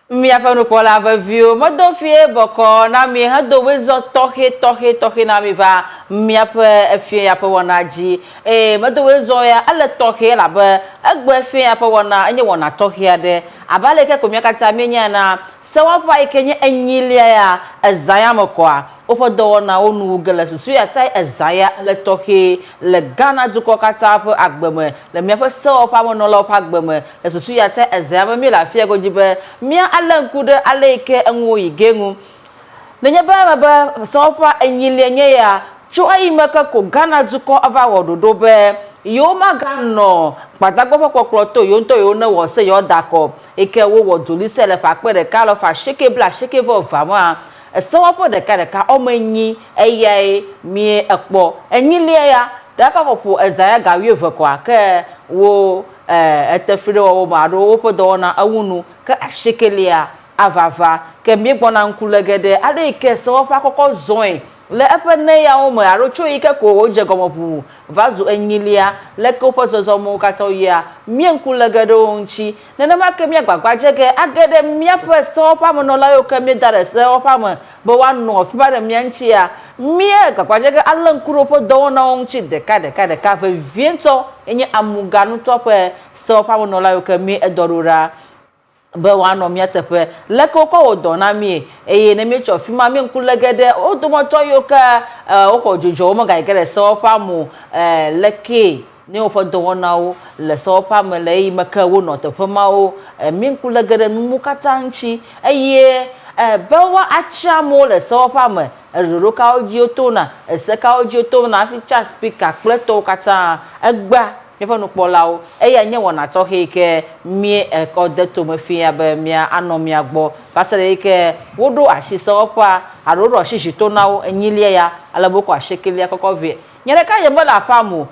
Mi apenu pola view modofie boko na mi hado wezo tohe na mi va mi ape fie ape wonaji modo wezo ya ale tohe la be egbe fie ape wona enye wona tohe ade abale ke komia kata mi nya na se wa pa ikenye enyilia ya ezaya mokwa ofodo na onu gele susu ya tai ezaya le tohe le Ghana duko kata ape agbeme le mi ape se opa mo no lo pa agbeme le susu ya tai ezaya mi la fie go jibe mi ala nkude ala ike enwo yigengu nenye ba se opa enyilia nye ya cho ayi meka ko Ghana duko ava wododo be yo maga no patagbo kokoro to yo na wo se yo dako ike wo woduli sele fa pere ka lo fa sheke bla sheke vo fa ma se wo po de ka o manyi eye mi epo enyile ya da ka popo ezaya ga wi evo kwa ke wo etefire wo ma do wo po do na awunu ka ashekelia avava ke mi gbona nkulegede ade ike se wo fa kokko zoin le epene ya o mo arocho ike ko o je gomopu vazu enyilia le ko pozozo mo kata ya mienkulegede onchi nene make mi agbagba jege agede mi ape so pa mo no la yo ke mi dare se o pa mo bo wa no fi ba de mi anchi ya mi agbagba jege alankuro po do na onchi de ka fe viento enye amuganu to pe so pa mo no la yo ke mi edorura be wa no mi atepe le ko odo na mi eye ne mi cho fi ma mi nkulegede o do mo to yo ka o ko jojo mo ga igere so pa mu leke ni o podo wona o le so pa mu le yi maka wo no tepe ma o mi nkulegede mu katanchi eye be wa acha mo le so pa mu roro ka oji oto na ese ka oji oto na fi cha speaker pleto kata egba yefanu kpolawo eya nye wona to heke mi ekode to mafia be mi anom ya gbo pasere ike wodo ahise opa aroro shishi to nawo enyilie ya alaboko ashekeli akoko vie nyere ka ye mala pamu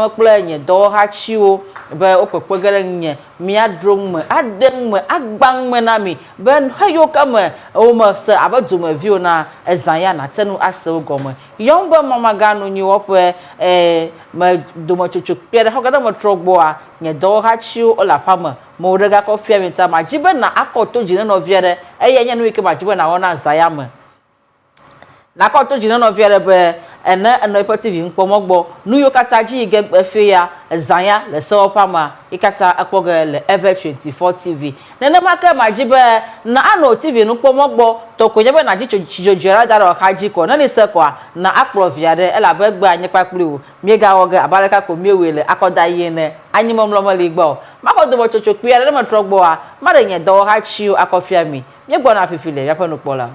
kple nye do ha chiwo be opepegere nye mi adrong me adeng me agbang me na mi be hayo kama o ma se abadu ma view na ezanya na tenu ase ogome yombe mama ganu nyi wope ma do ma chuchu pere ho gada ma trogbo a nye do ha chiwo ola pamu mo rega ko fia mi ta ma jibe na akoto jine no viere eye nya no ike ma jibe na wona zaya me na ko to jina no viere be eno TV nkpomogbo nuyo kata ji gegbe fe ya zanya le so pama ikata akpoge le ebe 24 TV nene maka majibe na ano TV nkpomogbo to konyebe na ji chijojera daro kaji ko na ni se kwa na akro viare ela be gba anyi papli mi ga woge abaleka ko mi wele akoda yene anyi momlomo ligbo makodo bo chochokpi ya le mo trogbo a mare nye do ha chiu akofia mi gbo na afifile ya panu pola.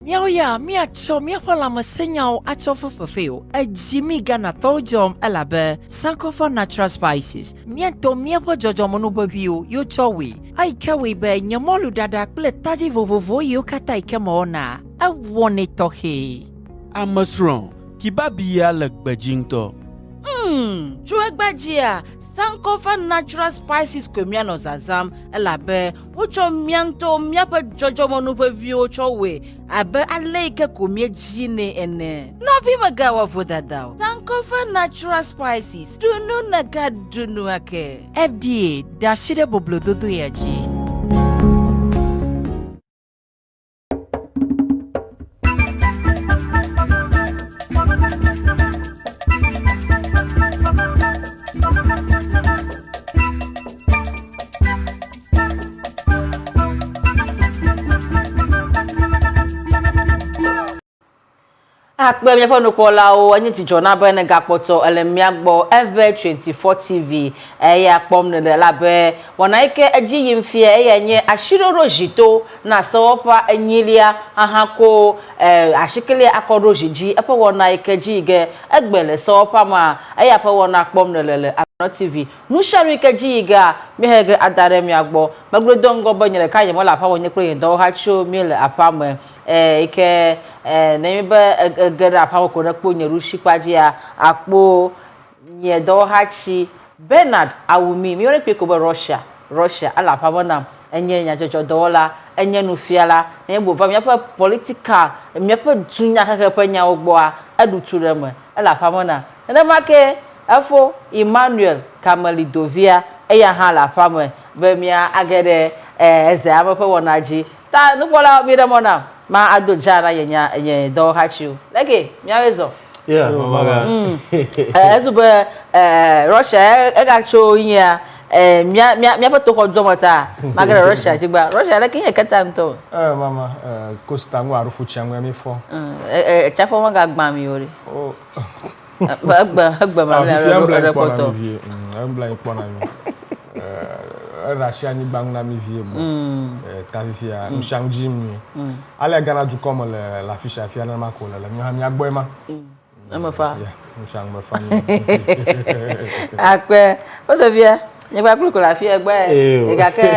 Miao ya, mia cho mia fala ma senyao acho fufufeo. A Jimmy Gana tojom elabe, sankofa natural spices. Mia to mia po jojo monubabio, yo chowi. Ai kawi be nyamolu dada kule taji vovovo yo kata ikemona. I want it to he. I'm wrong. Kibabia lek bejingto. Chuegbajia. Sankofa natural spices kemiano zazam elabe ucho mianto miapa jojo monupe vio chowe abe aleke komie jine ene novi magawa vodadao Sankofa natural spices dunu naga dunu ake FDA dashide boblododo yaji. akpe mi fa no kola o anyi ti jona be ne gapoto ele mi agbo ever 24 TV ya kpom ne la be wona ike aji yimfie nye ashiroro jito na sopa enyilia ahako ashikele akoro jiji epa wona ike jige egbele sopa ma ya pa wona kpom ne lele no TV nu shari ike jiga mi hege adare mi agbo magrodongo banyere ka yemo la pa wonye kure ndo ha cho mi le apam ike na mi ba gere apa ko na kpo nyeru shikpaji akpo nye do ha chi Bernard Awumi mi ore pe ko be Russia ala pa bona enye nya jojo dola enye nu fiala na egbo va mi pa political mi pa dunya kaka pa nya ogbo a aduturem ala pa bona na make afo Emmanuel Kamalidovia eya ha la pa mo be mi agede eze amope wonaji ta nu kola bi de mona ma adojara yenya do hachu leke miawezo yeah mama ezube Russia ga cho yin mia pato ko domota magara Russia jigba Russia leke yin keta nto mama Costa nwa arufu chanwe mi fo chafo mo ga gba mi ori agba ma le reporto ambla ipo na mi Russia ni bang na mi vie bo tavifia mshangji mi ale gana du comme la fiche afia na mako la mi ha mi agbo ma amafa mshang ma fa mi akwe o to bia ni gba kulu la fi egbe e ga ke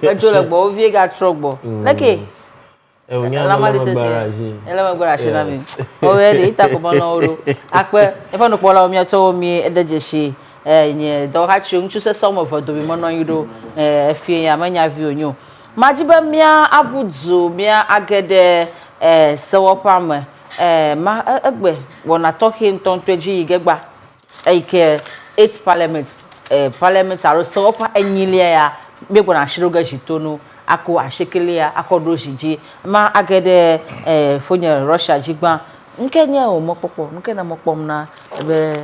bejo le gbo o vie ga trogbo leke la magbaraji na mi o we de ita ko bona oro akwe e fa no pola o mi to mi edejeshi nye do ha chi nchu se some of do bi mono yiro fie ya manya vi onyo majiba mia abuzu mia agede sewopam ma egbe wona talking ton tweji igegba ike 8 parliament aro sewopa enyilia ya begbo na shiroga jitonu ako ashekelia akodo jiji ma agede fonye Russia jigba nkenye o mopopo nkena mopom na be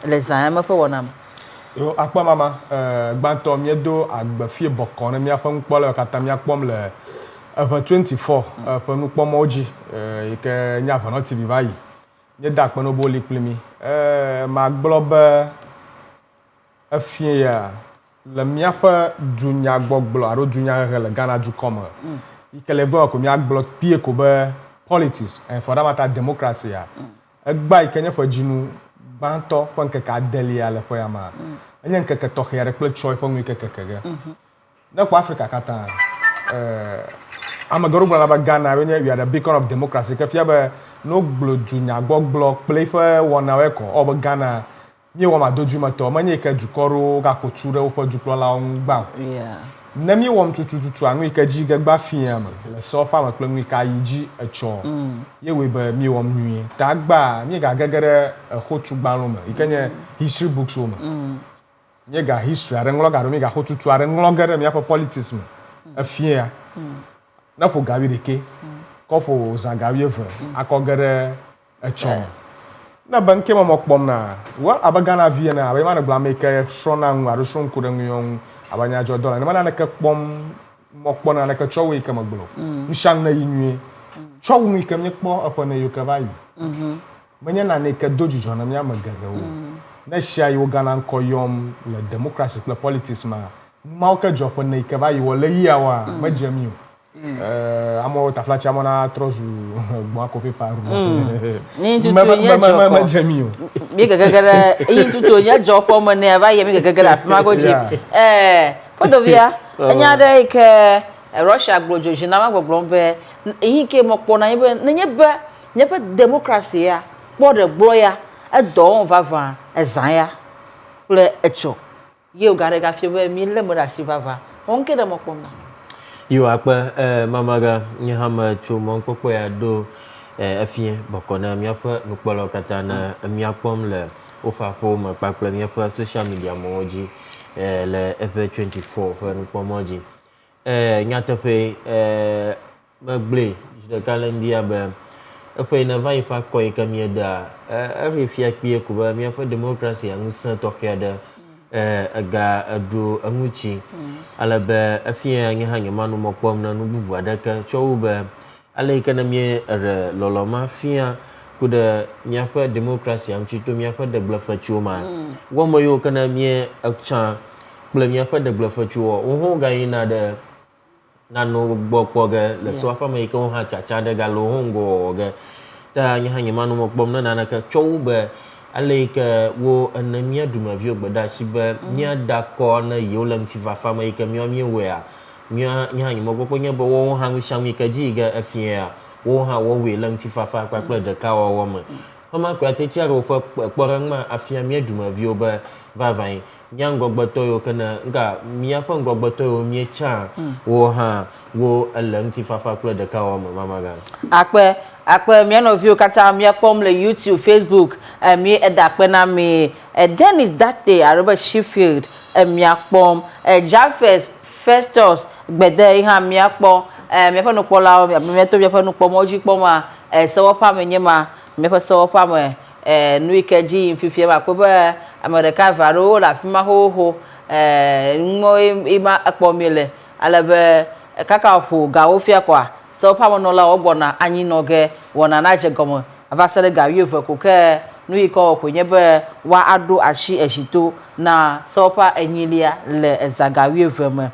les amis pe wonam yo akpa mama gbanto mi do agbafie bokon mi afa nkpole kata mi akpom le 24 pe nu pom oji ike nya fa no TV bayi ni da pe no bo le plemi ma globe afie ya le mi afa dunya gbogblo aro dunya le Ghana du comme ike le bo ko mi agblo pie ko be politics and for that matter democracy ya egba ike nya fa jinu banto pon ke ka delia le po ya ma enyen ke to here ple choi pon mi ke na ko Africa kata amagoro bla ba Ghana when you are the beacon of democracy ke fia be no glo dunya gbogbo ple fe wona we ko o be Ghana mi wo ma doju ma to manye ke jukoro ga ko ture o po juklo la on gba yeah na mi wo mtututu anu ke ji ge gba fiam le so fa ma ple mi ka yiji echo ye we be mi wo nwi ta gba mi ga gegere hotu gba lo me ikenye history books wo me nye ga history are nglo ga ro mi ga hotutu are nglo gere mi apo politics me afia na fo gawi deke ko fo zangawi ever akogere echo na banke mo kpom na wa abagana vie na aba ma gba make shrona nwa ro shon ko nyon abanya jo dollar na na ke kpom mo kpom na ke chowe ke magbo nshang na yinwe chowe ke mi kpo apo na yo ka bayi manya na ne ke doju jo na mi amagare wo na shia yo Ghana nkoyom le democracy le politics ma ka jo apo na ke bayi wo le ya wa majami amo taflacha mona trozu gbo ko paper ni tutu nya jo majami mi gagara yin tutu nya jo fo mo ne ba ye mi gagara ma go ji fodovia anya de ke Russia gbrojoji na ma gbogbo be yin ke mo po na nye be democracy ya po de gbro ya e do on vava e zan ya ple echo ye o gare ga fie be mi le mo da si vava on ke de mo po na yo akpa mamaga nyahama chumo popo ya do afie bokona miafa nukpolo kata na miapom le ofafo ma pakple miafa social media moji le F24 fa nukpomoji nyatafe magble de kalendia be efe na vai fa koy kamieda every fia pie ko ba miafa democracy ansa to khada aga adu amuchi alabe afia nya hanya manu mokpom na nububu adaka chowube alaika na mie re loloma fia kuda miaƒe demokrasi amtsito miaƒe degblefetsuwo ma wɔme yiwo ke ne mie etsã kple miaƒe degblefetsuwo wo hã gayina ɖe nano gbɔ kpɔ ge le sewɔƒe me yi ke wo hã tsatsa ɖe gale wo hã ŋgɔ wɔwɔ ge ta nye hã nyemano me kpɔm ne naneke tsɔ wo be ale yi ke wo ene mia dumeviwo gbe ɖe asi be miada kɔ ne yiwo le ŋutifafa me yi ke miewɔea nye hã nyemekpɔkpɔ nye be wowo hã ŋusiãŋu yi ke dzi yi ge efiea wo hã wɔwoe le ŋutifafa kpakple ɖekawɔwɔ me hema koe atetsi aɖe woƒe kpɔɖeŋu ma afia mia dumeviwo be vavãe mia ŋgɔgbetɔ yiwo ke ne nga miaƒe ŋgɔgbetɔ yiwo mietsã wo hã wo ele ŋutifafa kple ɖekawɔwɔ me mamaga akpe mia nɔviwo katã mia kpɔm le YouTube, Facebook, mi eda akpe na mi Dennis Date arobe Sheffield mia kpɔm Japheth Festus gbede ha mia kpɔm miaƒe nukpɔlawo miato miaƒe nukpɔmɔ dzi kpɔma sewɔƒa me nye ma miaƒe sewɔƒa me nu yi ke dzi fifia ma kpe be ame ɖeka eve aɖewo le afi ma xoxo nuwo ima ekpɔ mi le ale be kaka ƒo gawo fia kɔa sewɔƒa me nɔlawo gbɔna anyi nɔ ge wɔna na dze gɔme va se ɖe ga 12 ko ke nu yi ke wɔ koe nye be wa aɖo asi ezito na sewɔƒa enyilia le ezaga 12 me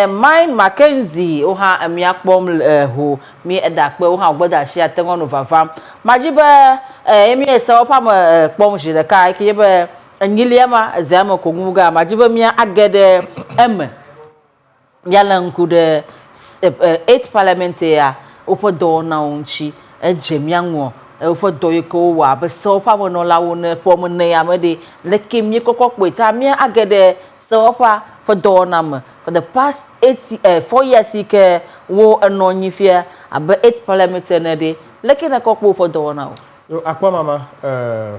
Mine Mackenzie wo hã mia kpɔm ho mi eda akpe wo hã gbede asi ate ŋu no vavam madzi be mi sewɔƒa me kpɔm zi ɖeka ke be enyilia ma ezea me ko ŋu ga madzi be mia age ɖe eme mia le ŋku ɖe 8 parliament ya woƒe dɔwɔnawo ŋuti edze mia ŋu woƒe dɔ yi ke wowɔ abe sewɔƒa me nɔlawo ne ƒɔme ne ame ɖe leke mi kɔkɔ kpoe ta mia age ɖe sewɔƒa ƒe dɔwɔna me for the past 4 years yi ke wo enɔ anyi fia abe 8 parliament ene ɖe leke ne kɔkɔ woƒe dɔwɔna yo akpɔ mama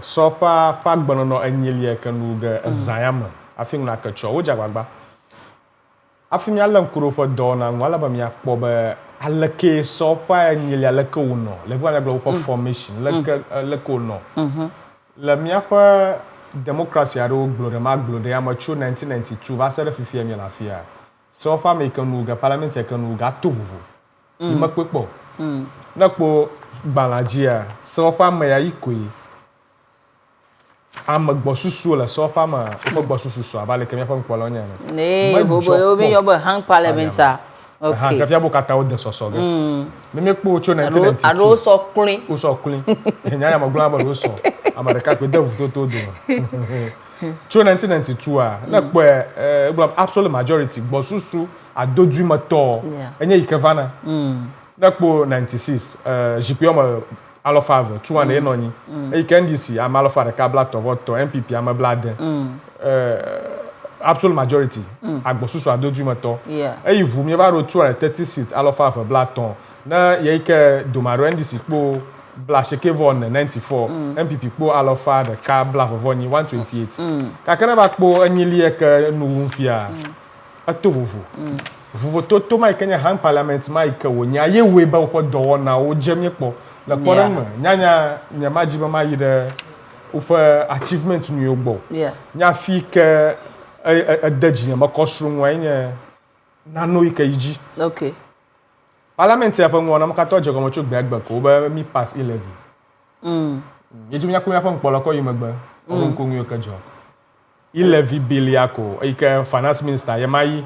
sɔƒa ƒe agbenɔnɔ enyilia ke nu ge ezã ya me afi ŋu ke tsɔ wo dze agbagba afi mia le ŋku ɖe woƒe dɔwɔna ŋu ale be miakpɔ be aleke sɔƒa enyilia leke wonɔ le ʋua gblɔ woƒe formation leke wonɔ le miaƒe demokrasi aɖewo gblɔ ɖe ma gblɔ ɖe ame tso 1992 va se ɖe fifia mi le afia sewɔƒa me yi ke nu ge parlament yi ke nu ge ato vovo mekpe kpɔ ne kpɔ gbalẽ dzia sewɔƒa me ya yi koe ame gbɔsusu le sewɔƒa me woƒe gbɔsusu sɔ abe aleke miaƒe ŋkpɔlawo nye ne wo be yɔ be hang parliamenta okay kafia bo kata wo de sɔsɔ ge me kpɔ tso 1992 alo sɔ kli wo sɔ kli nya me gblɔ be wo sɔ ame ɖeka kpe de vutoto do tso 1992 a ne kpɔ gblɔ absolute majority gbɔsusu adoduimetɔ enye yi ke vana ne kpɔ 96 zikpui ame alɔfa eve 200 enɔ anyi eyi ke NDC ame alɔfa ɖeka bla tɔvɔtɔ NPP ame bla de absolute majority agbɔsusu adoduimetɔ eyi ʋu mi va ɖo 230 seats alɔfa eve bla tɔn ne ye ke domaɖo NDC kpɔ bla sheke vɔ ne 94 NPP kpɔ alɔfa ɖeka bla vɔvɔ 128 gake ne va kpɔ enyilia ke nu fia eto vovo vovototo ma yi ke nye hang parliament ma yi ke wonya ye woe be woƒe dɔwɔnawo dze mi kpɔ le kpɔɖeŋu me nyanya nye ma dzi be ma yi ɖe woƒe achievement nuwo gbɔ nya fi ke ede dzi me kɔ srɔ̃ nye nano yi ke yi dzi okay parliament ya ƒe ŋua na me katɔ dze gɔme tso gbegbe ko be mi pass 11 ye dzi nya ko miaƒe ŋkpɔla kɔ yi megbe o ŋko ŋuyo ke dzɔ 11 bilia ko yi ke finance minister ye ma yi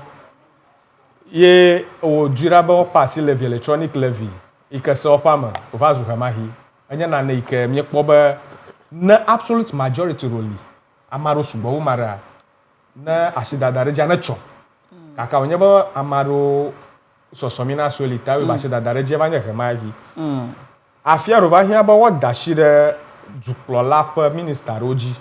ye o dzira be o pass 11 electronic levy yi ke sewɔƒa me o va zu hemahi enye nane yi ke mi kpɔ be ne absolute majority roli amaro sugbɔ wo mara ne asidada ɖe dza ne tsɔ kaka wonye be amaro sɔsɔmi na soli ta we ba asidada ɖe dza va nye hemahi afia ro va hia be wo da shi ɖe dukplɔla ƒe minister ro dzi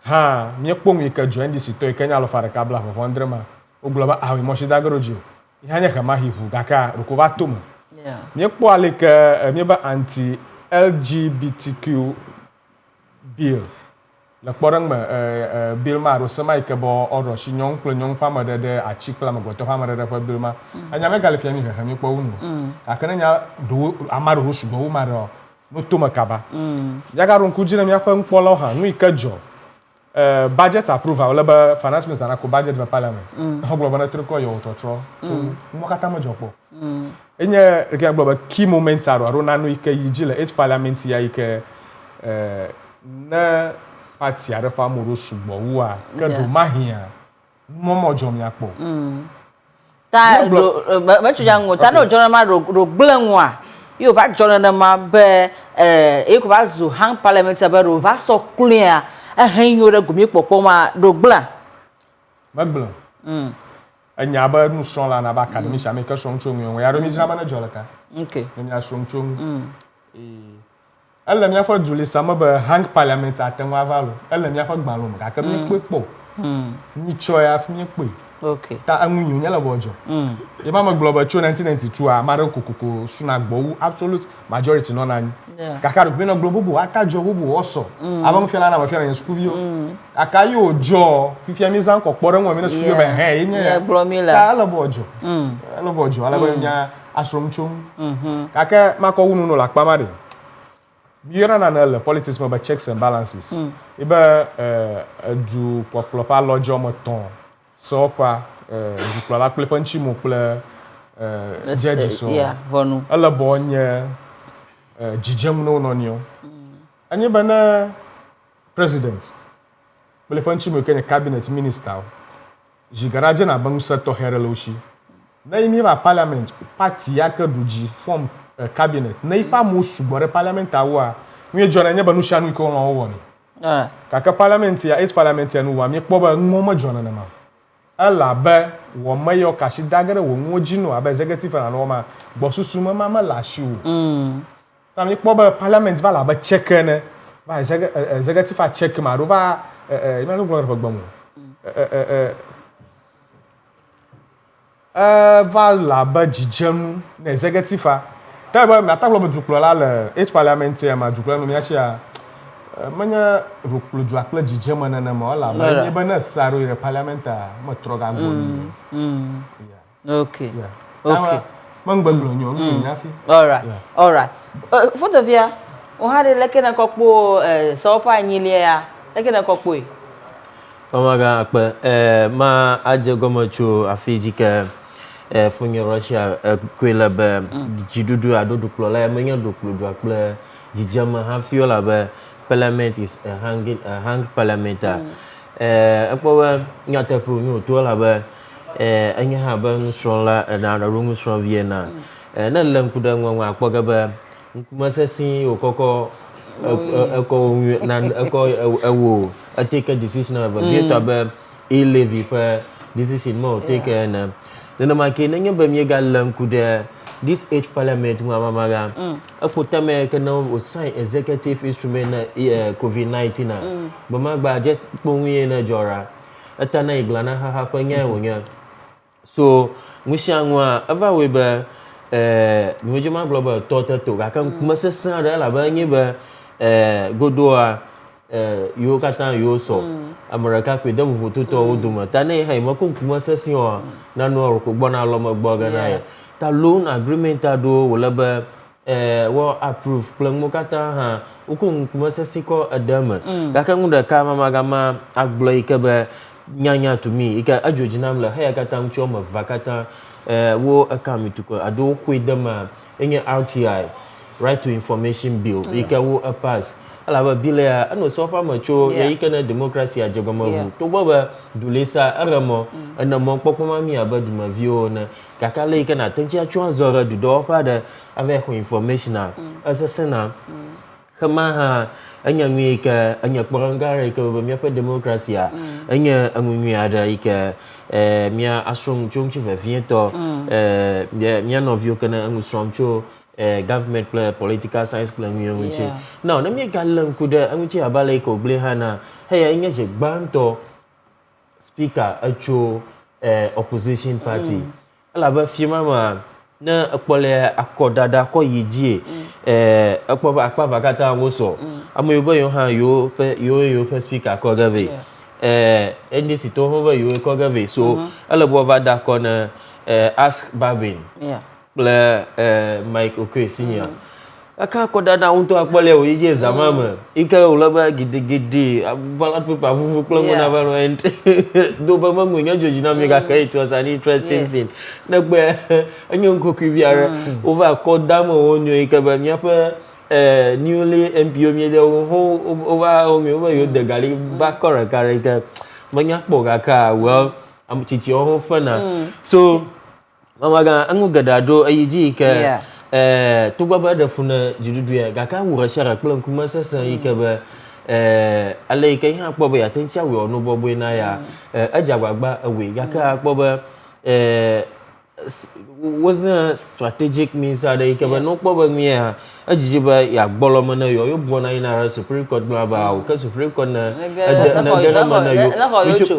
ha mi kpɔ nu yi ke dzɔ NDC to yi ke nya alɔfa ɖeka bla vɔvɔndre ma wo gblɔ be awi mɔsida ge ro dzi o ya nye hemahi ʋu gaka roko va to me mi kpɔ ale ke mi be anti LGBTQ bill le kpɔɖeŋu me bill ma ro sema yi ke be ɔɖɔ si nyɔnu kple nyɔnu ƒe ame ɖe atsi kple amegbetɔ ƒe ame ɖe ƒe bill ma enya me gali fia mi hehe mi kpɔ wo nu gake ne nya do ame ɖewo sugbɔ wo ma ɖe no to me kaba ya ga ɖo ŋku dzi ne miaƒe ŋkpɔlawo hã nu yi ke dzɔ budget approval leba finance minister na ko budget va parliament ho glo bana triko yo trotro so mo kata mo jopo enye ke glo ba key moment aro na no ike yigile each parliament ya ike na party are pa mo sugbo wo a ke do mahia mo mo jom ya po ta ma chuja ngo ta no jona ma ro gbelanwo a yo va jona na ma be e ko va zu hang parliament ba ro va so clear hen yo re gumi popo ma ro gbla magbla anya ba nu so la na ba academy sha me ka so nchom yo ya ro mi jama na jolaka okay me ya so nchom elle mi afa dule sama ba hang parliament atenwa valo elle mi afa gbalo ma ka mi pepo ni choya af mi pe okay ta anwunyo nyala bojo e ma global cho 1992 a mara kokoko suna gbo absolute majority no nani kakaru pe no global bu atajo bu oso aba mfiala na mfiala yen school vio akayi ojo fifia mi zan ko pore won mi na school be he yen ta ala bojo ala ba nya asromchum kaka mako wunu no la pamade biera na le politics ba checks and balances e ba du poplopa lojo mo ton so pa du pla ple panchi mo ple jeje so vonu ala bonye jijem no nio anye bana president ple panchi mo kenye cabinet minister jigaraje na bangu seto hereloshi na imi ba parliament party yakaduji form cabinet na ifa mo sugbore parliament awa mi jona nye banu shanu ko won wo ni kaka parliament ya 8 parliament ya no wa mi kpo ba ngomo jona na ma ala be wo mayo kashi dagere wo ngoji no aba executive na no ma bo susu mama la shi o ta mi kpo ba parliament va la ba check ne va executive a check ma do va ina no gboro gba mo va la ba jijem na executive a ta ba ma ta glo du la le each parliament ya ma du no mi achia manya ruklu du akla jijem na na ma la ba ni ba na saro ire parliamenta mo troga goni okay okay man gbaglo nyo mi na fi all right Fotovia o hare leke na kokpo so pa nyile ya leke na kokpo e omaga akpe ma aje gomocho afiji ke funye Russia kwela be jidudu adodu plola menya doklo du akple jijama ha fiola be parliament is a hang parliamenta akpo nyata fu nyu to la be anya ha be nso la na rungu so viena na lem kuda nwa akpo ga be nkuma sesi okoko na ewo take a decision of a veto be e levy per decision mo take na nena make na nya be mi ga lem kuda this age parliament mama ga akota me kana o sign executive instrument na COVID-19 na bama gba just ponwe na jora ata na igla na ha pa nya wonya so mushanwa ava we be nwejuma global to ga kan kuma sesa da la ba nyi be godoa yo kata yo so america pe da voto to oduma ta na ha mo kun kuma sesi o na no ko gbona lo mo gbo ga na ta loan agreement ado wala ba wo approve plan mo kata ha ukun kuma sesi ko adama ga kan ngunda ka mama ga ma agbo ike be nyanya to me ika ajojinam la ha kata mcho ma vakata wo akamituko ado kwedama enye RTI right to information bill ika wo pass ala ba bill ya ano so pa macho ya ika na democracy ajogoma hu to baba dulesa aramo ana mo popoma mi abaduma vio na kakale ika na tanchi achwa zora du do fa da ave information na asasena kama ha anya nwi ka anya kporangare ka ba mi fa democracy anya anwi ada ika mia asrom chongchi va viento mia no vio kana angusrom cho government play political science plan mi onchi now na mi galan kuda anguchi abale ko ble hana hey anya je gbanto speaker acho opposition party ala ba firma ma na akpole akodada ko yijie akpa vakata ngoso amoyobo yo ha yo pe speaker ko gave NDC to ho yo ko gave so ala bo va da ko na ask Babin le Mike okay senior aka koda na unto akpole o ije zamama ika ulaba gidi ballot paper fufu klango na ba no ent do ba mamu nya joji na me ga kai it was an interesting scene na gbe anyo nkoku biara over koda mo onyo ika ba mia pa newly MPO mi de ho over over yo de gali ba kore character manya kpo ga ka well am chichi ho fana so mama ga anu gadado ayiji ka to baba da funa jidudu ya ga ka wura shara plan kuma sasan yake ba alai kai ha kpo ba ya tan chawe onu bobo na ya ajagbagba awe ga ka kpo ba wasn't strategic means that yake ba no kpo ba mi ya ajiji ba ya gbolo mo na yo bo na ina Supreme Court bla bla o ka Supreme Court na gara mo na yo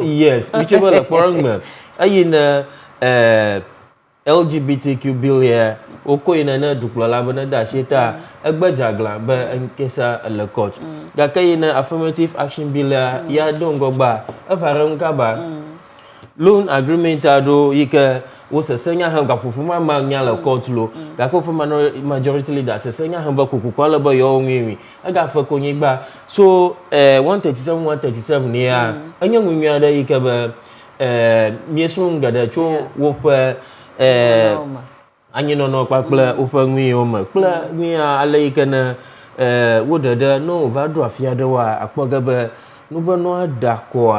yes which ba la porang ma ayina LGBTQ bill ya oko ina na duklola bana da sheta agbajagla ba enkesa le court ga kayina affirmative action bill ya dongo ba afaran ka ba loan agreement ado yika wo sesenya han ga fofuma ma nya le court lo ga ko fofuma majority leader sesenya han ba kokukwala ba yo nwi aga fa konyi gba so 137 ya anya nwi ada yika ba miesun ga da cho wo fa anyi no kpakple ofa nwi o ma kpla nwi ale kana wo dada no va do afia de wa akpoga be no be no adako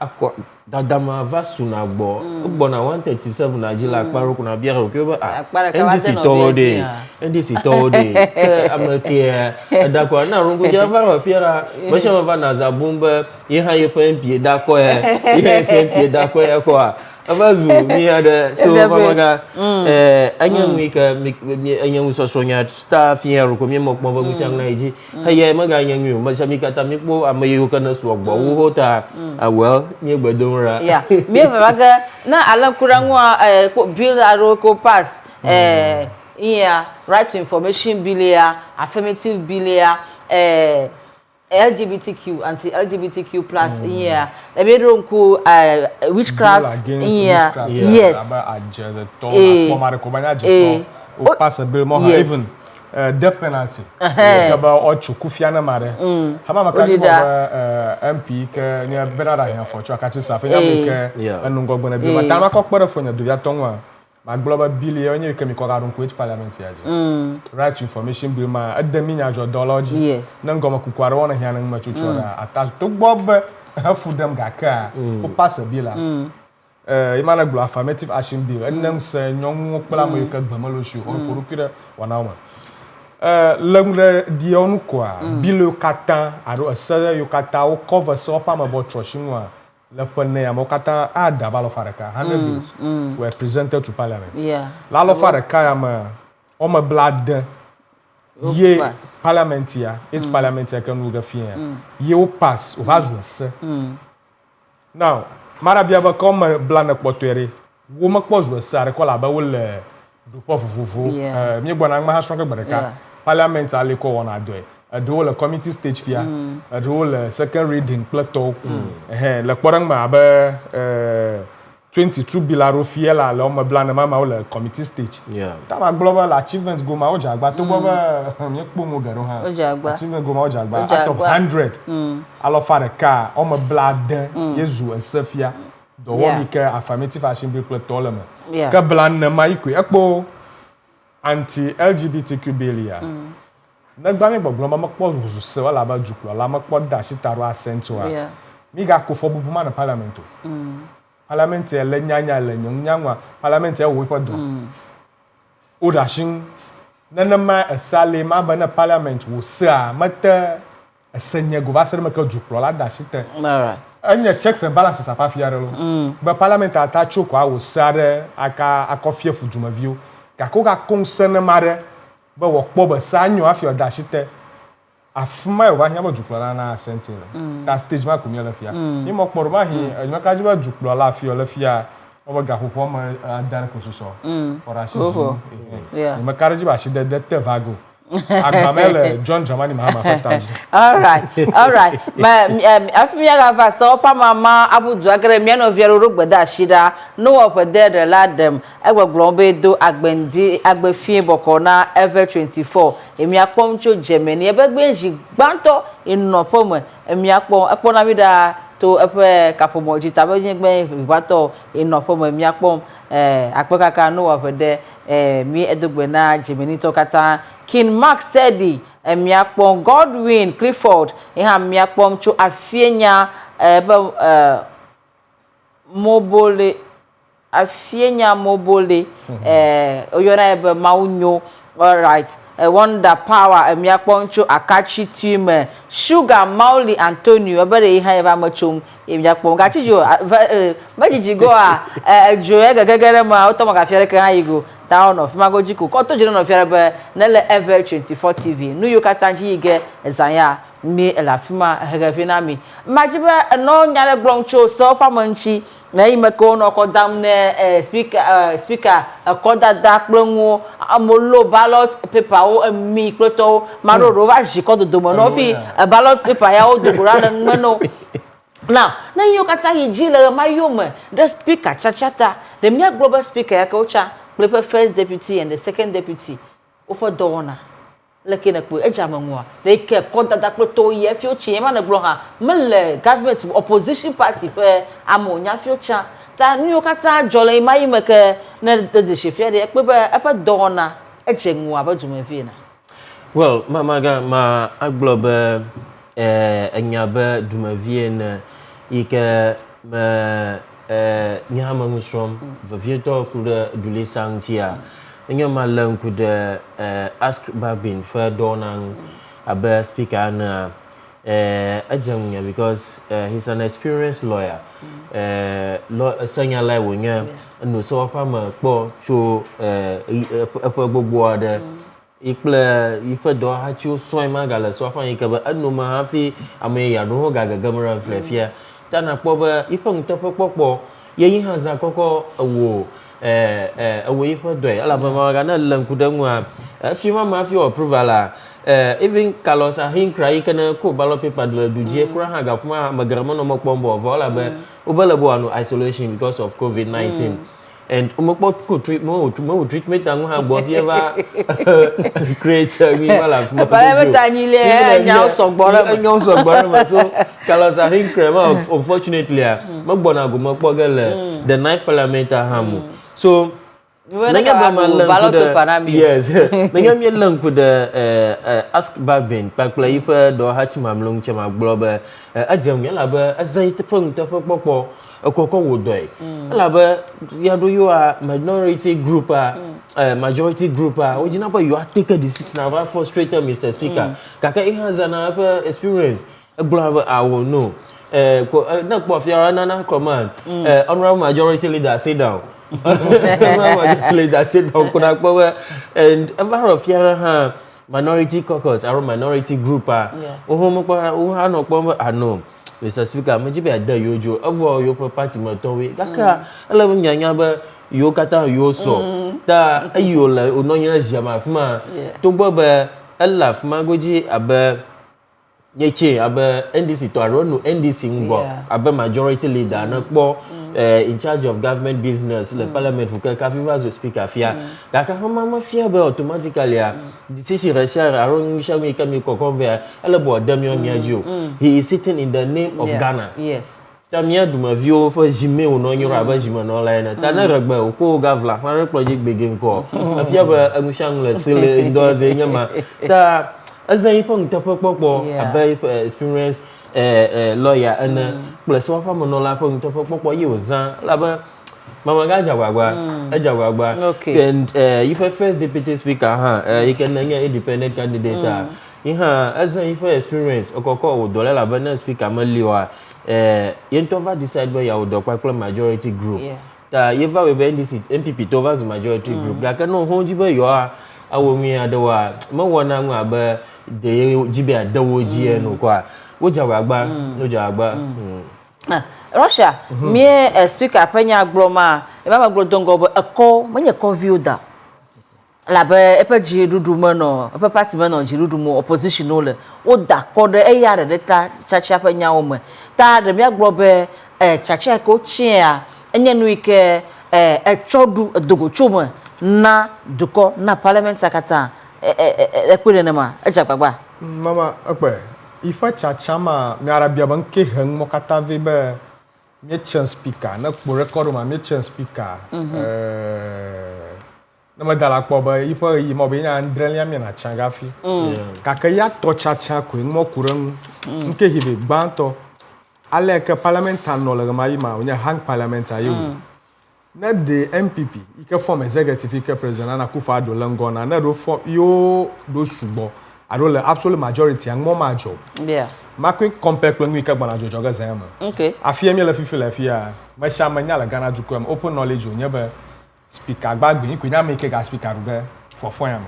akọ dadama va suna gbo gbo na 137 na jila akparo kuna biara o ke ba ndc to de ke amake adako na rungu ja va afia ba shama va na zabumba ye ha ye pempie dako ye pempie dako ya kwa abazu mi ada so mamaga anyangu ka anyangu so nya staff here ko mi mokmo ba musang na iji haye maga anyangu ma shami kata mi po amayo kana so gbo wo hota well ni gbadonra yeah mi baga na ala kurangwa bill aro ko pass yeah right to information bill ya affirmative bill ya LGBTQ anti-LGBTQ plus yeah ebedronku witchcraft yeah yes o pass a bill more even death penalty about ocho kufiana mare hama makani MP ke nya benara here for chakachi safe nya make anu ngogbo na bi matama kokpere fo nya do ya tonwa ma global bill ya onye kemi ko garun ko parliament ya right to information bill ma adami nya jo dollar yes na ngoma kukwara wona hia na ma chuchora attach to gbob hafu dem gaka o pass a bill imana glo affirmative action bill ennem se nyonwu kpela mo ka gbamalo shu o porukire wana ma lengre di onu kwa bill kata aro asere yo kata o cover so pa ma bo troshinwa le fene ya mo kata ada balo faraka 100 bills were presented to parliament la lo faraka ya ma o ma blad ye parliament ya each parliament ya kan uga fia ye o pass o va jouer now marabia ba comme blana kpotere wo ma kpo jouer ça ko la ba wo le do po fufu mi gbona ma ha strong gbaraka parliament ale ko wona do the whole committee stage fear the whole second reading plateau le porang ma ba 22 bilaro fiela le o blanc ma le committee stage ta ma global achievement go ma o jagba to go ba mi po mo garo ha achievement go ma o jagba out of 100 alo fa ka o blanc yezu ensafia do woni ka affirmative action bill plateau le ma ka blanc na ma iku ekpo anti LGBTQ bill ya na gba mi gbogbo ma po se wala ba juklo la ma po da shitaro assent wa mi ga ko fo bubu ma na parliament parliament e le nyanya le nyangwa parliament e wo po do o da shin na ma asale ma ba na parliament wo sa mata asanya go va ser ma ka juklo la da shita anya checks and balances apa fiare lo ba parliament ata choko a wo sare aka akofie fuduma view ka ko ga concern mare ba wo kpo ba sanyo afi oda shite afuma yo ba hia ba juklola na sentire ta stage ma ko mi la fia ni mo kporo ma hi ma ka jiba juklola afi ola fia o ba ga popo ma dan ko so ora shi ni ma ka jiba shi de te vago Agbamele John Dramani Mahama Pataji. All right. Afimi aga so pa mama abudu agere mi no viero rogbeda shida no up there the ladem egbegbon do agbendi agbefin boko na ever 24 emi apomcho Germany ebegbe nji gbanto inopomo emi apon na vida to epe kapomoji tabe gbe gbato inopomo emi apom akpekaka no up there mi edogbe na Germany to kata King Mark said miakpon Godwin Clifford ha miakpon cho afienya mobole oyona ebe maunyo. All right. Wonder Power miakpon cho akachi tume Sugar Mauli Antonio ebere ha eba machom miakpon gachi jo majiji go jo egegere ma otomo ka fiere kan yigo town of Magojiko ko to jino no fiere be nele ever 24 TV nu yo katanji ige ezanya mi elafima hegafina mi majibe no nyare gloncho so pamanchi na imeko no ko dam ne speaker ko dada plonwo amolo ballot paper o mi kloto maroro wa jiko dodomo no fi ballot paper ya o dogura na ngmeno now na yo kata hijile mayome the speaker chachata the mere global speaker ya kocha the first deputy and the second deputy over dona lekena ku ejamanwa they kept contact to ye future man bro ha mele government opposition party pe amonya future ta new kata jole mai make na de chefia de pe dona ejenwa baduma na Well, mamaga ma aglobe enyabe dumavie na ike me nyama musrom vavieto kude dule sangtia nyama lan kude ask babin for donang abe speaker na ajamnya because he's an experienced lawyer sanya lai wonya no so fama po cho gbogbo ade ikple ife do ha chi so ma gala so fa yike ba anu ma ha fi ame ya no ga gamra flefia tana po ba ife ntepo popo yeyin hanza koko wo awo ife do ala ba ma ga na lankudanwu a fi ma fi approval even Carlos ahin cry kana ko ballot paper do je kura ha ga kuma magarama no mokpombo vola ba obelabo anu isolation because of COVID-19 and umokpo ko treatment angu ha bo fi ever create we mala fuma ba tanyile nyaw so gboro so Carlos ahin crema unfortunately magbona go mokpo gele the ninth parliament hamu so nanga ballot paper na mi yes nanga mi lan ku the ask babin pakla ife do hachi mamlong chema globe ajam yala ba azai tepong tepokpo okoko wodoi ala ba ya do you are minority group majority group ojina pa you are take a decision about frustrated Mr. Speaker kaka he has an experience globe I will know na po fiara na command honorable majority leader sit down and ever of yara minority caucus or minority group no Mr. Speaker majibe ada yojo avo yo party motowe kaka ala nyanya ba yo kata yo so ta ayo la ononya jama fuma to gbo ba ala fuma goji aba yeche aba NDC to aronu NDC ngbo aba majority leader na kpo in charge of government business le parliament for kafiva as speaker fia kaka mama fia be automatically decision reshare aron shami kami kokonve ele bo damio miajo he is sitting in the name of Ghana. Yes. Tamia duma vio for jime ono nyora ba jime no line ta na regba ko gavla fa project begin ko afia ba amushang le sile indoors nyama ta azai pong tapokpo abai experience lawyer and plus one from no la pong tapokpo you zan laba mama ga jawagwa and if first deputy speaker you can nanya independent candidate azai for experience okoko odola laba na speaker maliwa yentova decide where you do kwa majority group ta yeva we NDC MPP tovers majority group ga no honjibe yo awo mi adawa ma wona nwa ba de jibe adawo ji enu kwa wo jawagba Russia mi speaker penya gloma e ba glo dongo bo eko menye conviewda la be epe jirudu meno epe party meno jirudu mo opposition no le o d'accord de e ya de ta chacha pe nya o me ta de mi agbo be chacha ko chia enye nu ike chodu dogochumo na duko na parliament akata ekure ne ma ejagbagba mama akpe ifa chacha ma mi arabia ban ke hang mo kata ve be mi chen speaker na ko record ma mi chen speaker na ma dala ko ba ifa yi mo be nya andrelia mi na changafi kaka ya to chacha ko mo kuran nke hibe gbanto ale ke parliament no le ma yi ma onya hang parliament ayu na de MPP ike form executive ike president na Akufo-Addo Lengona na do form yo do subo ado le absolute majority ang mo major yeah ma ko compare ko ngi ka gbana jojo ga zema okay afia mi la fifi la fia ma sha ma nya la Ghana du ko open knowledge o nya ba speaker gbagbe ko nya make ga speaker ruga for yam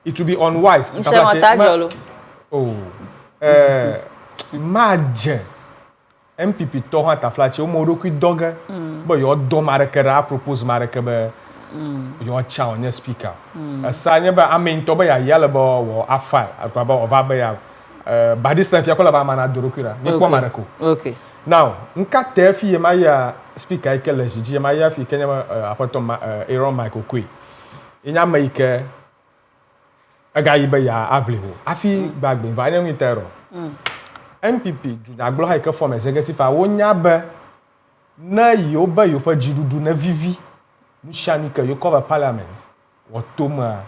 it will be unwise oh maje MPP to ha ta flache o mo ro ku doga bo yo do marekera propose marekebe yo cha on speaker asanya ba amen to ba ya yale ba wo afa akwa ba ova ba ya by this time fiakola ba mana dorokura mi kwa mareko okay now nka te fie ma ya speaker ikele jiji ma ya fi kenya apoto Aaron Michael Kwe inya ma ike aga yiba ya ableho afi bagbe va ne mitero MPP du na glo ha ke form executive a wonya ba na yo ba yo pa jidudu na vivi nu shani ka yo cover parliament wo toma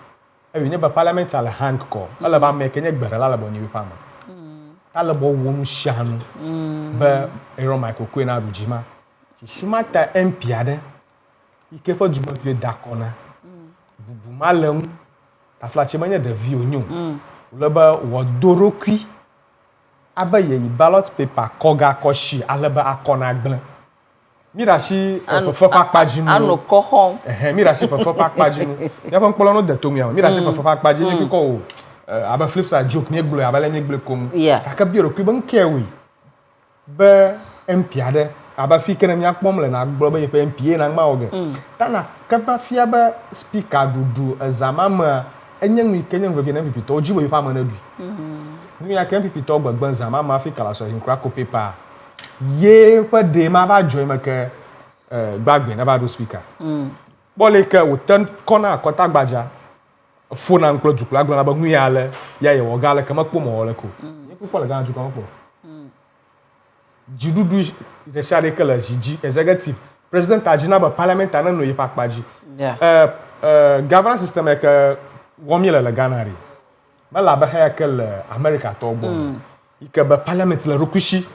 e yo nya ba parliament ala hand ko ala ba me kenya gbara la ba ni pa ma ala bo wonu shanu ba Aaron Michael Kwe na rujima so sumata MP ade ike fa djuma fi dakona bubu malam ta flache manya de vi onyu lo ba wo dorokui aba ye ballot paper koga koshi alaba akona gban mirashi fofo pakpaji nu anu ko hom mirashi fofo pakpaji nu ya pon polo no de to mi am mirashi fofo pakpaji ni ko aba flip side joke ni egbulo aba le ni egbulo kom kaka bi ro ku ban kewi be MP ade aba fi kene mi akpom le na agbo be pe MP na ngma oge tana kaba fi aba speaker dudu azamama enyen kenya mvevi na MPP to jibo yipa ma na du ni ya MPP to gbagban zamama Africa la so hinkra ko paper ye pa de ma va join ma ke gbagbe na ba do speaker bole ke wo tan kona akota gbaja fona nklo jukla agbo na ba nwi ale ya ye wo gale ke makpo mo ole ko ni ko le gan jukla makpo jidudu de share ke la jiji executive president ajina ba parliament na no yipa kpaji governance system ke womile le Ghana ri mala ba ha ke le America to bo ike ba parliament la rukushi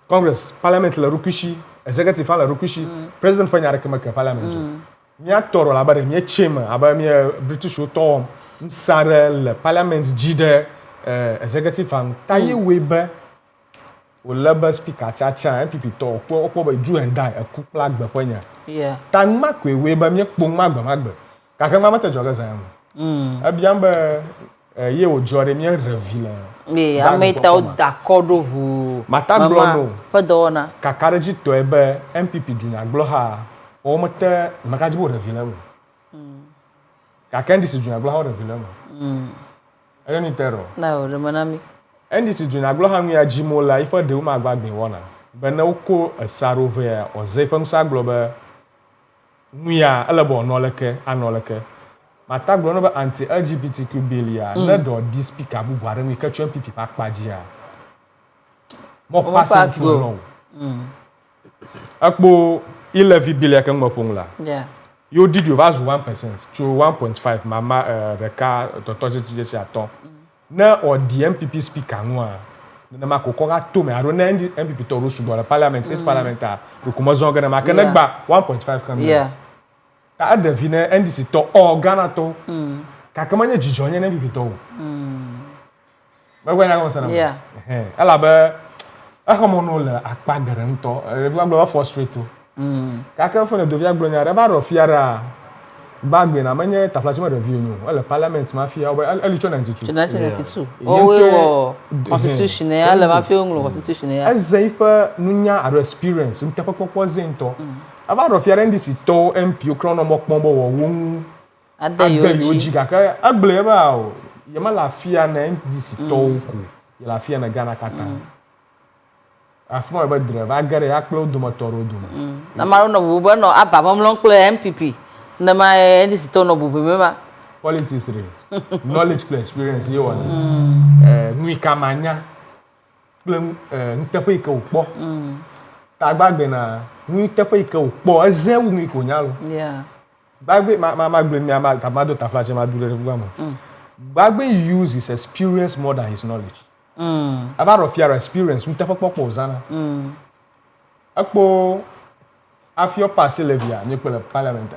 Congress parliament la rukushi executive la rukushi president fanya reke make parliament mi atoro la ba de mi chema aba mi British to msare le parliament jide executive an taye webe o laba speaker cha MPP to ko ba ju and die aku plug ba fanya tan ma ko webe mi kpong magba ka kan ma mata joga zan abiamba ye o jore mi revila me ameta o d'accord hu mata blono fadona kakaraji to ebe MPP junior gloha o mata makaji bo revila mo kakandi si junior gloha revila mo ele ni tero na o de manami ndc junior gloha mi ajimola ifa de uma agbagbe wona be na uko asarove o zefam sa globe muya alabo noleke anoleke mata glo no ba anti LGBTQ bill ya na do di speaker bu buare mi ka chon pipi pakpaji ya mo pass through no akpo 11 bill ya kan mo fungla yo did you vas 1% to 1.5 mama reka totoje tije aton na o di MPP speaker no na makoko ga to me aro na MPP to ro subo la parliament it parliamentar ro kuma zonga na makana gba 1.5 kan ta adavine NDC to Ghana to kakamanya jijonye na MPP to bagwa na ko sana ala ba akomono la akpagere nto revu agba frustrate to kaka fo na dovia gblonya re ba ro fiara bagbe na manye taflachima review nyu wala parliament mafia election 92 o constitution ya la mafia nglo constitution ya azaifa nunya aro experience mtapopoko zento aba ro fiara ndisi to MP okrono mokpombo wo won Adeyoji kaka agble ba o ye ma la fia na NDC to ko ye la fia na Ghana kata afmo ba drive agare akple oduma toro oduma na maro no bubu no ababam long play MPP na ma NDC to no bubu mema politics re knowledge plus experience ye wona nui kamanya plem ntepo ike ukpo ta gbagbe na nui tepo ike ukpo ezewu mi ko nyalo yeah Bagbe ma gbe mi ama tamado taflache ma dure fuga mo. Bagbe use his experience more than his knowledge. About of your experience, we tell popo ozana. Akpo afio passer levia ni pe le parlement.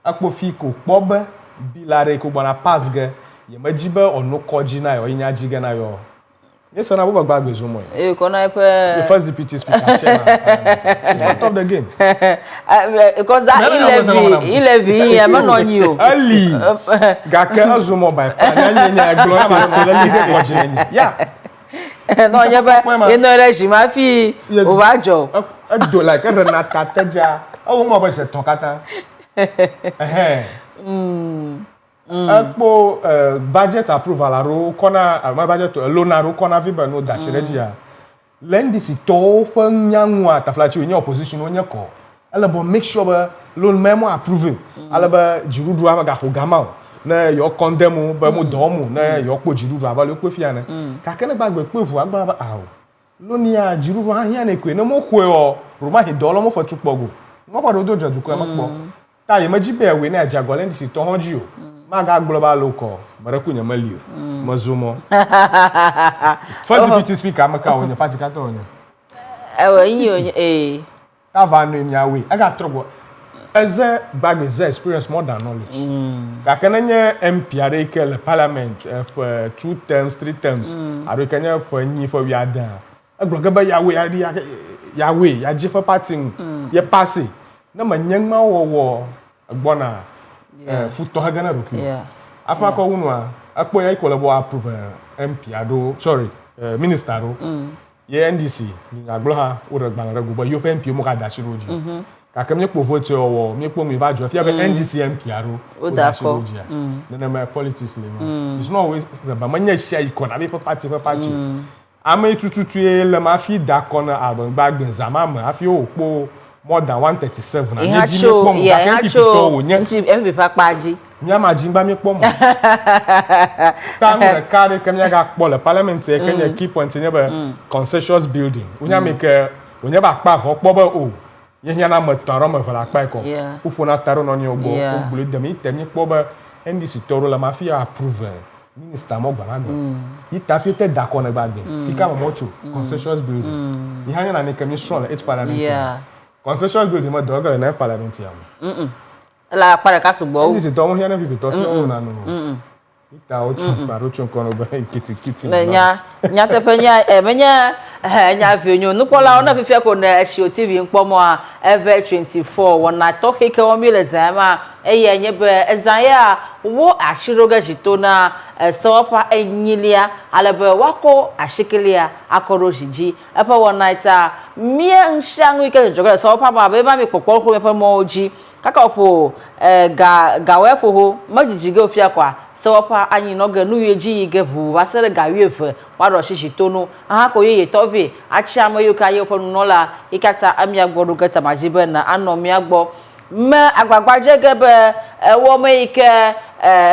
Akpo fi ko pobe bilare ko bona pasge ye majibe onu koji na yo inya jige na yo. Yes, na bo gbagbe zo mo. Kona pe The first deputy speaker share. It's part of the game. Because that 11 am not on you. Ali. Gake azumo by pan nya glory ma ko le leader ko jeni. Yeah. No nya ba ino regime fi obajo. Do like Renata Teja. O mo ba se ton kata. Akpo budget approval aro kona my budget loan aro kona fi ba no dash regia. Lendisi to fa nyanwa taflachi onye opposition onye ko. Ala bo make sure ba loan memo approve. Ala ba jirudu ama ga hogama na yo condemn ba mo domu na yo po jirudu aba le po fia na. Ka kene gbagbe pe fu agba ba awo. Loni a jirudu ahia na ekwe na mo kwe o roma he dolo mo fa tukpogo. Mo pa do dojo duko ma kpo. Ta ye maji be we na jago lendisi to honji o. Maga global local maraku nya malio mazumo first deputy speaker amaka onye party kata onye yin onye ta va no emi awe aga trogo eze bag is experience more than knowledge ka kenanye MP are ke le parliament for 2 terms 3 terms are kenye for nyi for wi adan agloga ba yawe ya jifa party ye passe na manyangma wo agbona futo ha Ghana roku afa ko wunu a akpo ya ikola bo approve MP ado sorry minister ado ye NDC ni aglo ha wo de gban regu bo yo MP mo ka da shiroji ka kem nyepo vote owo nyepo mi va jo fi be NDC MP ado wo da shiroji na my politics le ma it's not always ba manya share ikola be party ama tututu le ma fi da kona abon gbagbe zama ma afi opo more than 137 na meji mi pom ka ke to wo nya MP papaji nya ma jimba mi pom ta me kare kemya ga kpo le parliament e kenya key point nya ba consensus building unya me ke unya ba pa fo kpo ba o ye nya na mo toro mo fa la pa ko ufu na taro no ni ogbo ogbule de mi temi kpo ba NDC toro la mafia approve minister mo gbarago ita fi te da ko na gbagbe fika mo mocho consensus building ni hanya na ne kemi strong h parliament concession building mo doga na parliament yam la para ka sugbo ni se to mo here na bi to fi o na no ita o chu paro chu ko no ba kiti nya te penya menya nya fi onyo no pola ona fi ko na Shio TV npomo a eve 24 wona to keke o mi le zama eye nye be ezaya wo ashiroga jitona sopa enyilia alebe wako ashikilia akorojiji epa wona ita mie nshangu ike joga sopa ma be ba mi popol ko me mo oji kaka opo gawepo ho majijige ofia kwa sopa anyi no ga nuyeji ige bu wasere gawefe waro shishitono aha ko yeye tovi achi amayo ka ye oponu nola ikata amia gboru gata majibe na anomi agbo me agbagbaje gebe wo me ike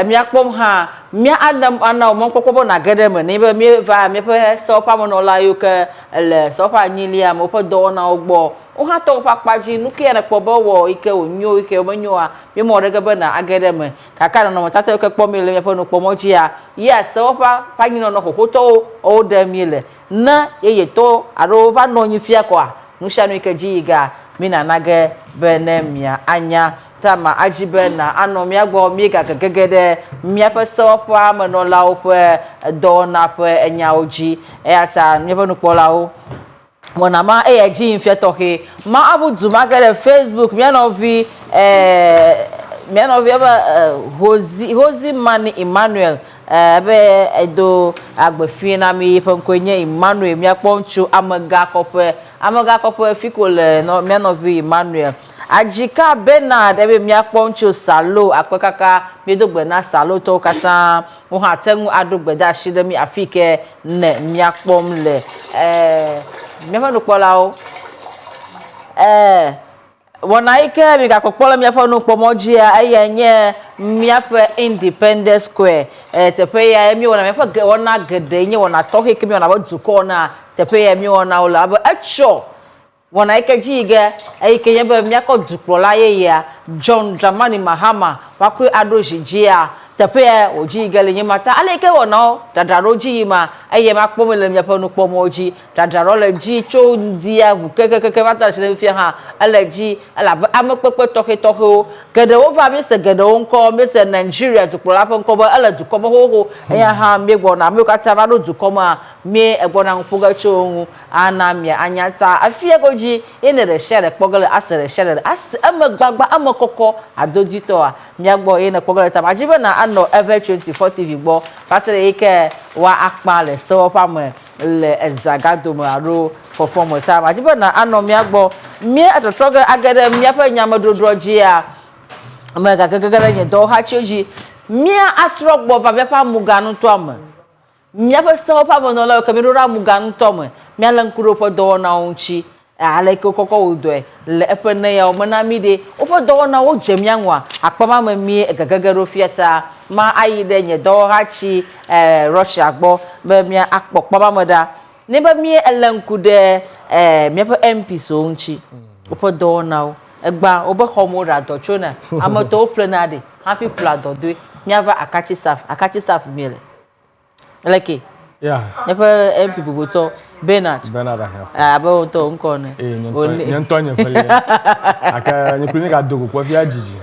mi akpom ha mi adam ana mo kokko na gedem ni be mi va mi pe sopa mo nola yo ke le sopa nyilia mo pe do na ogbo o ha to papaji nu ke na kpobo wo ike onyo ike omonyo a mi mo regebe na agedem kaka no mo tata yo ke kpo mi le mi pe no kpomoji a yes sopa panyi no kokko to o de mi le na ye to aro va no nyi fia kwa nu sha no ike ji ga mi na nage benemia anya tama ajibe na anomi agbo mi ga gegede mi apeso pa menola ope do na pe enya oji ata mi bonu pola o mona ma eji infie toke ma abudu magere Facebook mi no vi aba hozi mani Emmanuel be edo agbefi na mi penkonye Emmanuel mi akponchu amaga kope fikole no mi no vi Emmanuel Ajika Bernard ebe mi akponcho salo akpekaka mi dogbe na salo to kata wo ha tengu adogbe da shide mi afike ne mi akpom le mi fa no pola o wona ike mi ga kokpolo mi fa no pomoji ayenye mi afa Independence Square tepe ya mi wona mi fa wona gede nye wona tohe ke mi wona ba duko na tepe ya mi wona ola aba echo wona ike jiga ike yebe mi akọ dukpola ye ya John Dramani Mahama wakwe adojijia tepe ya ojiga le nyemata aleke wona dadaro ji ma eye ma kpomele mi afa no pomoji dadaro le ji cho ndia bu kekeke mata se fi ha eleji ala amepepe toke o gede wo va mi se gede wo nko mi se Nigeria dukpola fa nko ba ala dukomo ho eya ha mi gbo na mi kata ba do dukomo a mi egbo na nkuga cho ohun ana mi anyata afie goji ene de share kpogele asere share as amagbagba amakoko adojito a mi agbo ene kpogele ta majibe na ano ever 24 TV gbo fasere ike wa akpa le so pam le ezagado maro perform ta majibe na ano mi agbo mi atotroge agade mi afa nyamadodroji a amaga gagagara nye do ha chioji mi atrogbo va befa muganu to am mi afa so pam no la kamirura muganu to am mi ala nkuro podo na onchi ale kokoko udo le efene ya omana mi de ofodo na wo jemianwa akpama ma mi gagagaro fiata ma ayide nye do ha chi Russia gbo be mi akpokpama moda ne ba mi elankude mi afa MP so onchi ofodo na egba obekhomo do chona amato plenade happy plado do mi ava akachi saf miele like yeah never MP bubuto Bernard abo to nko ne nyanto nyefele aka nyekuni ka dogo kwa fi ajiji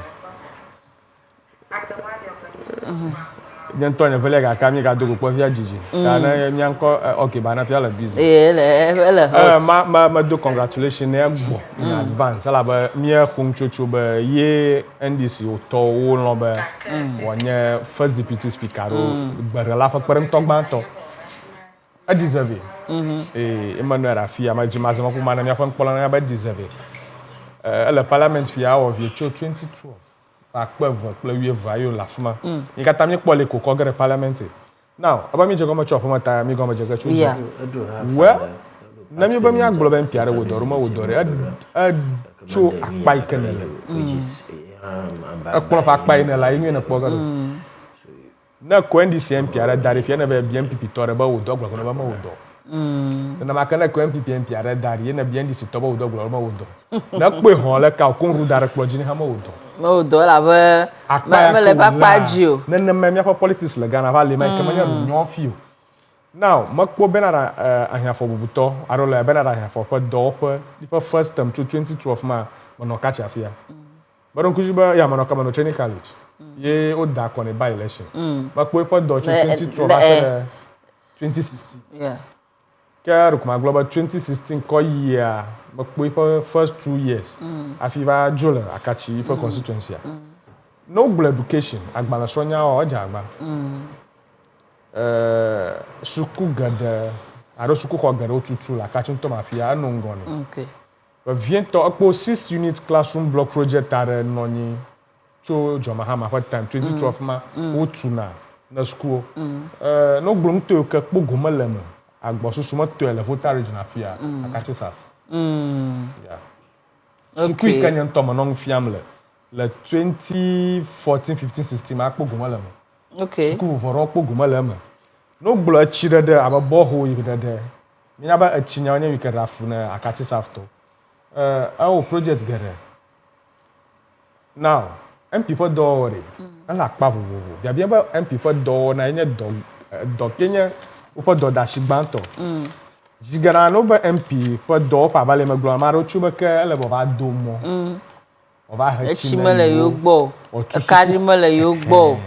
nyanto nyefele ka kami ka dogo kwa fi ajiji kana nyanko okay bana fi ala busy ma do congratulations ne gbo in advance ala ba mi khungchocho ba ye NDC o to wo lo ba wonye first deputy speaker o gbere la fa perem togbanto a deserve Emmanuel Afia ma jima zama kuma na mi afan kpola na ba deserve le parliament fia o vie 2012 pa kpevo kple wieva yo la fuma ni kata mi kpole ko kongre parliament now aba mi je go mo chop mo ta mi go mo je ga chu well na mi ba mi agbolo ba mpiare wo doro mo wo doro a chu akpa ikenele akpolo pa akpa ina la inu na kpoga na ko NDC mpiare dari fia na ba BNPP tore ba wo do gbo na ba ma wo do na makana ko MPP mpiare dari na BNDC to ba wo do gbo ma wo do na pe hon le ka ko ru dari kpo jini ha ma wo do mo do la ba ma le papa jio na me fa politics le Ghana va le ma ke manya nyon fio now makpo benara ahia for bubuto arola benara ahia for do for the first term to 2012 ma no catch afia baron kujiba ya mano kama no training college ye o da ko ne by election makpo for do 2012 ase 2016 yeah Kero kuma global 2016 ko year makpo for first 2 years afiva jola akachi for constituency no global education agbala sonya o ja agba suku gada aro suku ko gada otutu la kachi to mafia no ngoni okay but vient to akpo 6 unit classroom block project are noni cho Jomahama what time 2012 ma otuna na school no glom to ke kpo gomalem agbo susu mo to ele voter regional fia akachi sa yeah suku ikanya to mo no fiamle le 2014 15 16 ma akpo gomalem okay suku voro kpo gomalem no glo chirede ababo ho yibede mi na ba achinya onye wikerafu na akachi safto our project gere now MP for do re ala kpavu bia bia ba MP for do na nye do kenya for do da shigbanto jigara no ba MP for do pa bale me glo maro chuba ke ele bo ba do mo o ba ha chimele yo gbo akari mele yo gbo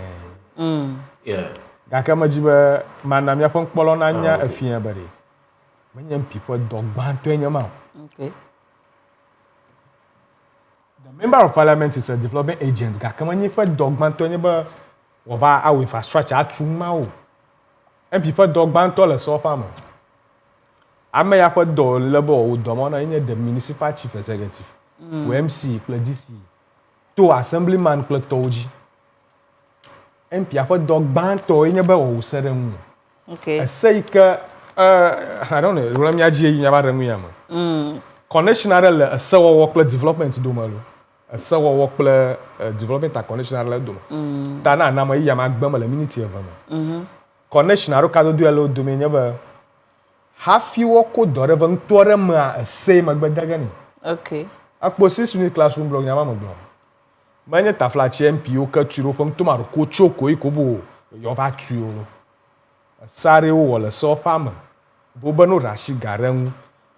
yeah ga ka majiba manam ya fon kpolo na nya afia bare menya MP for do gbanto enya ma okay the member of parliament is a development agent ga kama nyi fa dogbanto nyi ba wo va a infrastructure atuma o MP fa dogbanto le so fa mo ame ya fa do lebo o do mo na nyi the municipal chief executive wo MC kple DC to assemblyman kple tɔwo dzi MP ƒe dɔ gbãtɔ nye be wòwò se ɖe ŋu Okay. ese yi ke I don't know wòle mía dzi nya va ɖe ŋu ya me connection aɖe le esewɔwɔ kple development dome lo esewɔwɔ kple development a connection aɖe le dome ta na aname yi ya ma gbe me le miniti eve me connection aɖe kadodo ya le wo dome nye be hafi wɔko dɔ ɖe ve ŋutɔ ɖe mea ese megbe de ge nɛ Okay. akpɔ 6 minute classroom blog nyama me gblɔ menye taflatsi MPO ke tui ɖo ƒe ŋutɔ ma ɖo ko tso ko yi ko bo yɔ va tui wo sare wo wɔ le sɔ ƒe ame bo be no ɖe asi ga ɖe ŋu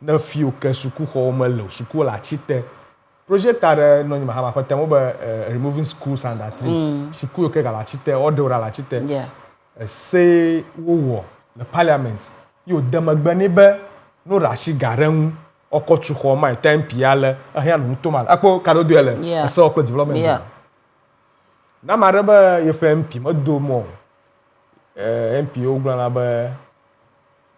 ne fiwo ke sukuxɔwo mele o sukuwo le ati te project aɖe nɔ anyi mahama ƒe tem wo be removing schools and trees suku yiwo ke ga le ati te ɔɖewo ɖe le ati te Yeah. ese wo wɔ le parliament yiwo de megbe nɛ be no ɖe asi ga ɖe ŋu ɔkɔ tu xɔ ma ta MP ale ehia no ŋutɔ ma akpɔ kaɖodo ya le Yeah. esewɔ kple development Yeah. na ma ɖe be yeƒe MP medo mɔ MP wo gblɔna be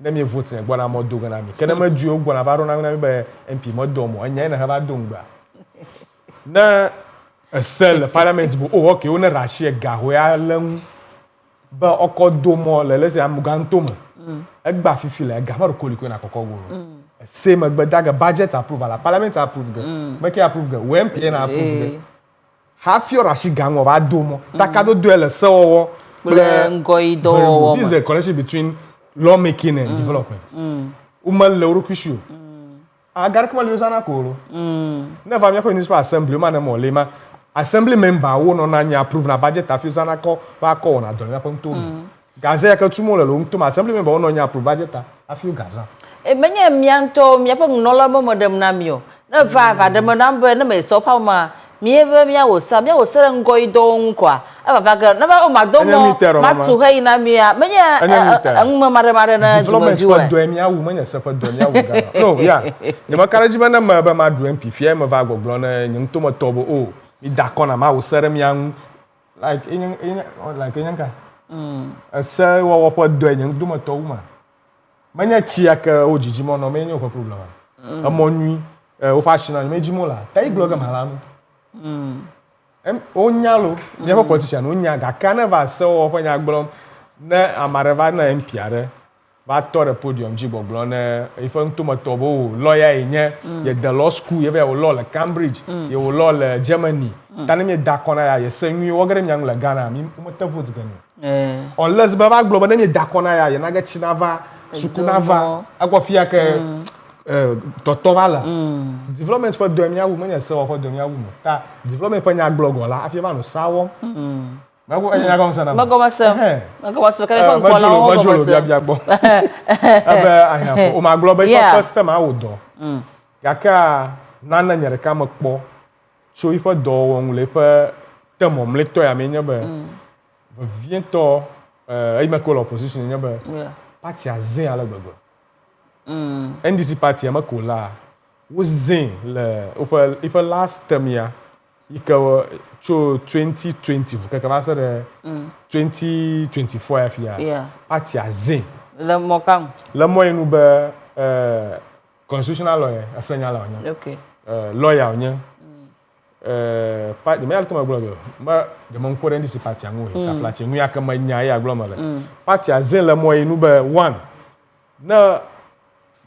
ne mi vote ne gbɔna mɔ do ge na mi ke ne medui wo gbɔna va ɖona na mi be MP medo mɔ enya ne va do ŋgbea ne ese le parliament bo oh okay wo ne ɖe asi ga hoe le ŋu be ɔkɔ do mɔ le lese amugãŋto me egba fifi le ga ma ɖo koliko na kɔkɔ go ese megbe dage budget approve la parliament approve ge me ke approve ge wo MP na approve ge hafi ɔɖe asi ga ŋu va do mɔ taka do le sewɔwɔ Kple ŋgɔyidɔwɔwɔ this is me. the connection between lawmaking and development wome le wo ɖokui si o agari kuma le zana ko lo ne va míaƒe municipal assembly ma ne mɔ le ma assembly member wo nɔna nyi approve na budget afi zana kɔ va kɔ wɔna dɔ le míaƒe ŋuto me gaze ya ke tum le lo ŋuto me assembly member wo nɔ nyi approve budget afi wo gaza Menye mia ŋutɔ miaƒe nunɔla me me ɖem na mi o. Ne va ɖe me na be ne me sɔ ƒe ma mie be miawɔ se ɖe ŋgɔyidɔwo ŋu kɔa eva ge ne va o ma do mɔ ma tu he yina mia menye eŋume ma ɖe ne development dumeviwo ƒe dɔ mia wu menye se ƒe dɔ mia wu gana no ya nye me ka ɖe dzi be ne me be ma ɖu MP fia me va gbɔgblɔ ne nye ŋutometɔ be o mi da kɔ na ma wo se ɖe mia ŋu like enye ka ese wɔwɔ ƒe dɔ nye ŋutometɔ wu ma menye tsi ya ke wo dzidzi mɔ nɔ menye woƒe problem emɔ nyui woƒe asina me dzimo la ta yi gblɔ ge ma la nu wonya lo míaƒe politician wonya gake ne va sewɔ ƒe nya gblɔm ne ame aɖe va ne MP aɖe va tɔ ɖe podium dzi gbɔgblɔ ne eƒe ŋutometɔ be o lɔya yi nye ye de law school ye va wo lɔ le Cambridge ye wo lɔ le Germany ta ne mi da kɔ na ya ye se nyui wɔ ge ɖe mia ŋu le Ghana mi mete vote ge ne unless be va gblɔ be ne mi da kɔ na ya ye na ge tsi na va suku na va ekɔ fia ke tɔtɔ va le development ƒe dɔ mia wu menye sewɔ ƒe dɔ mia wu me ta development ƒe nya gblɔ gɔ la afi va no sa wɔm meko enya gɔm se na megɔme se ka ƒe ŋkɔlawo medzolo biabia gbɔ ebe ahiãfo o ma gblɔ be iƒe first time awo dɔ gake nane nye ɖeka me kpɔ tso iƒe dɔwɔwɔ ŋu le iƒe te mɔmletɔ ya me nye be vevietɔ eyi me ko le opposition nye be party a zẽ ale gbegbe NDC party ya me ko la wo zẽ le woƒe last term ya yi ke tso 2020 keke va se ɖe 2024 ya fia party a zẽ le mɔ ka ŋu le mɔ yi nu be constitutional lawyer esenya la wonye okay lawyer wonye party me ya ke me gblɔ be me de me ŋkɔ ɖe NDC party ŋu he taflatsi ŋu ya ke me nya ya gblɔ me le party a zẽ le mɔ yi nu be one ne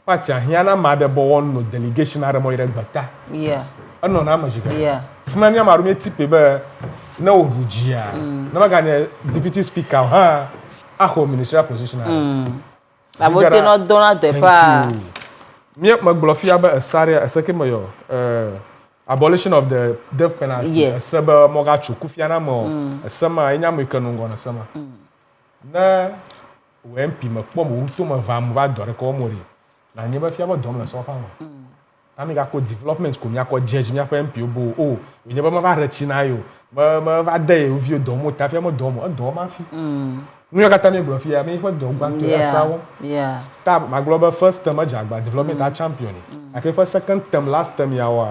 party a hiã na aɖe be wɔnu delegation aɖe mɔ yi ɖe gbeta enɔ na ame zikpe funa mi amaɖo mi tipe be ne wo ɖu dzia ne meganye deputy speaker hã axɔ ministerial position abo te no dona de pa mi me gblɔ fia be esare eseke me yɔ abolition of the death penalty ese be mɔga tso kufia na me ese ma enya me ke nungɔ ne ese ma ne wo MP me kpɔ me to me va dɔ ɖe kɔ mo ri na nye be fia be dɔm le sɔƒa me ami gakɔ development ko miakɔ judge miaƒe MP bo o nye be me va retsi na yo me va de ye vio dɔ mo ta fia me dɔ mo edɔ ma fi nu yo katã mi gblɔ fia mi ƒe dɔ gbãtɔ ya sawo ta ma gblɔ be first term edze agba development a champion ake ƒe second term last term ya wa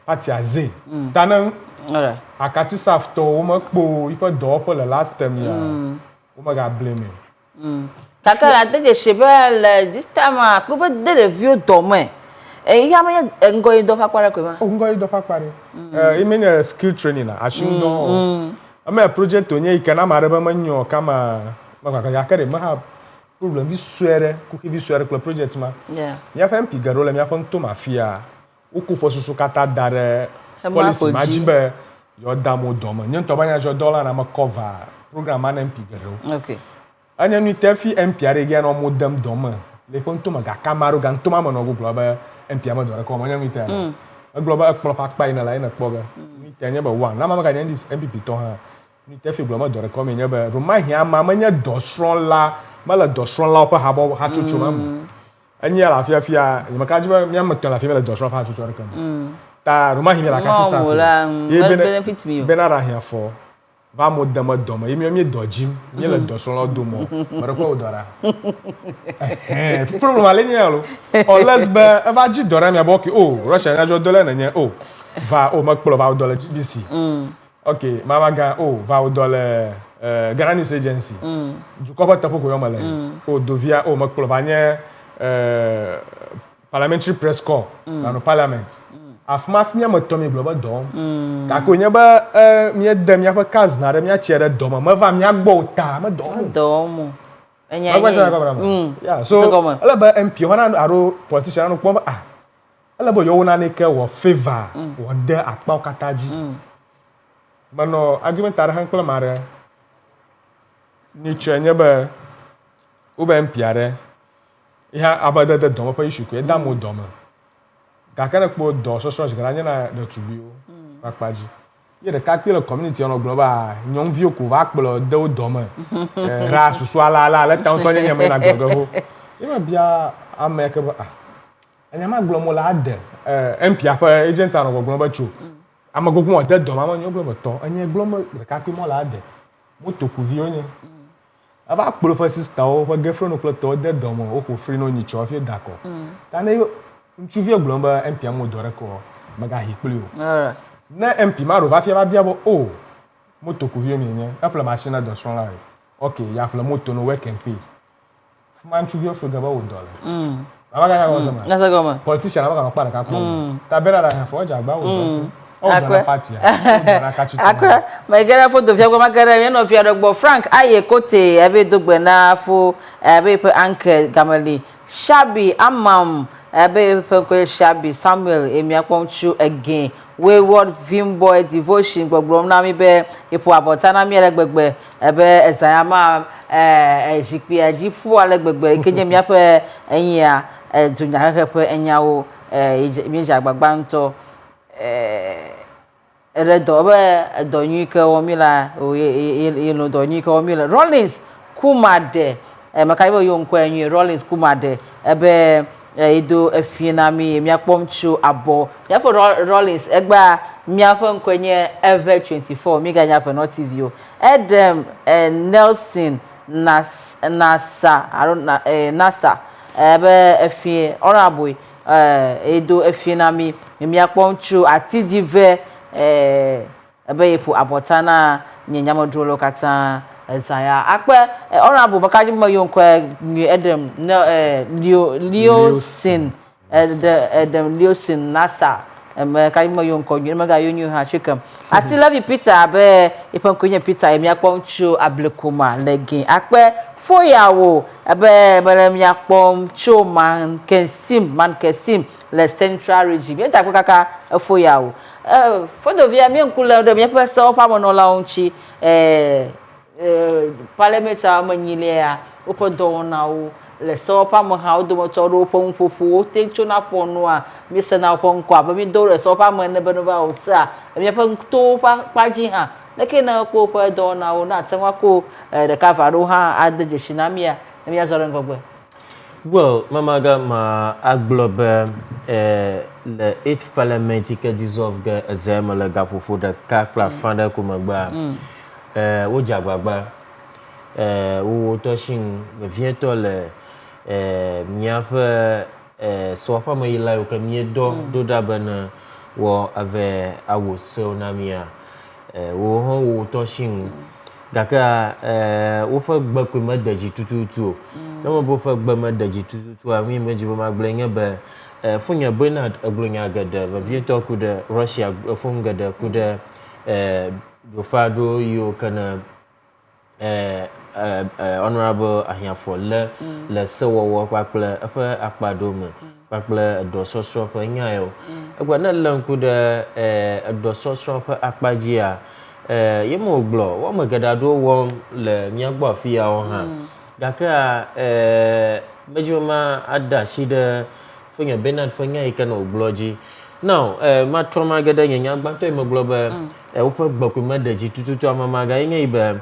party a zẽ ta ne akati saftɔ wo me kpo iƒe dɔwɔƒe le last term ya wo me ga blame kaka la te je shebe le this time a ko be de ɖeviwo dɔ me ya manya ngoi do pakwara kwema o ngoi do pakware imenya skill training na ashindo ama project onye ikana maraba manyo kama makaka yakare ma problem vi suere ku ki vi suere ku project ma ya fa mpi garola mi afa nto mafia uku posusu kata dare policy majibe yo damo doma nyo banya jo dollar na ma cover program na mpi garo okay anya nu tefi mpi arege na mo dam doma le ponto ma ga kamaro ga nto ma no go global mpi ama do ko anya mi te na global ekplo pakpa ina la ina kpoga mi te anya ba one na mama ga nya dis mpp to ha mi tefi global do ko mi nya ba roma hia mama nya dosron la mala dosron la pa habo ha chuchu mam anya la fia ni maka jiba mi am to la fia la dosron ha chuchu re kam ta roma hia la ka ti sa ye benefit mi benara hia fo va mo dama doma ye mi dojim mi la dosron la do mo mara ko dora problem ale ni alo o lesbe va ji dora mi aboki o russia na jo dollar na nya o va o makplo va dollar gbc okay mama ga o va dollar Ghana News Agency du ko bata poko yo mala o dovia o makplo va nya parliamentary press corps no parliament afma fnya motomi global dom ka ko nya ba mi dem ya pa kaz na dem ya chere dom ma va mi agbo ta ma dom enya yeah so ala ba MP hona aro politician no pon ala bo yo na ne ke wo favor wo de akpa kataji mano argument ara han kula mare ni chenye ba u ba MP are ya abada de dom pa issue ko da mo dom ga kana kpo do so jigara nya na de tubio pakpaji ye de ka pele community on global nyom vi ko va kplo de o dom ra susu ala la ta on nya me na gogo ho e ma bia ameke ba anya ma glo mo la de MP afa agent an gogo ba chu amagogo mo de dom ama nyom glo to anya glo mo ka pe mo la de mo to ku vi onye ava kplo fa sister o fa girlfriend no kplo to de dom o ko free no ni cho fi dako ta na yo nchuvie glomba MP amu dore ko maga hikpli o na MP ma ro va fia ba bia bo o moto ku vie mi nya apla machine do son la okay ya fla moto no work and pay fuma nchuvie fo gaba o dollar amaga ya ko sama na sagoma politician amaga no para ka ko ta bera ra ha fo ja gba o do o do na party na ka chi akwa magara fo do fia go magara me no fia do gbo Frank aye kote ebe dogbe na fo ebe pe anke gamali shabi amam ebe pe shabi Samuel emiakponchu again wayward vimboy devotion gbogbo na mi be ipo abota na mi elegbegbe ebe ezayama jipi ajifu alegbegbe keje mi ape eyin a dunya hepe enyawo mi jagbagba nto redo be donyike omila yelo donyike omila Rollins Kumade makaibo yonko enyi Rollins Kumade ebe edo efina mi akpomchu abo ya for Rollins egba mi afọ nkwenye ever 24 mi ganya for not TV edem Nelson Nasa ebe efi honorable edo efina mi akpomchu atidive ebe ipo abotana nyenyamodrolo kata Zaya akpe honorable bakaji mo yonko edem Leosin edem Leosin Nasa kaji mo yonko maga yonyu ha chikam asi love Peter abe ipankonye Peter emi akpomchu ablekuma legin akpe foyawo abe belem yakpomchu man kesim le central region yenta akaka foyawo fodo via mi nkula do mi pesa opa mo no la onchi parliament amanyilea opodo na o le so pa mo ha o do mo toro opon popo te chuna ponu a mi se na opon kwa ba mi do re so pa mo ne be no ba o sa mi pa to pa ji ha na ke na ko pa do na o na tsanwa ko de ka faro ha adeje shinamia mi ya zoro ngogwe well mama ma aglobe le 8th parliament qui dissolve ge exam le ga popo de ka plafanda ko magba wo jagbagba wo to shin vient to le miape so fa mo yila o kamie do da bana wo ave awo so na mia wo ho wo to shin daka wo fa gba ko ma daji tututu na mo bo fa gba ma daji tututu a mi meji bo ma gblenya ba funya Bernard aglunya gada viento kuda Russia funga da kuda do fado yo kana honorable ahiafo le sewowo kpakple eƒe akpadome kpakple edɔsɔsrɔ̃ ƒe nyayo egbe ne le ŋku ɖe edɔsɔsrɔ̃ ƒe akpadzia yeme gblɔ wɔme geɖe aɖewo wɔm le míagbɔ afi yawo hã gake medzi be ma ada asi ɖe fenye Bernard ƒe nya yi ke ne wògblɔ dzi now matrɔ ma ge ɖe nye nyagbãtɔ yi megblɔ be woƒe gbɔkɔe ɖe dzi tututu amamaga yi nye yi be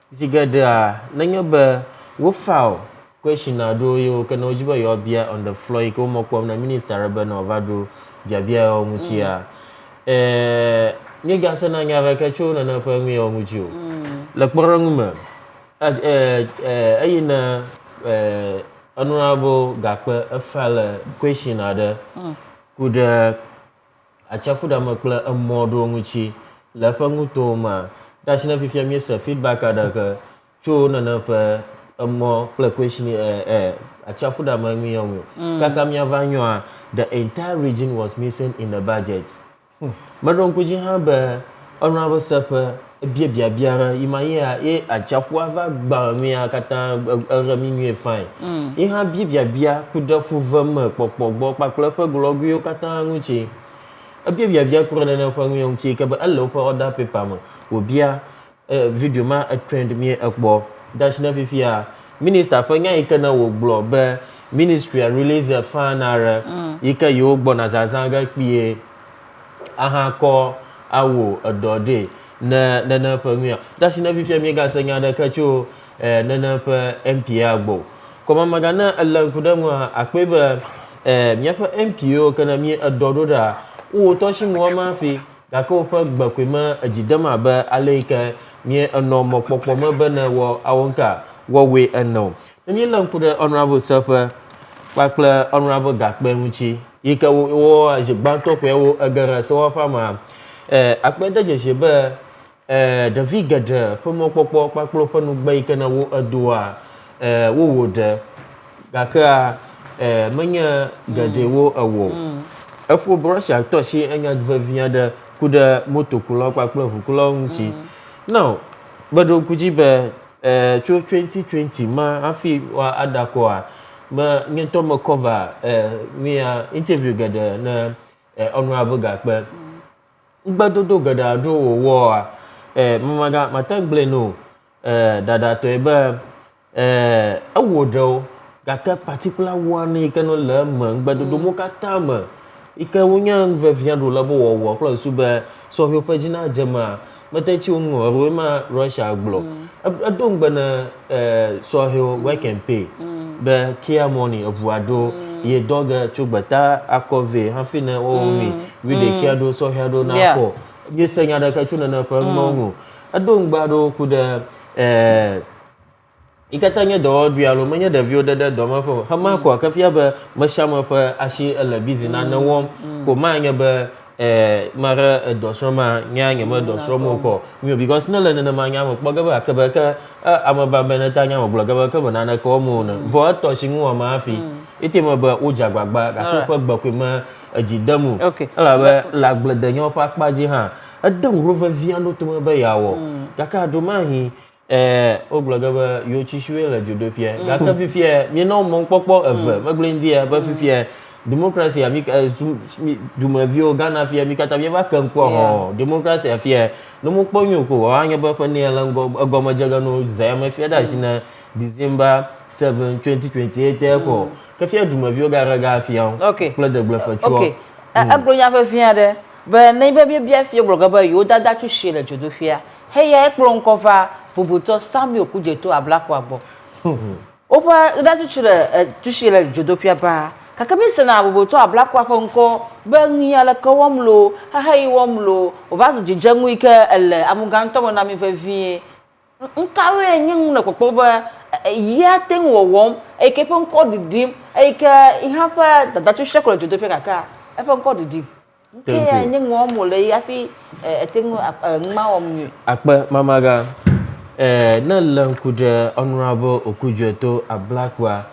Zigada nenye be wo file question aɖewo yiwo ke ne wodzi be yewoabia on the floor yi ke womekpɔm na minister aɖe be ne wòva ɖo biabia yawo ŋutia míegase na nya aɖeke tso nene ƒe nu yawo ŋuti o le kpɔɖeŋu me eyi ne honorable Gakpe efile question aɖe ku ɖe atsiaƒuɖame kple emɔ ɖewo ŋuti le eƒe nutowo ma dasi na fifia mi se feedback ada ke tso nene ƒe emɔ kple question atsiaƒuɖame mi yɔnu kaka miava nyoa the entire region was missing in the budget meɖo ŋku dzi hã be honorable seƒe biabia ɖe yi ma ye atsiaƒua va gba mia katã eɣe mi nyuie fine yi hã biabia ku ɖe ƒuve me kpɔkpɔ gbɔ kpakple eƒe glɔguiwo katã ŋuti biabia ku ɖe nene ƒe nu ŋuti ke be ele woƒe order paper me wòbia video ma trend mi ekpɔ dasi na fifia minister ƒe nya yi ke ne wògblɔ be ministry release fan aɖe yi ke yewo gbɔna zazã ge kpie aha kɔ awo edɔ ɖe ne nene ƒe nu ya dasi na fifia mi gase nya ɖeke tso nene ƒe MPA gbɔ kɔmamaga ne ele ŋku ɖe ŋua akpɔe be míaƒe MPO ke ne mi edɔ ɖo ɖa wo tɔsi ŋua ma fi gake woƒe gbekɔe me edzi dem abe ale yi ke mi enɔ mɔkpɔkpɔ me be ne wɔ awo ŋka wɔwoe ene o ne mi le ŋku ɖe honorable seƒe kpakple honorable Gakpe ŋuti yi ke wo gbãtɔ koe wo ege ɖe sewɔƒea ma akpɛ de dzesi be ɖevi geɖe ƒe mɔkpɔkpɔ kpakple woƒe nugbe yi ke ne wo edoa wowɔ ɖe gakea menye geɖewo ewɔ efo Russia tɔsi enya vevi aɖe ku ɖe motokulawo kpakple ʋukulawo ŋuti now beɖo ŋku dzi be tso 2020 ma hafi ada kɔa me nye ŋutɔ me cover mia interview geɖe ne honorable Gakpe ŋgbedodo geɖe aɖewo wòwɔa mamaga mate gblẽ no dadatɔe be ewɔ ɖewo gake particular one yi ke no le eme ŋgbedodo mo katã me yi ke wonye ŋuvevia ɖo le be wɔwɔ kple su be sɔhɛ ƒe dzi na dze ma mete tsi wo ŋu eɖoe ma Russia gblɔ edo ŋgbe ne sɔhɛwo work and pay be care money eʋu aɖewo ye dɔ ge tso gbeta akɔ vɛ hafi ne wɔwɔ mi de care ɖo sɔhɛ aɖewo na kɔ míese nya ɖeke tso nene ƒe ŋuwo ŋu edo ŋgbe aɖewo ku ɖe yi katã nye dɔwɔɖui alo menye ɖeviwo ɖe dɔmeƒe o hema kɔ kefia be mesiame ƒe asi ele busy nane wɔm ko ma nye be ma ɖe edɔsrɔ̃ ma nya nye me dɔsrɔ̃ mo kɔ mi because ne le nenema nya me kpɔ ge be akebe ke ame babe ne ta nya me gblɔ ge be ke be nane ke wɔm o ne vɔ etɔ si ŋu wɔma afi ete me be wodze agbagba gake woƒe gbɔkoe me edzi dem o elabe le agbledenyawo ƒe akpadzi hã ede ŋuro vevi aɖewo tome be yeawɔ gake aɖo mahi wogblɔ ge be yewo tsisiwoe le dzodoƒea gake fifia mienɔ mɔkpɔkpɔ eve megblẽ ŋdia be fifia democracy ami dumeviwo Ghana fia mi katã mieva ke ŋkua hɔ democracy afia ne mo kpɔ nyo ko woanye be ƒe ne le egɔmedze ge no zayame fia ɖe asi na December 7 2028 ko ke fia dumeviwo ga rega afia kple degblefetsoa egblɔ nya vevi aɖe be ne be bia fia gblɔ ge be yewo dada tso shi le dzodoƒea heya ekplɔ ŋkɔ va bubutɔ Samuel Kudzeto Ablakua gbɔ woƒe dada tso shi le dzodoƒea ba kake mi sena bubutɔ Ablakua ƒe ŋkɔ be nu ya le ke wɔm lo hehe yi wɔm lo wòva zu dzidzeŋu yi ke ele amugãtɔ me na mi vevie nkawoe nye ŋu le kpɔkpɔ be ya te ŋu wɔwɔm eyi ke ƒe ŋkɔ ɖiɖim eyi ke hã ƒe dada tso shi le dzodoƒea kaka eƒe ŋkɔ ɖiɖim nke ya nye ŋu wɔm wòle yi hafi ete ŋu ŋuma wɔm nyuie akpe mamaga ne le ŋku ɖe honorable Kudzeto Ablakua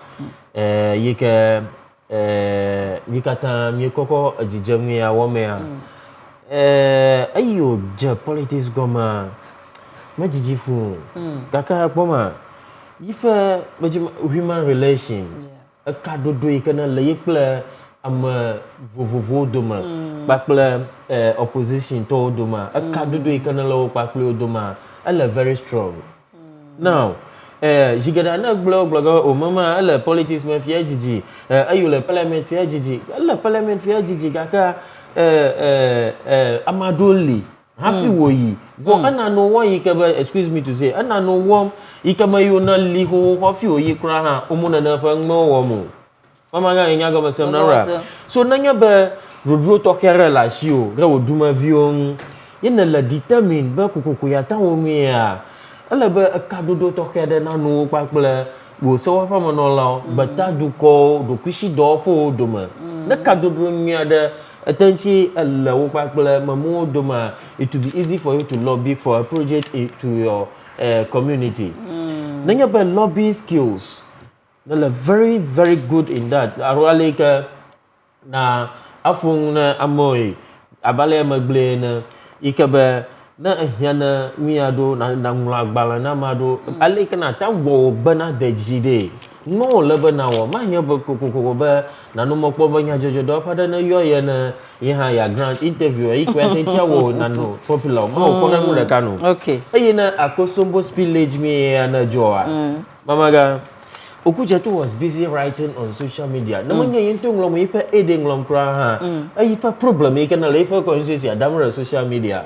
yi ke mikata mikoko ajijami ya wome a ayo je politics goma majijifu kaka boma ife human relation akadodo ikana leyekple ama vovovo doma bakple opposition to doma akadodo ikana lo bakple doma ala very strong now jigada na blog o mama ala politics ma fi ajiji ayo le parliament fi ajiji ala parliament fi ajiji kaka amadoli hafi woyi vo ana no won yikaba excuse me to say ana no won yikama yo na li ho hafi oyi kra ha omuna na fa ngmo wo mu mama ga nya ga masem na ra so nanya be rodro to kere la shio re oduma vion yena la determine ba kukuku ya ta wo mi ya ala be akadodo to kere na no pakple wo so wa fa mo no la bata du ko do kushi do po do ma na kadodo mi ada attention ala wo pakple mamu do ma it will be easy for you to lobby for a project to your community nanya be lobby skills they're very very good in that arwaleka na afung na amoy abale magle na ikabe na hiana miado na nglagbala na mado aleka na tango bana dejide no lebe na wo manya kokoko be na no mokpo banya jojo pada na yo ye na ye ha ya grant interview e kwete wo na no popular ma ko na mu le kanu okay e na akosombo spillage me na joa mamaga Okujeto was busy writing on social media. Namanya yinto nglomo ipa ede nglom kra ha. Ipa problem e kana lefa conscious adamra social media.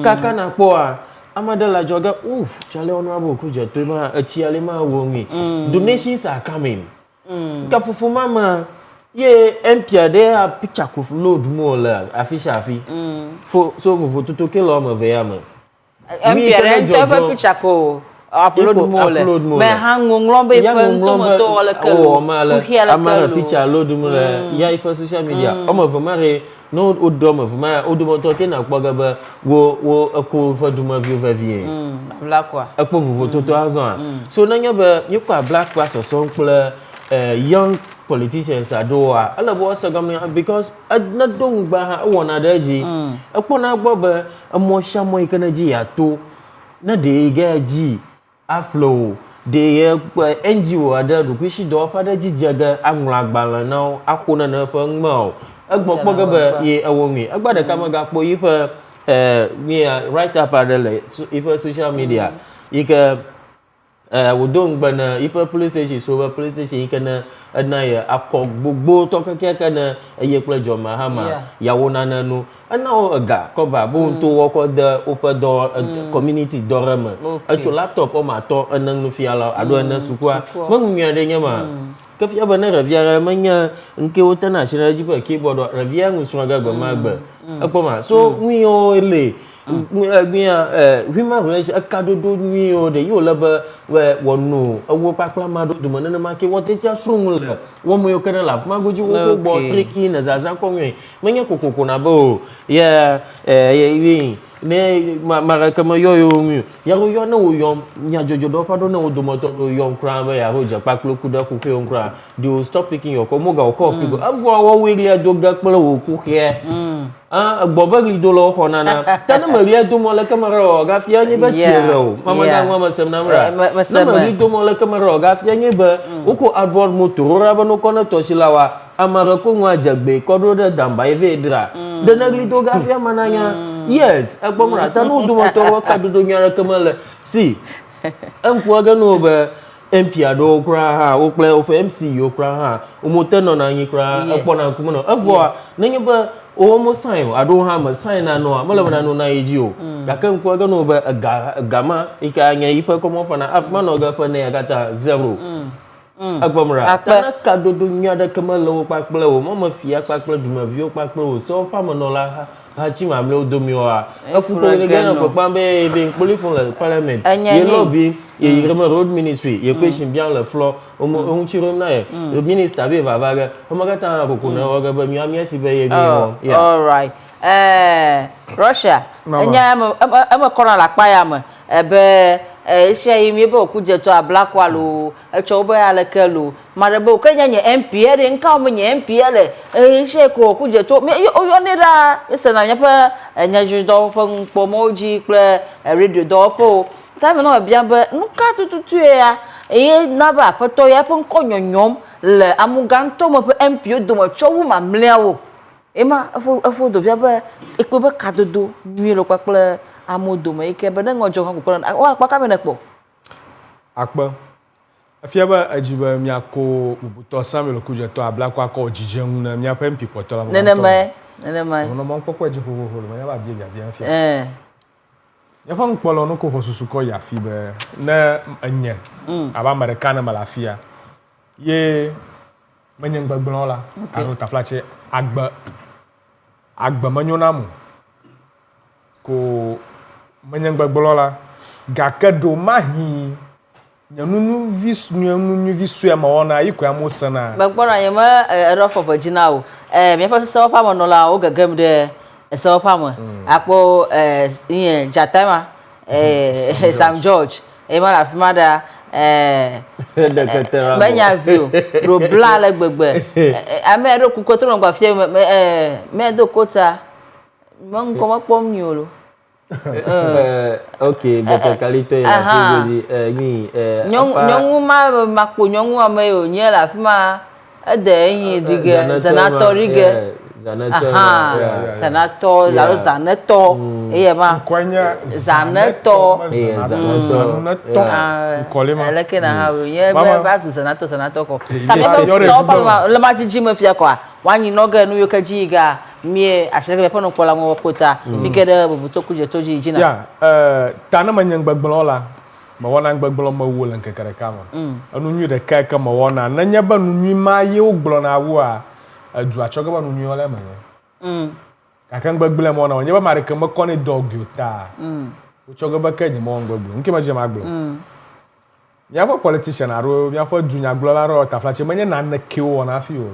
Kaka na poa amadala joga chale honorable Okujeto ma achiale ma wongi. Donations are coming. Kafufu mama ye empia de a picture ku load mo la afisha afi. So vo tuto ke lo ma veya ma. Empia de a picture ko upload mo le me hangu ngombe fa to wala ke amara picture load mo le ya ifa social media o ma vamare no odoma vama odoma to ke na kpoga ba wo ko fa duma view va vie black kwa akpo vuvo to 2000 so na nya ba yekwa black pass so nkle young politicians adoa ala bo so gam because na dong ba ha wona daji akpo na gbo ba mo sha mo ikana ji ya to na de ga ji aflow de NGO ada rukushi do fada jijaga anglagbalana na akuna na fa ngmo agbokpo gaba ye awomi agbada kamaga po ifa me right up adele ifa social media ika wodong bana ipa police station so police station ikana na ya akọ gbogbo to keke na eye plejo mahama yawo nana no ana oga ko ba bo nto woko the open door community dorama acho laptop o ma to anan no fiala ado na sukwa mangunya de nyama ka fi abana ravia manya nke wota na shira jiba keyboard ravia ngusunga gba magba akoma so wi o ele human relation akadodo nwi o de yo laba we wonu awo pakla mado do manana make wote cha srungule wo mo yo kana laf magoji wo bo tricky na zaza ko nwi manya kokoko na bo ya wi ne mara kama yo mi ya yo na wo yom nya jojo do pa do na wo do moto do yom kra ba ya hoja paklo kuda ku ke on kra they will stop picking your komoga o ko pigo avu wo we ri do gakplo wo ku he gbobagli do lo honana tana maria do mo la kamera ga fia ni ba chiro mama ga mama semna mra na maria do mo la kamera ga fia ni ba uko adboard motor ra ba no kono to silawa amara ko nwa jagbe kodo da damba evedra de nagli do ga fia mananya yes agbomra tanu do mo to ka do nyara kamala si ampo ga no ba MP ado kra ha o ple of MC yo kra ha o moteno na nyi kra akpona nkumo no afwa nenye ba o mo sign ado ha ma sign na no amala na no na eji o kaka nko ga no ba gama ika anya ipa komo fa na afma no ga pa na gata 0 agbomra tana kadodo nyada kamala o pakple o mama fia pakple duma vio pakple o so fa mo no la ha chi ma mle odomi o a afu ko ne ga na papa be be nkpoli fun le parliament ye lobby ye rema road ministry ye question bien le floor o mo chi rom na ye le minister be va va ga o ma ga ta ko na o ga ba mi ami si be ye bi o all right Russia enya am corner la pa ya mo ebe share mi be okuje to ablakwa lo echo be ale kelo mare be okenya nye MP de nka o nye MP ele share ko okuje to yo ne ra ese na nya pa nya judo po pomoji pre radio do po time no bia be nka tututu ya na ba foto ya po nkonyonyom le amuganto mo MP do mo chowu ma mleawo ema afo do via ba ekpo be kadodo nwi lo paple amodo me ike be na ngojo kan ko wa pa ka me na po akpa afia ba ajiba mi ako bubuto Samuel okuje to ablakwa ko jijenwu na mi apa MP poto la mo nene mai no mo nkpokwa ji ho ma ya ba bia afia ya fa nkpolo no ko hosusu ko ya fi be na anye aba americana malafia ye menyen gbagblon la aro taflache agba manyonamu ko menyen gbagblon la gakedo mahi nyanunu visu ya maona iko amosana gbagbona yema ero for virginia o mi fa so pa mo no la o gagam de so pa mo apo yen jatama Sam George ema la fimada menya view ro bla la gbegbe ame ro kuko to ngba fie me do kota mo nko mo pom ni olo okay beto kalito ya figoji ni nyongu makpo nyongu ame o nye la fima ede yin dige senator ige senator zaro senator ma kwanya senator kolema eleke na ha ye ba su senator ko tabe so pa le ma jiji me fia kwa wanyi noga nu yo kaji ga mie ashege be pono kola ngo kota mikede bubuto kuje toji jina ya tana manyan gbagbon la ma wona gbagbon ma wo lan kekere kama anu nyu de kai kama wona na nya ba nu nyu ma ye ogblo na wo a adu achoga ba nu nyu ole ma ka kan gbagbon ma wona nya ba mare kan ma koni dog yo ta ochoga ba kan mo gbagbon nke ma je ma gbagbon ya ba politician aro ya fa dunya glo la ro ta flache manya na na kewo na fi o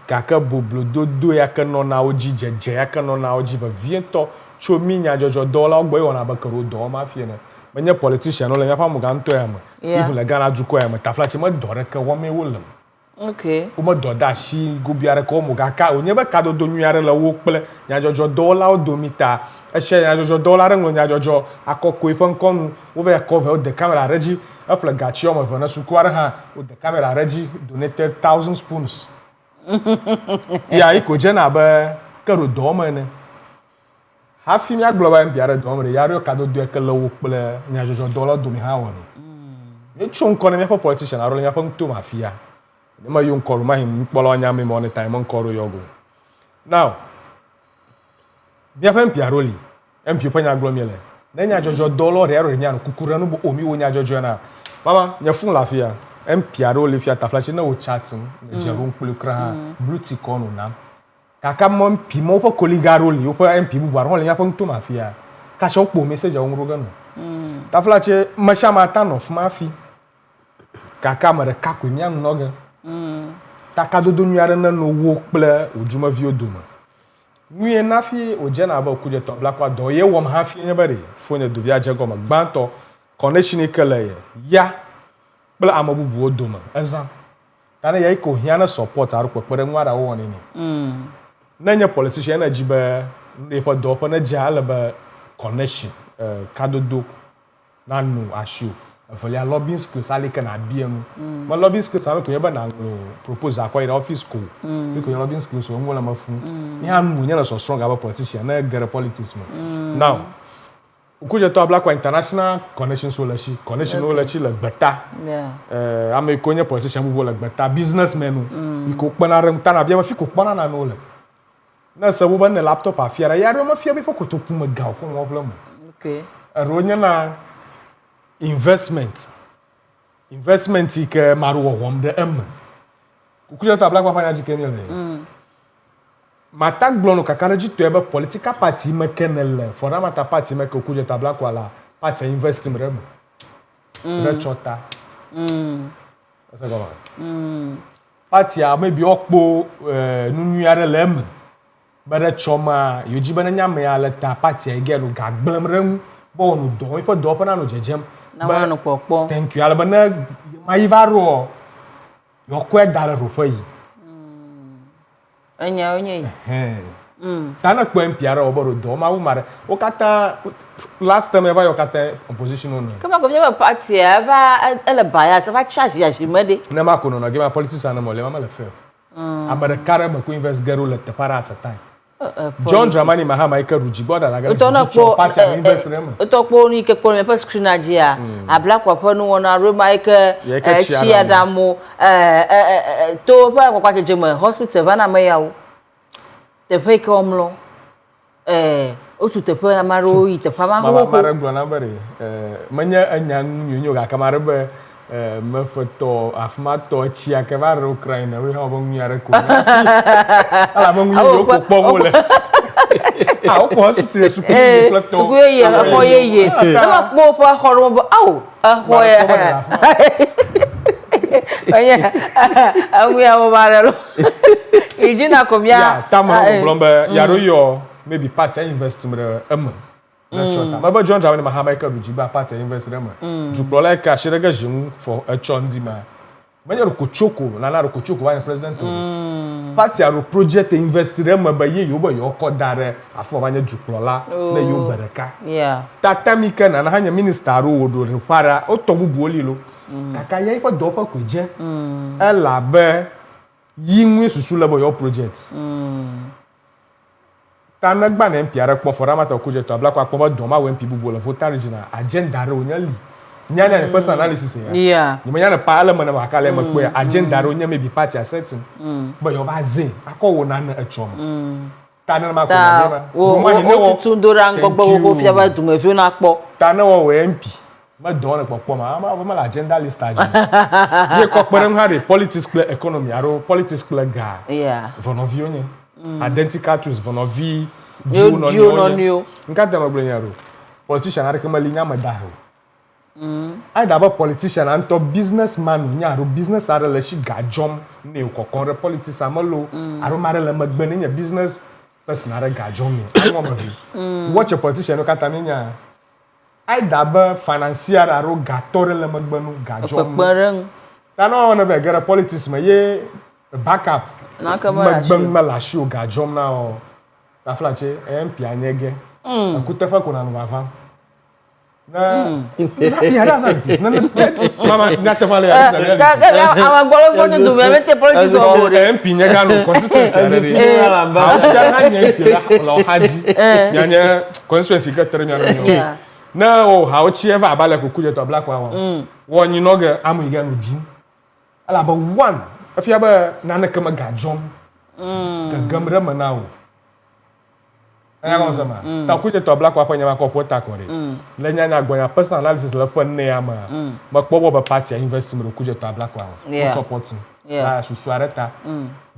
kaka boblo dodo ya kano na oji jeje ya kano na oji ba viento chomi nya jojo dola ogbo yo na bakaro do ma fie na menye politician no le ya fa mu ga nto ya ma even le Ghana juko ya ma taflachi ma dore ka wo me wolem okay o ma do da shi go biare ko mu ga ka onye ba ka do nyare la wo ple nya jojo dola o do mita e she nya jojo dola re nya jojo akoko ifan konu o ve cover o de camera reji afla gachi o ma vana sukwara ha o de camera reji donated 1000 spoons ya iko je na ba karo do ma ne ha fi mi agloba mbiare do ma ya ro ka do do ekele wo ple nya jojo dollar do mi ha woni e chon ko ne me politician aro nya fa nto mafia ne ma yo nkoro ma hin kpolo nya me money time nkoro yogo now bia fa mpiaro li mpi pa nya aglo mi le na nya jojo dollar ero nya no kukura no bo omi wo nya jojo na mama nya fun lafia mpiaro le fia taflachi na o chatting na jeron kpulu kra blue tick on na kaka mo mpi mo fa koligaro li o fa mpi bu bar nya fa nto mafia ka sho po message a onro gano taflachi ma shama tan of mafi kaka mare ka ko nya noga taka dodo nyare na no wo kple ojuma vi oduma nwie na fi o je na ba kuje to black wa do ye wo ma ha fi nya bare fo nya do via je go ma gbanto connection ikele ya bla amabubu odoma ezan tana ya iko hiana support aru pepere nwara wo ni na nya politician na jibe ne fa do fa na jala ba connection kadodo na nu ashu afolia lobbying skills alika na biemu ma lobbying skills ame ko yeba na propose akwa in office school because lobbying skills o ngola mafu ni anu nya na so strong about politician na get politics now ukuje to black international connection so lachi connection o lachi le gbeta ame ko nya politician bu le gbeta businessmen iko kpana re mta na bia ma fi ko kpana na no le na se bu ban laptop afia ya re ma fi be ko to kuma ga ko mo problem okay ro nya na investment ke maru wo de ukuje to black papa nya jikeni le matak blono kakara jitu ebe political party mekenele for na mata party make okuje tabla kwala party invest mrebo re chota asa goma party a maybe okpo nunu yare lem bere choma yoji bana nyame ya leta party e gelu gagblemrem bo no do ipo do pa na no jejem na wa no popo thank you alaba na mai varo yo ko dara ro fa yi onye tana kwa mpiara oboro do ma umare o kata last time ever yo kata opposition no kama ko vya party eva ele bias va charge ya jimade na ma kono na ge ma politics na mo le ma le fe amara kara ba ko invest garo le te para at time John Dramani Mahama ike ruji boda la ga party invest rem to po ni ke po me pa screen agia a black wa no wona rema ike chi adamu to pa kwa kwa jema hospital va na me yawo te fe ke omlo o tu te fe amaro yi te fa ma ho mara gbo na bare manya anyan nyonyo ga kamara be me foto afma to chi akeva ro Ukraine we ha bon nyare ko ala mo nyo ko pomo le ah o ko hospital su ko plateau su ko ye ko ye na ma po po khoro bo au ho ye oya awu ya mo bare lo ijina ko bia tama blombe yaro yo maybe party investment na chota ma ba John Dramani Mahama ka ruji ba party investment du prola ka shirega jin for a chondi ma manya ro kochoko na ro kochoko wa president party aro project investment ba ye yo ba yo ko dare afo banya du prola na yo baraka tatamika na hanya minister ro wodo re para o to bubu olilo kaka ye ko do pa ko je ela be yinwe susu lebo yo project tana gba na mpiara kpo for amata okuje to abla kwa kpo do ma we mpi bubu le voter regional agenda re onyali nyane na personal analysis ya ni manya na parliament na makale ma kpo agenda re onya maybe party setting but yo va zin akowo na na echom tana ma ko na wo tutundora ngogbo wo fia ba dum efi na kpo tana wo we mpi ma do na kpo ma la agenda list agenda ye ko kperem ha politics play economy aro politics play ga vonovio nye identical tools vonovi dio no new nkata ma blenya politician are kama linya madaho ai da ba politician anto businessman nya ro business are le shi gajom ne kokon re politics amalo aro mare le magbene nya business person are gajom ne ai mo mavi watch a politician no kata nya ai da ba financier aro gatore le magbenu gajom tano na be gara politics ma ye backup na kamera magbang malashi o gajom na o ta flache MP anyege akutefa kuna no bava na ya da scientist na mama na te fale ya ama golo fo tu me mete politics o bore MP nyega no constituency ale ha ha nye la haji nyanya constituency ka tere nyana na o ha o chi eva abale ko kuje to black wa wonyi no ge amu iga no ju ala ba one afia ba nana kama gajom gagamra manawo aya ko sama ta kuje to black wa fa nyama ko fota ko re le nyanya agbonya personal analysis le fo ne ama ma kpo ba party investment kuje to black wa supporting la susu areta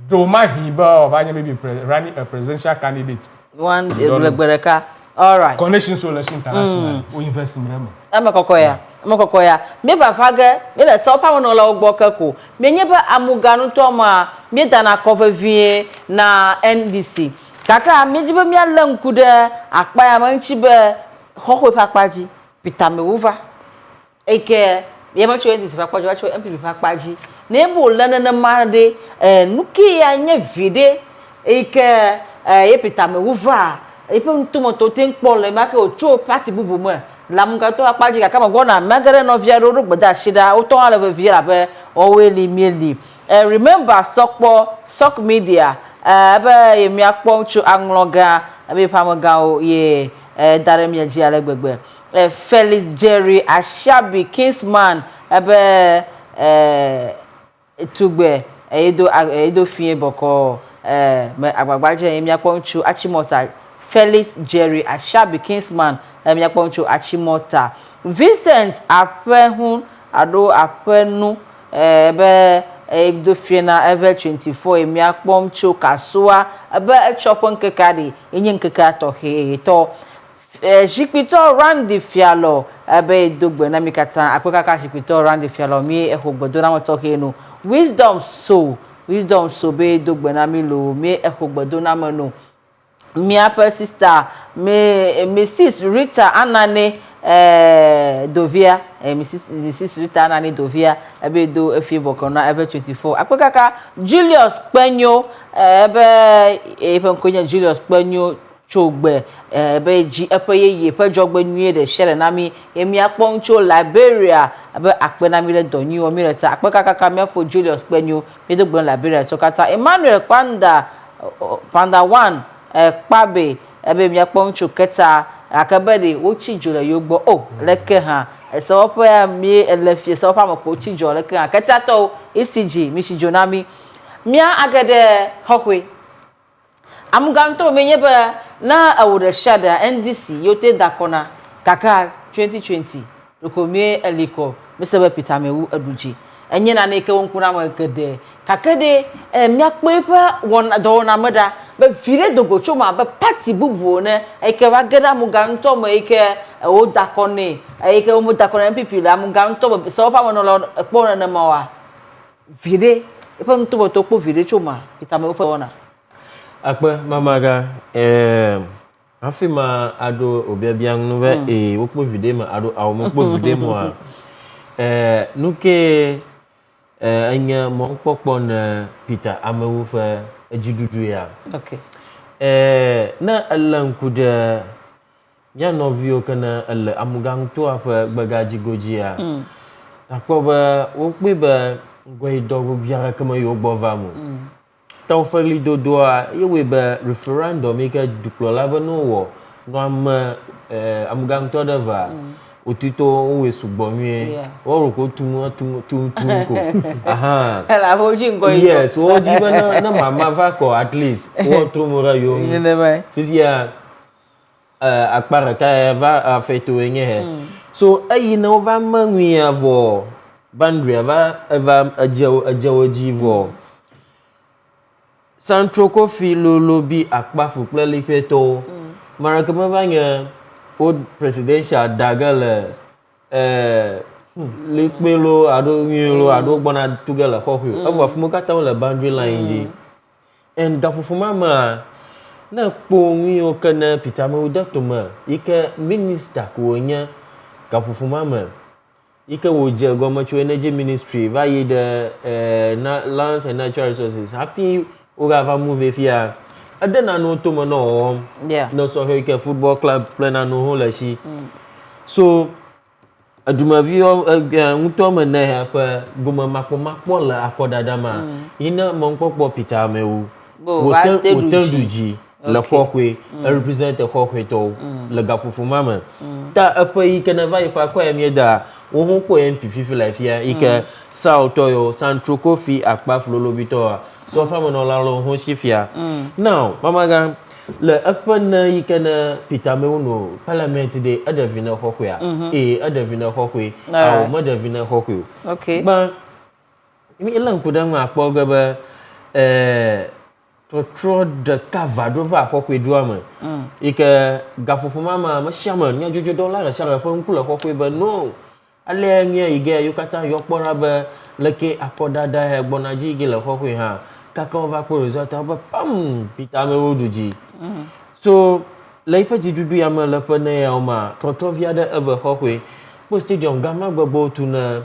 do ma hiba of anya maybe running a presidential candidate one legbereka all right connection solution international o investment amakokoya me ba fage me le so pa no la ogbo kako me nye ba amuganu to ma me dana cover vie na NDC kaka me jibe mi alanku de akpa ya manchi be hoho pakpaji Peter Mewuva eke ye ma cho NDC pakpaji wa cho MPP pakpaji ne bo lana na marde nuki ya nye vide eke ye Peter Mewuva ife ntumoto tin pole ma ke o cho party bubu mo lamunga to akpaji ka kama gona magare no via ro gbada shida o to ala via be o we li mieli remember sok media ba ye mi akpon chu angloga be pamoga o ye dare mi ji ala gbegbe Felix Jerry Ashabi Kingsman be tugbe edo fie boko me agbagbaje ye mi akpon chu achimota Felix Jerry Ashabi Kingsman Emiakponcho Achimota Vincent Afehun Ado Afenu ebe egdofiena ebe 24 Emiakponcho Kasua ebe echopon kekari enye nkeka to he to Jipito Randy Fialo ebe dogbe na mikata akwekaka Jipito Randy Fialo mi ehogbodo na to he no wisdom so be dogbe na mi lo mi ehogbodo na mo no miapa sister Mrs Rita Anane Dovia Mrs Rita Anane Dovia ebe do efie bokona ebe 24 akpekaka Julius Penyo ebe nkonya Julius Penyo chogbe ebe ji epeye pe jogbe nwie de shele nami emi akponcho Liberia ebe akpenami le donyi o mi reta akpekaka miafo Julius Penyo medo gbon Liberia so kata Emmanuel Panda 1 kpabe ebe mi akponcho keta akabede wo chijo le yogbo leke ha so opo ya mi elefie so opa mako chijo leke ha keta to ECG mi chijo nami mia agade hokwe amuganto menye ba na awude shada NDC yote dakona kaka 2020 rokomie eliko mesebe Peter Mewu aduji enye na neke wonkuna ma kede kakede miakpepa won do na meda be vire dogocho ma be party bubu ne eke wageda muganto ma eke o dakone eke o mudakone MPP la muganto so pa wono lo po na ma wa vire epa nto to po vire choma Peter Mewu pe wona akpa mamaga afima ado obiabian no be wokpo vide ma ado awomokpo vide mo a nuke anya monkpokpo na Peter Amewu fe ejidudu ya okay na alankude ya novio kana al amugang to afa bagaji goji ya akpoba wokpe ba ngoi dogo biara kama yo bovamu tawfali dodoa yewe ba referendum ika duplola ba no wo no am amugang to dava otito we sugbonwe wo ko tunko aha ela hoji ngoi yes wo jiba na mama va ko at least wo tumura yo fifia akpara ka va afeto enye so ayi na va manwi avo bandria va ajawo jivo Santroko fi lolobi akpafu plele peto marakama vanya old presidential dagale lekpelo ado nyelo ado gbona tugala hohyo avo afumuka tawo le boundary line ji and gafufuma ma na kponwi o kana Peter Amewu datoma ike minister ko nya gafufuma ma ike wo je gomacho energy ministry va yi de lands and natural resources hafi Oga va move fia adena no to mo no no so he football club plan no ho la shi so adumavio nto mo na ha pa goma makpo la akodada ma ina mo nkpokpo Peter Amewu wotan duji le kokwe represent kokwe to le gafufu mama ta apa yi kana vai pa kwa emieda wo ho ko MP fifi life ya ike South Oyo Central Coffee akpa flolobito so fa mo no la lo ho shifia now mama ga le apa na yi kana Peter Amewu no parliament de adavina kokwe a adavina kokwe aw madavina kokwe okay ba mi elan kudan akpo ga ba tro de cavado va kokwe duama ike gafufu mama ma shaman nya jojo dollar shara fa nkula kokwe ba no ale nya ige yukata yokpora ba leke akodada he gbonaji ige le kokwe ha kaka va ko result ba pam Peter Amewu duji so laifa jidudu ya ma lefa na ya ma tro via da ebe kokwe po stadium gama gbagbo tu na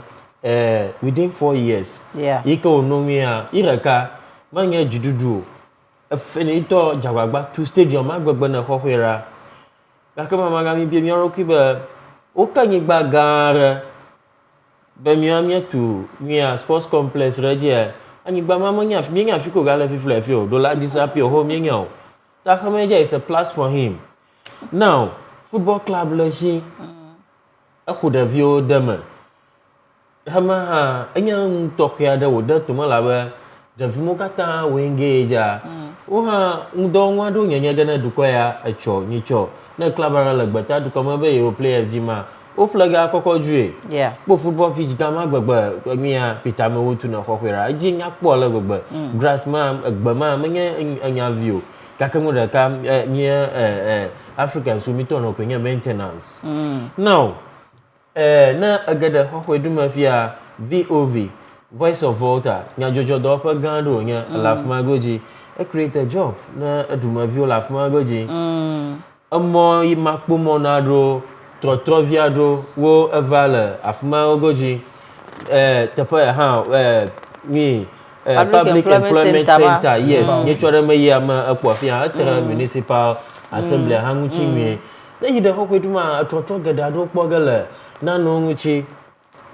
within 4 years ike onomia ireka manya jidudu Finito jawagba to stadium agbegbe na hohwera kaka mama ga mi bi mi oro kiba o kanyi gba gara be mi amia tu mi a sports complex reje anyi gba mama nya mi nya fiko ga le fifle fi o do la disappear ho mi nya o ta kama is a plus for him now football club le shi akuda vio dema hama ha anya ntokya da wo da tuma la ba da vimo kata wengeja oha ndonwa do nyanya gana dukoya echo nicho na club ara lagbata dukoma be yo players jima o flaga akoko jue po football pitch dama gbagba mia Peter Amewu tu na kokwera jinya po la gbagba grass ma gbama menya anya view kakamu da ka mia African so mito no kwenya maintenance now na agada hokweduma fia VOV Voice of Volta nya jojo do fa gando nya Alaf Magoji create a job na aduma viola fuma goji amo imakpo monado trotroviado wo evale afuma goji tepa ha ni public employment center yes nye chore me ya ma akpofia atra municipal assembly hanguchi mi na yide hokwe duma trotro gedado kpogele na no nguchi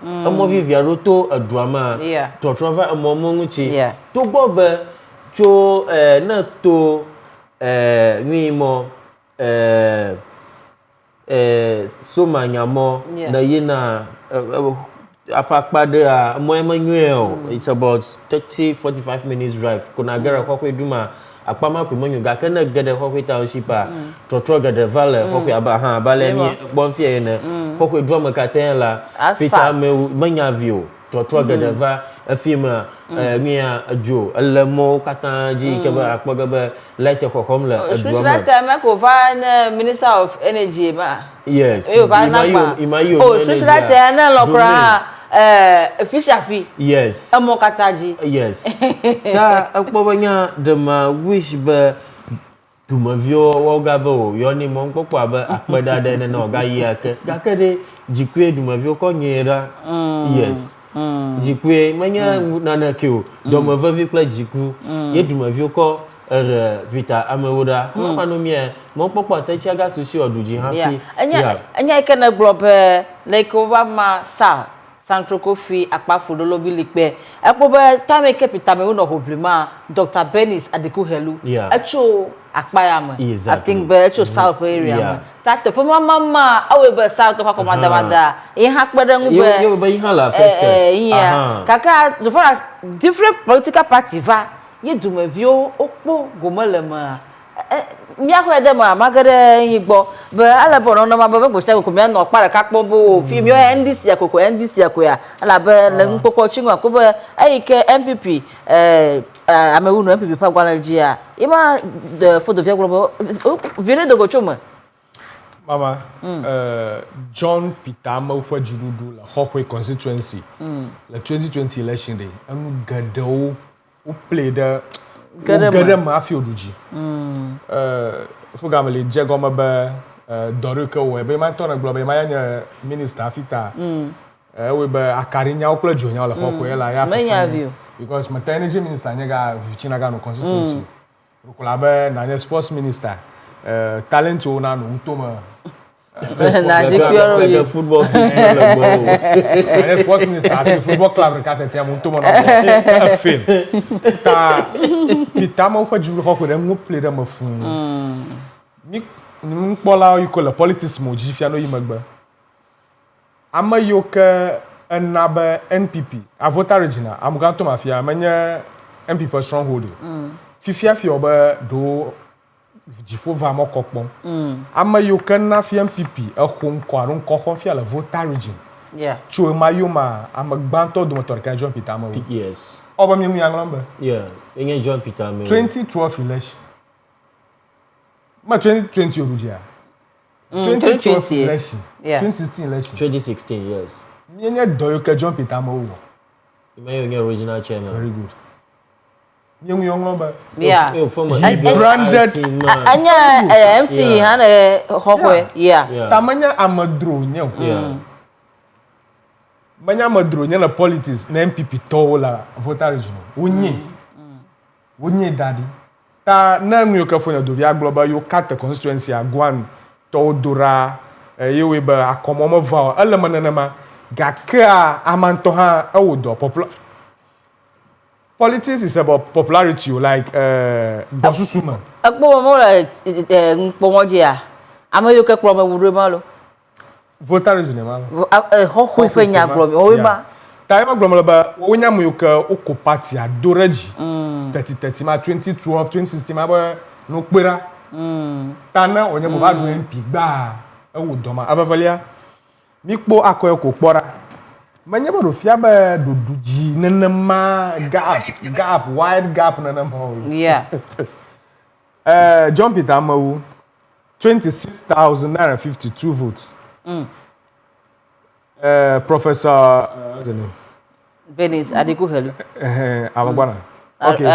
amo vivia roto aduama trotrova amo nguchi to gbobe cho na to ni mo somanyamo na yina apakpade a mo Emmanuel it's about 30-45 minutes drive kuna gara kwakwe duma akpama ku monyo ga kana gede kwakwe township a trotro gede vale kwakwe aba ha bale mi bonfie ne kwakwe drum katen la peter me manyavio trotro gede va afima mi a jo elemo katanji ke ba akpaga ba light kokom la drum that time ko va minister of energy ba yes imayo oh so that time na lokra fishafi yes amo kataji yes ta akpobanya de ma wish be tumavio wogabo yoni mo nkpokpo aba akpada de na oga yake yakede jikwe dumavio ko nyera yes jikwe manya nana kio do ma vavi pla jiku ye dumavio ko vita amewoda mama no mie mo nkpokpo atachi ga sosi oduji hafi anya ikena globe like over ma sa Central Kofi akpafudo lobi likpe ekpobe time capital me no problema Dr. Benis Adikuhelu echo akpayama I think be echo south area that the mama awe be south kwa komanda e hakpede ngube you be hala affected kaka so far as different political party va ye dumavio okpo gomelema mia ko ede ma magere yigbo be ala bo no ma be go se ko mi na okpare ka kpo bo fi mi o NDC ya ala be le nkpokpo chinwa ko be ayike MPP amewunu MPP pa gwa Nigeria ima the photo via global vire do go choma mama John Peter Mawfa Jurudu la Hokwe constituency la 2020 election day anu gado o play the gada mafia oduji fuga mele jego mabe doruke we be ma tona globe ma ya minister afita we be akarinya okla jonya la hokwe la ya fa because maternity minister nyega vichina ga no constituency rukula be na sports minister talent o na no utoma na jikioro ye football na sports minister at football club rekate tia utoma na fail ta pitama o fajuru hoko na ngo play da mafun mi mpola yikola politics mo jifia no yimagba amayoka anaba NPP a voter regional amuganto mafia manya MPP stronghold fifia fi oba do jifo va mo kokpon amayoka na fi MPP akhon kwarun kokon fi la voter region chue mayoma amagbanto do motor kan John Peter Amawo yes oba mi yanglamba enye John Peter Amawo 2012 election ma 2020 orujia 2012 election 2016 election 2016 yes Yenye doyoka John Peter Amawo Imayo original chairman very good young number branded anya MC hana hokwe tamanya amadro nyo manya amadro nya na politics na MPP tola voter regional wonye daddy ta na nyoka fo na dovia global yo kat constituency agwan to dora yewe ba akomomo va elemanana gaka amantoha awodo popular. Politics is about popularity, like Bosusuma. Akpo mo la nkpomojia. Amayoke kro me wure malo. Voter is nema. Ho ho fenya kro me oima. Taima kro ba wonya moyoka oko party adoraji. 30 ma 2012 2016 ma ba no kpera. Tana onye mo ba do MP gba ewo doma. Abavalia mikpo akoyo ko kpora. Manya ba rofia ba doduji nanama gap wide gap nanama. John Peter Amawo 26,952 votes. Professor what's his name? Benis Adikuhelu. Amagwana. Okay.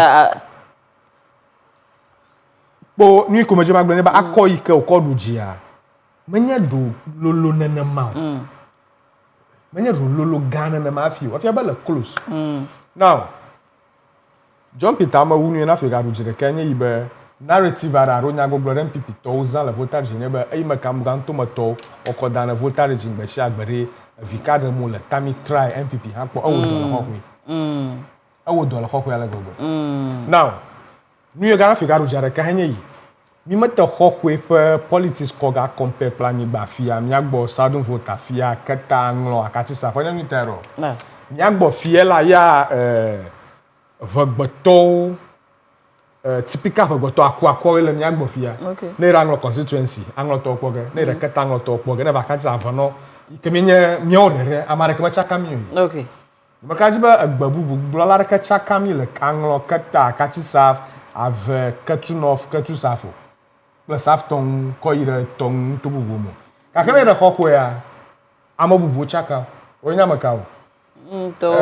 po ni ko meje magbe ne ba akoyi ke o kodu jia menye do lolo nene ma menye do lolo gana na ma fi o fi ba le close now John Peter ma wunu na fi ga ru jire kenye ibe narrative ara ro nya gbogbo MPP to uzan le votage ne ba e ma kam gan to moto o ko dan votage ngbe sha agbere vika de mo le tami try MPP ha po o do le kokwe awo do le kokwe ala gbogbo now nu ga fi ga ru jire kenye yi mi mete kokwe pe politics ko ga compare plan ni ba fia mi agbo sadun vote fia keta nglo akachi sa fo mi tero mi agbo fie la ya vogboto typical vogboto akwa ele mi agbo fia ne ra nglo constituency anglo to poge ne re keta nglo to poge ne ba akachi sa vano ikemenye mi onere amare ke chaka mi okay makaji ba agbabu blola re chaka mi le anglo keta akachi sa ave ketu north ketu safo le saf ton ko ire ton to bubu mo ka kene re kokwe ya amabubu chaka onya maka o to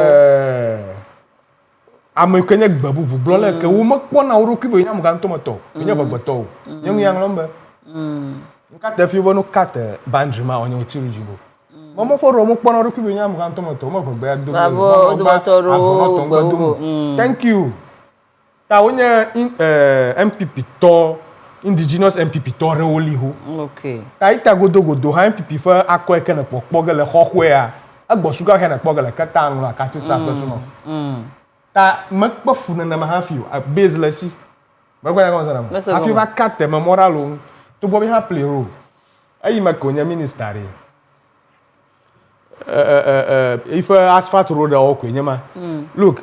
amakenye gbabubu blole ke wo makpo na oro kibo nya muka ntomo to nya bagboto nyem yang lombe nka te fi bonu kate bandri ma onye otiri jibo momo poro mo kpo na oro kibo nya muka ntomo to mo gbagba do thank you ta onye MPP to indigenous MPP to rewoli ho okay ta ita godo ha MPP fa akọ eke na pokpo le khokhwe a agbosuga he na pokpo le kata anu akachi sa fetu no ta makpo funa na mahafio a base la shi magwa ya konsa na afi va kate memorial to bo bi ha play role ayi makonya minister if asphalt road o ko nyama look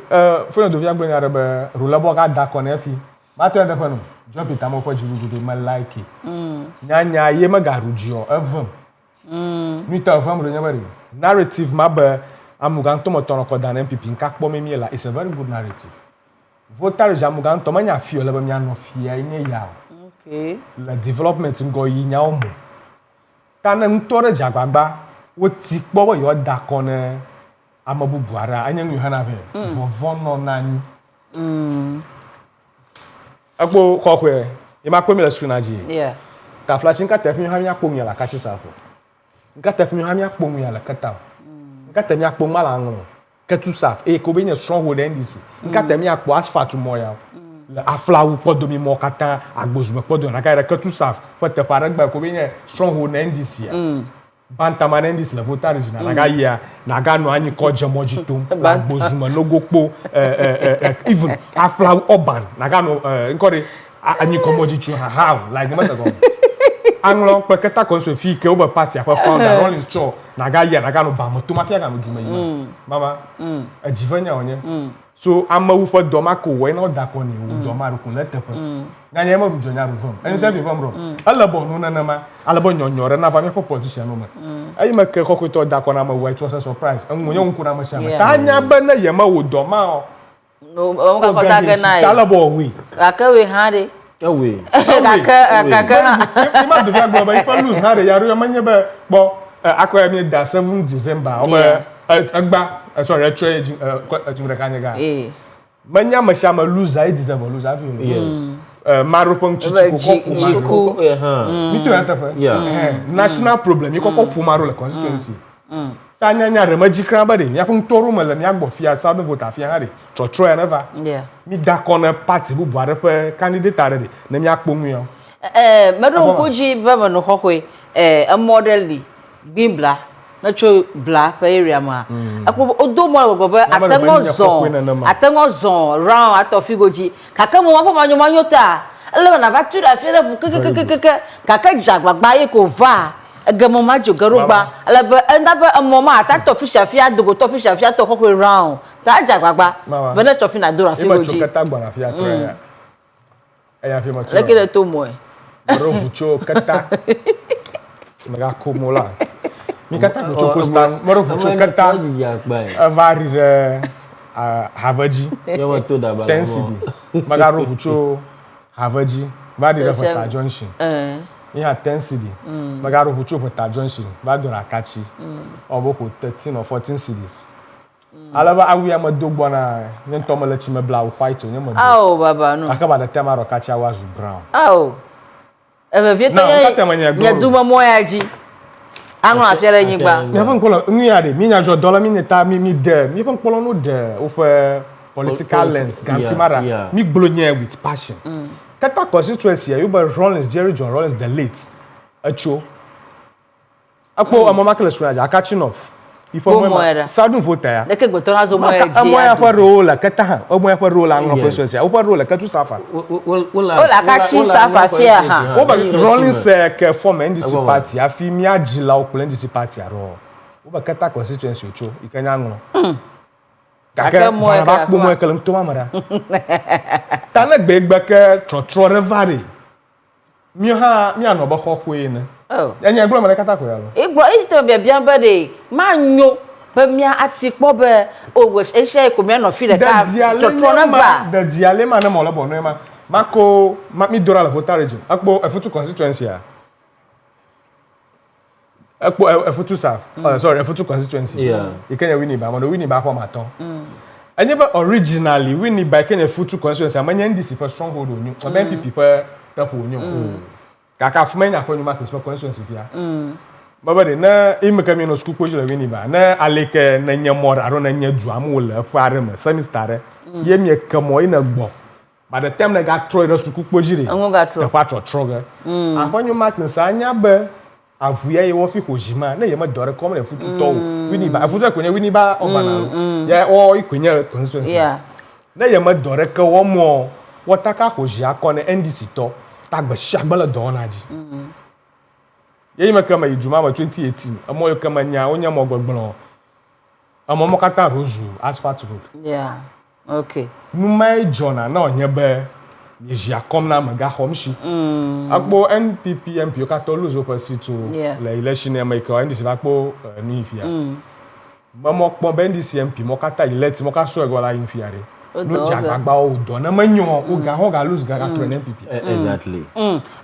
for do via gbe ngare be roulable ga da konefi ma to ende panu John Peter mo ko jirugudo ma like nyanya ye magarujio evam ni ta evam ro nyama re narrative ma be amugan to motono ko dan MPP nka kpo me miela is a very good narrative voter jamugan to manya fio le be mia no fia ine ya okay le development ngo yi nya omo kana ntore jagbagba wo ti kpo yo da kone amabubu ara anya nyu hana ve vovo no nani akpo kokwe e ma kpo mi la screen aji yeah ta flash nka tef mi ha mi akpo mi la kachi safo nka tef mi ha mi akpo mi la kata nka tef mi akpo mala ngro ketu saf e ko be nye stronghold ndc nka tef mi akpo asphalt mo ya le aflawu podo mi mo kata agbozu podo na ka ketu saf fo te fara gba ko be nye stronghold ndc ya bantama ndc le voter original na ga ya na ga no anyi ko je mojitum agbozu mo logokpo even aflawu urban na ga no nkore anyi ko mojitu how like the matter go anglo peketa konso fi ke oba party akwa founder Rolling Straw na ga ya na ga no ba moto mafia ga no duma yi mama ajivanya onye so amawu fo doma ko we no da ko ni u doma ru kun letepe na nya ma rujo nya ru fam eni te fi fam ro alabo no na ma alabo nyonyore na fa me politician no ma ayi ma ke ko to da ko na ma we it was a surprise an monyo nku na ma sha ma ta nya ba na ye ma wo doma o no o ka ko ta ga na alabo wi akawe hande Away. Kaka. Ima do via gba ipa lose ha de yaru amanye be bo akwa mi da 7 December o be agba sorry try jimre kanyega. Manya masha ma lose 8 December lose have you. Yes. Maropong chichiku ko mi to enter fa. National problem you ko fu maro le constituency. Tanya nya remaji kran ba de ya fun toru mele mi agbo fia sa do vote afia ha de trotro ya never. yeah Mi da corner party bu buare pe candidate are de na mi akpomu yo. Medo koji baba no kokwe a model li bimbla na cho bla pa area ma akpo odo mo gogo atengo zon round atofigoji kaka mo wa manyo ta ele na vatura fere bu kaka jagbagba ye ko va egemo majo garugba ele be ndaba amoma ata official fia dogo to official fia to kokwe round ta jagbagba be na to fi na dora figoji kata gbara fia to ya fi mo to lekere to mo ro bucho kata mega komola mi kata bucho kostan moro bucho kata vari re havaji Yawa to da ba. tensity mega ro bucho havaji vari re fata junction ya tensity mega ro bucho fata junction ba dora kachi obo ko 13 or 14 cities alaba awi amadogbo na ntomole chimebla white onye mo baba no akaba da tema ro kachi awazu brown vie to ye duma moya ji anu afiere nyigba mi fa nkolo mi ade mi nya jo dollar mi neta mi de mi fa nkolo no de o fe political lens gan kimara mi gbolo nya with passion kata constituency you be Rollins Jerry John Rollins the late acho akpo amama kele suraja akaching off ifo mo sadun vote ya de ke gboto na zo moya ji amoya kwa rola kata ha omoya kwa rola an constituency o kwa rola katu safa ola kachi safa fia ha o ba Rollins ke form NDC party afi mi agila o NDC party aro o ba kata constituency ocho ikanya ngro kaka mo ba kpo mo kele ntoma mara tana gbegbe ke trotro revare mi ano ba khokhwe ne enya gblo mara kata ko ya lo igbo ite bia bade ma nyo be mi atikpo be owo ehye ko mi no fi de ka trotro na va de diale ma na mo lo bo no ma mako mi dora la voter region akpo efutu constituency ya akpo efutu saf sorry efutu constituency ikenya wini ba mo no wini ba kwa maton enye ba originally wini ba kenya efutu constituency amanya ndc for stronghold onyu oba npp per tapo onyu kaka fumenya kwa nyuma kwa constituency fia baba de na imeka mi no school pojile wini ba na aleke na nyamora aro na nyadu amule fare me semester ye mi kamo ina gbo by the time na ga throw no school pojile ga throw kwa troga afanyu mark nsa anya be avuya ye wo fi hojima na ye ma dore come na futu to wini ba afutu akonya wini ba obana ya o ikonya constituency na ye ma dore ka wo mo wotaka hojia ko na NDC to tagba shagbala donaji ye ma kama ijuma ma 2018 amoyo kama nya onya mo gbogbon amomo kata rozu asphalt road okay numai jona na onye be yejia kom na maga homshi akpo NPP MP o kata lose opposite to la election e make NDC akpo ni ifia mamo kpon be NDC MP mo kata elect mo ka so ego la infiare no jagba o do na manyo o ga lose ga to NPP exactly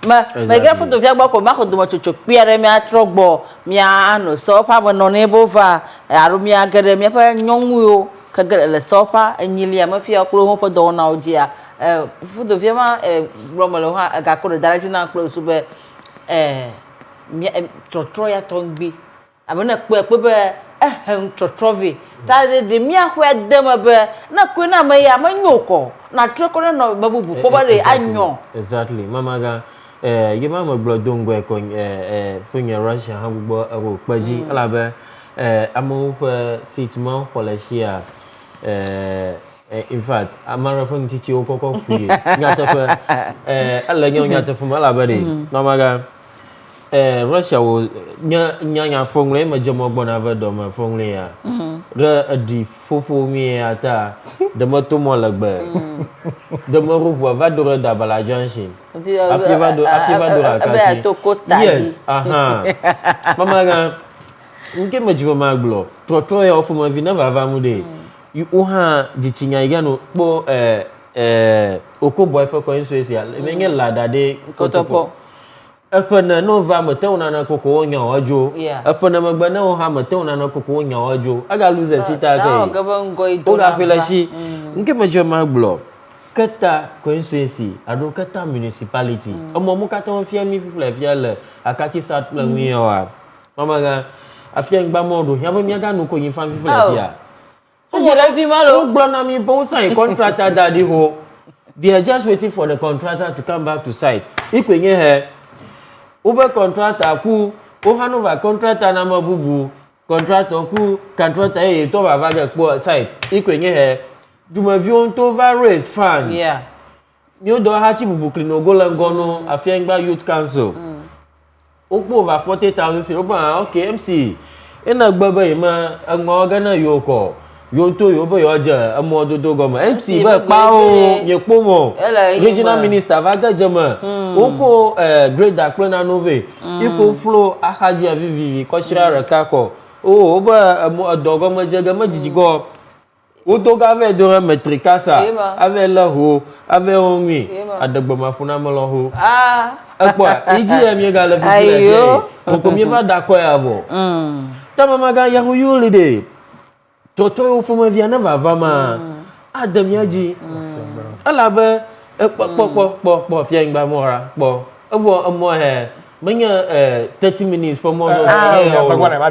ma gra foto via gba ko ma ko do mo chocho piere mi atrogbo mi ano so pa bo no ne bova aro mi agere mi pa nyonwu yo kagere le so pa enyili ya mafia kuro ho po do na odia foto via ma bromolo ha ga ko daraji na kuro so be mi trotro ya tongbi abona pe be trotrovi ta de mi ahwe dem be na ku na ma ya manyoko na troko no babubu ko bare anyo exactly mama ga ye mama blodongo e ko funya Russia ha gbogbo ero paji ala be amu seat man polishia in fact amara fun titi o kokko fuye nyata fa ala nyata fa ala be de mama ga Russia wo nya fongle ma jemo bona vedo ma fongle ya re di fofo mi ata de moto mo lagbe de mo ruvo va do da bala junction afiva do akati yes mama ga nke mejivo maglo trotro ya ofo ma vi na va mu de you ha jichinya igano po okoboy pe ko insuesi ya menye lada de kotopo afana no va matona na koko nya wajo afana magbana o ha matona na koko nya wajo aga lose sita kai o ga felashi nke mejo maglo kata constituency ado kata municipality omo mu kata on fia mi fifla fia le akati sat la wi wa mama ga afia ngba modo ya ba mi aga no ko yin fa fifla fia so you don't feel malo gbo na mi bo sign contractor daddy ho they are just waiting for the contractor to come back to site ikwenye he ube contractor ku o hanova contractor na mabubu contractor ku contractor e to ba vaga po site ikwenye he jumavion to va raise fund mi o do ha chi bubu klino golangono afiengba youth council opo over 40,000 oba okay MC ina gbaba ima ngo gana yoko yonto yobo yoja amododo goma MC ba pa o yepo mo regional minister vaga jama oko grader plan nove iko flow ahaji avivi ko shira reka ko o ba adogo majega majijigo o to ga ve do metrikasa ave la ho ave omi adagbo mafuna mo lo ho epo iji emi ga la fi ko mi va da ko ya vo tama ga ya hu yulide toto yo fo ma via na va ma adam yaji ala be po fia ngba mora po avo more hair manya 30 minutes per more so but what am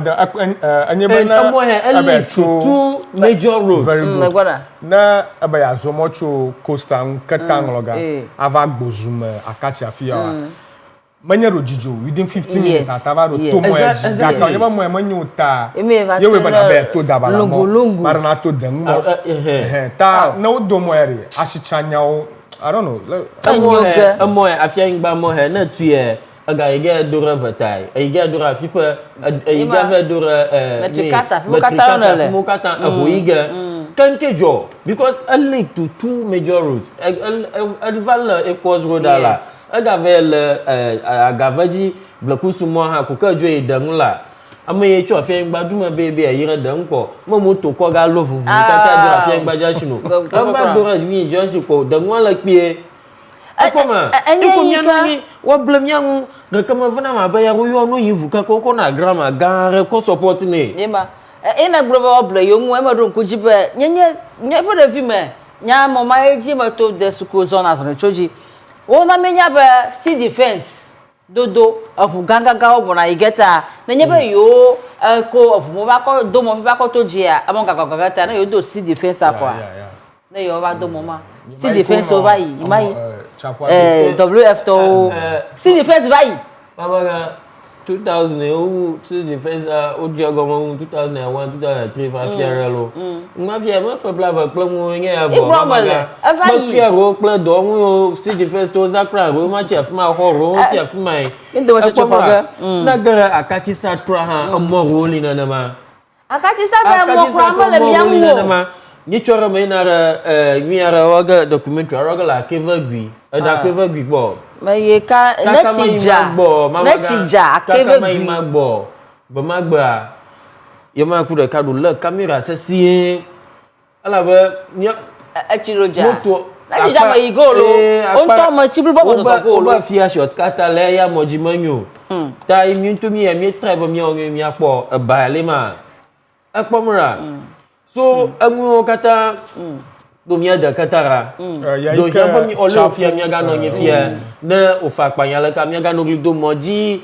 I two major roads very good na abaya so much costa katangloga ava gbozum akachi afia manya rojijo within 15 minutes atava ro to mo ya ka nyeba mo manya uta ye we bana be to dabala mo marana to dem ta na odo mo ere ashichanyao I don't know amo afia ngba mo he na tuye aga yega dora batai yega dora people yega ve dora metrikasa mo kata aboyiga kanke jo because a link to two major roads adval equals road ala aga vel agavaji blakusu mo ha ko ka jo edanula amaye cho afia ngba duma bebe ayira dan ko mo moto ko ga lo fufu kata dora afia ngba jashino ava dora mi jonsi ko danwala pie akoma eko mi wa blame yangu rekama vana mabaya yo no yivuka ko na grama gare ko support ni yema ina global blame yo mu e ma don ko jibe nye for the film nya mama eji ma to the school zone as on choji wona menya be sea defense dodo afu ganga ga obuna igeta na nye be yo ko afu mo ba ko do mo fi ba ko to jia amon ga ta na yo do sea defense akwa na yo ba do mo ma sea defense over yi mai WF to sea defense vai mama 2000 o sea defense o jogo 2001 2003 fa fiarelo ma fia ma fa blava plamo nge abo ma fia ro pla do mu sea defense to zakra ro ma chef ma ho ro chef mai ndo wa chochoga na gara akachi satra ha mo ro li na ma akachi satra mo kwa ma le miamu ni chora me na mi ara waga documentary araga la kevagui da kevagui bo me ka na chija kevagui ma bo ba ma gba yo ma ku de ka do le camera se si ala ba ni achiroja moto na chija ma igolo on to ma chibul bo so ko lo ba fia shot kata le ya mojimanyo ta immune to mi mi tribe mi o mi apo ba le ma akpomra so amu kata domia da katara do yamba mi olo fia mi aga no nyefia na ofa panyala ka mi aga no glido moji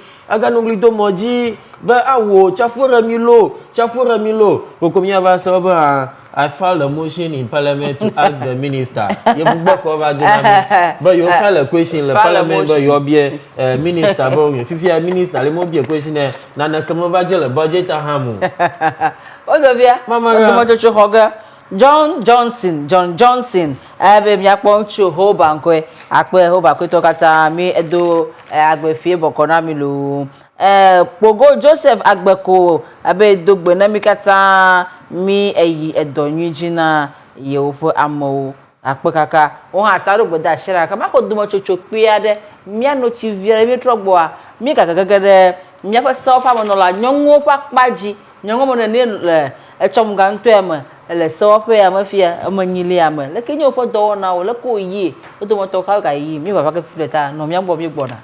ba awo chafura milo ko mi aba so ba I filed a motion in parliament to ask the minister you back over but you file a question in the parliament but you be minister but you fifia minister le mo be question na kama va jele budget ahamu Odovia, mama chocho hoga John Johnson ebe mi akpo nchu ho bankwe akpe ho bakwe to kata mi edo agbe fie bokona mi lo pogo Joseph agbeko abe dogbe na mi kata mi eyi edonyu jina ye ofo amo akpe kaka o ha taro gboda shira ka mako dumo chocho pia de mi ano chi viere mi trogbo a mi kaka gagade mi afa so fa mo no la nyonwo pa paji nyonwo mo ne le echom ga nto ema le so fa ya mafia amanyile ama le kenyo po do na o le ko yi o do mo to ka ga yi mi baba ke fileta no mi agbo mi gbona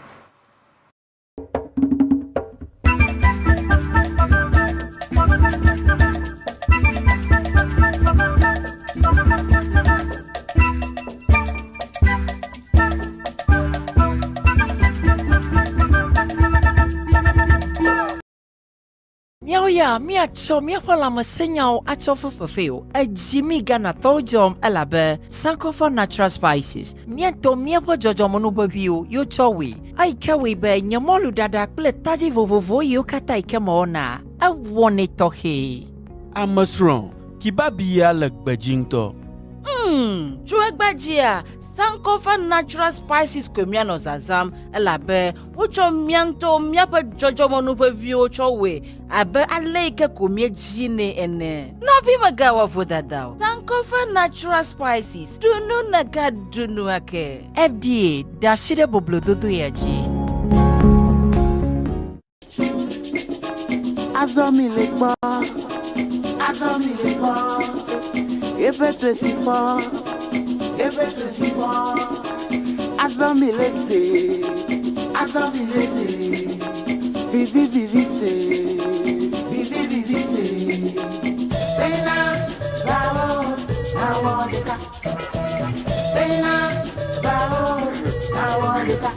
Ya mi acho mi afala masenya acho fulfill a Jimmy Ghana tojom alabe sankofa natural spices mi to mi apo jojo mo no babio yo chowe ai kawe be nyamolu dada kle taji vovovo yo kata ikemo na a woni to he amasron kibabia le gbejinto chuegbajia sankofa natural spices kemiano zazam elabe ucho mianto miapa jojo monupe vio chowe abe aleike komie jine ene novi magawa vodadao sankofa natural spices dunu naga dunu ake FDA da shide boblododo yaji Azomi lekpa Ebe 24 Azomi lese Vivi se Pena Awodeka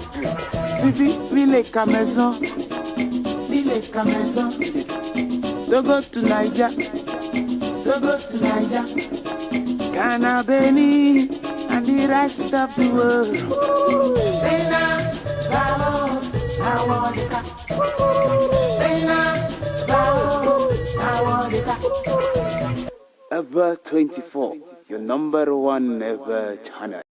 Vivi, vile Cameson. Vile Cameson. Don't go to Niger. Don't go to Niger. Ghana, Benin, and the rest of the world. Bena, bravo, I want the car. Bena, bravo, I want the car. Ever 24, your number one ever channel.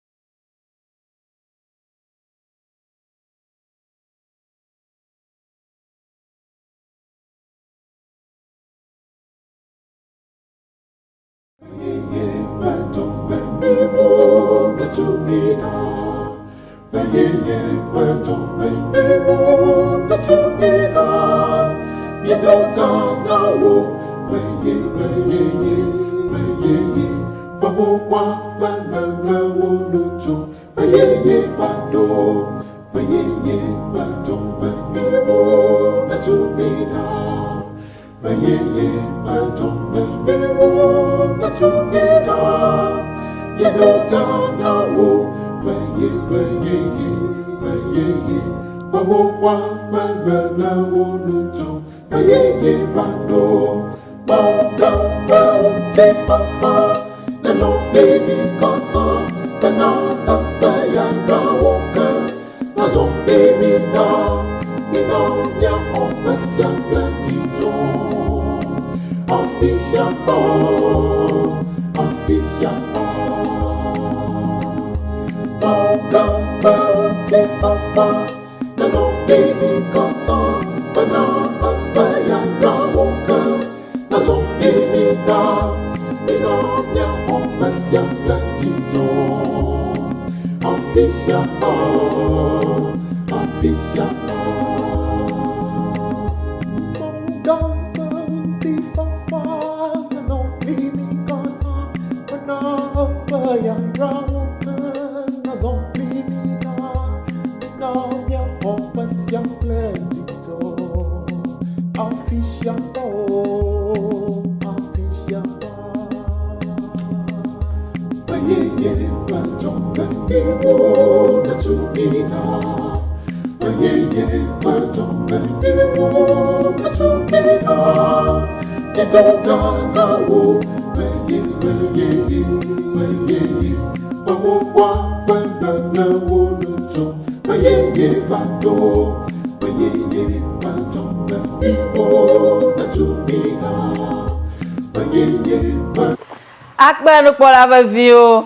Akbenu kpola view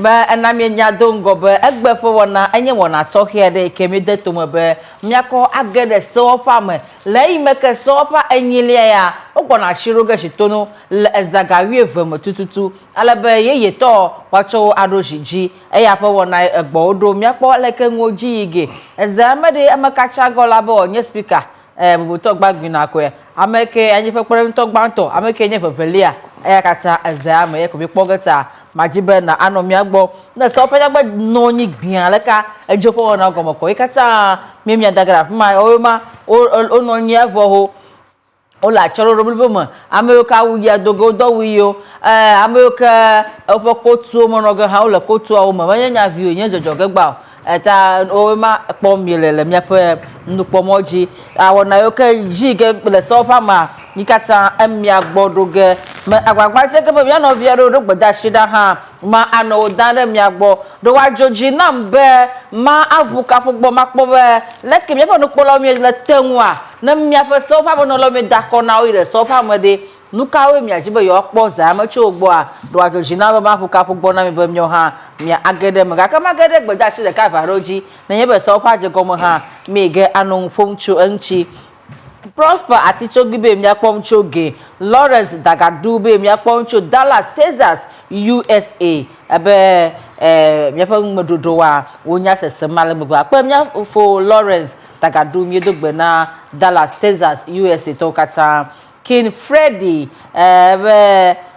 ba anami nyado ngobe egbe fo wona anye wona to here de kemide to mebe miako agede so fam le imeke so fa enyilia ya ogona shiroge shitono ezagawie vemo tututu alabe yeye to wacho adojiji eya fo wona egbo odo miako leke nwoji ige ezamede amakacha golabo nye speaker bubu to gbagbina ko ameke anye fe pere to gbanto ameke nye fefelia aya kata azama ye ko bi pogata majibe na anomiagbo na so pe jagbe no nyi gbian leka ejofo na gomoko ikata miemia dagara ma o ma o no nyi evo ho o la choro robo mo ameoka wu ya dogo do wi yo ameoka ofo kotu mo no ga ha o le kotu o mo nya view nya jojo gba eta o ma po mielele mi ape nupo moji awona yo ke jige le so fa ma nikata emia gbodoge agbagba je ke be no viero do gbada shida ha ma ano dan mi agbo do wa joji na mbe ma avuka fogbo mapo be leke mi no polo mi le tenwa na mi ape so fa no lo mi dakona o ire so fa mode nukawe mi ajibe yo kpo za ma chogbo a do wa joji na be ma avuka fogbo na mi be mi ha mi agede ma ka ma agede gbada shida ka faroji na ye be so fa je gomo ha mi ge anu fomchu enchi Prosper ati chogibe mi akpom choge Lawrence Dagadube mi akpom cho Dallas Texas USA ebe mi akpom mododo wa wonya sesemale gbogbo akpom mi fo Lawrence Dagadu mi dogbe na Dallas Texas USA to kata King Freddy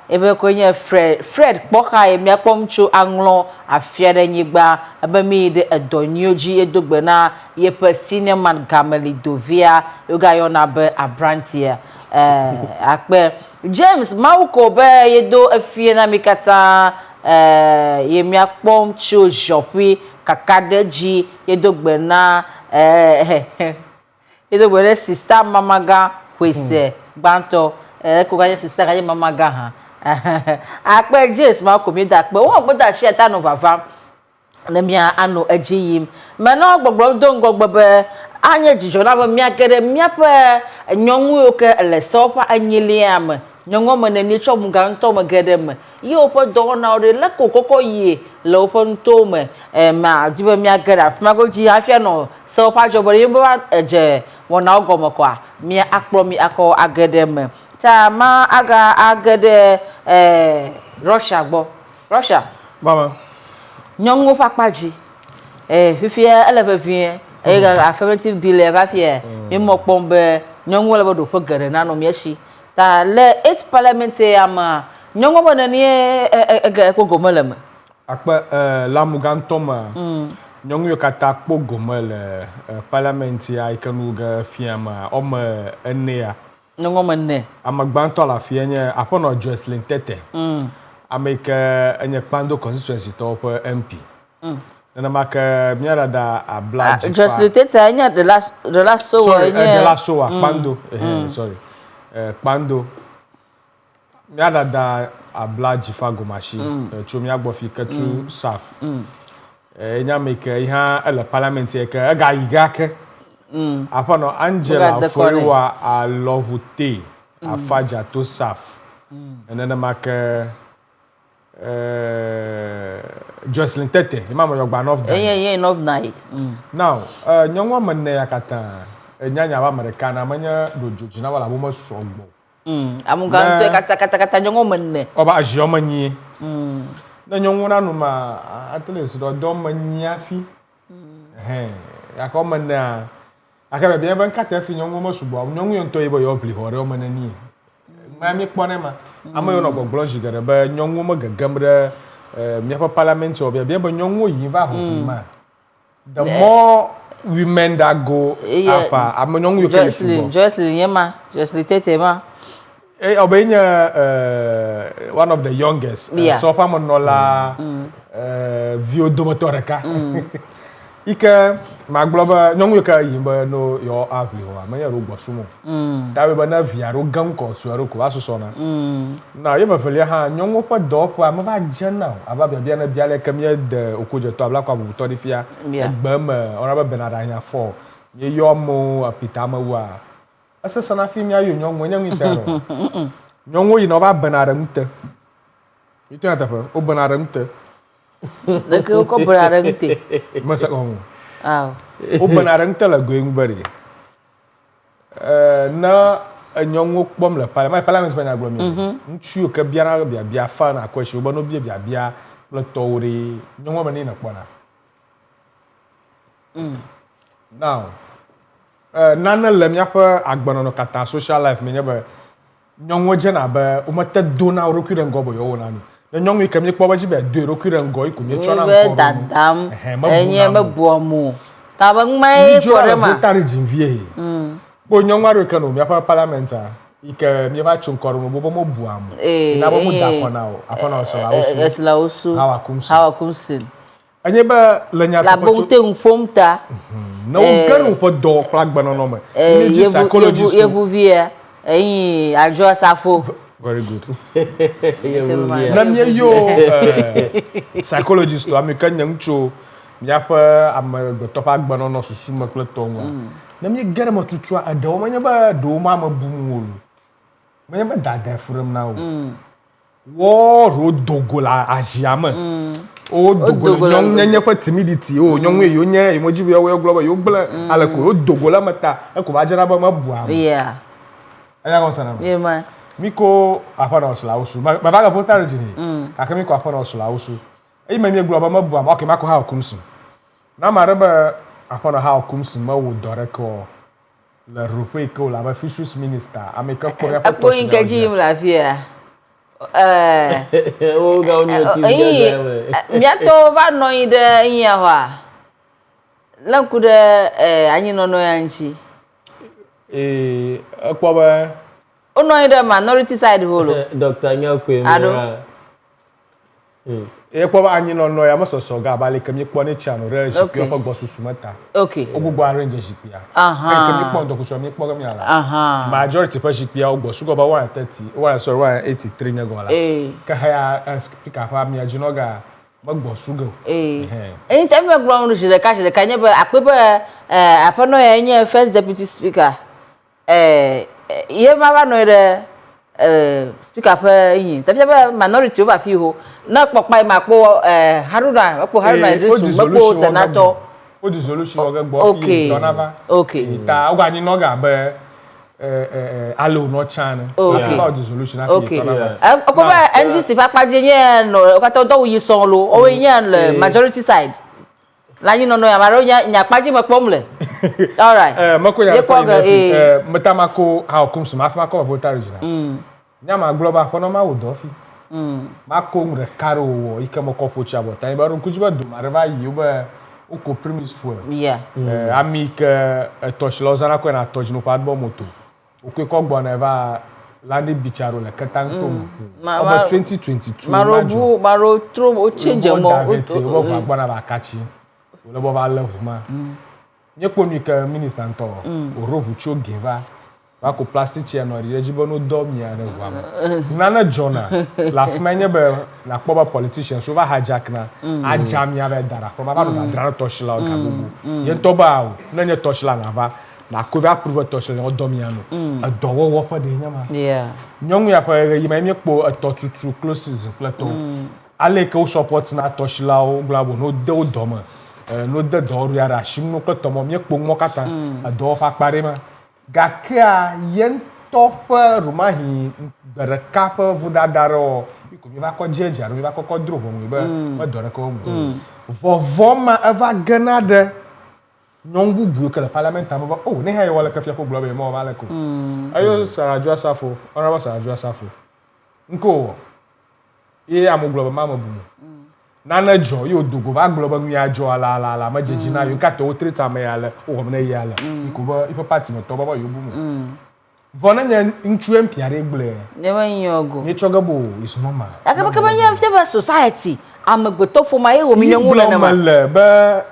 ebe konye Fred kpoka mi akpom cho anglon afiere nyigba ebe mi de edonyoji edogbe na yepe senior man Gameli Dovia yoga yona be abrantia akpe James Mauko be yedo afie na mikata ye mi akpom cho jopwi kakadeji yedogbe na yedogbe le sister mamaga kwese gbanto ko ga sister ga mamaga ha akpe James ma ko mi da pe won gboda se ta no vava na mia ano agiyim me no gbogbo do ngogbo be anya jijo na ba mia kere mia pe nyonwu ke le sofa anyele am nyongo me ni cho mu ga nto me gede me yi opo do na ore le kokoko yi le opo nto me ma jibe mia gede afma go ji afia no sofa jobo yi ba eje wona ogomo kwa mia akpro mi akọ agede me ta ma aga agede Russia gbo Russia mama nyongo papaji fifia elevavie ga affirmative bill va fie mi mo pombe nyongo le bodo pogere na no mieshi ta le 8 parliament ama nyongo bonani ga pogomele akpa la mugantoma nyongo yo kata pogomele parliament ya ikanu ga fiama oma enne ya nyongo menne amagbanto la fienye apono Jocelyn Tete ameka enye pando constituency top MP na maka miara da ablaji Jocelyn Tete enya de la so sorry de la so pando sorry pando miara da ablaji fagomashi chomi agbofi ketu saf enya meka iha ele parliament e ka ga igake apono Angela Forewa alohute afaja to saf na maka Jocelyn Tete imam yo gba of that enough night now nyonwa manne yakata nyanya ba americana manya dojoji na wala bo masogbo amunga nto kata nyongo menne oba ajio manyi na nyonwo na no ma at least do manyi afi yakọ manne akabe bia ban kata afi nyonwo masogbo nyonwo yo nto ibo yo pli hore o manani ma mi kpone ma amayo no gbogbo jigere ba nyonwo mo gagamre mi fa parliament obia bia ba nyonwo yi va ho ma the more women that go apa amanyonwo yo kele Jocelyn yema Jocelyn Tete ma obenya one of the youngest so fa monola vio domotoreka ike magloba nyonwo ka yimba no yo avli ho amanya ro gbosumo dawe ba na viaro gam ko suaro ko asoso na na ye ba fele ha nyonwo pa do pa ma va jena aba bia na bia le kamye de okoje to abla kwa bu to di fia gbam ona ba benada nya 4 ye yo mo apita ma wa asesa na fi mi ayo nyonwo nya ngitero nyonwo yi no ba benada mte itu ata fa o benada mte de ko ko benada mte masa ko o benada mte la goengbari na nyonwo kpom le parliament banya glo mi nchu ka biara bia fa na kwashi obo no bia le tore nyonwo mani na kpona now nana le mia fa agbanono kata social life me nyaba nyonwo je na ba o mata do na rokure ngobo yo wona ni na nyonwo ikam kpo ba ji ba do rokure ngo iku mi chona ko dadam enye mabuomu taba ngmai fore ma tari jinvie bo nyonwa ro kanu mi afa parliament ike mi va chunkoro mo bo mo buamu na bo mo da kona o apona osala osu hawa kumsin anye ba lenya la bonte nfomta no ganu fo do plagbana no me ni ji psychologist yevu vie ajo asafo very good na mi yo psychologist to am kan nyancho mi afa am do top agbana no susu ma kleton wa na mi gere ma tutu a da o manya ba do ma bumwolu manya ba dada furam na wo ro dogola ajiama o dogola nyanya kwa timidity o nyonwe yo nya emoji we global yo gbla ala ko o dogola mata e ko ba jara ba ma buam yeah aya ko sana yeah man miko afana osla usu ba ga voter jini aka miko afana osla usu e ma mi global ma buam okay mako ha okumsun na maraba afana ha okumsun ma wo dore ko la rupe ko la ba fisheries minister ameka ko ya ko inkaji la fia o ga oni otis miato va no ide nya wa lankude anyi no yanchi akwa ba ono ide minority side holo Dr. Nyakwe e ko ba anyi no ya masoso ga ba le kemi po ni channel re jipi o ko gbo susu meta okay ogugbo arrange jipi ya kemi po ndo ko cho mi po ga mi ala majority pa jipi ya ogbo su go ba 130 183 nya go ala ka ha speaker pa mi ajino ga magbo su go anytime we ground jire ka nye ba akpe ba apono ya nye first deputy speaker ye ma ba no re speaker pa yin tafi ba minority over fi ho na popa ma po Haruna Idrisu mapo senator o dissolution o gbo fi donava ta o ga ni no ga be alo no chan o dissolution afi donava ko ba NDC pa pa je yen no ka to do yi son lo o yen le majority side la yin no ya maro nya pa je mo pomle all right mako ya ko metamako ha okum so ma fa ko voter regional nyama global for no ma wo do fi ma ko ngre karo wo ike mo ko pocha bota e baro kujiba do marva yi ba o ko premise fuel ami ke tosh lozana ko na tosh no pa bo moto o ko gbo na va landi bicharo le katanto over 2022 maro tro o change mo o fa gbo na ba kachi o le bo ba le huma nye ko mi ke minister nto o robu cho geva ko plastic chair no ri jibo no dom nya na wa nana jona la fmenye be na kpoba politicians over hijack na ajam ya be dara ko ba no dara toshila o gabugu ye to ba o na nye toshila na va na ko va approve toshila o dom nya no adowo wo fa de nya ma nyongu ya fa yi ma mi kpo to tutu closes plateau ale ke o support na toshila o glabo no de o dom no de do ru ya ra shim no ko to mo mi kpo mo kata adowo fa pare ma gakia yen top rumahi dere kap vudadaro iko mi va ko jeje mi va ko dro bo mi ba dore ko mu vovo ma eva ganade nyongu bu ke le parliament am ba oh ne ha wala ka fia ko globe mo wala ko ayo saraju asafo honorable saraju asafo nko e am globe ma mo bu nana jo yo dogo va globe nu ya jo ala ma jeje na yo ka to treat am ya le o mo na ya la iko ba ipo party mo to ba yo bu mu vona nya ntu empiare gble ne ma nyogo ni chogabo is normal akaba kaba nya feva society am gbeto fo ma e wo mi nyangu na ma le ba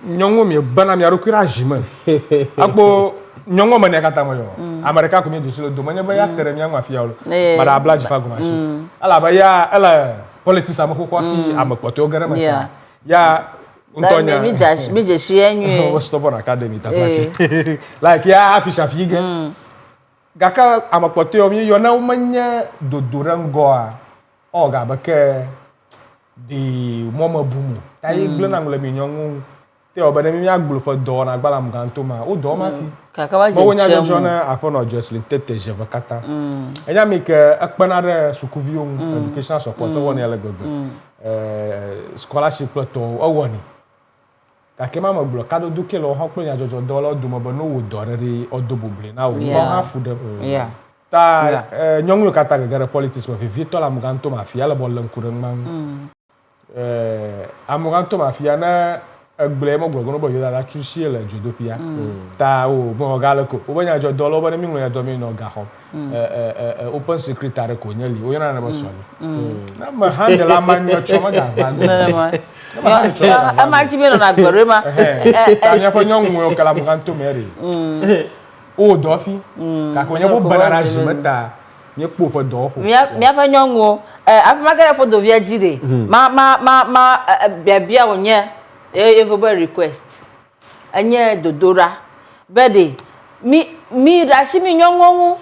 nyongo mi bana mi arokira jima agbo nyongo mane kata mo yo america ko mi do silo do mane ba ya tere mi anwa fia lo mara abla jifa go machi ala ba ya ala politics am ko fi am kpoto ogere mata ya untonya mi je shi enyu o stop on academy ta fati like ya afisha fige gaka am kpoto yo mi yo na umanya dodorango a o ga ba ke di moma bumu ta yi glo na ngule mi nyongo te obane mi agbulo po do na gbala mu ganto ma o do ma fi kaka wa je bo nya jona apono Jocelyn tete je vakata enya mi ke akpanare sukuvio education support woni ele gbegbe scholarship to o woni kake ma magbulo kado duke lo han pe nya jojo do lo do mo bo no wo do re odoboble na wo ha fu de ta nyongu kata gere politics ma fi vito la mu ganto ma fi ala bo lenkuren ma amuganto mafia na egble mo gbogo no bo yoda la tushi ele jodopia ta o bo galako o banya jo dolo bo mi ngwe do mi no ga ho open secretary ko nyali o yana na mo so na ma handle la man yo choma ga va na ma ti be no na gbore ma anya po nyongu o kala muganto meri o do fi ka ko nya bo banara jimeta nye popo do ho mi afa nyonwo afa magara fo do via jire ma bia onye everybody request anye dodora bede mi rashi mi nyonwo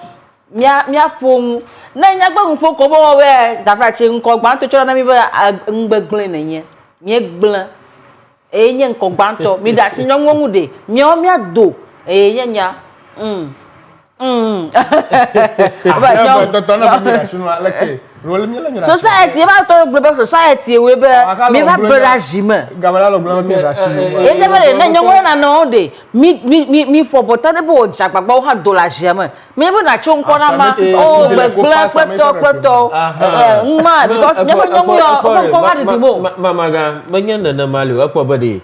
mi apomu na nya gbagun fo ko bo we dafa che nko gban to chora na mi ba ngbegblen na nye mi egblen enye nko gban to mi rashi nyonwo de mi o mi ado enye nya society ba to global society we be me ba berajime gamala lo global mi rashime e se bere na nyo na no de mi for botane bo jagbagba ha dollar jeme me bo na chonko na ma o gbegble peto ma because never nyo yo ko ma de mo mama ga banya na mali akpo body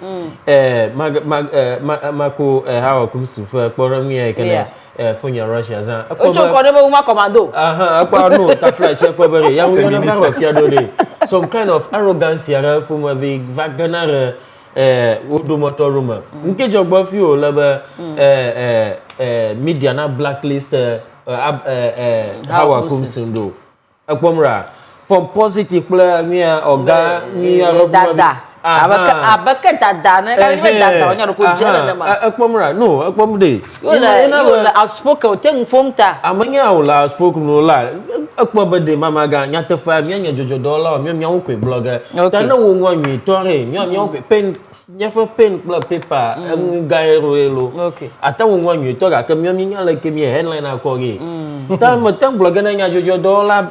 mako hawa kumsu fa kporo mi e kana funya Russia za ojo ko ne ma commando akwa no ta fly check ko bere ya we na fa fia do le some kind of arrogance ya from the Wagner odo motoruma nke jogbo fi o lebe media na blacklist hawa kumsundo akpomra from positive player mi oga ni dada abaka dada na ka ni dada onya ko jela na ma akpomra no akpomde yo la outspoken ten pomta amanya o la outspoken no la akpobede mama ga nyata fa mi anya jojo dollar mi wo kwe blogger ta na wo nwa nwi tore mi wo kwe pen nyafa pen block paper gairo elo ata wo nwa nwi tore ka mi nya la ke mi headline akogi ta mo tan blogger na nya jojo dollar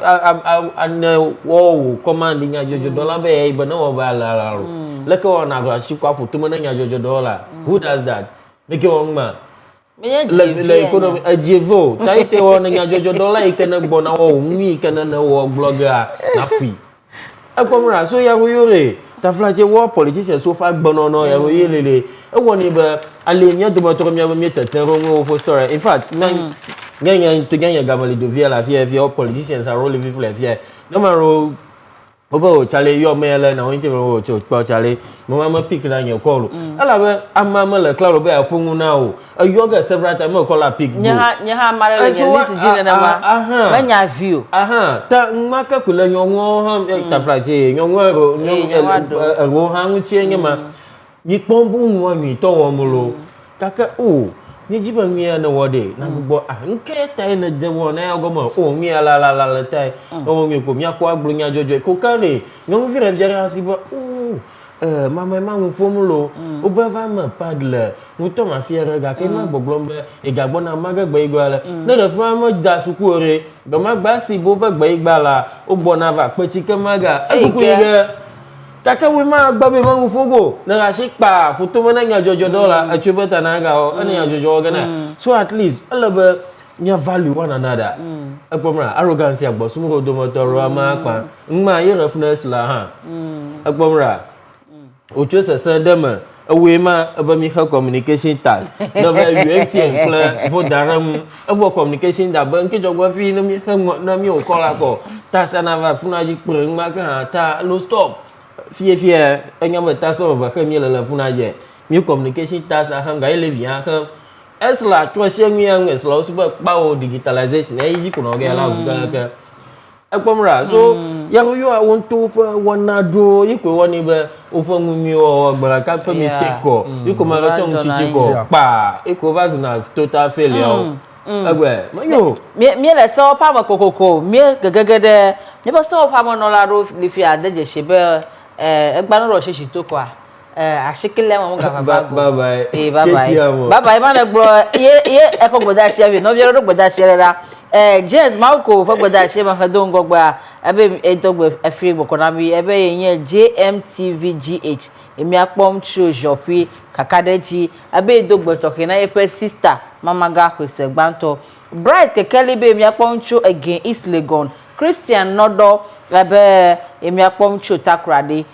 an wo command nya jojo dollar be e bana wo ba la leke ona go shi kwa foto mo na nya jojo dollar who does that make you ma le economy ajevo taite wona nya jojo dollar ikena gbona wo mi ikena na wo blogger na fi akomra so ya yore ta flaje wo politician so fa gbono no ya yelele e woni ba ale nya do motor mi mi tetero wo for story in fact nya to nya gamali do via la via politicians are rolling with la via no maro obo chale yo mele na won wo cho chale mama pick na nya call ala be amama le claro be afungu na o yoga several time mo call pick nya mara le list jina na ma banya view ta maka kula nyongo ha ta fraje nyongo ro ha nchi nya ma ni pombu nwa mi to wo mulo kaka ni jiba mi na wode na gbo nke tai na je wo na ogomo mi la tai o mi ko mi akwa gbru nya jojo ko kare nyong vire jara sibo mama mu fomulo o ba va ma padle mu to ma fiere ga ke ma gbogbombe e gagbo na ma gagbo igba na re fa ma da suku ore do ma gba si bo ba gba igba la o gbo na va pe ti ke ma ga suku ire kaka we ma gba be ma mu fogo na ga shi pa foto mo na nya jojo dola a chubeta na ga o nya jojo ga na so at least all be nya value one another akpomra arrogance agbo sumuro do motoro ama pa nma ye reference la ha akpomra ocho sese dem we ma abami her communication task no be UMTN plan for daram for communication da ban ke jogwa fi na mi o kola ko task na va funa ji preng ma ka ta no stop fie enya me task over ke mi la funa je mi communication task ha ga ile via ha esla to she mi an esla so ba o digitalization e ji kuno ga la ga akpomra so ya yo won to wona do yiko woni be ofo ngumi o gbara ka pe mistake ko yiko ma ga chon chichi ko pa iko vas na total failure agwe mayo mi le so pa ma kokoko mi gegegede mi ba so pa mo no la ro li fi adeje se be egba no ro se to ko asikile mo ga baba bye bye ma le gbo ye e ko gboda se bi no bi ro gboda se ra James Marco fagboda se ma fadon gogba ebe edogbe afiri bokonami ebe yen JMTVGH emi apom tro jopi kakadeji ebe edogbe tokena epe sister mamaga kwese gbanto bright kekeli be emi apom tro again East Legon Christian Nodo ebe emi apom tro takrade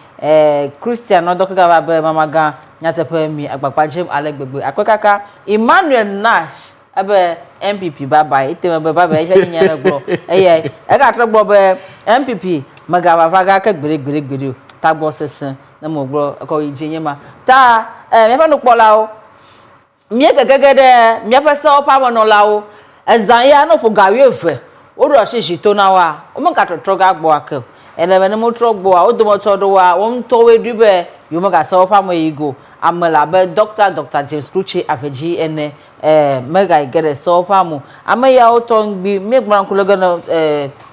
Christian Nodo kaga be mamaga nyatepe mi agbagba James Alegbegbe akwekaka Emmanuel Nash abe MPP bye ite me baba e hye nyana gbo e ga trogbo be MPP maga baba ga ka gbere ta gbo sesen na mo gbo ko ijinye ma ta me fa no pola o mi gegegede mi fa so pa mo no la o ezan ya no fo gawe efe o ro shishi to na wa o mo ka trotro ga gbo aka ele me mo trogbo a o do mo to do wa o nto we dube yo mo ga so pa mo yigo amala be Dr. James Kruchi Aveji ene mega igere so famu amaya otongbi megbran kuloga no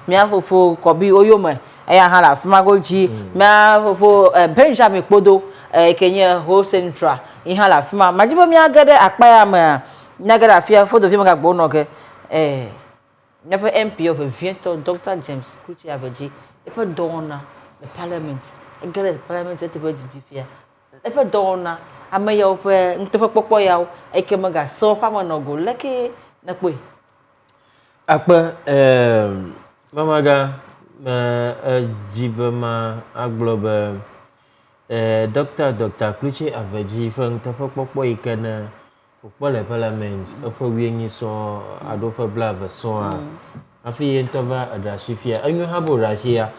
mi afofo kobi oyoma eya hala fmagoji mi afofo Benjamin Podo kenye ho central ihala fma majibo mi agede akpaya ma nyagara afia fodo fi maga gbo no ke never MP of Viento Dr. James Kruchi Aveji efe dona the parliament igere parliament etebe jijifia efe dona amaya ope ntepe popo yawo ekemaga so fama no go leke na pe apa mamaga jibema aglobe Dr. Kluche Aveji feng tafa popo ikana popo le parliament afa wienyi so adofa blava so afi entova adrashifia anyu habo rashia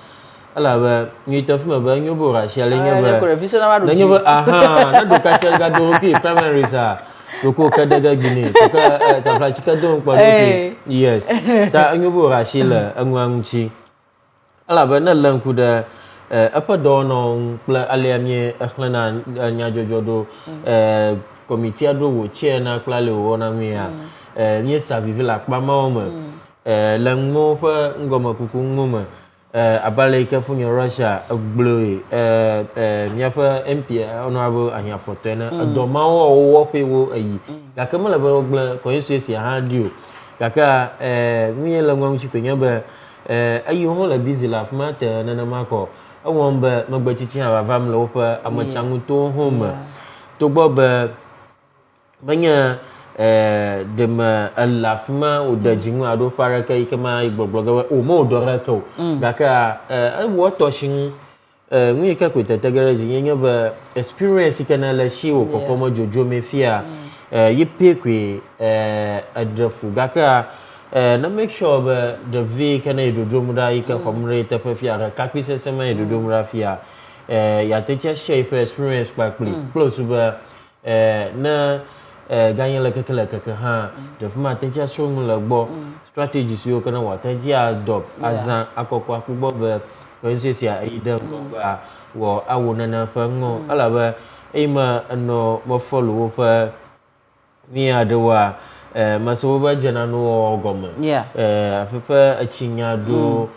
ala ba nyi tafuma ba nyu bo rashia le nyaba na nyaba aha na do ka chelga do ki primary sa loko kadaga gine ka ta flachika do kwa doki yes ta anyu bo rashia anwanchi ala ba na lanku da apa dono pla aliamie akhlana nya jojodo committee ado wo chair na kla le wona mia nye savive la kpa maoma langmo fa ngoma kuku ngoma abale ka funyo Russia gbloe mia fa MP honorable anya fotena adoma wo fe wo ayi kaka mala ba gbla ko yesu ha dio kaka mie langwa mchipenya ba ayi ho la busy la fmata na mako awon ba magbachichi avam lo fa amachangu to home to gboba banya dem alafma o dajingu ado faraka ikama igbogboga o mo dora ka gaka wo toshin nwi ka kwetata garage nyenya ba experience kana la shi o kokomo jojo mefia yipekwe adrafu gaka na make sure ba the v kana idodo muda ika komre tafafia ka kapise sema idodo muda fia ya teacher shape experience quickly close ba na ganye la kaka ha the former teacher so mu la gbo strategies yo kana wa teacher adopt azan akokwa akugbo ba ko nsesi a ida ba wo awona na fa ngo ala ba ema no mo follow fa mi adewa maso ba jana no ogoma afefa achinya do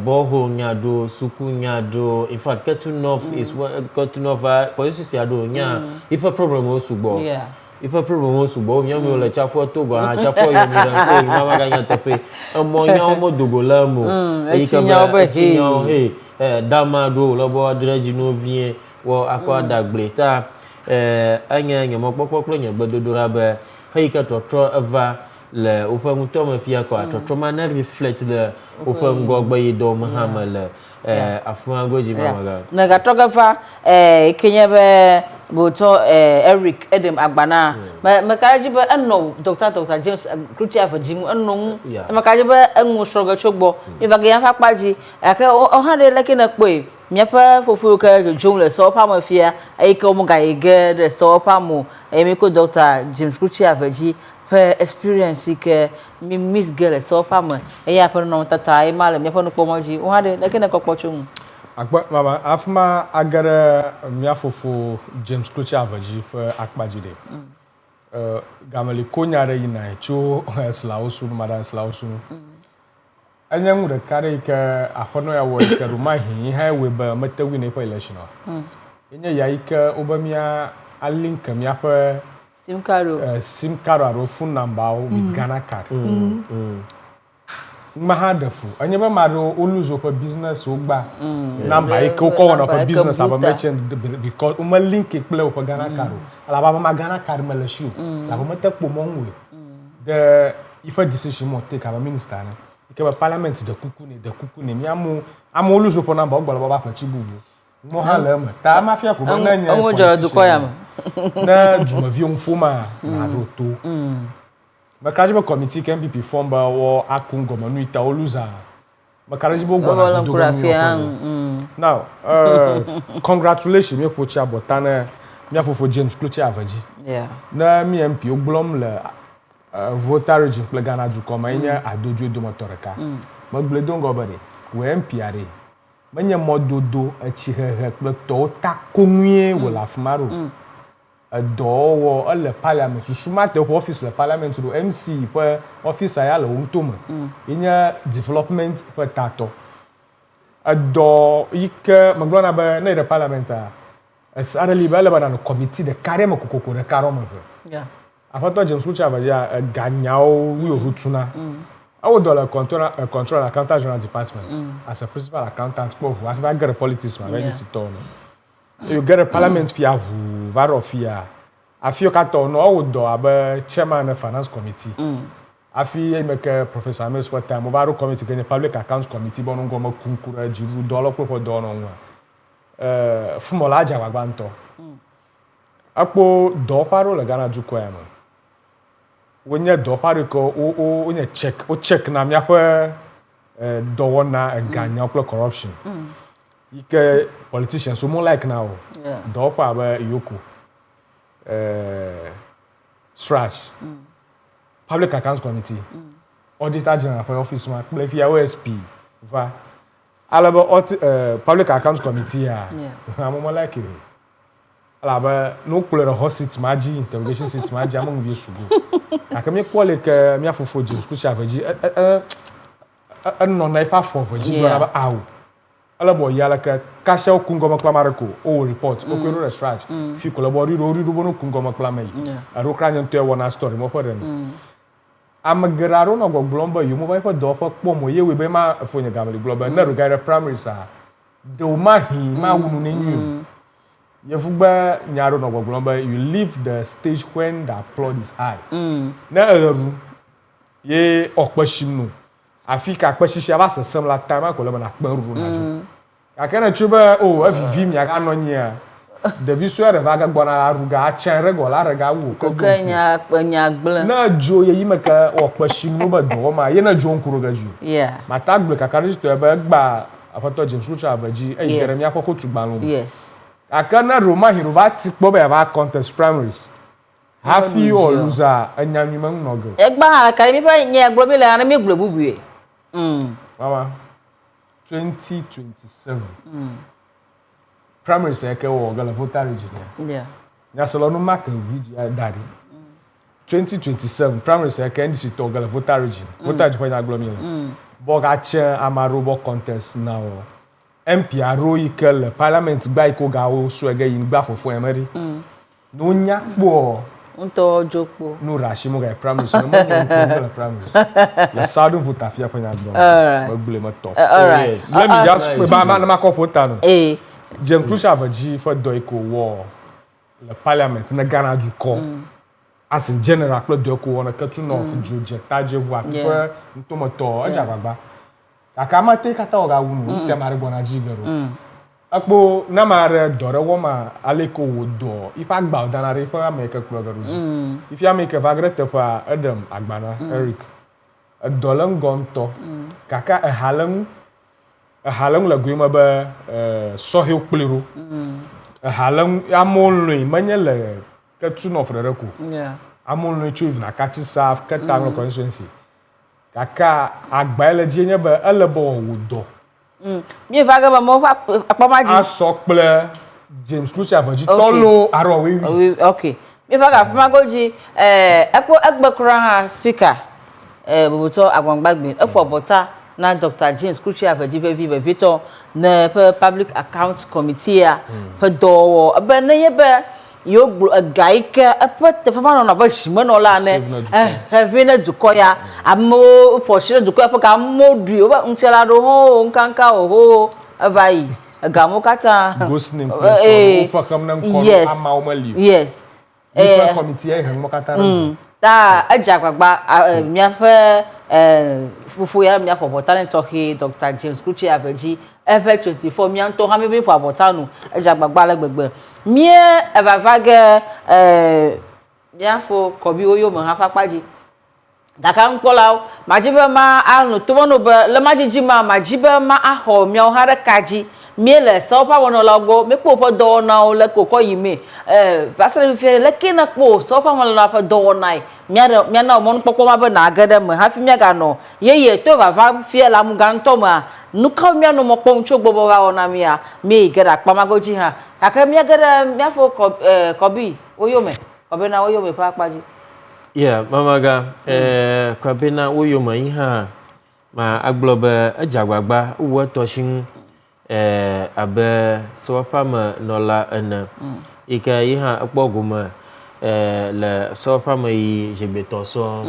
boho nyado suku nyado in fact ketu north is what ketu north police si ado nya if a problem osugbo if a problem osugbo nya mi ole chafo to go ha chafo yo mi ran ko mama ga nya tepe omo nya omo dogola mo achinya he dama do lobo adreji no vie wo akwa dagble ta anya nya mo popoplo nya gbedodora ba hayika totro eva le ofa muto mafia ko totro mana reflect le ofa ngogba yido mahama le afuma goji mamaga na ga toga fa kenya be boto Eric Edem Agbana makaraji be anno Dr. James Kluche Aveji anno makaraji be anwo stroga chogbo ibaga ya fa paji aka o ha de like na pe miapa fofu ka jojo le so pa mafia ayika o muga ige de so pa mo emiko Dr. James Kluche Aveji per experience ke mi miss girl so pa mo eya pa no tata e male miapa no pomoji o ha de like na kokpochum akpa mama afma agara miafofo James Kluche Aveji per akpaji de gamali konyare yina cho slausu mada slausu anyang de kare ka ahono ya wo ka ruma hi ha we ba matawi ne pa election enya ya ika obamia alink mia pa sim card aro phone number with Ghana card mahadafu anyeba maro oluzo pa business ogba number ika ko wona pa business aba merchant because uma link e play pa Ghana card ala baba ma Ghana card malashu la ba matakpo monwe the if a decision mo take aba minister na ikeba parliament de kuku ne mi amu oluzo pa number ogba baba pa chibubu mo hala ma ta mafia ko na nya o jora du koyam na jumavi onfoma na roto makajibo committee can be formed by or akungo manu ita oluza makajibo gwa na dogo now congratulations me pocha botana me afofo James Kluche Aveji na mi MP oglom le voter region ple Ghana du koma nya adojo do motoreka magle dongo bare we MP are manya mododo achihehe ple to ta konwie wala fmaro do le parliament sumate office le parliament do MC pour office ya le untoma inya development pour tato do ike maglona ba na le parliament as ara libele ba na committee de carrément kokoko de carrément afato James Kluche Aveji ganyao wi orutuna awo do le control accountant general department as a principal accountant for I get politics ma very sit-on. You get a parliament via who varofia. Afio kato no odo abe chairman of finance committee. Afi make professor Amel sport time over committee ke public accounts committee bono ngoma kunkura jiru dollar ko do no nwa. fumola ajagbagba ntɔ akpo dɔwɔƒe le Ghana dukɔ ya me wonye dɔwɔƒe ko wonye check na miaƒe dɔwɔna ganya kple corruption yike politicians mo like na o dɔwɔƒe abe yoko SRAJ Public Accounts Committee Auditor General for office ma kple fia OSP va alebe Public Accounts Committee ya mo like it alabe no kple hot seat ma ji interrogation seat ma ji among vie sugo akame kwole ke mia fofo James Kusia veji no na ipa for veji do na ba awu alabo ya like kasha okungoma klamareko o report okero research fi kolabori ro bono kungoma klamai aro kranya nto e wona story mo for dem amagraro na gbogbomba yo mo vai fa do fa kpo mo ye we be ma fonye gamle global na regard primary sa de o ma hi ma wunu nenyu ye fugba nyaro na gbogbomba you leave the stage when the applaud is high na eru ye okpashim no Africa kwashishi aba sesem la time ko le na kparu na jo akana chuba o avivi mi aga no nya de visual re vaga gbona aruga a chen regola rega wo ko nya gble na jo ye yimaka o kwashim no ba do ma ye na jo nkuru ga jo mata gble kakari to ebe gba afato James Kusia abaji e gere mi akoko tugban lo yes akana Roma hiro ba ti po be ba contest primaries hafi o loser anyanyuma nogo egba akari mi pa nya gbo be le ana mi gble bubue Mama 2027 primary seke wo gala voter region ya solo no mark video daddy 2027 primary seke ndisi to gala voter region voter region na glomile bo ga che amarobo contest now MP aro ikel parliament gba iko ga o so ege yin gba fofo emeri no nya po Unto jokpo. No rashi mo ga primaries. No mo go primaries. La sadu vote afia panya do. Mo gbele mo top. Alright. Let me just ba ma ko vote no. James Kusia avaji for do iko war. Le parliament na Ghana du ko. As in general club do ko wona katu no of Georgia taje wa ko ntomo to ajagbagba. Akama te kata oga wunu te mari bona jigero. Akpo na mare dore woma aleko wodo ifa gba odanare ifa make klogaruji if ya make vagrete fa Adam agbana Eric dolan gonto kaka halang la guima ba sohe okplero halang amolnu manyele katu no frere ko amolnu chuv na kachi saf katang constituency kaka agba eleji nya ba elebo wodo mi vaga ba mo apamaji asokple James Kusia avaji tolo aro we okay mi vaga afamagoji egbe kura ha speaker bubuto agbangbagbe bota na Dr. James Kusia avaji be Victor na Public Accounts Committee a do be na ye be yo gaika te fama na ba shimo no la ne heavy na dukoya amo poshire dukoya pa modri oba mfiala do ho nkanka ho avai agamo kata gosnim fa kam nan ko ama o mali yes committee e han mo kata ta ajagbagba miafe fufu ya miafe talent toki Dr. James Kusia avaji F24 mianto ha me be for abotanu ajagbagba lagbegbe mie evavage miafo kobi oyo mo ha papaji daka nkola majibe ma anu to wono be le majiji ma majibe ma aho mi o hare kaji mie le so pa wono lagbo me po po do na o le kokko yime pasere fi le kina po so pa wono la pa do na mia na mo npokpo ma be na agade mo ha fi mia ga no ye to vava fi la mu ga nto ma nuka mia no mo po ncho gbobo wa ona mia me igara pamagoji ha kaka mia gara mia fo kobi oyome kobi na oyome pa paji mamaga kobi na oyome iha ma aglobe ajagbagba uwo toshin abe so pa ma nola ena ika iha akpoguma le so pa ma yi jebeto so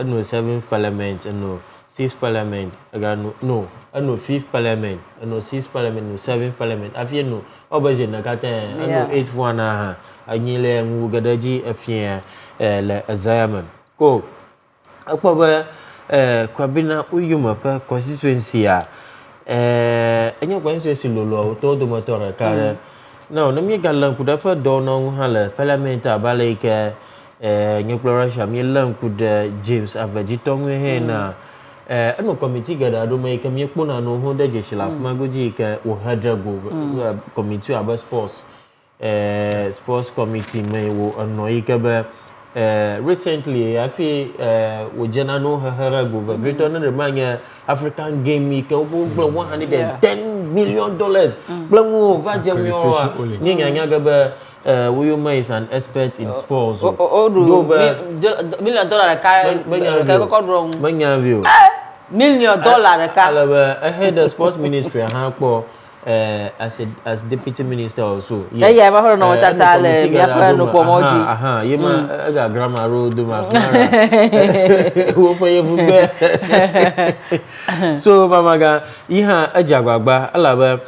no 7th parliament no 6th parliament agano no 5th parliament no 6th parliament no 7th parliament afie no obaje na kata no 8th one ha anyile ngu gadaji afie le azayaman ko akpoba kwabina uyuma pa constituency a enye kwa nse si lolo to do motor kare now na mi galan ku da pa do no hala parliament abale ke nyeploration mi lan ku da James Avegitongwe he na eno committee gada do mai ke mi kpona no ho da je shilaf magoji ke o hadra go committee aba sports committee mai wo anoi ke ba recently I feel wojana no hara go Victor na remanya African game ke obo $110 million blamu va jamio nyanya ga ba Wilma is an expert in sports $1 million ka ko wrong manya view $1 million ka ahead of sports ministry ha po as deputy minister also yeah ba no tata le mi apa no pomoji yema ga grammar road ma fara wo pa ye fugbe so mamaga iha ajagbagba alaba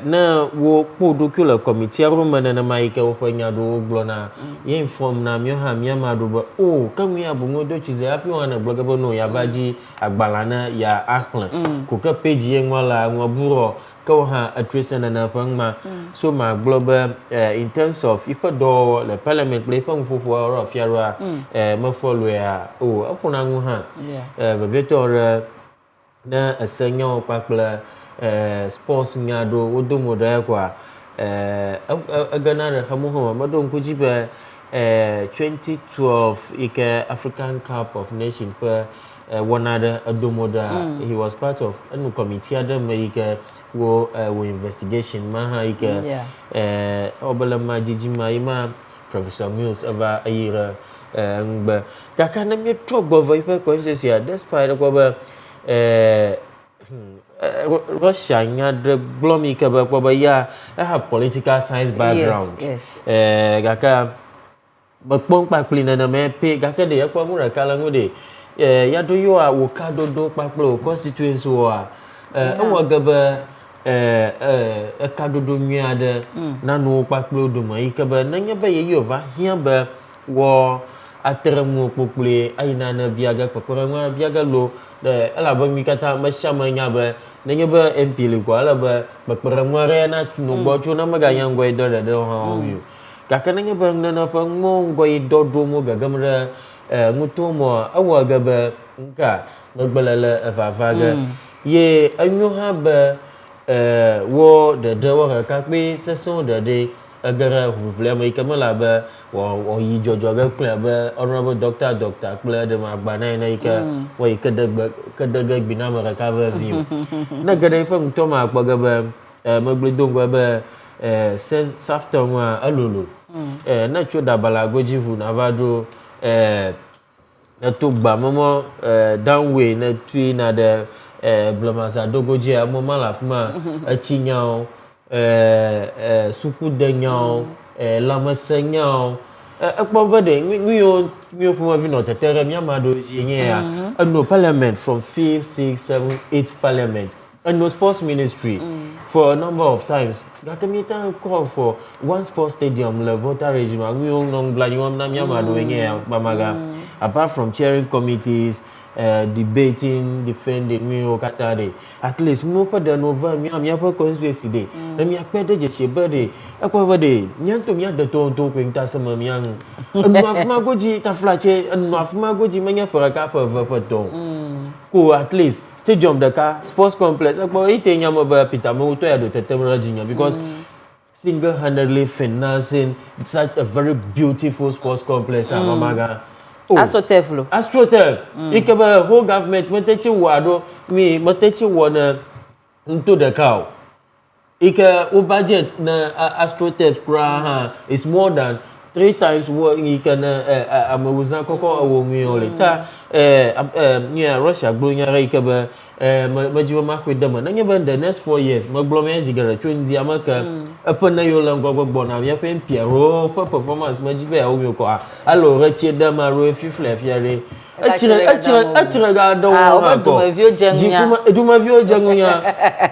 na wo podocular committee aroma na maike wo fanya do glona ye inform na mi ha mi amado ba o kan wi abungo do chize afi wana blogger no ya baji agbalana ya aklan ko ka page ye nwala nwaburo ko ha address na pangma so ma global in terms of if do le parliament play pang popo of fiara ma follow ya o afuna ngu ha vetor na asenyo pakla sports ngado wodomo da kwa agana da hamuho madon kujiba 2012 ike African Cup of Nations for one other adomoda he was part of a committee adam ike wo investigation maha ike obala majijima ima Professor Mills over ayira ngba kakana mi trobo viper conscious despite kwa Russia the blomi kaba kwa ya I have political science background gaka bakpong pa klina na me pe gaka de yakwa mura kala ngode ya do yo a wo ka do paklo constituency wa wa gaba ka do nwa de na no paklo do mai kaba na nya ba ye yova hia ba wo atremu popule aina na biaga pakora ngwa biaga lo de ala ba mi kata mashama nya ba nanya ba MP le kwa ala ba bakparamware na chuno bocho na magaya ngoi do da do ha yu kakana nya ba na pa mo ngoi do do mo gagamra nguto mo awa ga ba nka magbalala afafa ga ye anyo ha ba wo de wo ka pe seson de agara problem ikamala ba wo yi jojo ga club honorable doctor club de ma ba na ika wo ikadaga binama ka cover view na gada ifa mto ma akpa ga ba magbledon gwa ba safta wa alulu na choda bala goji hu na vado na to gba momo downway na tui na de blamaza dogoji amo malafuma achinyao suku denyao lamasenyao akpobade nyo fuma vino tetere mi amado yenye no parliament from 5th 6th 7th 8th parliament and no sports ministry for a number of times gakamita call for one sports stadium le voter regional nyo nong blanyom na mi amado yenye bamaga apart from chairing committees debating, defending me o katade. At least mo pa da nova mi am ya pa constituency de. Na mi akpede je shebede. Akwa vade, nyanto mi ada to kwenta sama mi yang. Anu afma goji ta flache, anu afma goji manya para ka pa va to. Ko at least stadium da ka sports complex akwa ite nyama ba pitamo to ya do tetemra jinya because single-handedly financing such a very beautiful sports complex mamaga. Astrotef. Ikaba whole government matechi wado mi matechi wana into the cow. Ika budget na Astrotef kra is more than 3 times what you can amawuza koko awongi ole ta Russia glonya ikaba majiwa makwedama na nyeba the next 4 years maglome jigara chunzi amaka apana yola ngogbo na ya pen piero for performance majibe awo ko alo reche dama ro fifle fiare achira ga do ha ko jikuma eduma vio jangunya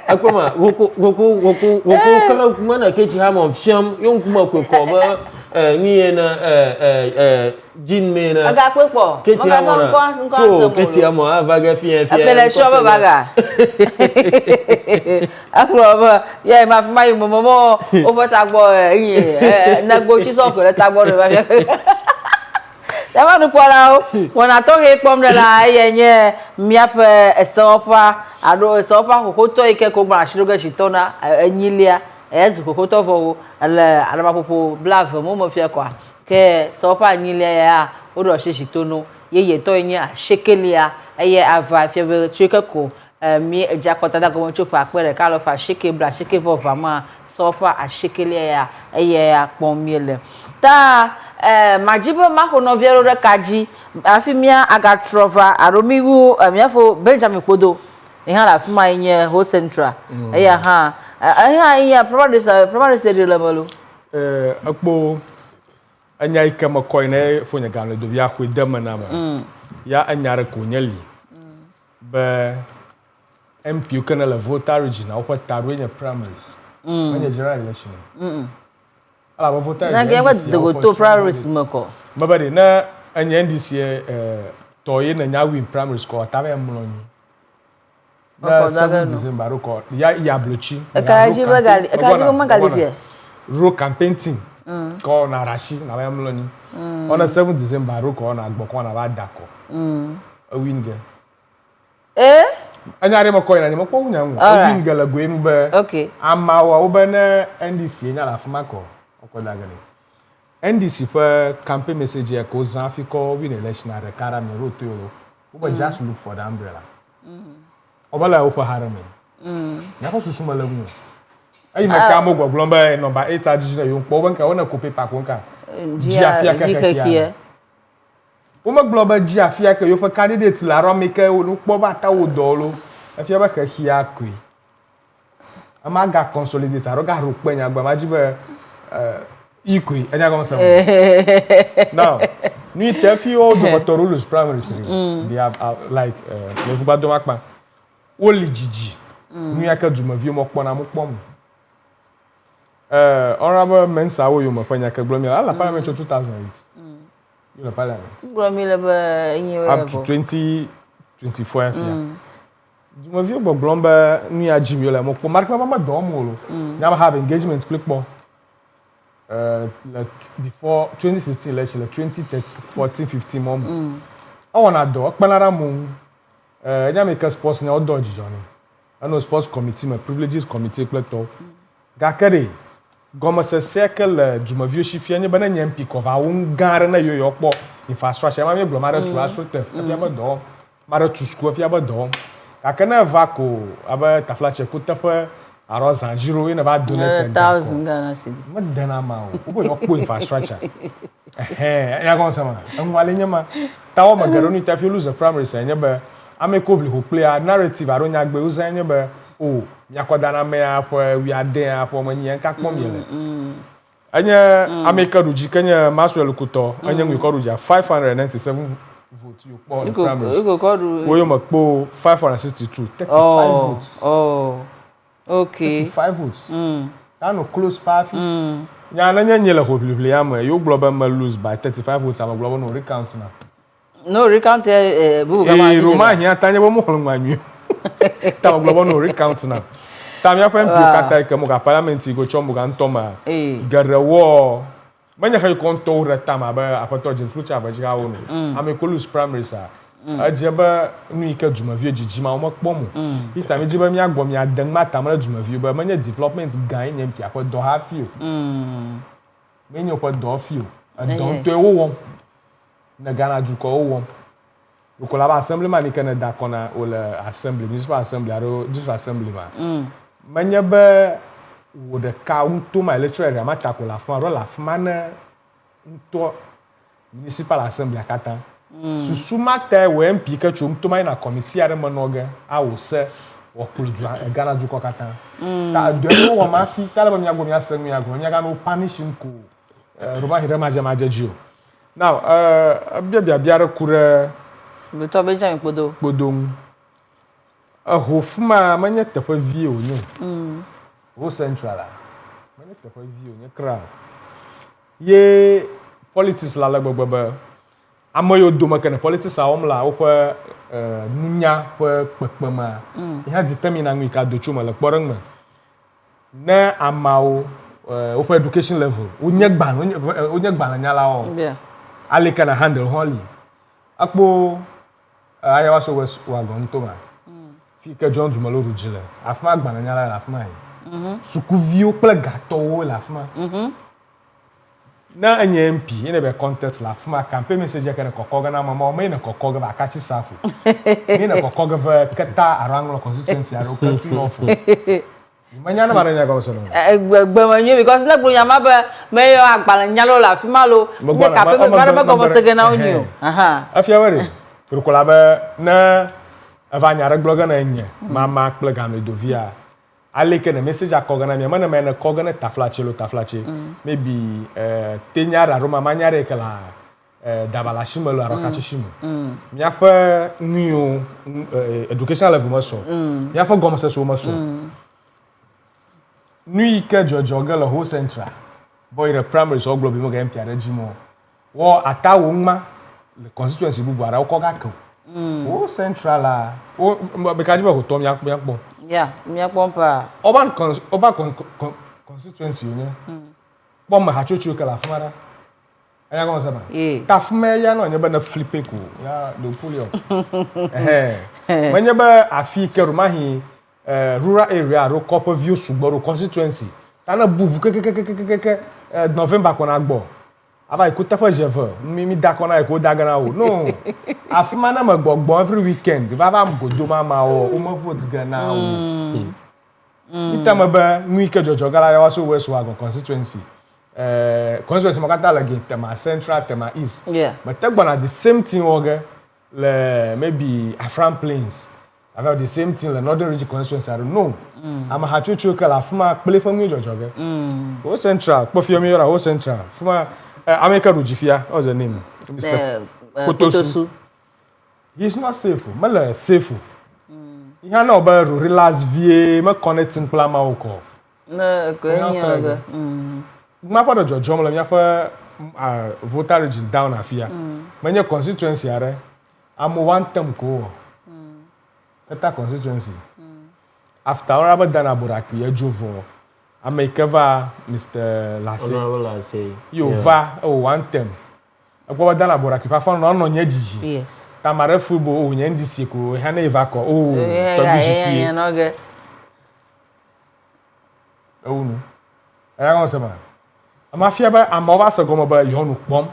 akoma woku kara kuma na keji ha mo fiam yon kuma ko ba ni na jin me na aga pepo keti amona to keti amona avaga fie apele shoba baga akroba ye ma fuma yi momo o fota gbo yin na gbo chi so ko le ta gbo re ba Dama nupola o wona to he pom de la yenye miape esopa ado esopa kokoto ike ko gba shiroge shitona enyilia ezu kokoto fo le adama popo black mo mo fie kwa ke sopa enyilia ya o do shitono yeye to yin ashekelia eye ava fie be tuike ko mi ejakota da ko mo chopa apere ka lo fa sheke bra sheke vova ma sopa ashekelia ya eye apon miele ta majibo mahono viero rekaji afimia agatrova aromiwu miafo Benjamin Kodo ihan la fima yin ho central eya ha iya primary study level akpo anya ike makoy na fonya gano do ya ko demana ma ya anyare ko nyali be MP kana la voter region au taro nya primaries anya general election ala voter na ge wa dogo to primaries mako mabade na anya ndc toye na nya win primaries ko tabe mloni na 7 December ko ya blochi kaji magali fie ro campaign team ko na rashi na ba mloni on 7 December ko na agbo ko na ba dako a win ge anyare mako ina ni mako wunya wu a win ge la go enu be okay amawa obe na ndc nya la fama ko okodagani NDC for campaign message here ko Zanfi ko win election at the cara me roto yo. We just look for the umbrella. Obala opa harame. Na ko susuma lagu. Ayi me ka mo gboglomba number 8 addition yo po banka wona ko paper ko nka. Jiafia ka. O ma global jiafia ka yo for candidate la ro me ka wo po ba ta wo dolo. Afia ba ka hia kwi. Ama ga consolidate aro ga ro penya gba majibe equally, and I'm going now, we tell you the Motorola's primary series. They have like everybody don't make only Gigi. We are going to do view more pon. Honorable Mensa, you my friend, I can blame you. All Parliament of 2008. You know Parliament. Up to 2024. Do my view about Blomba near Jimmy. Like Mark Mama Domo. Now have engagement click more. Before 2016 election, like 2014-15 mom. I wanna do. Akpanara mum. I make a sports na outdoor journey. I know sports committee, my privileges committee plateau. Gakere. Goma se circle juma vieux chifia ni bana nyampi ko va ungara na yo yokpo infrastructure. Ma me blomara to astro tef. Afia ba do. Mara to school afia ba do. Kakana va ko aba taflache ko tafa Aros and Giro in about donate 1,000 Ghana cedi. What then am I? Who go put infrastructure? Ya go sama. Am wale nyama. Tawo magaroni if you lose the primary say nyebe. Ame kobli who play a narrative aronya gbe uza nyebe. Oh, yakoda na me afọ we are there afọ manyi nka kpom yele. Anya America ruji Kenya Maswell Kuto. Anya we call ruja 597 votes you call the primaries. You go call ru. Wo yo makpo 562 35 votes. Oh. Okay. 35 votes. That no close party. Ya na nyele ho play am you global ma lose by 35 votes am global no recount na. No recount bu ga ma. Roma hia tanye bo mo holmanyu. Ta global no recount na. Ta mi afem pi kata ke mo ga parliament go chombo ga ntoma. Garewo. Manya hay konto reta ma ba apato James Lucha ba jiga wo no. Am ko lose primaries a. Ajeba nu ike djumavie jijima o makpomu ita mi jiba mi agbo mi adan mata ma djumavie ba manya development gan nyam pi akọ do ha fio menyo ko do fio adon to ewo won na Ghana du ko won ko la ba assemblyman ni kana da kona o le assembly municipal assembly aro district assembly ma manya ba wo de ka unto ma electoral area mata ko la fama ro la fama na unto municipal assembly akata susumata we MP ka chum to mai na committee are manoga a wo se wo kuju Ghana du ko kata ta do no wo ma fi ta la ba mi agbo mi asem mi agbo nya ga no punishing ko Roma hira maja jio now biara kura be to be jan podom a hofuma manya tefa vie onye wo central a manya tefa vie onye kra ye politics la gbegbe amoyo dome ke ne politics a wom la wo fe nunya fe kpekpema ya determine ngi ka do chuma le kporeng me na amawo wo fe education level onye gban nyala o ale kana handle holy akpo aya waso wa gon to ma fi ke John Dumalo rujile afma gban nyala la afma yi sukuvio ple gato wo la afma na anye MP ine be contest la afma campaign message ke ne kokoga na mama o me ne kokoga ba kachi safu ni ne kokoga ve keta aranglo constituency aro ketu ofu manyana maranya ko so no gbemanyu because na gbo nyama be me yo agbala nyalo la afma lo ne campaign me ba go se na onyu aha afia were rukola be na avanya regloga na enye mama kplega no dovia aleke na message akogana mi mana mena kogana taflache maybe tenyara roma manyare kala dabala shimelo arokachi shimo mi afa new educational level maso mi afa gomse so maso nui ke jojo gala ho central boy the primary so globe mo ga mpia regimo wo atawo nma le constituency bubu ara ko ga ko o central la o be ka jiba ko to mi akpo yeah mi akpompa oba constituency onye bom ha chochu kala fumara aya ko sema ta fuma ya no nyeba na flippe ko ya do pull off manyeba afi keru mahi rural area ro copper view sugboro constituency ta na bubu ke November ko na gbo aba ikuta fa jeve mi da ko na ko daga na o no afuma na magbogbo every weekend baba mgodo mama o mo vote ga na o itama nwi ke jojo gala ya waso west wagon constituency constituency makata la get tema central tema east but tagba na the same thing oge le maybe Afran Plains about the same thing le northern region constituency I don't know ama ha chuchu kala afuma pele fa nwi jojo ge o central pofio mi yora o central fuma America Rujifia, what's the name? Mr. Kotosu. He's not safe. Mala safe. He has no about relax vie, me connecting plan ma oko. No, ko nya. Ma fa do jojo me fa voter region down afia. Manya constituency are am one term ko. Kata constituency. After our dana buraki e jovo. Amekeva Mr. Lasse. You va one term. Akwa dana boraki pa fa no nya jiji. Yes. Tamare football o nya ndisi ko ha na evako o yeah, no ge. No. Aya ko sema. Amafia ba amova se gomo ba yo no pom.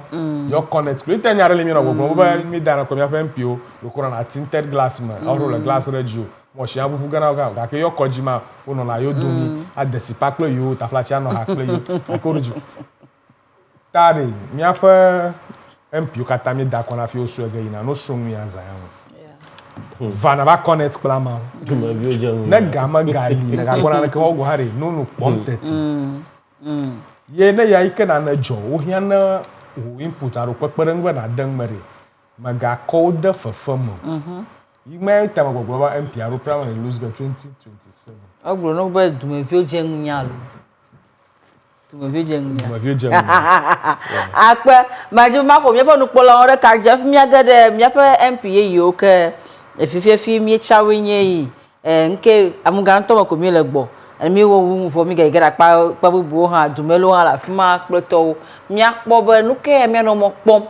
Yo connect. Ko itanya rele mi no gomo ba mi dana ko mi afa mpio. Lo ko na tinted glass man. Or roll glass radio. Mo shi abubu gana ga ke yo kojima ono na yo domi adesi paklo yo taflacha no hakle yo akoruju tari mi afa MP kata mi da kona fi osu ege ina no shromu ya za ya vana ba connect plama tuma bi ojamu na gama gali na ga kona ke ogo hare no no pomteti ye na ya ike na jo o hia na o input aro pepere ngwa na dan mare maga code fafamo you may tell me about MP Aropra and lose 2027. Ogro no be dumevio jengunyalo. Dumevio jengunya. Akpa maju mako mi pa no pola ore ka jef mi agade mi pa MP yi o ke efifefi mi chawenye yi nke amuganto mako mi legbo mi wo wu fo mi ga igara pa bubu ha dumelo ha la fima pleto mi akpo be nu ke mi no mo pom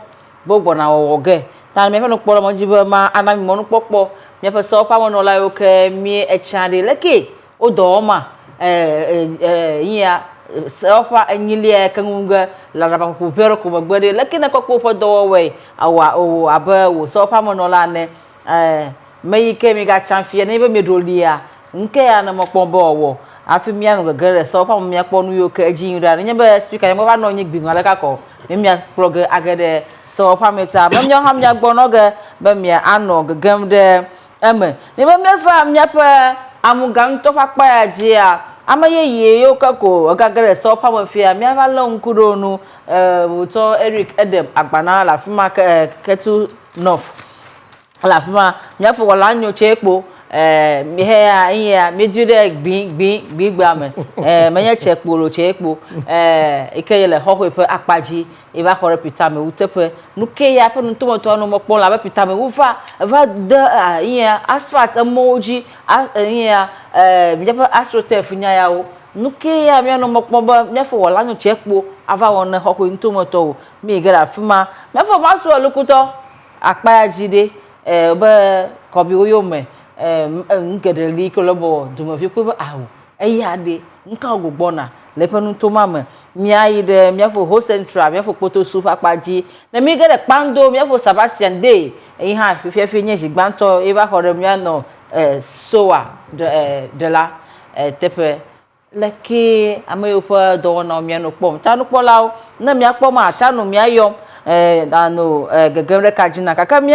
gbogbo na oge ta me fe no poro mo jibe ma ana mi mo no popo mi fe so pa mo no la o ke mi e chande leke o do ma ya so fa enyili e kanunga la raba ko pero ko gbede leke na ko fo do we awa o aba wo so pa mo no la ne me ke mi ga champion ne be mi dolia nke ya na mo pombo owo afi mi anu gere so pa mo mi akpo nu yo ke jin ra ne be speaker mo ba no nyi gbin ala ka ko mi plug agede so pameta me nyo ham ya gbono ge be me ano gegem de eme ni be me fa me pa amugan to fa pa ya ji a amaye ye yo ka ko agagere so pamo fia me fa lo nkuro nu to Eric Edem agbana la fi ma ketu north la fi ma me fa wala nyo chepo mi he ya iya mi jude gbi gba me menye chekpolo chekpo ikeyele hohwepe akpaji iba kore pita me utepe nuke ya pe ntomoto no mokpon la be pita me ufa va de iya asphalt emoji iya mi je astrotef nya ya o nuke ya mi no mokpon ba mi fo wala no chekpo ava won hohwe ntomoto mi gara fuma mi fo ma so lukuto akpaji de be kobi oyo me ngedeli kolobo dumofi ko awu eyade nka ogbona lepenu to mama mi ayide mi afo ho central mi afo poto super paji na mi gede pando mi afo Sebastian day ha fifi nye jigbanto eba hore mi ano soa de la tepe leki amayopa do na mi ano pom tanu pola na mi apom atanu mi ayom anu gegere kajina kaka mi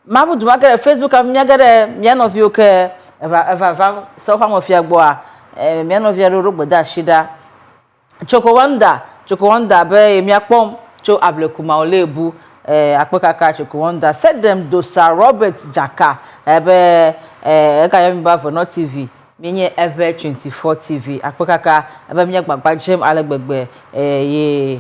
mabu duma gere Facebook am mi gere mi ano view ke eva so fa mo fi agbo a mi ano view ro gboda shida Choko Wonder be mi apom cho ablekuma olebu apekaka Choko Wonder said them dosa Robert Jaka ebe ekayemi ba for not TV minye ebe 24 TV apekaka ebe mi gbagba jem alegbegbe ye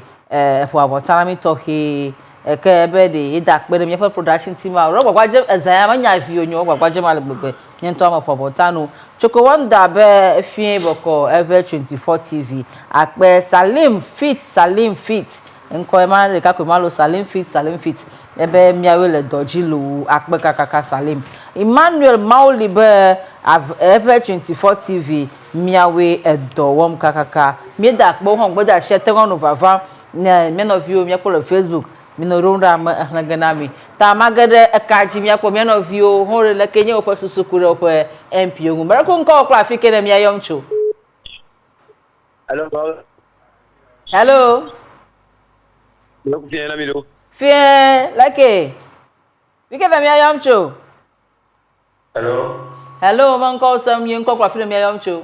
for abotana mi tohi eke ebe de ida pere mi for production team a ro gbagba jem ezan manya fi onyo gbagba jem alegbegbe nyento am for abotano Choko Wonder be fien boko ebe 24 TV akpe Salim Fit nko e ma le ka ko ma lo Salim Fit ebe miawe le dojilo akpe kakaka Salim Emmanuel Mauli be ebe 24 TV miawe edowom kakaka mi da akpo hon gboda she tegon ovava na men of you mi akpo Facebook mi no ronda ma hnagana ta magade akaji mi akpo men of you hon le kenye opo susukure opo MP ogun barako nko okra afike na mi ayomcho. Hello. Bien, la milo. Fien, like. Fike na mi ayomcho. Hello, man call some you nko okra afike na mi ayomcho.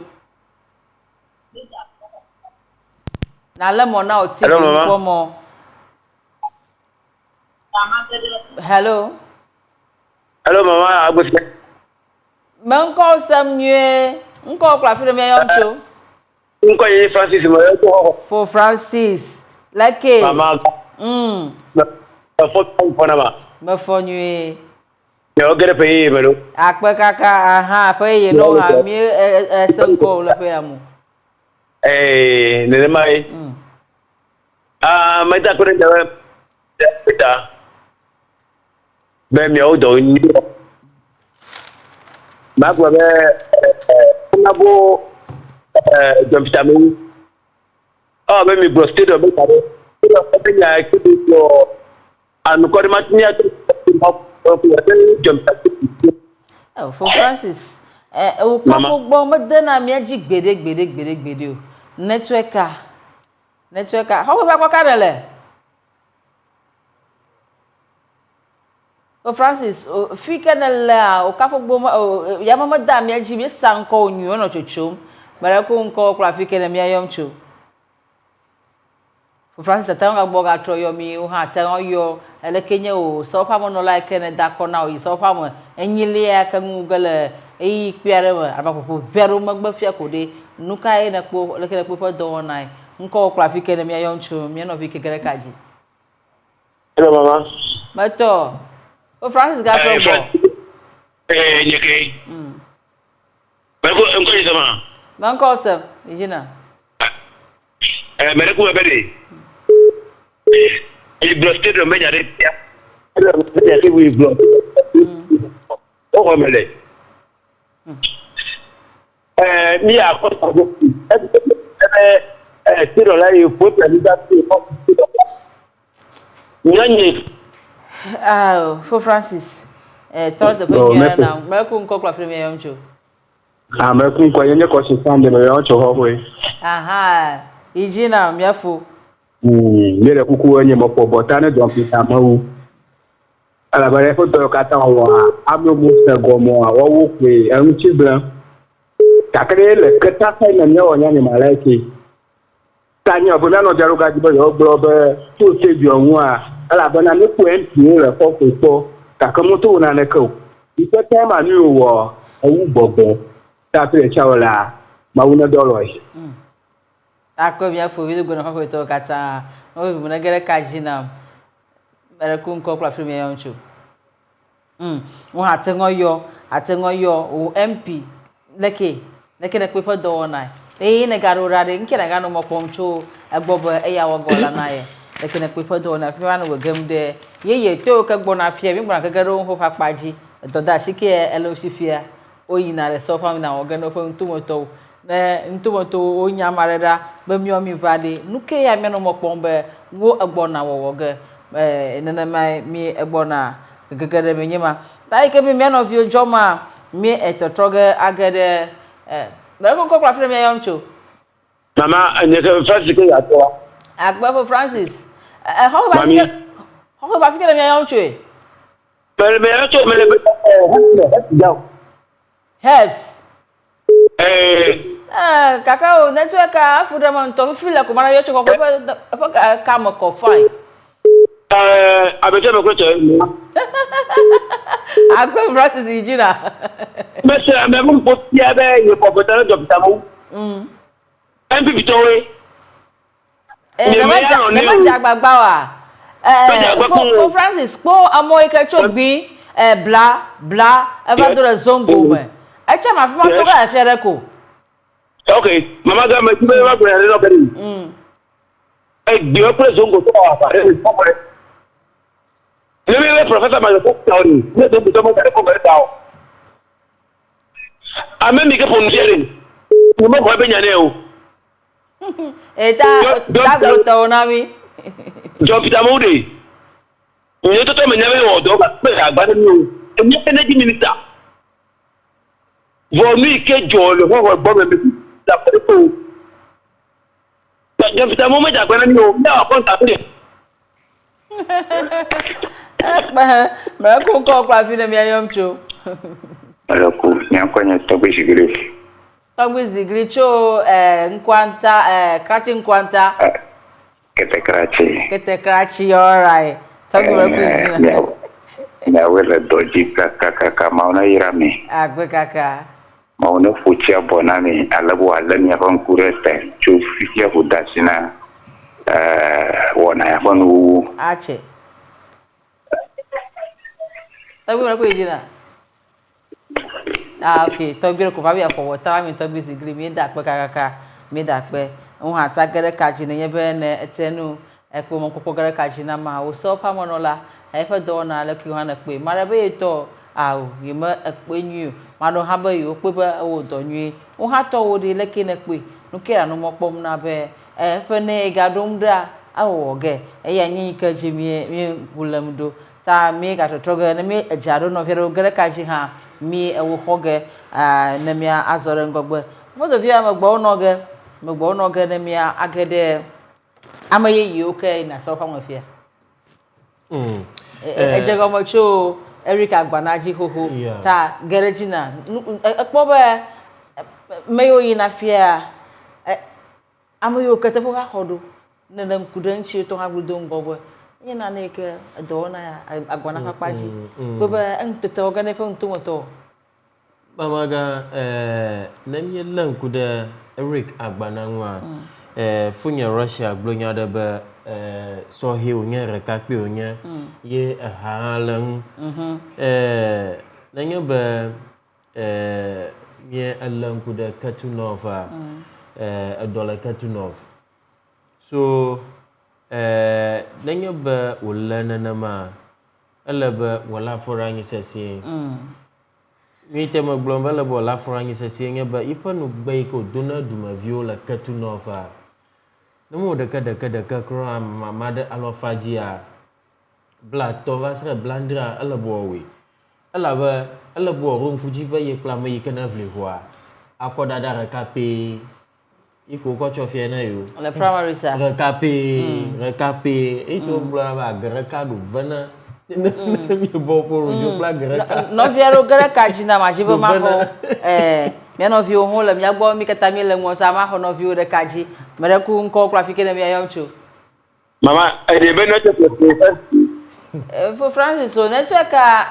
Na le mo na o ti ko mo. Hello, Mama. Abusi. man call some you nko okra afike na mi ayomcho. Nko ye Francis mo ko. For Francis, like. Mama. Na foto ko na ma. Me fonye. Yo gere pe melo. Akpe kaka aha pe ye no ha mi senko la pe amu. Nene mai. Mai ta ko de pita. Be mi o do ni. Ma ko be na bo jumpita mi. Be mi bro stay do be ka do. Be ya ki do anu ko de matnia to For Francis, o kapo gbo mo de na mi aji gbede o. Network. How we pa ka rele? O Francis, o fika na la o kapo gbo ya mama da mi aji mi sanko onyu no chochom. Bara ko nko kra fika na mi ayomcho. For Francis atanga gbo ga tro yo mi o ha tan yo ele kenye o so pa mo no like na da ko na o so pa mo enyile ya ka ngugele e kpiare mo abapopo bero magba fia kode nuka e na kpo le kele kpo do nai nko kra fika na mi ayomcho mi no fika gere kaji. Hello mama. Mato. O Francis ga tro bo. Nyeke. Bako nko yi sama. Man ko sem, ijina. Mere ku bebe. E bloqué de meja de ya. Ya ke we block. O ko mele. Mi a ko ko. Tiro la e po pe da ko. Nyanye. For Francis. Thought the baby now. Me ku nko kra premier yomcho. Me ku nko yenye ko si sande me yomcho ho we. Aha. Ijina miafu. Mire kuku wenye mopo botane do pita mawu. Ala bare foto kata wa ablo musta gomo wa wo kwe enchi blan. Takere le keta sai na nyawo nyane malaiki. Tanyo bo na no jaru ga jibo yo bro be to se bi onwu a. Ala bana me ku MP re ko ko. Takamoto na ne ko. Ipe tema ni wo awu bobo ta to e chawola ma wona dolo yi Akwa fo bi go na ko to kata o bi na gere kajina mere ku nko kwa film ya ncho wo atengoyo o MP leke na pe fo do na ne garo rade nke na ga no mo pomcho egbobo eya wo gola na ye leke na pe fo do na fi wan wo gam de ye to ka gbo na fie bi gbo na gagaro ho papaji do da shike elo shifia oyi na le so fam na wo ga no fo ntumoto na ntumoto onya mareda ba mi o mi vade nuke ya me no mo pombe wo egbo na wo ge nana mai mi egbo na gagare me nyima tai ke mi me no fi ojoma mi etotroge agade ba ko kwa frem ya yomcho mama anya ke Francis ke ya to Agba Francis how ba fikele me yomcho me ya to me le helps kakao network afuda man to feel ko mara yo choko ko ka mo ko fine abeje me ko to Agba Francis ijina me se me mo po ti abe ye po ko tele dokita mo MPP to we ne ma jagbagba wa for Francis po amo ike chogbi bla evadore zongo me echa ma fuma to ga fere ko okay mama ga me tibe wa gbe no beri di o pre zongo to wa pare ni po pare ni le professor ma ko tauri ni to bi to mo ko beri tawo ame mi ke ponjere ni mo ko be nyane o eta glo na mi jo pita mo de ni to me nyame wo do ba pe agba ni o emi energy minister vonu ike jo le ho gbo me da pe ko jo pita mo me jagba ni o na ko ta pe ma ko kwa fi na mi ayomcho Aloku, nyankwanya togwe shigiri. Togwe zigiri cho nkwanta krachi nkwanta. Kete krachi, alright. Togwe wakuzina. Na wele doji kaka mauna irami. Agwe kaka. Mauna fuchia bonami alabu alani ya kurete chu fifia hudasina wana ya fonu. Ache. Togwe wakuzina. Okay, togbe ko babi akwo wota mi togbe zigiri mi da pe kakaka mi da pe un ha ta gere kaji ne yebe ne etenu ekpo mo kokko gere kaji na ma o so pa monola e fe do na le ki ha na pe mara be to awo yi ma ekpo nyu ma do ha ba yi o pe ba o do nyu un ha to wo de le ki na pe nu ki ra no mo pom na be e fe ne ga dum dra awo ge e ya nyi kaji mi gulam do ta mi ga to toge ne mi ejaro no fere gere kaji ha mi ewo hoge na mi azore ngogbe foto via magbo onoge na mi agede amaye yi oke na so kwa mafia ejego mo cho Eric Agbanaji hoho ta gerejina ekpo be meyo yi na fia amayo kete fo ka hodo na nkudanchi to agbudo ngogbe nyina na eke do na Agbana papaji bebe ntete ogane fe ntumoto mamaga na mi lanku da Eric Agbana nwa funya Russia glonya da ba so he onya reka pe onya ye halan na nya ba ye lanku da Katunova $1 Katunov so nanya ba wala na nama ala ba wala forangi sesi mi tema glomba ala ba wala forangi sesi nya ba ipa no gbai ko dona duma viola Katunova namo daka kro mama da alofajia bla tova sra blandra ala bowe ala bo ron fuji ba ye plama yi kana vlehwa akoda dara kape iko ko chofie na yo le primary sa rekape ito bla ba gereka do vana mi bo por jo bla gereka no viero gereka jina ma jibo ma ho me no vi o ho le mi agbo mi kata mi le mo sa ma ho no vi o de kaji mere ku nko kwa fike na mi ayomcho mama e de be no te For Francis so na cheka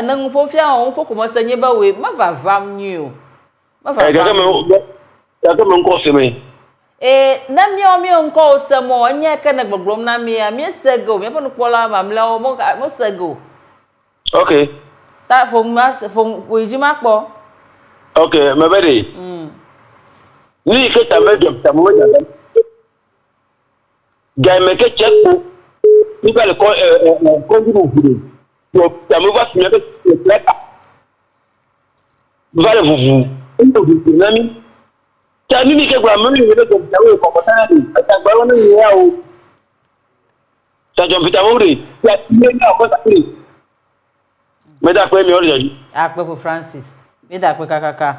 na ngufofia on fokoma sanye ba we ma vavam new ma vavam ya ka men ko se me na mi onko osemo onye ka na gbogbom na mi sego mi pa no pola ma mle o mo sego okay ta fo wijima po okay me bere ni ke ta me job ta mo ja ga me ke check ni ba le ko du vous yo ta me va signer le plaque vous allez vous nami ta ni ke gwa me ni le job ta we ko ta ni ta gba wona ni ya o ta job ta mo ri ya ni na ko ta ri me da pe mi o ri akpe for Francis me da pe kakaka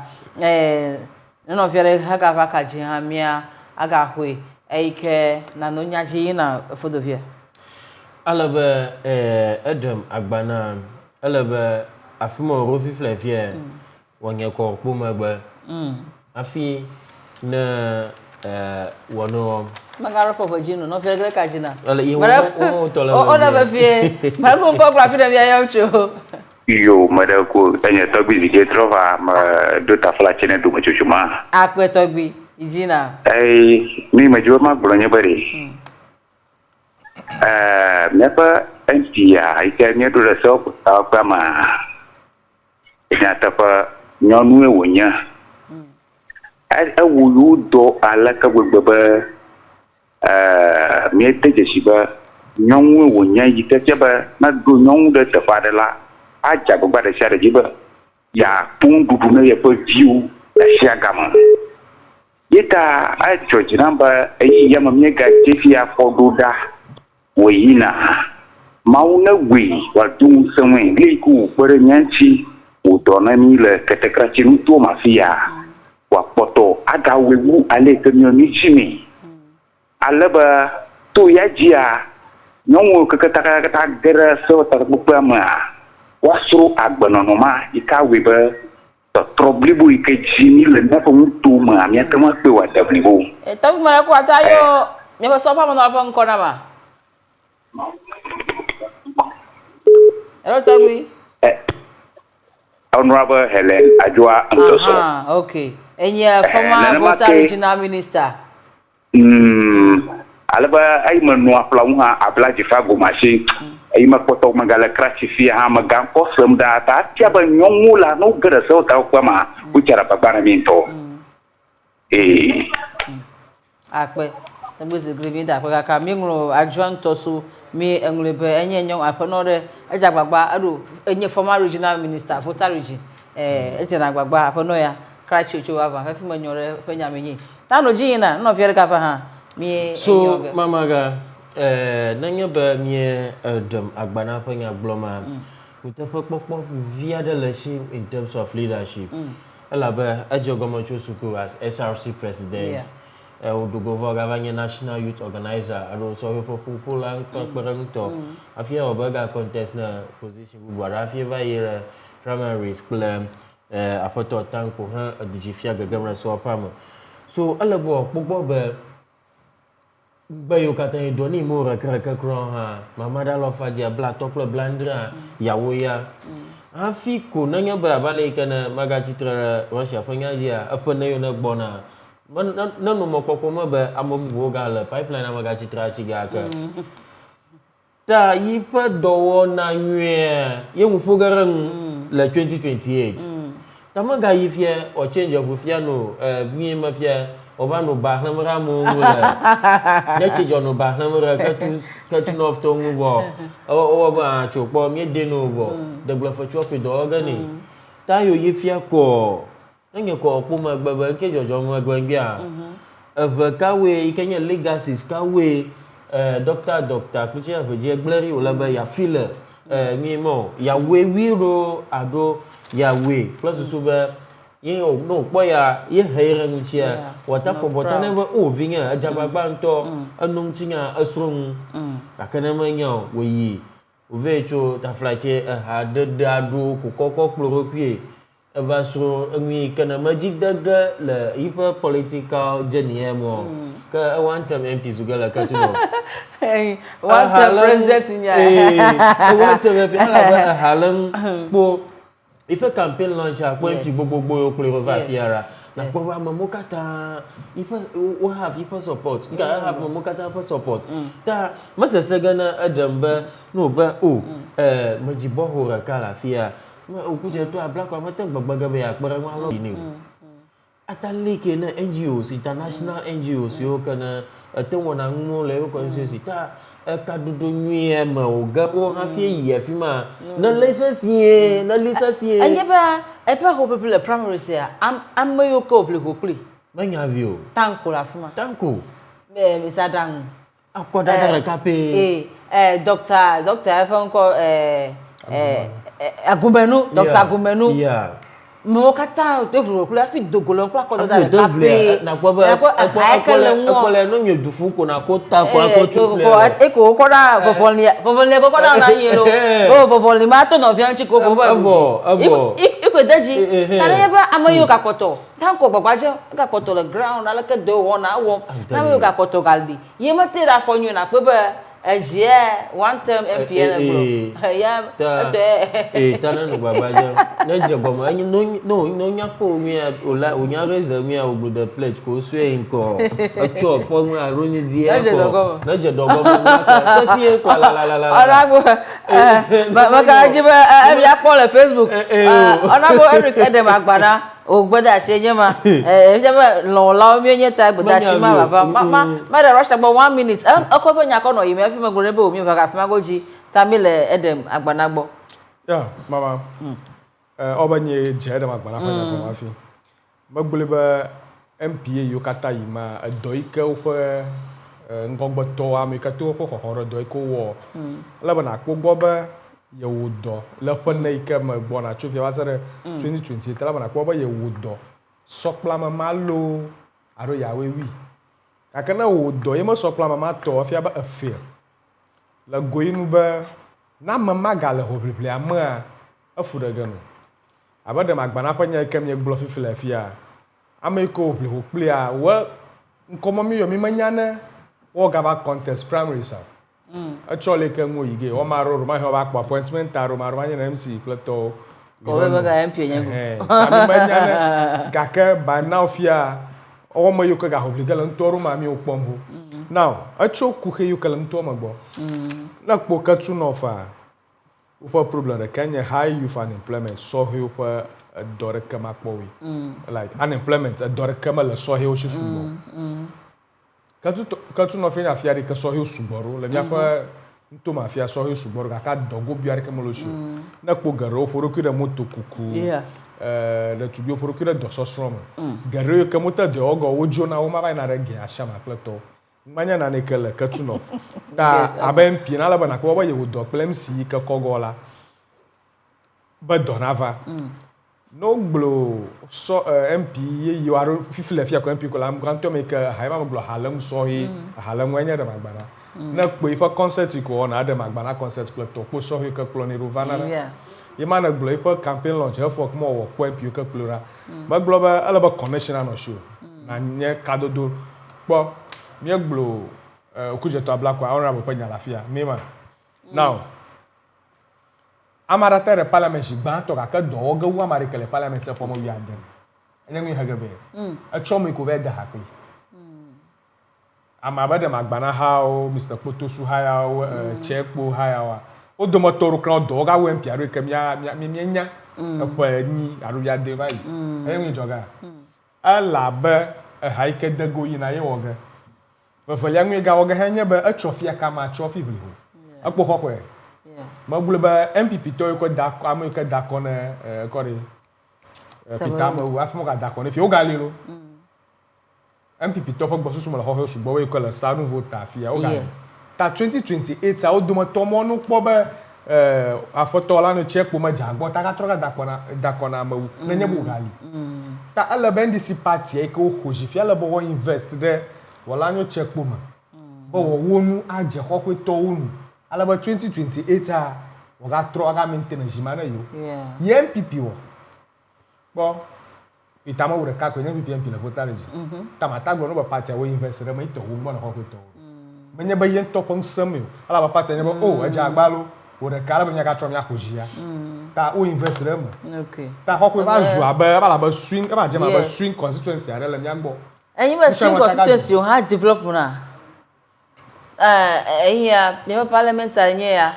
no fiere haga vaka jihamia aga hwe eike na no nyaji na fodovia alaba edem agbana alaba afimo rofi flevie wonye ko pomagba afi na wono magara for vagino no fiere ka jina mara o na ba fie mara ko gra fi na bia yamcho yo mara ko enya togbi ke trova ma do ta fla chene do machuchuma akpe togbi ijina mi majo ma bronye bare nepa entia ike nye do reso ta pa ma ina ta pa nyonu ewonya awulu do alaka gbegbeba mi teje siba nyonu ewonya yite ba na do nyonu de ta fa de la aja gbagba de sia de jiba ya pun dudu na ye po viu da sia gama yeta a choji namba yi yama mi ga tifia foduda weyina mauna we wa dun sanwe liku pere nyanchi udona mi le ketekrachi nuto mafia wa poto aga wewu ale kemyo ni chimi alaba to yajia nonwo kakata kata gera so ta bupama wasro agbanonoma ikawebe to trouble ike jini le na fo mutu ma mi atama pe wa dablibo to mara ko atayo me ba so pa mo na pa nko na ma hello tagwi Honorable Helen Ajwa Antoso okay enya former voter regional minister alaba ay manu aplaunha abla jifa go machi ay makoto magala krasifia ha magan ko semda ta tiaba nyongula no gara so ta kwa ma bucara babana minto akpe tambuzi gribi da kwa ka mi ngro adjoint tosu mi englebe enye nyon afonore ejagbagba adu enye former regional minister voter region ejena gbagba afonoya krachicho ava fefi manyore fenyamenyi tano jina no fiere ka fa ha mi so mamaga nanya ba mi dem agbana panya bloma utafa popo via the leadership in terms of leadership alaba ajogomo chosuku as SRC president Odugovo Gavanya National Youth Organizer alo so popular to afia obaga contest na position buara afia va year primaries club afoto tanko ha adijifia gagamra so pam so alabo gbogbo be bayo katan doni mo rakraka kro ha mamada lo faji abla toklo blandra yawo ya afi ko nanya ba bale kana magachi tra Russia fanya dia afana yo na gbona nanu mokoko mabe amobu gala pipeline amagachi tra chiga ka ta yifa dowo na nwe ye mufogaran la 2028 tamaga yifie o change of fiano bi mafia ovano ba namra mo wala ya change no ba namra katu of to move o ba chopo mi de novo de bluff chop do organi ta yo yifia ko nge ko puma gbagba nke jojo mo gbangbe a kawe ikenya legacies kawe doctor kuche abeje gbleri olaba ya file ni mo ya we wiro ado ya we plus so ba yin no po ya ye heire nchia wata for botane ba o vinga ajabagba nto anum tinga asrum akana manya we ovecho taflache ha de ado kokoko kplorokwie va sur lui kana magic daga le hyper political journey mo ka one time MP sugala ka tu no one time president nya one time MP ala ba halam po ife campaign launch a ko MP gbogbo yo kule va fiara na ko ba mamukata ife we have ife support we have mamukata for support ta masese gana adamba no ba majibo hora kala fia okuje to abla kwa mata gbagbaga be akpara wa lo ni atale ke na NGOs international NGOs yo kana te wona nnu le ko nsi ta ka dudu nwi e ma o ga o ha fie yi afi ma na license anye ba e pa ho people primary say am yo ko pli manya vio tanko la fuma tanko me sadan akoda da ka pe doctor e fa nko Agumenu, Dr. Agumenu. Yeah. Mo kata to furo kula fi dogolon kula ko da kape. Na kwa ba akole no nyu dufu ko na ko ta ko tu fle. Ko ko da fofolni ko ko da na yin lo. O fofolni ma to no fi anchi ko fofo. Iko daji. Tare ya ba amayo ka koto. Tan ko gbagbaje ka koto le ground ala ke do wona wo. Na mo ka koto galdi. Ye ma te ra fonyu na pe ba one term MPN tana no babaja na jaboma no nyako mi onya reza mi a ogbodo pledge ko so enko acho form aroni di enko na jedogo na so si kwa la orago maka jiba ya ko le Facebook onago Eric Edem Agbana ogbada senyema jaba lo la mi nyeta gbada shima baba ma da rush about 1 minute akopo nya ko no yime fi magore be omi fa ka fi magoji tamile Edem Agbana gbo ya mama obanye je Edem Agbana fa ko ma fi magbule ba MPA yo kata yima doike o fe ngogbo to ami ka to ko horo doike wo la bana ko gbo ye wodo le fone ike me gbona tso fia wasere 2020 tela bana ko ba ye wodo sokpla ma malo aro ya wewi kakana wodo ye mo sokpla ma to fia ba afia la goyinu ba na mama gale ho pliple ama afura gano abade magbana panya ike me gbo fifile fia ameko ple ho ple a wo nkomo mi yo mi manyane wo gaba contest primary sa actually ke ngo yige o maro ma ho ba appointment taro maro ma na MC plato o be ga MP nyengo ami manyane gaka ba now fia o mo yo ka ga obligal ntoro ma mi okpombo now acho ku he yo kala ntoma gbo na kpo ka tu no fa upa problem da Kenya high youth unemployment so he upa dore kama kpowi like unemployment dore kama la so he o shi subo Katu no fenya fiari ka sohi suboro le nya pa ntoma fia sohi suboro ka dogo biari ka moloshu na kpo garo foro kira moto kuku le tubio foro kira do sosrom garo ka mota de ogo ojo na o ma ba na rege ashama plato manya na nekele katu no da abem pina la bana ko ba ye wodo plemsi ka kogola ba donava no glo so MP you are fifile fia ko MP ko lam grand tome ka haima glo halam sohi halam wanya da magbana na kpo ifa concert ko na da magbana concert plato ko sohi ka kloni rovana ye mana glo ifa campaign launch e fo ko mo ko MP ka plura ba glo ba ala ba connection no show na nye kadodo po mi glo okuje to abla ko honorable panya lafia mema now amara tere parliament gba to ka do oga wu amara kele parliament e fomo wi adem enye hagabe e chomi ko be da hapi amaba de magbana hao Mr Potosu hao Chekpo hao o do motoru kan do oga wu mpiaro ke mi nya e fo ni aru ya de bai enye joga ala be e haike dago yi na ye woga fo ya nwi ga woga hanye be e chofia kama chofi bli ho akpo kokwe magule ba MPP to ko da ko amu ka da ko na ko ri pitama u afmo ka da ko ne fi o galilo MPP to fo gbosusu mo la ho sugbo we ko la sanu vote afia o gal ta 2028 a o do mo to mo nu po ba afoto la no check po ma jagbo ta ka tro ka da ko na ma u na nya bu gali ta ala bendisi party e ko hoji fi ala bo wo invest de wala no check po ma bo wo wonu aje ho ko to wonu alaba 2028 a waga tro aga maintenance jimana yo ye MPP wo Bon, et t'as moi le cas que nous bien le votage. T'as ma table no ba parti a wo investir mais to wo mo na ko to. Mais nya ba yen to pon sam yo. Ala ba parti nya ba oh aja agbalo wo de kala ba nya ka tro mi akojia. Ta wo investir mo. Okay. Ta ko ko ba zu aba ba la ba swing ba je ma ba swing constituency are la mi agbo. Enyi ba swing constituency o ha develop na. Ehia me parliament anye ya.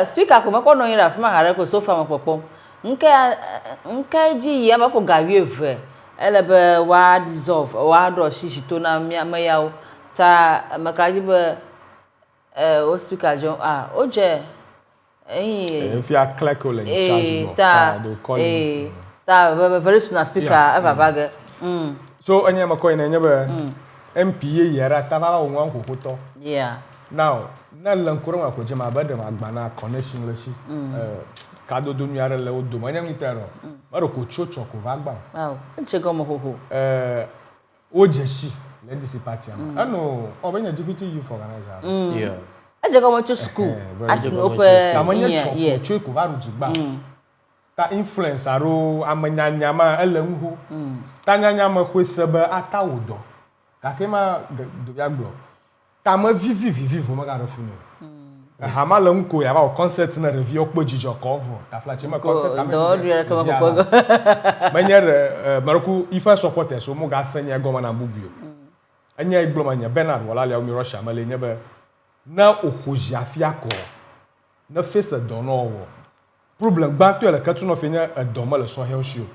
Speaker ko mako no ira fuma hare ko so fa mapopom. Nke ji ya mako gawie ve. Elebe wa dissolve wa do shishi to na ya ta makraji be o speaker John oje if you are clerk or in charge ta very soon speaker ever bag so anya mako ina nya be MPA yara ta ba won wan kokoto yeah now na lankuru ma ko je ma ba de ma gba na connection le si kado do miare le o do ma nya mitero ma ro ko chocho ko va gba wow nche go mo hoho o je si le disi party ama ano o be nya deputy youth organizer yeah eje go mo to school as open na mo nya chocho ko va ru jigba ta influence aro amanyanya ma ele nhu ta nyanya ma ko sebe atawodo ka ke ma do ya gbo ta ma vivi vo ma ga refuno ha ma lo nko ya ba concert na review okpo jijo cover ta flash ma concert ta do re ka ma ko manyer maruku ifa supporters o mo ga sanya go ma na bubio anya igbo ma nya Bernard wala le o mi Russia ma le nya be na okoji afia ko na face do no wo problem gba to le ka tu no fe nya do ma le so health show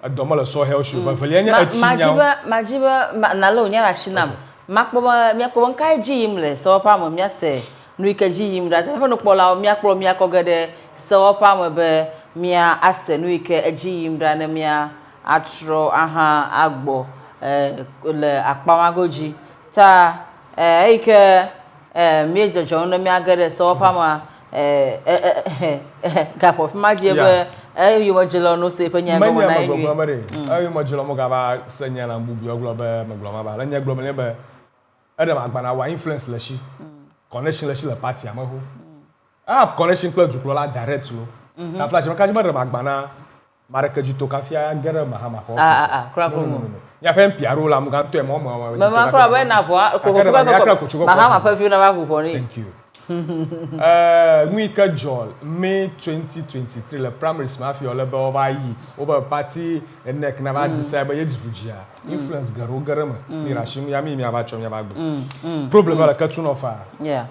adoma le so health show ba fele nya achinya majiba na lo nya rashinam makpo mi akpo nkai ji imle so pa mo mi ase nu ike ji yim da se fe no kpola mi akpo mi akogede so pa mo be mi ase nu ike eji yim da na mi atro aha agbo le akpamagoji ta ike mi jojo no mi agede so pa mo gapo fi maji be you majelo no se penya go na yi ayu majelo mo ga ba senya na mbubi oglo be maglo ba la nya glo me be adam agbana wa influence la shi connection la shi la party amaho I have connection club du la direct lo ta flash ka jima dem agbana maraka jito kafia gere mahama ko kra ko mo ya fe mpiaro la mo ga to e mo mama kra ba na bo ko mahama pa fi na ba ko ni thank you Mwika Joel, May 2023, le primary smafi ole be oba yi, oba party enek na ba decide ye dibujia. Influence garo garama. Ni rashim ya mi aba chom ya ba gbo. Problem ala ka tun ofa. Yeah.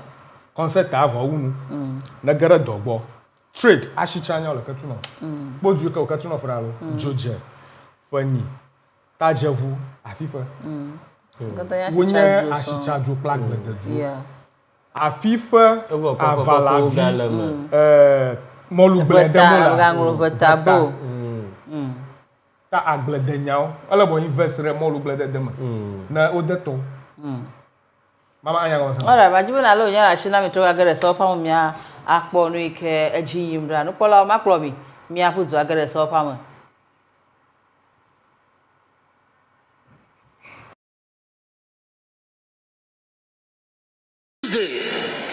Concept ava unu. Na gara dogbo. Trade ashichanya ole ka tun ofa. Bodu ka tun ofa lo. Joje. Fani. Tajevu afifa. Wonya ashichaju plug de du. Yeah. Afifa avalavi molublede mola ta agblede nyao ala bo investre molublede dem na odeto mama anya go san ora majibu na lo nya rashi na mi to agere so pa mo mi akpo no ike eji yimra no pola ma kro mi apuzu agere so pa mo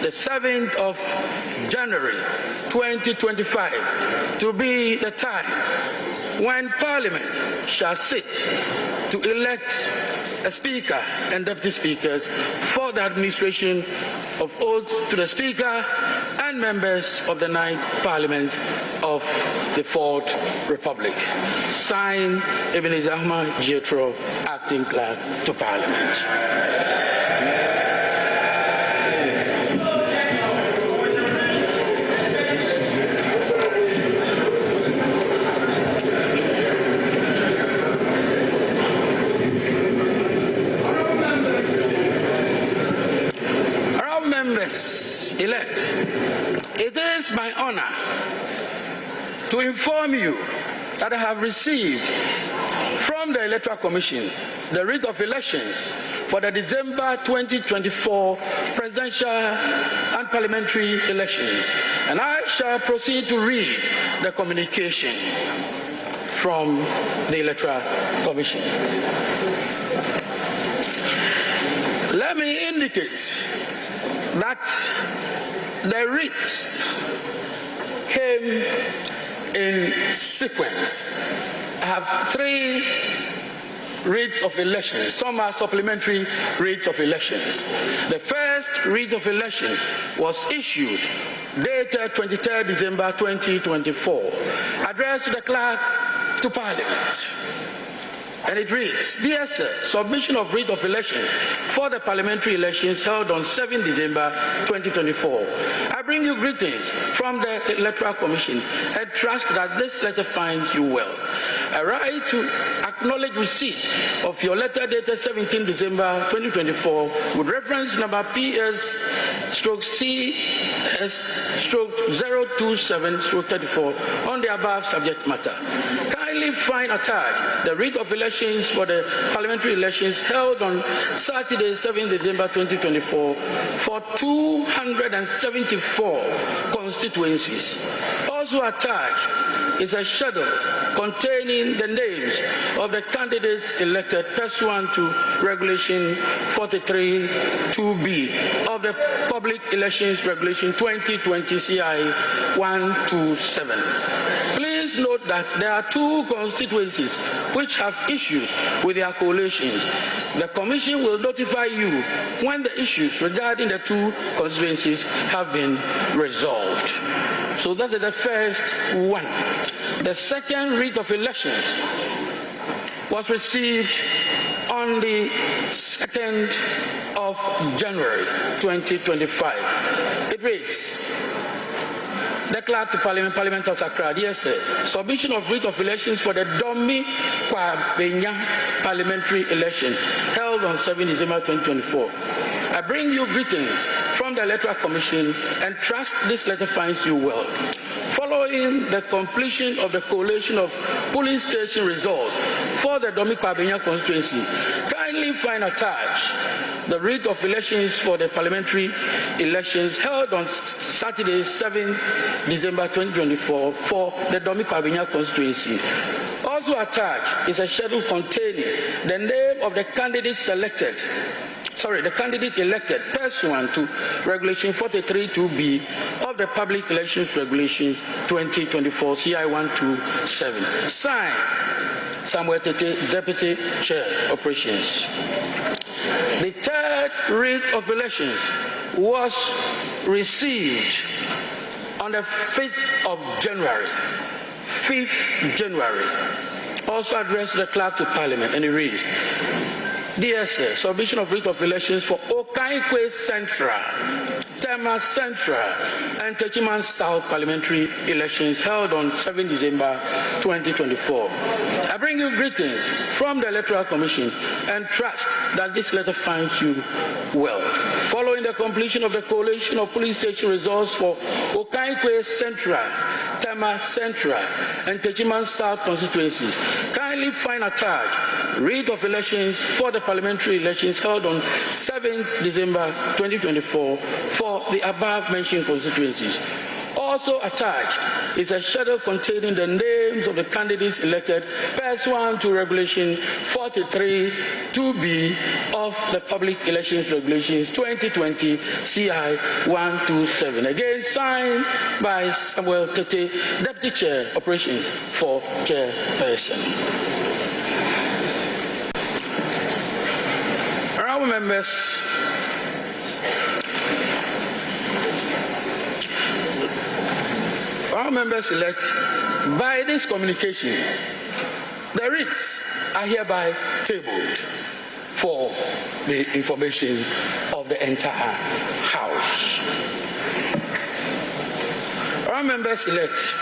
the 7th of January 2025 to be the time when Parliament shall sit to elect a Speaker and Deputy Speakers for the administration of oath to the Speaker and members of the 9th Parliament of the 4th Republic. Signed, Ebenezer Ahmad Jethro, Acting Clerk to Parliament. Elect, it is my honor to inform you that I have received from the Electoral Commission the writ of elections for the December 2024 presidential and parliamentary elections, and I shall proceed to read the communication from the Electoral Commission. Let me indicate that the writ came in sequence. I have 3 writs of elections. Some are supplementary writs of elections. The first writ of election was issued dated 23rd December 2024, addressed to the clerk to Parliament. And it reads, Dear Sir, submission of writ of elections for the parliamentary elections held on 7 December 2024. I bring you greetings from the Electoral Commission and trust that this letter finds you well. I write to acknowledge receipt of your letter dated 17 December 2024 with reference number PS/CS/027/34 on the above subject matter. Kindly find attached the writ of elections for the parliamentary elections held on Saturday, 7 December 2024 for 274 constituencies. Also attached is a schedule containing the names of the candidates elected pursuant to Regulation 43(2)B of the Public Elections Regulation 2020 CI 127. Please note that there are 2 constituencies which have issues with their coalitions. The Commission will notify you when the issues regarding the 2 constituencies have been resolved. So that is the first one. The second writ of elections was received on the 2nd of January 2025. It reads, the clerk to Parliament, Parliament of Accra, dear sir, submission of writ of elections for the Domi Kwabenya parliamentary election held on 7 December 2024. I bring you greetings from the Electoral Commission and trust this letter finds you well. Following the completion of the collation of polling station results for the Domi Kwabenya constituency, kindly find attached the writ of elections for the parliamentary elections held on Saturday, 7 December 2024 for the Domi Kwabenya constituency. Also attached is a schedule containing the name of the candidate elected pursuant to Regulation 43(2)B of the Public Elections Regulations 2024 CI 127. Signed, Samuel Tete, Deputy Chair, Operations. The third writ of elections was received on the 5th of January. 5th January. Also addressed to the clerk to Parliament, and it reads, Dear Sir, submission of writ of elections for Okaikwe Central, Tema Central, and Techiman South parliamentary elections held on 7 December 2024. I bring you greetings from the Electoral Commission and trust that this letter finds you well. Following the completion of the collation of police station results for Okaikwe Central, Tema Central, and Techiman South constituencies, kindly find attached writ of elections for the parliamentary elections held on 7 December 2024 for the above mentioned constituencies. Also attached is a schedule containing the names of the candidates elected pursuant to Regulation 43(2)B of the Public Elections Regulations 2020 CI 127. Again signed by Samuel Tete, Deputy Chair, Operations for Chairperson. Honourable members, elect, by this communication, the writs are hereby tabled for the information of the entire House. Honourable members elect,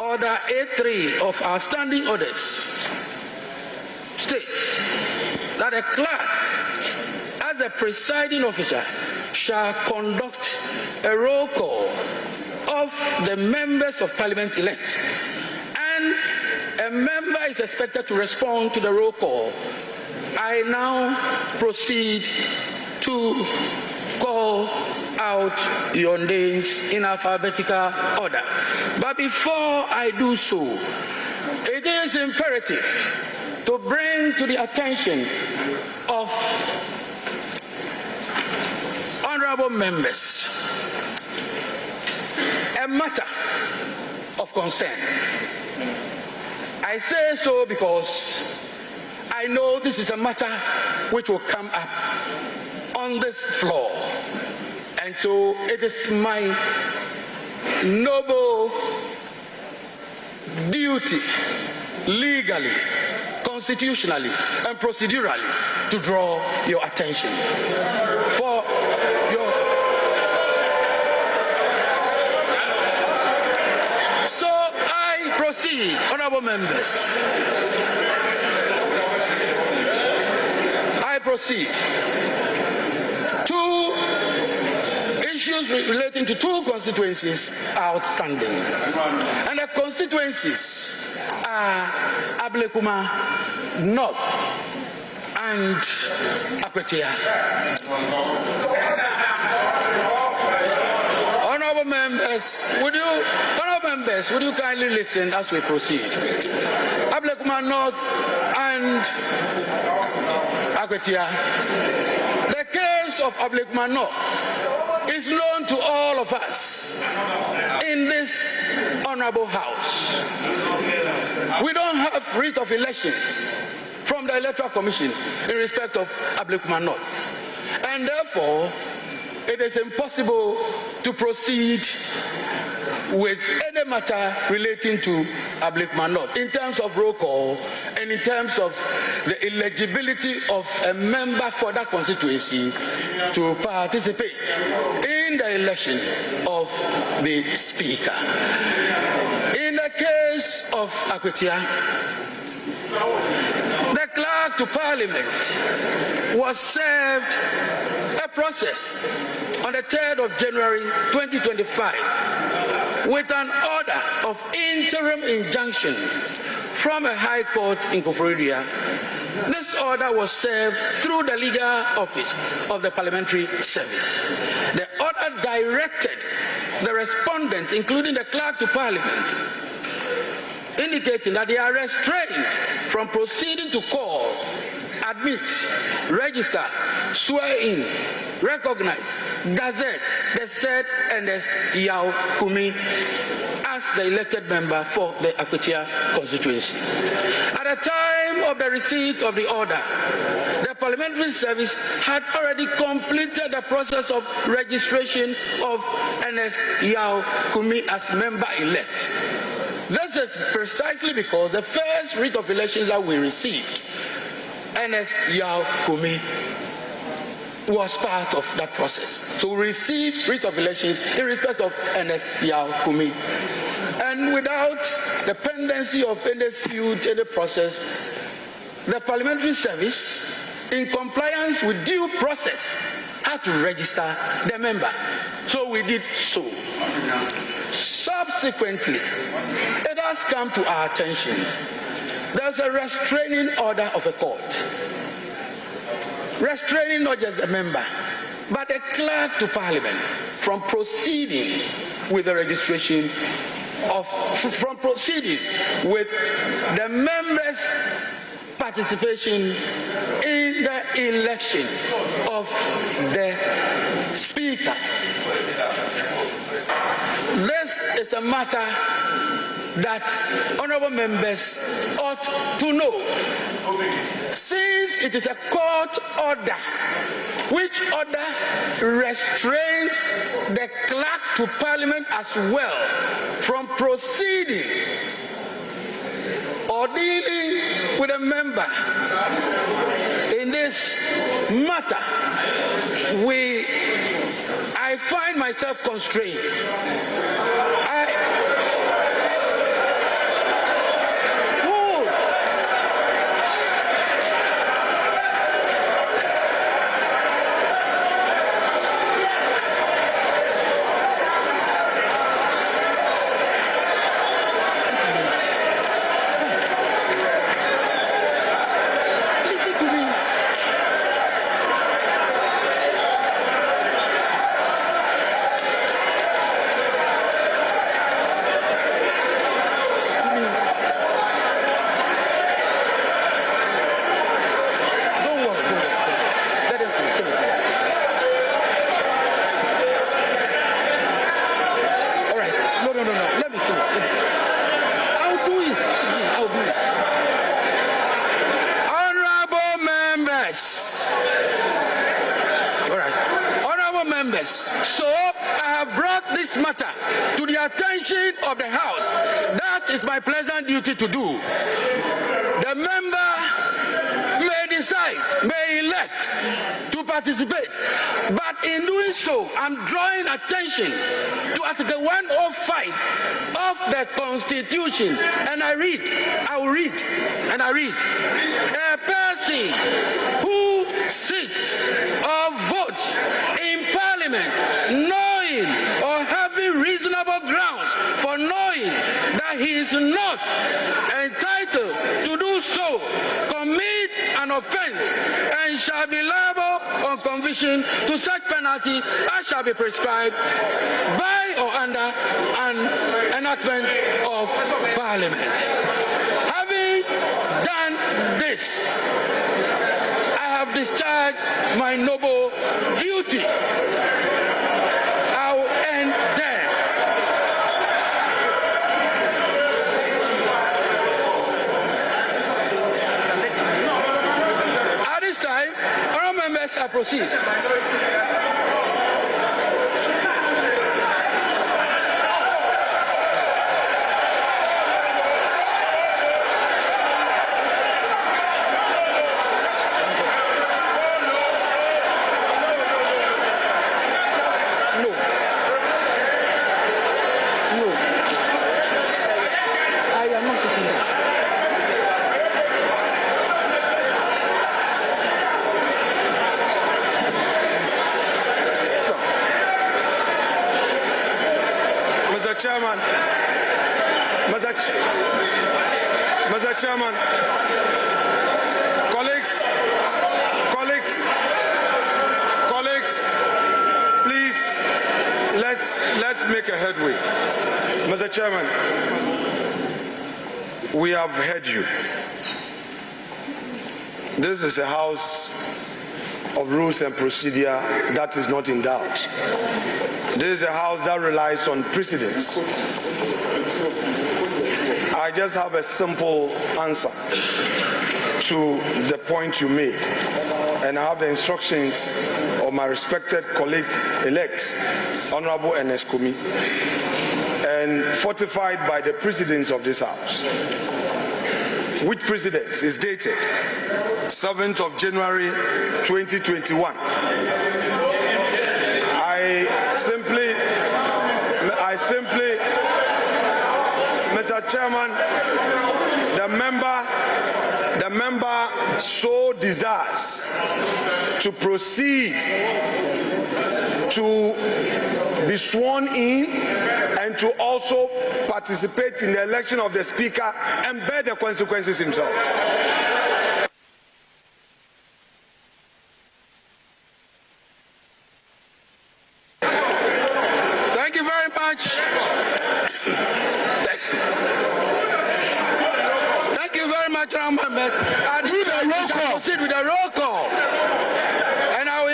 Order A3 of our standing orders states that a clerk, as the presiding officer, shall conduct a roll call of the members of Parliament elect, and a member is expected to respond to the roll call. I now proceed to call out your names in alphabetical order. But before I do so, it is imperative to bring to the attention of honorable members a a matter of concern. I say so because I know this is a matter which will come up on this floor. And so it is my noble duty, legally, constitutionally, and procedurally, to draw your attention for your. So I proceed, honorable members. I proceed. Two issues relating to two constituencies are outstanding. And the constituencies are Ablekuma North and Akwetia. Honorable members, would you kindly listen as we proceed? Ablekuma North and Akwetia. The case of Ablekuma North is known to all of us in this honorable house. We don't have writ of elections from the Electoral Commission in respect of Ablekuma North. And therefore, it is impossible to proceed with any matter relating to Ablekuma North in terms of roll call and in terms of the eligibility of a member for that constituency to participate in the election of the speaker. In the case of Akwetia, the clerk to parliament was served a process on the 3rd of January 2025 with an order of interim injunction from a high court in Koforidua. This order was served through the legal office of the parliamentary service. The order directed the respondents, including the clerk to parliament, indicating that they are restrained from proceeding to call, admit, register, swear in, recognize, gazette the said Ernest Yao Kumi as the elected member for the Akwetia constituency. At the time of the receipt of the order, the parliamentary service had already completed the process of registration of Ernest Yao Kumi as member-elect. This is precisely because the first writ of elections that we received, Ernest Yao Kumi was part of that process. So we received writ of elections in respect of Ernest Yao Kumi. And without the pendency of any suit, any process, the parliamentary service, in compliance with due process, had to register the member. So we did so. Subsequently, it has come to our attention. There's a restraining order of a court. Restraining not just the member, but the clerk to parliament from proceeding with the registration from proceeding with the members' participation in the election of the speaker. This is a matter that honorable members ought to know, since it is a court order which order restrains the clerk to parliament as well from proceeding or dealing with a member in this matter. I find myself constrained. Yes. All right. Honorable members, so I have brought this matter to the attention of the House. That is my pleasant duty to do. The member may decide, may elect to participate, but in doing so, I'm drawing attention to Article 105 of the Constitution, and I will read, a person who sits or votes in Parliament knowing or having reasonable grounds for knowing that he is not entitled to do so commits an offense and shall be liable on conviction to such penalty as shall be prescribed by or under an enactment of Parliament. Having done this, I have discharged my noble duty. I will end there. At this time, honorable members, I proceed. Chairman, Mr. Chairman, colleagues, please, let's make a headway. Mr. Chairman, we have heard you. This is a house of rules and procedure that is not in doubt. This is a house that relies on precedents. I just have a simple answer to the point you made, and I have the instructions of my respected colleague-elect, Honorable Ernest Kumi, and fortified by the precedents of this house, which precedents is dated 7th of January 2021. I simply, Mr. Chairman, the member so desires to proceed to be sworn in and to also participate in the election of the Speaker and bear the consequences himself. Thank you very much. Thank you very much, honorable members. I proceed with the roll call, and I will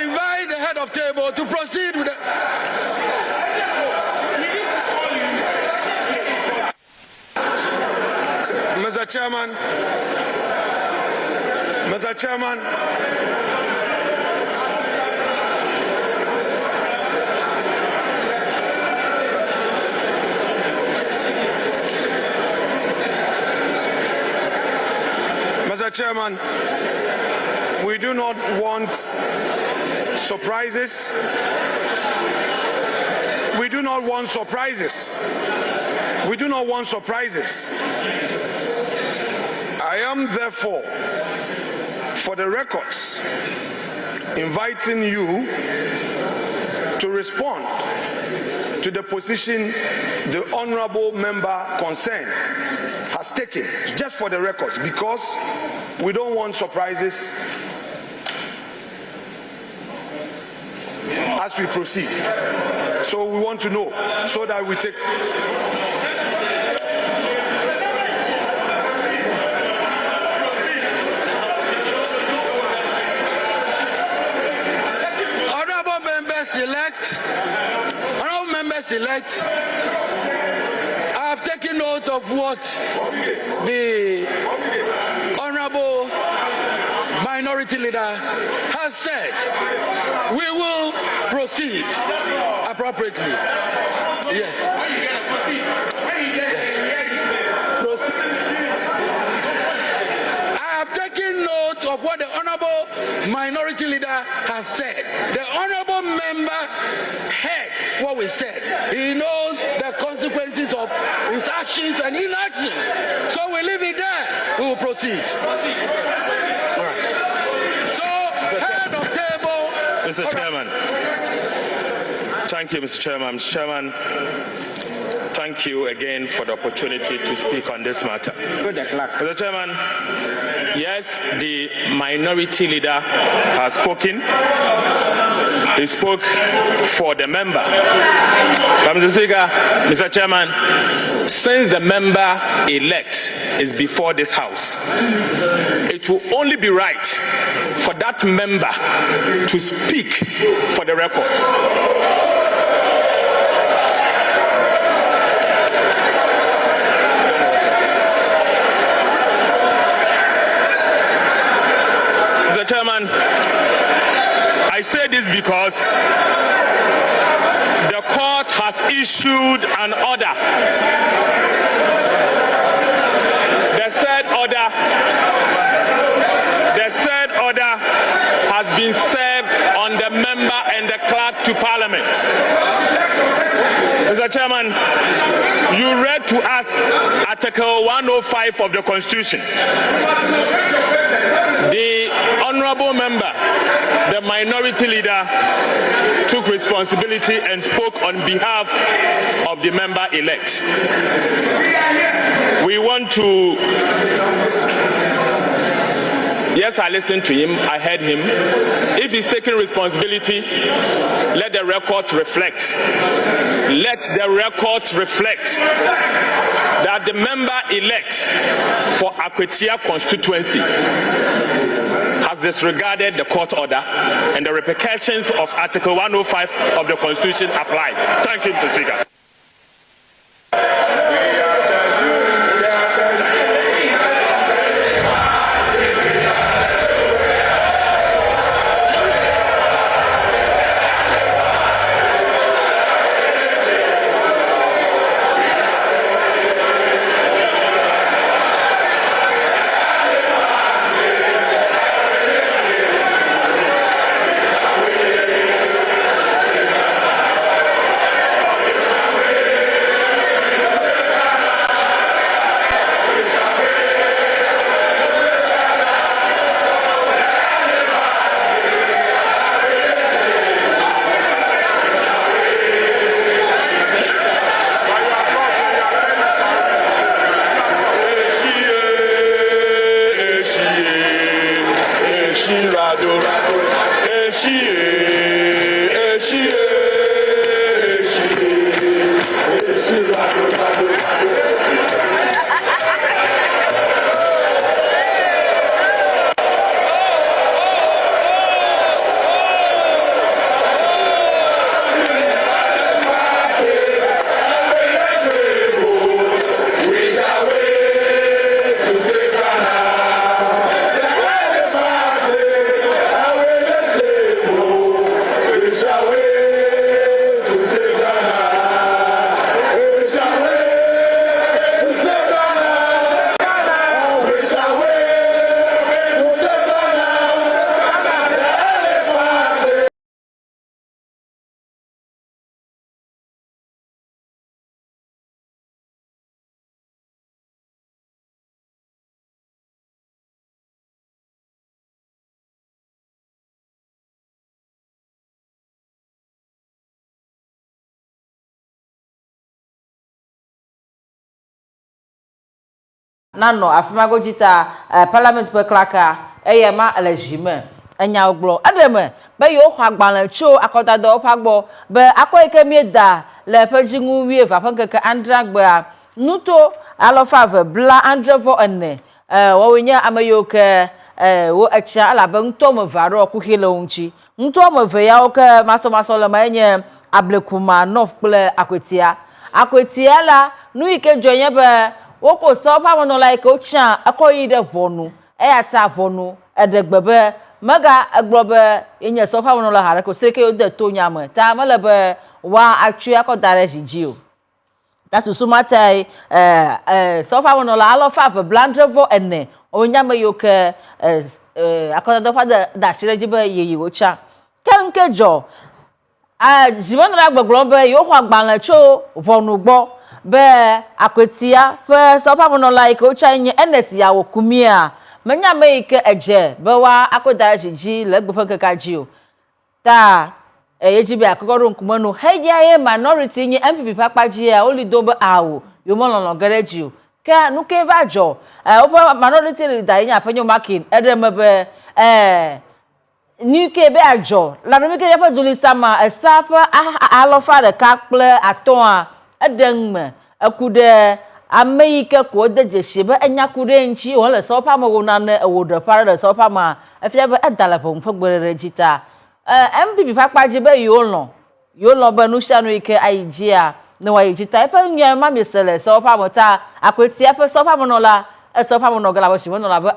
invite the head of table to proceed with the. Mr. Chairman, Mr. Chairman, we do not want surprises. We do not want surprises. We do not want surprises. I am therefore, for the records, inviting you to respond to the position the honorable member concerned has taken, just for the records, because we don't want surprises as we proceed. So we want to know, so that we take. Honorable members elect, I have taken note of what the honorable minority leader has said, we will proceed appropriately. Yes. I have taken note of what the Honorable Minority Leader has said. The Honorable Member heard what we said. He knows the consequences of his actions and inactions. So we leave it there. We will proceed. All right. So, head of table. Mr. Chairman. Thank you, Mr. Chairman. Mr. Chairman, thank you again for the opportunity to speak on this matter. Mr. Chairman, yes, the minority leader has spoken. He spoke for the member. But Mr. Speaker, Mr. Chairman, since the member elect is before this House, it will only be right for that member to speak for the records. Mr. Chairman, I say this because the court has issued an order. The said order has been served on the member and the clerk to Parliament. Mr. Chairman, you read to us Article 105 of the Constitution. The honorable member, the minority leader, took responsibility and spoke on behalf of the member-elect. We want to... Yes, I listened to him, I heard him. If he's taking responsibility, let the records reflect. Let the records reflect that the member-elect for Akwetia constituency has disregarded the court order and the repercussions of Article 105 of the Constitution applies. Thank you, Mr. Speaker. Nano afimago jita parliament pe klaka eyema elegime enya oglo ademe be yo kwa gbanle cho akoda do pagbo be akoyeke mieda le pejingu wie va pankeke andragba nuto alofa bla andrevo enne wo wenya amayoke wo echa ala be nto mo varo ku hilonchi nto mo ve ya oke maso le manye ablekuma nof ple akwetia la nu ike joye be woko so pa mo no like o chan akoyi de bonu e ata bonu edegbebe maga aglobe enye so pa wono la hare ko seke ode to nyame ta malebe wa atwe akodare jijio tasusu matai so pa wono la alo fa blandrevo ene onyame yoke akodado fa da shire jibe yeyi ocha kenke jo jibono la gboglobe yo kwa gbanle cho vonugbo be akwetia fe so pa wono la ike ocha enye enesi ya wokumia menya meike eje be wa akodare jiji legbo keka jio ta ejibe akogoro nkumanu heyaye minority nyi MPP papaji ya olidobe awo yo mololo gereji ka nuke vajo opa minority leader nya apenyo makin edemebe nuke be ajo la nuke ya faduli sama esafa alofa de kakple aton edenme akude ameike ko dejeshi be enyakude nchi o le sopa mo na ne ewodo pare de sopa ma afia be edalapo mfagbere jita MPP papaji be yo lo be nu shanu ike aijia ne wa ijita epe nya ma mesele sopa mota akweti epe sopa mo no la sopa mo no gala wo shi mo no la be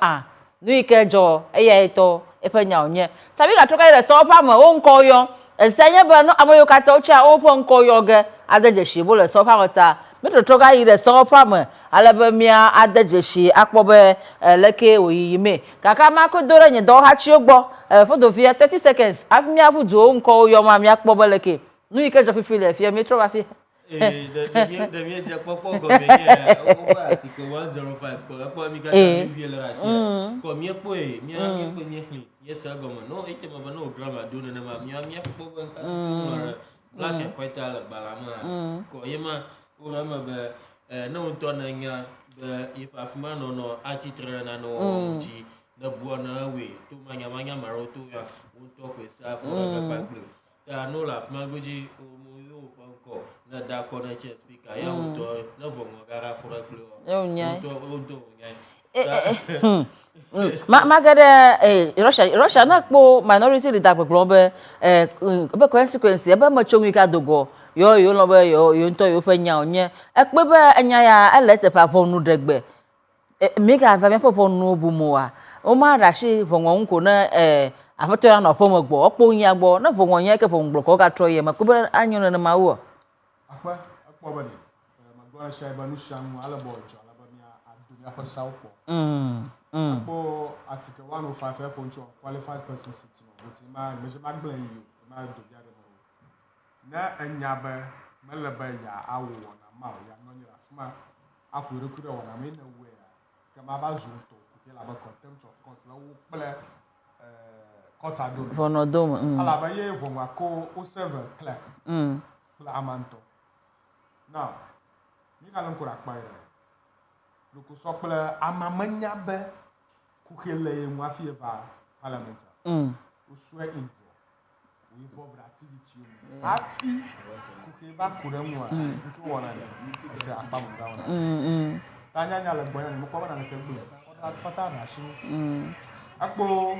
nu ike jo eya ito epe nya onye tabi ga toka ile sopa mo o nko yo esenye be no amoyo kata ocha o po nko yo ge adejeshi bo le sopa mota metro toka ile sopa mo alebe mia adejeshi akpobe leke oyiyime kaka ma ko dore nye do ha chi ogbo photo via 30 seconds afmi abudu nko yo ma mi akpobe leke nu ike jo fifile fie metro ba fie the me je popo go me here over article 105 ko akpo mi ka mi vie la rashi ko mi po mi hli yes agoma no ite ma no grama do na ma mi popo nka black and white ala balama ko yema ora ma be no to na nya be if afma no achitre na no ji na buo na we to manya maro to ya unto kwesa for ga bagbe ta no la afma goji o yo ko na da ko na che speaker ya unto na bongo gara for ga unto magade Russia na po minority leader gbogbo be consequence e be ma chongu ka dogo yo no be yo nto yo fanya onye ekpe be anya ya elete papa nu degbe mi ka fa mi papa nu obumoa o ma rashi vonwo nko na afatora na opo mogbo opo yin agbo na vonwo yen ke vonwo ko ka troye ma ko be anyo na ma wo akwa be magwa sha ba nu shamu ala bo jo ala ba mi adunya ko sauko akpo article 105 point qualified person sitting but ma meje magble yi ma do ya de na anyabe melebe ya awo na ma ya no nyira fuma akure kure wona me na we kama ba zunto ke la ba contempt of court la wo ple court adom vonodom ala ba ye vonwa ko o server clerk la amanto now ni ka nkura pa ire loko so ple amamanya be ku hele mu afie va parliament o swear in involved activity afi kukeva kuremwa nke wona ne se apamu down tanya nyale boya ni ko bana nke gbe pata na shi akpo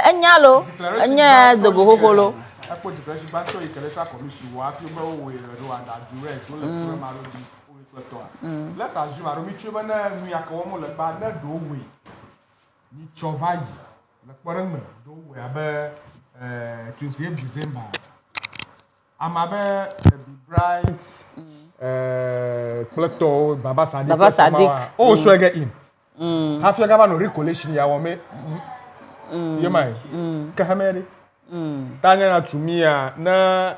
enyalo enya dogo hokolo akpo declaration bank to election commission wa afi gbe owo ere do and direct so le tura maroji o reflector let's assume aromi chuba na nu yakawo mo le ba na do we ni chovayi le poran do we abe 28 December. I'm a be bright. Collector Baba Sadik. Oh, so I get in. Have you got no recollection? Ya wame. You mind? Kahameri. Tanya to me na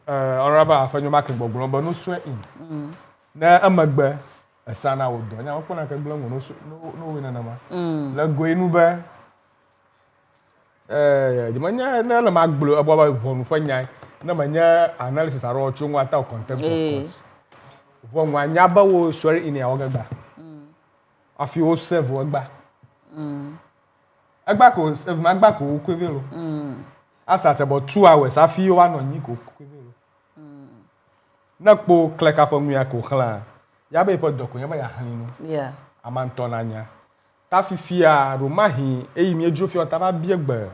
honorable afenyo market gbogbo but no swear in. Na amagbe asana odo. Nya won na kegbo no win na ma. La go inu be dimanya na magblo ababa honu fanya na manya analysis aro chungu ata contempt of court won anya ba wo sorry in ya ogagba afi o serve ogba agba ko serve magba ko kwevelo as at about 2 hours afi o wa no yin ko kwevelo na po clerk afọ ya ko kla ya be po doko ya ba ya haninu amanto nanya ta fifia romahi eyimi ejofio ta ba biegbe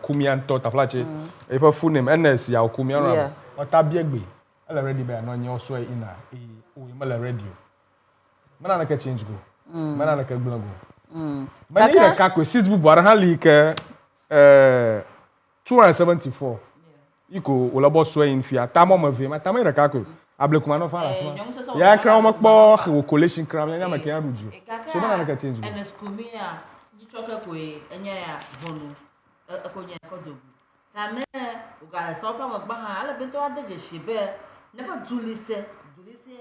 kumianto ta flache e fa full name ns ya kumian o ta biegbe ala ready be no nye oso ina o e mala radio mana na ka change go mana na ka gblago Mani da kako sit bu bar han like 274. Iko olabo so in fia tamo ma ve ma tamo da kako able kuma no fa la fa. Ya kra mo kpo wo collation kra nya ma kan ruju. So na ka change. And skumia di choka ko enya ya bonu akonya ko dogu. Tame ugara so pa mo gba ha ala bento ade je shibe never dulise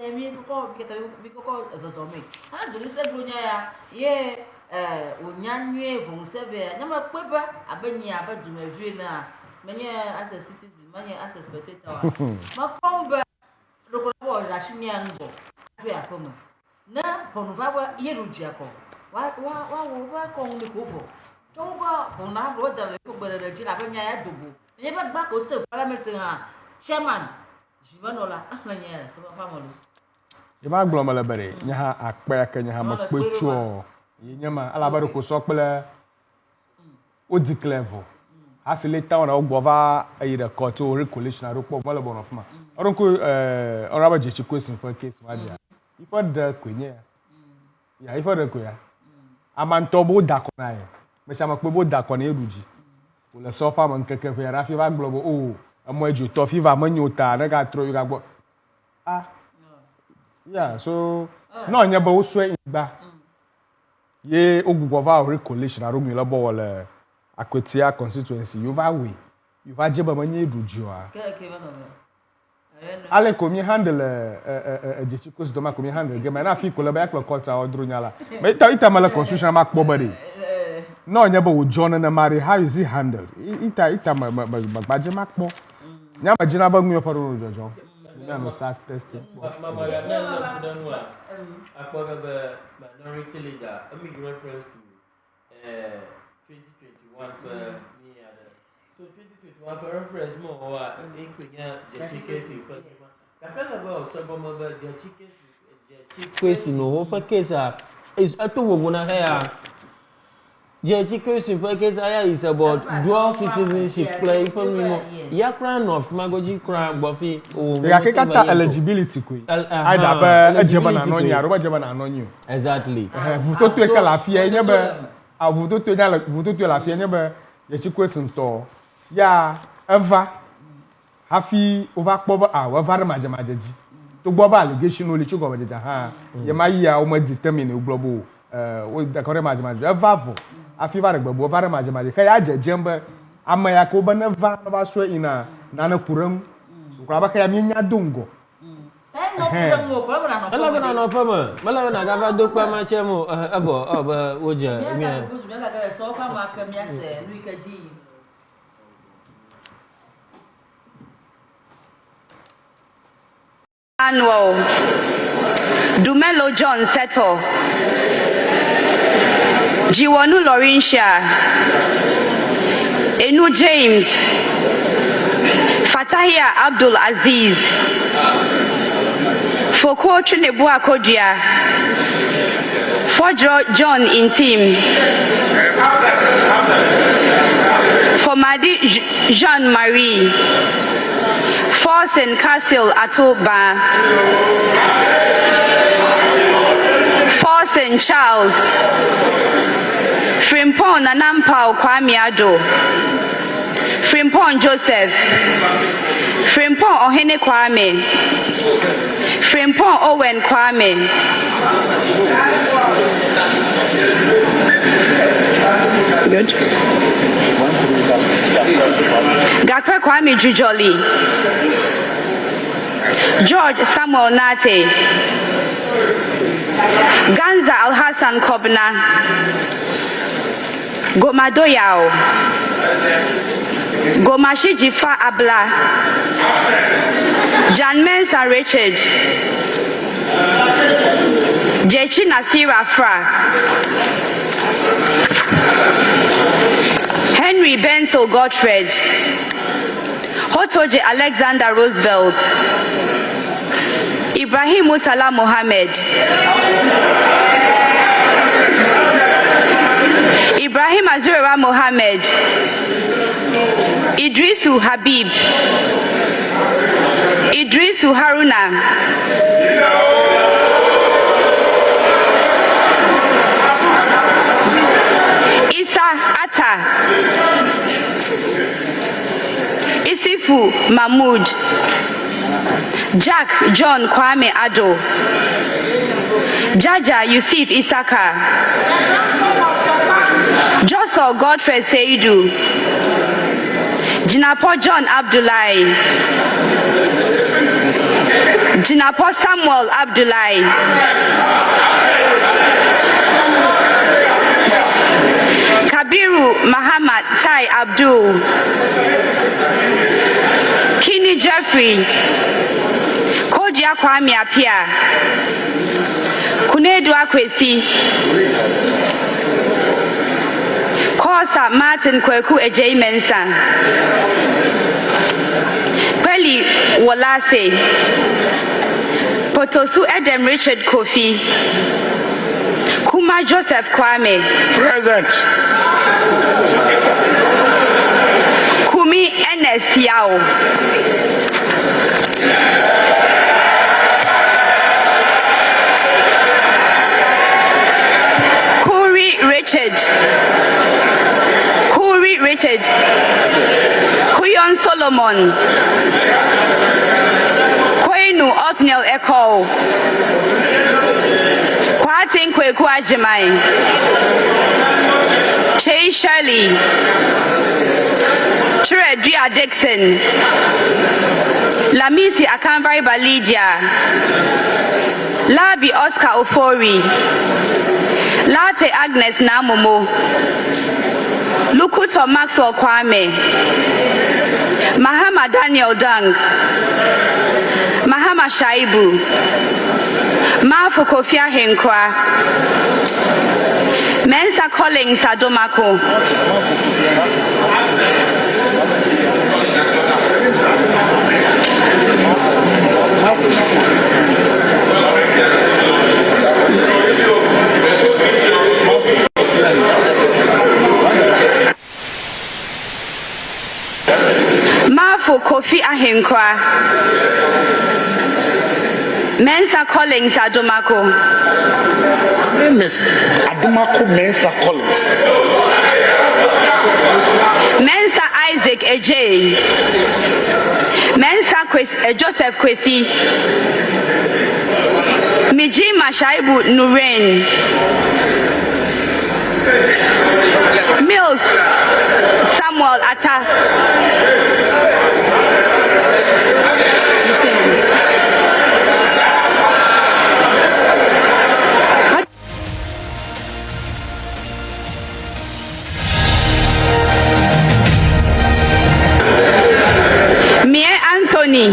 emi ko biketa bikoko zozo me. Ha dulise gronya ya ye onyanwe bon sebe nyama kweba abanyi abaduma vie na menye as a citizen menye as a spectator makomba lokola rashini ango atu akoma na bonova yeruji ako wa ko nle kofo tongo bona do dale ko gbere ji la banya ya dogo menye ba ko se parliament ha chairman jibanola ahanya se ba famolo Ima gblɔ me le be ɖe nye hã akpe yake nye hã me kpe tso ye nye ma ala be ɖe ko sɔ kple wo declare vɔ hafi le ta wɔna wo gbɔ va eyi ɖe kɔtu wo recollection aɖo kpɔ mele bɔnɔ fima ɔɖo ko ɔɖo abe dzetsi question ƒe case ma dzia iƒe ɖe koe nye ya iƒe ɖe koe ya amantɔ bo da kɔ na ye mesia me kpe bo da kɔ na ye ɖu dzi wole sɔ ƒe ame ŋkeke ƒe ya hafi va gblɔ be o emɔ edzotɔ fi va menyo ta ne ga trɔ yi ga gbɔ yeah, so no nye be wo swe ingba. Ye ogugbo va o recollection aro mi lo bo wole Akwetia constituency. You va we. You va je be manye eduji wa. Ale ko mi handle jechi ko do ma ko mi handle ge ma na fi ko le ba yaklo court a odro nyala. Me ita mala constitution ma kpo bari. No nye be wo John na marry how is it handled? Ita ma gbaje ma kpo. Nya ma jina ba mu yo paro jojo. No sack testing. Mama, minority leader. Let me give reference to 2021. So 2021 for reference more or including Jachikesi. Kakala Sabama Jachikesi no for case is a two of hair. Jachikesi for case is about dual citizenship play for me. Yakran of Magoji crime, Buffy, or Yakata eligibility. I have a German anonia, Robert German anonia. Exactly. Vous to tuer la fille, never. I would to tuer la fille, never. Jachikesi to. Ya, Eva. Happy over Boba, our Varamaja Majaji. To Boba allegation only to go with the Jahan. Yamaya, almost determined global with the Koremaja, Vavo. Afiva gbogbo vare majemaje kai aje jembe amaya ko ba na va ba so ina na na kuram ko ba kai mi nya dongo no kuram mo ko na no ala na no fama mala na ga va do kwa ma chemo abo oba woje mi na ga so fa ma ka mi ase nu ikaji annual Dumelo John Settle Jiwonu Laurentia, Enu James, Fatahia Abdul Aziz, Foko Chinebua Kodia, Fodro John Intim, Fomadi Jean-Marie, Forsen Castle Atoba, Forsen Charles, Frimpong Nanampao Kwame Ado, Frimpong Joseph, Frimpong Ohene Kwame, Frimpong Owen Kwame, good. Gakwe Kwame Jujoli, George Samuel Nate, Ganza Al-Hassan Kobna, Gomadoyao, Gomashi Jifa Abla, Jan Mensa Richard, Jechi Nasira Fra, Henry Bentel Gottfried, Hotoje Alexander Roosevelt, Ibrahim Mutala Mohammed, Ibrahim Azura Mohammed, Idrisu Habib, Idrisu Haruna, Sifu Mahmood, Jack John Kwame Ado, Jaja Yusuf Isaka, Josso Godfrey Seidu, Jinapo John Abdullahi, Jinapo Samuel Abdullahi, Kabiru Muhammad Tai Abdul, Kini Jeffrey, Kodia Kwame Apia, Kunedu Akwesi, Kosa Martin Kweku Ejay Mensa, Kweli Wolase, Potosu Edem Richard Kofi, Kuma Joseph Kwame, Present. Kumi Ernest Yao, Kuri Richard, Kuyon Solomon, Kwenu Othniel Echo, Kwatin Kweku Ajimai, Che Shirley, Tredia Dixon, Lamisi Akanvari Balidia, Labi Oscar Ofori, Latte Agnes Namomo, Lukuto Maxwell Kwame, Mahama Daniel Dang, Mahama Shaibu, Mafu Kofia Henkwa, Mensa Collins Adomako, Mafu Kofi Ahenkwa, Mensa Collins Adomako, Miss Adumako Mensa Collins, Mensa Isaac Ejay, Mensa Joseph Kwesi, Mijima Shaibu Nuren, Mills Samuel Atta, Mie Anthony,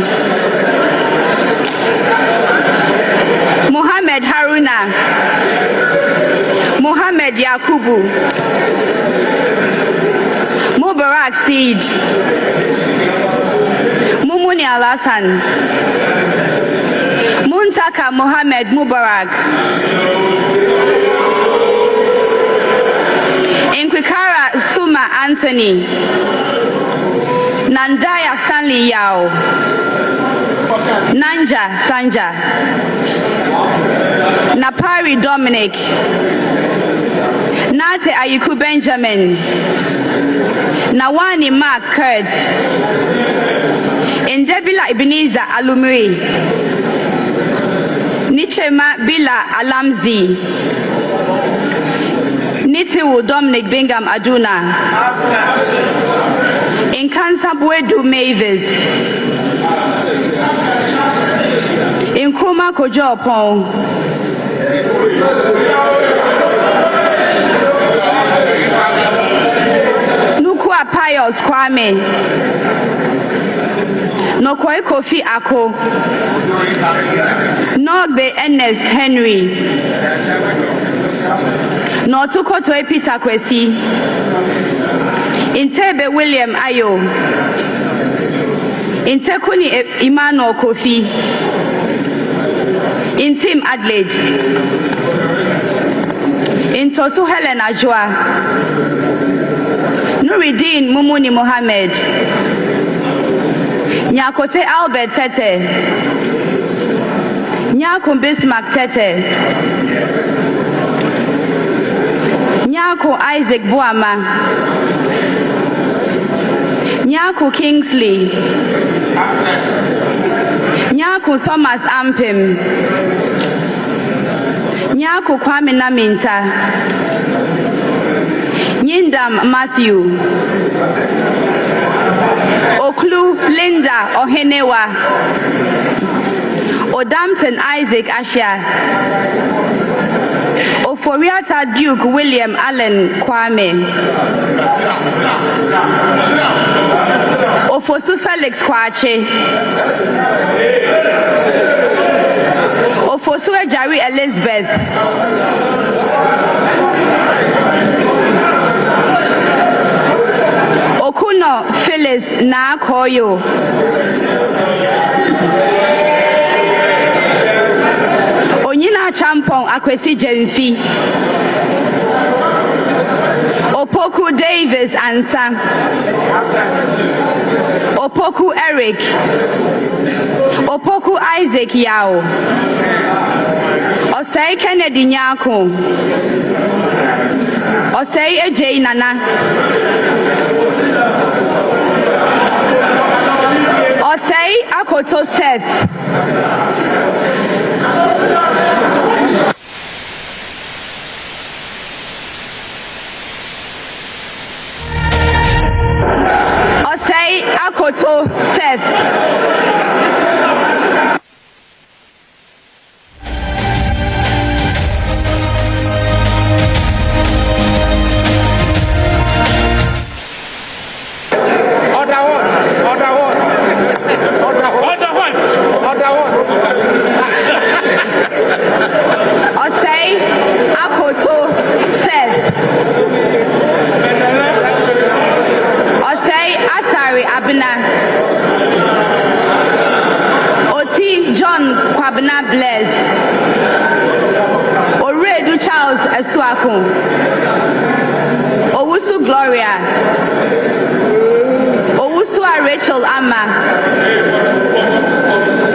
Mohammed Haruna, Mohammed Yakubu, Mubarak Seed, Mumuni Alasan, Muntaka Mohammed Mubarak, Inkwikara Suma Anthony, Nandaya Stanley Yao, Nanja Sanja, Napari Dominic, Nate Ayiku Benjamin, Nawani Mark Kurt, Indebila Ebenezer Alumri, Nichema Bila Alamzi, Nitiwu Dominic Bingham Aduna, Inkansabwedu Mavis, Inkruma Kojopon, Nukwa Pius Kwame, Nokoi Kofi Ako, Nogbe Ernest Henry, Notuko Toe Peter Kwesi, Intebe William Ayo, Intekuni Emmanuel Kofi, Intim Adelaide, Intosu Helen Ajwa, Nuruddin Mumuni Mohammed, Nyakote Albert Tete, Nyako Bismarck Tete, Nyako Isaac Buama, Nyako Kingsley, Nyaku Thomas Ampem, Nyaku Kwame Naminta, Nyindam Matthew, Oklu Linda Ohenewa, Odampton Isaac Asha, Oforiata Duke William Allen Kwame, Ofosu Felix Kwache, Ofosu Ejari Elizabeth, Okuno Phyllis Nakoyo, Onyina Champong Akwesi Jemfi, Opoku Davis Ansa, Opoku Eric, Opoku Isaac Yao, Osei Kennedy Nyako, Osei Ejay Nana, Osei Akoto Seth, Osei Akoto Seth. Osei Akoto Seth. Osei Asari Abna. Oti John Kwabena Bless. Oredu Charles Esuaku. Owusu Gloria. Owusu Rachel Ama.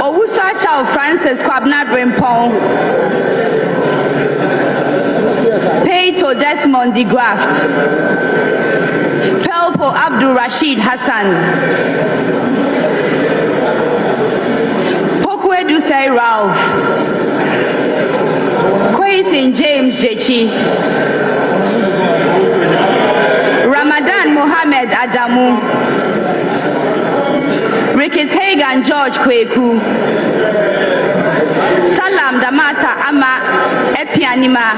Owusu Charles Francis Kwabena Brimpong. Peito Desmond de Graft, Pelpo Abdul Rashid Hassan, Pokwe Dusei Ralph, Kwaisin James Jechi, Ramadan Mohammed Adamu, Ricketts Hagan George Kweku, Salam Damata Ama Epianima,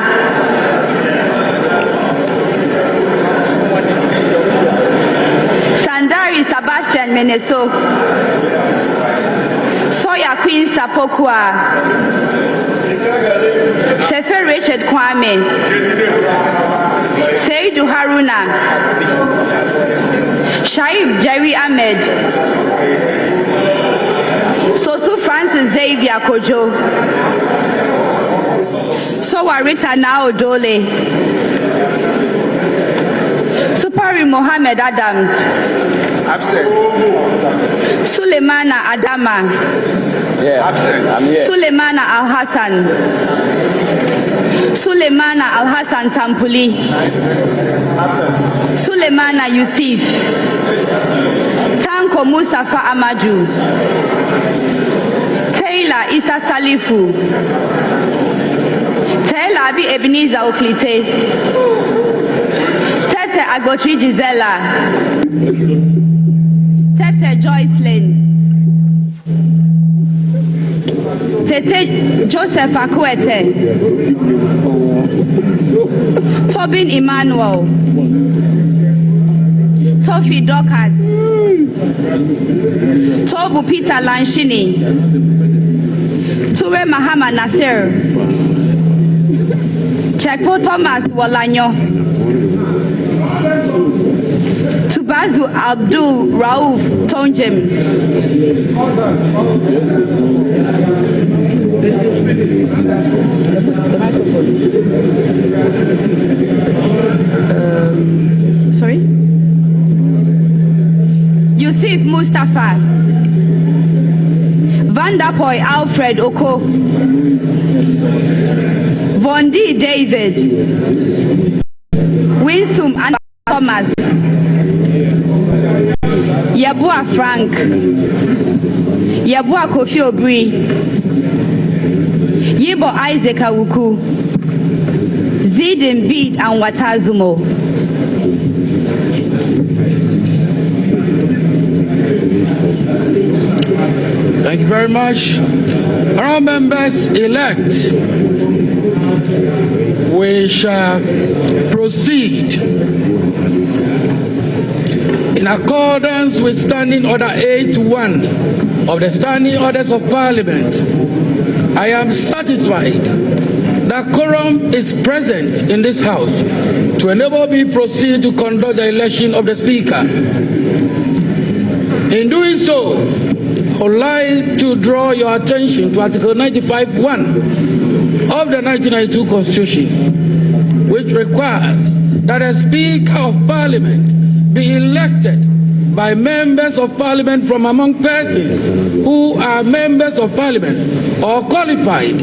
Sandari Sebastian Meneso, Soya Queen Sapokwa, Sefer Richard Kwame, Seidu Haruna, Shaib Jerry Ahmed, Sosu Francis Xavier Kojo, Sowa Rita Nao Dole, Supari Mohammed Adams, Absent. Suleimana Adama, Absent. I'm here. Suleimana Al Hassan, Suleimana Al Hassan Tampuli, Suleimana Yusuf, Tanko Mustafa Amaju, Taylor Isa Salifu, Taylor Abi Ebenezer Oklite, Tete Agotri Gisela, Tete Joycelyn, Tete Joseph Akwete, Tobin Emmanuel, Tofi Dokas, Tobu Peter Lanshini, Ture Mahama Nasir, Chekpo Thomas Wolanyo, Tubazu Abdul Rauf Tonjem, sorry, Yusuf Mustafa, Vanderpoy Alfred Oko, Vondi David, Winsum and Thomas, Yabua Frank, Yabua Kofi Obri, Yibo Isaac Awuku, Zidin Beat and Watazumo. Thank you very much. Honorable members elect, we shall proceed in accordance with Standing Order 8-1 of the Standing Orders of Parliament. I am satisfied that quorum is present in this House to enable me proceed to conduct the election of the Speaker. In doing so, I would like to draw your attention to Article 95(1) of the 1992 Constitution, which requires that a Speaker of Parliament be elected by members of Parliament from among persons who are members of Parliament or qualified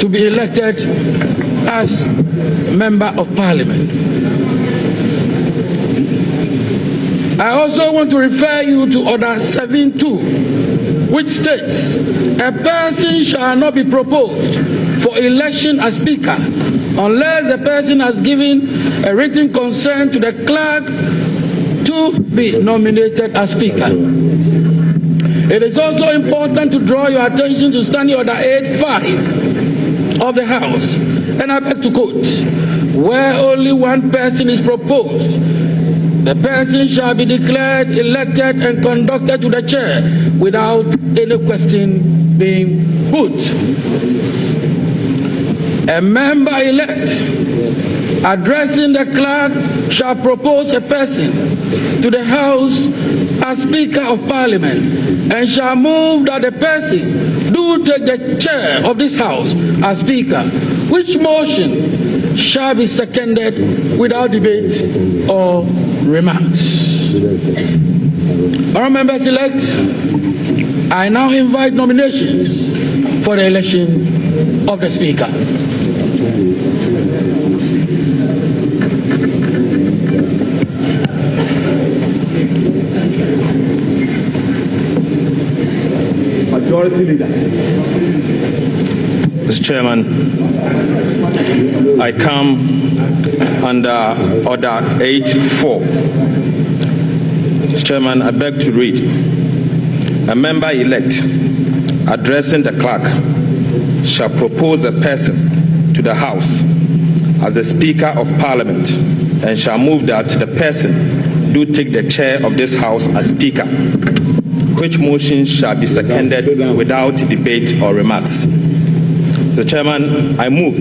to be elected as Member of Parliament. I also want to refer you to Order 7.2, which states, a person shall not be proposed for election as Speaker unless the person has given a written consent to the clerk to be nominated as Speaker. It is also important to draw your attention to Standing Order 8.5 of the House, and I beg to quote, where only one person is proposed, the person shall be declared elected and conducted to the chair without any question being put. A member elect addressing the clerk shall propose a person to the House as Speaker of Parliament and shall move that the person do take the chair of this House as Speaker, which motion shall be seconded without debate or remarks. Honourable members elect, I now invite nominations for the election of the Speaker. Majority Leader. Mr. Chairman, I come under Order 8.4. Mr. Chairman, I beg to read. A member elect addressing the clerk shall propose a person to the House as the Speaker of Parliament and shall move that the person do take the chair of this House as Speaker, which motion shall be seconded without debate or remarks. Mr. Chairman, I move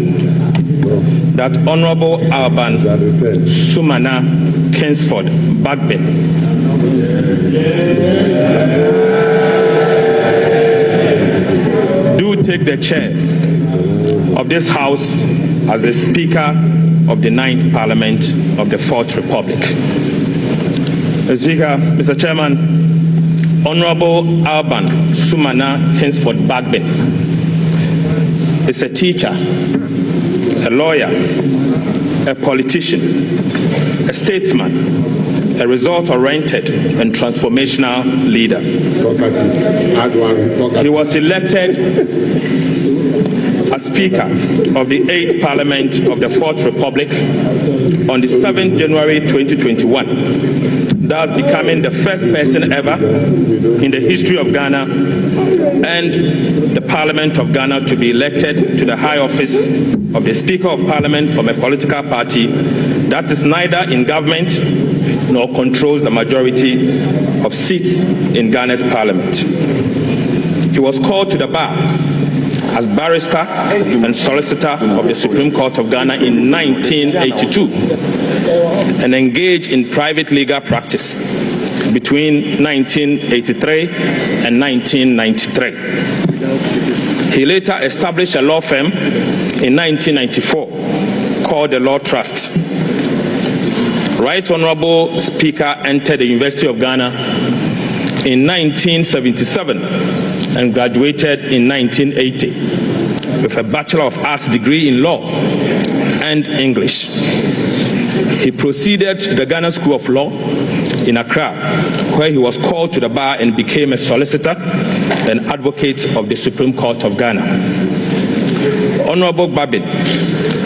that Honorable Alban Sumana Kingsford Bagbe do take the chair of this House as the Speaker of the 9th Parliament of the 4th Republic. Mr. Chairman, Honorable Alban Sumana Kingsford Bagbe is a teacher, a lawyer, a politician, a statesman, a result-oriented and transformational leader. He was elected as Speaker of the 8th Parliament of the 4th Republic on the 7th January 2021, thus becoming the first person ever in the history of Ghana and the Parliament of Ghana to be elected to the high office of the Speaker of Parliament from a political party that is neither in government nor controls the majority of seats in Ghana's Parliament. He was called to the bar as barrister and solicitor of the Supreme Court of Ghana in 1982 and engaged in private legal practice between 1983 and 1993. He later established a law firm in 1994 called the Law Trust. Right Honorable Speaker entered the University of Ghana in 1977 and graduated in 1980 with a Bachelor of Arts degree in Law and English. He proceeded to the Ghana School of Law in Accra, where he was called to the bar and became a solicitor and advocate of the Supreme Court of Ghana. Honorable Babin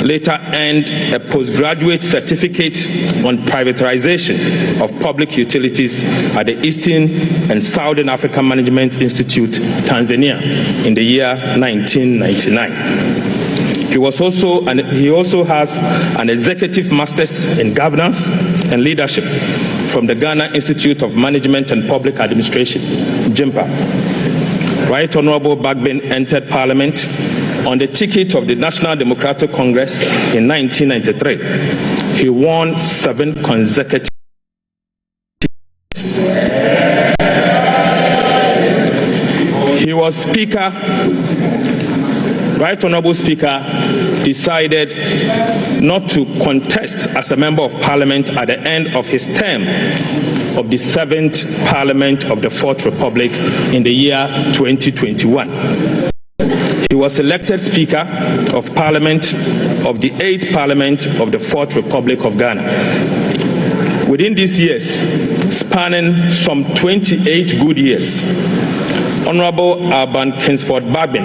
later earned a postgraduate certificate on privatization of public utilities at the Eastern and Southern African Management Institute, Tanzania, in the year 1999. He also has an executive master's in governance and leadership from the Ghana Institute of Management and Public Administration, JIMPA. Right Honorable Bagbin entered Parliament on the ticket of the National Democratic Congress in 1993. He won 7 consecutive. He was Speaker. Right Honorable Speaker decided not to contest as a Member of Parliament at the end of his term of the 7th Parliament of the 4th Republic in the year 2021. He was elected Speaker of Parliament of the 8th Parliament of the 4th Republic of Ghana. Within these years, spanning some 28 good years, Honorable Alban Kingsford Babin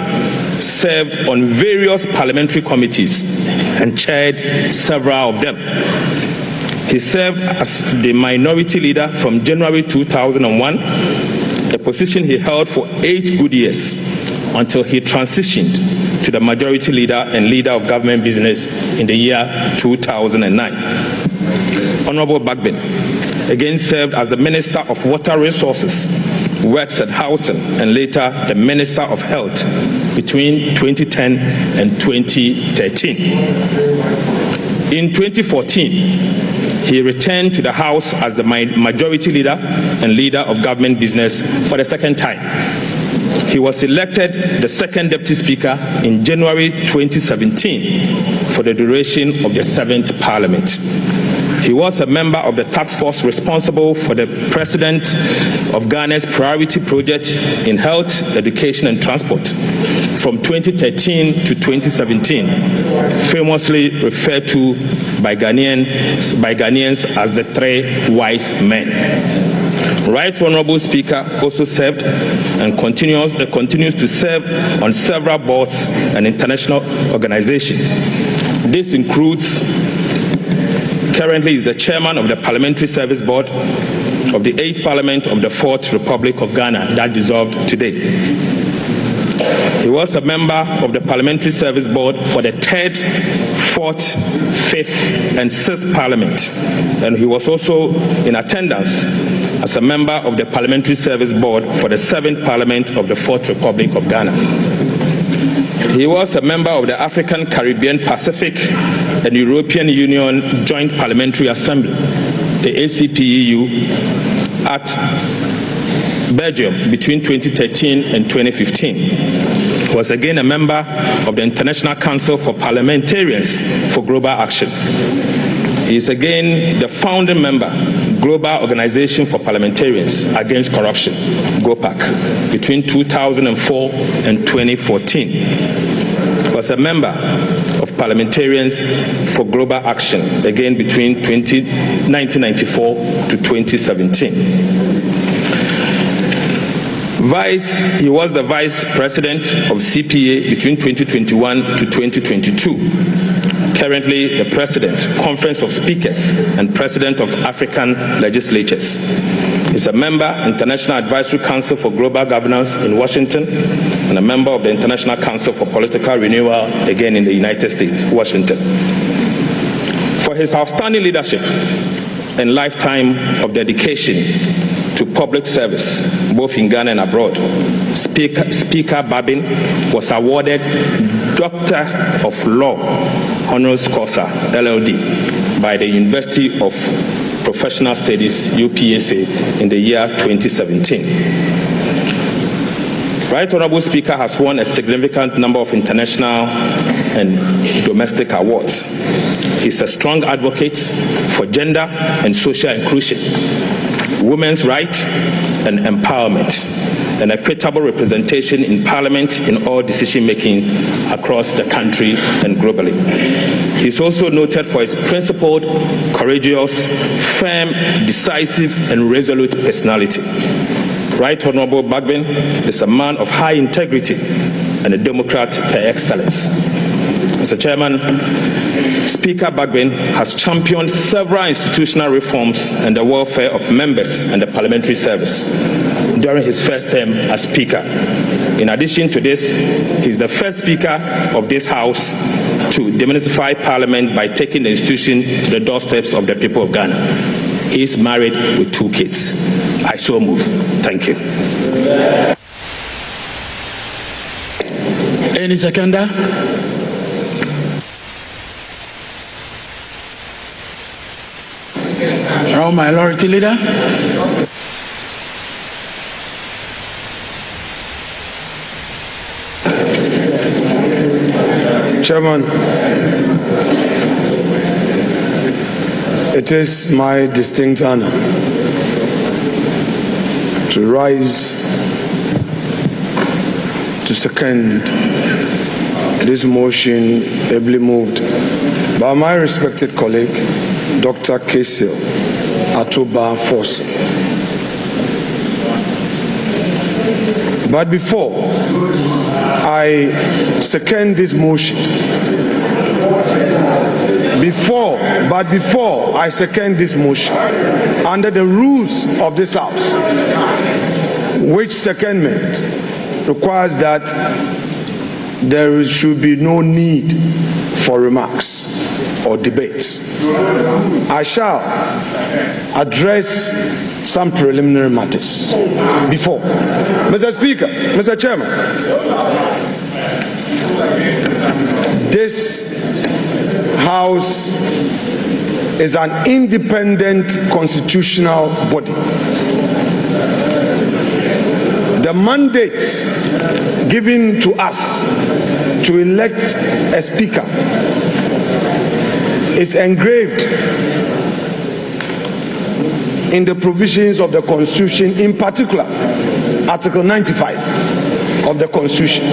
served on various parliamentary committees and chaired several of them. He served as the minority leader from January 2001, a position he held for 8 good years until he transitioned to the majority leader and leader of government business in the year 2009. Honorable Bagbin again served as the Minister of Water Resources, Works and Housing, and later the Minister of Health between 2010 and 2013. In 2014, he returned to the House as the majority leader and leader of government business for the second time. He was elected the second Deputy Speaker in January 2017 for the duration of the 7th Parliament. He was a member of the task force responsible for the President of Ghana's priority project in health, education and transport from 2013 to 2017, famously referred to by Ghanaians as the 3 wise men. Right Honorable Speaker also served and continues to serve on several boards and international organizations. This includes currently is the chairman of the Parliamentary Service Board of the 8th Parliament of the 4th Republic of Ghana that dissolved today. He was a member of the Parliamentary Service Board for the 3rd, 4th, 5th and 6th Parliament, and he was also in attendance as a member of the Parliamentary Service Board for the 7th Parliament of the 4th Republic of Ghana. He was a member of the African, Caribbean, Pacific and European Union Joint Parliamentary Assembly, the ACPEU, at Belgium between 2013 and 2015. He was again a member of the International Council for Parliamentarians for Global Action. He is again the founding member, Global Organization for Parliamentarians Against Corruption, GOPAC, between 2004 and 2014. He was a member of Parliamentarians for Global Action, again between 1994 to 2017. He was the Vice President of CPA between 2021 to 2022. Currently the President, Conference of Speakers, and President of African Legislatures. He's a member, International Advisory Council for Global Governance in Washington, and a member of the International Council for Political Renewal, again in the United States, Washington. For his outstanding leadership and lifetime of dedication to public service, both in Ghana and abroad, Speaker Babin was awarded Doctor of Law Honoris Causa, LLD, by the University of Professional Studies, UPSA, in the year 2017. Right Honorable Speaker has won a significant number of international and domestic awards. He's a strong advocate for gender and social inclusion, women's rights and empowerment. and equitable representation in Parliament in all decision-making across the country and globally. He is also noted for his principled, courageous, firm, decisive, and resolute personality. Right Honorable Bagbin is a man of high integrity and a Democrat par excellence. Mr. Chairman, Speaker Bagbin has championed several institutional reforms and the welfare of members and the parliamentary service during his first term as Speaker. In addition to this, he is the first Speaker of this House to demystify Parliament by taking the institution to the doorsteps of the people of Ghana. He is married with 2 kids. I so move. Thank you. Any seconder? Honourable Minority Leader. Chairman, it is my distinct honor to rise to second this motion ably moved by my respected colleague, Dr. Kesil Atoba Fosse. But before I second this motion, before I second this motion, under the rules of this House, which secondment requires that there should be no need for remarks or debate, I shall address some preliminary matters before. Mr. Speaker, Mr. Chairman, this House is an independent constitutional body. The mandate given to us to elect a speaker is engraved in the provisions of the Constitution, in particular Article 95 of the Constitution.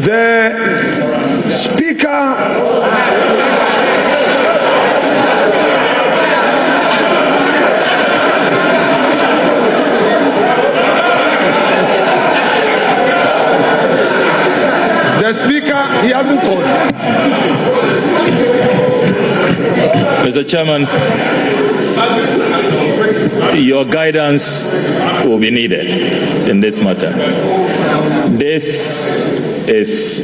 The Speaker he hasn't called. Mr. Chairman, your guidance will be needed in this matter. This is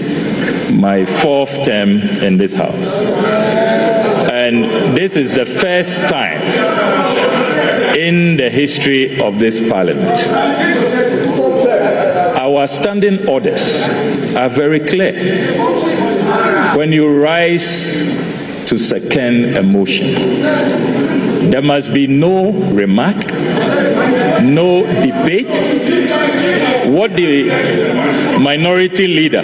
my 4th term in this House, and this is the first time in the history of this Parliament. Our standing orders are very clear. When you rise to second a motion, there must be no remark, no debate. What the minority leader,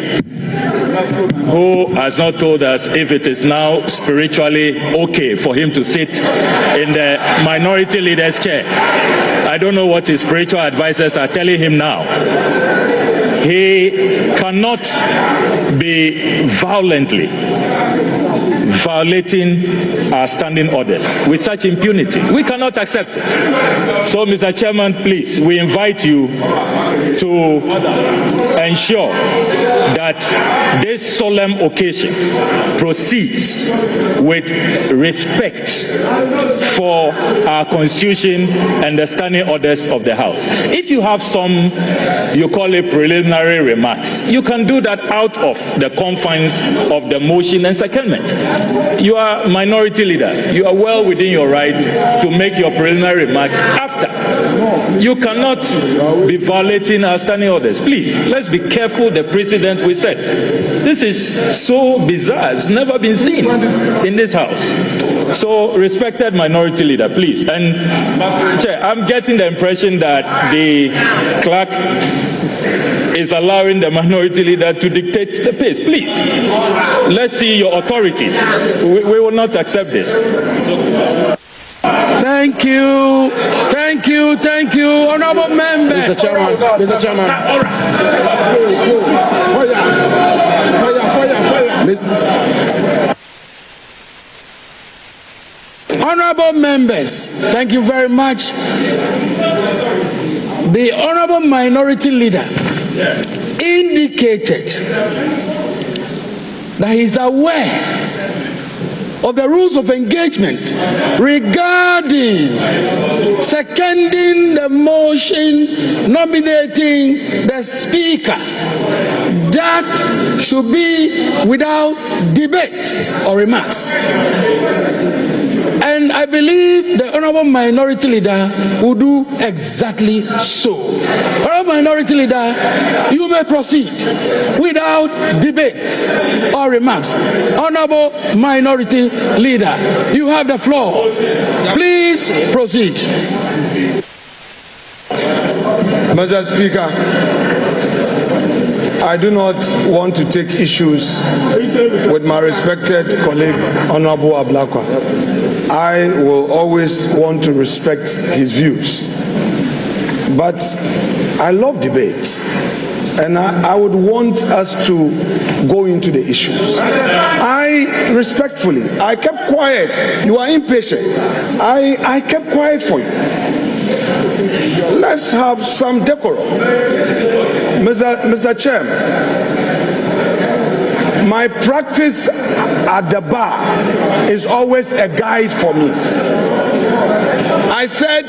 who has not told us if it is now spiritually okay for him to sit in the minority leader's chair, I don't know what his spiritual advisors are telling him now. He cannot be violently violating our standing orders with such impunity. We cannot accept it. So, Mr. Chairman, please, we invite you to ensure that this solemn occasion proceeds with respect for our Constitution and the standing orders of the House. If you have some, you call it preliminary remarks, you can do that out of the confines of the motion and secondment. You are minority leader. You are well within your right to make your preliminary remarks after. You cannot be violating our standing orders. Please, let's be careful the precedent we set. This is so bizarre. It's never been seen in this House. So, respected minority leader, please. And Chair, I'm getting the impression that the clerk is allowing the minority leader to dictate the pace. Please, let's see your authority. We will not accept this. Thank Thank you. Thank you. Thank you. Honorable members. Mr. Chairman. Mr. Chairman. Honorable members, thank you very much. The Honorable Minority Leader indicated that he is aware of the rules of engagement regarding seconding the motion nominating the Speaker. That should be without debate or remarks. And I believe the Honorable Minority Leader will do exactly so. Honorable Minority Leader, you may proceed without debate or remarks. Honorable Minority Leader, you have the floor. Please proceed. Mr. Speaker, I do not want to take issues with my respected colleague, Honorable Ablakwa. I will always want to respect his views. But I love debate. And I would want us to go into the issues. I respectfully, I kept quiet. You are impatient. I kept quiet for you. Let's have some decorum. Mr. Chairman, my practice at the bar is always a guide for me. I said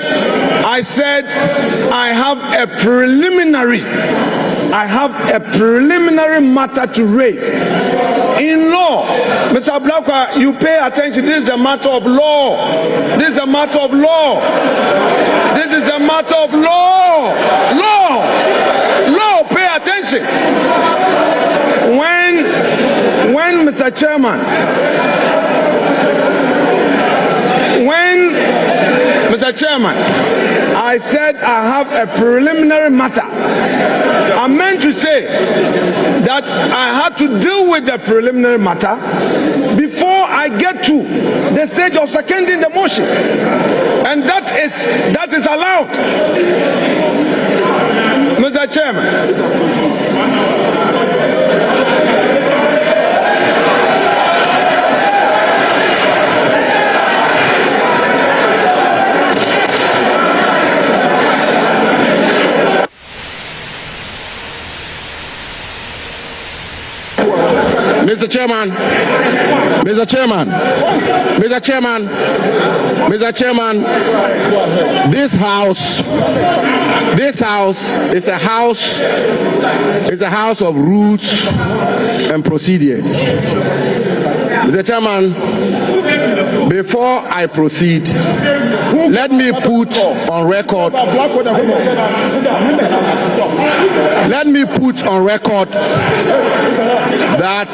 I have a preliminary matter to raise. In law, Mr. Blakwa, you pay attention. This is a matter of law. This is a matter of law. This is a matter of law. Law, pay attention. When Mr. Chairman, I said I have a preliminary matter, I meant to say that I had to deal with the preliminary matter before I get to the stage of seconding the motion, and that is allowed. Mr. Chairman, Mr. Chairman, Mr. Chairman, Mr. Chairman, Mr. Chairman, this house is a house of rules and procedures. Mr. Chairman, before I proceed, let me put on record that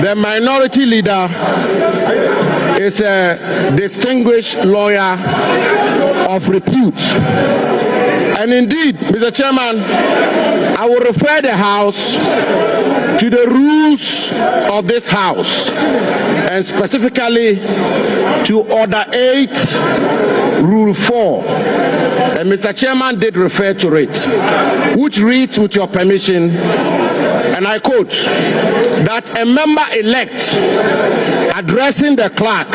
the minority leader is a distinguished lawyer of repute. And indeed, Mr. Chairman, I will refer the House to the rules of this House, and specifically to Order 8, Rule 4. And Mr. Chairman did refer to it, which reads, with your permission, and I quote, that a member-elect addressing the clerk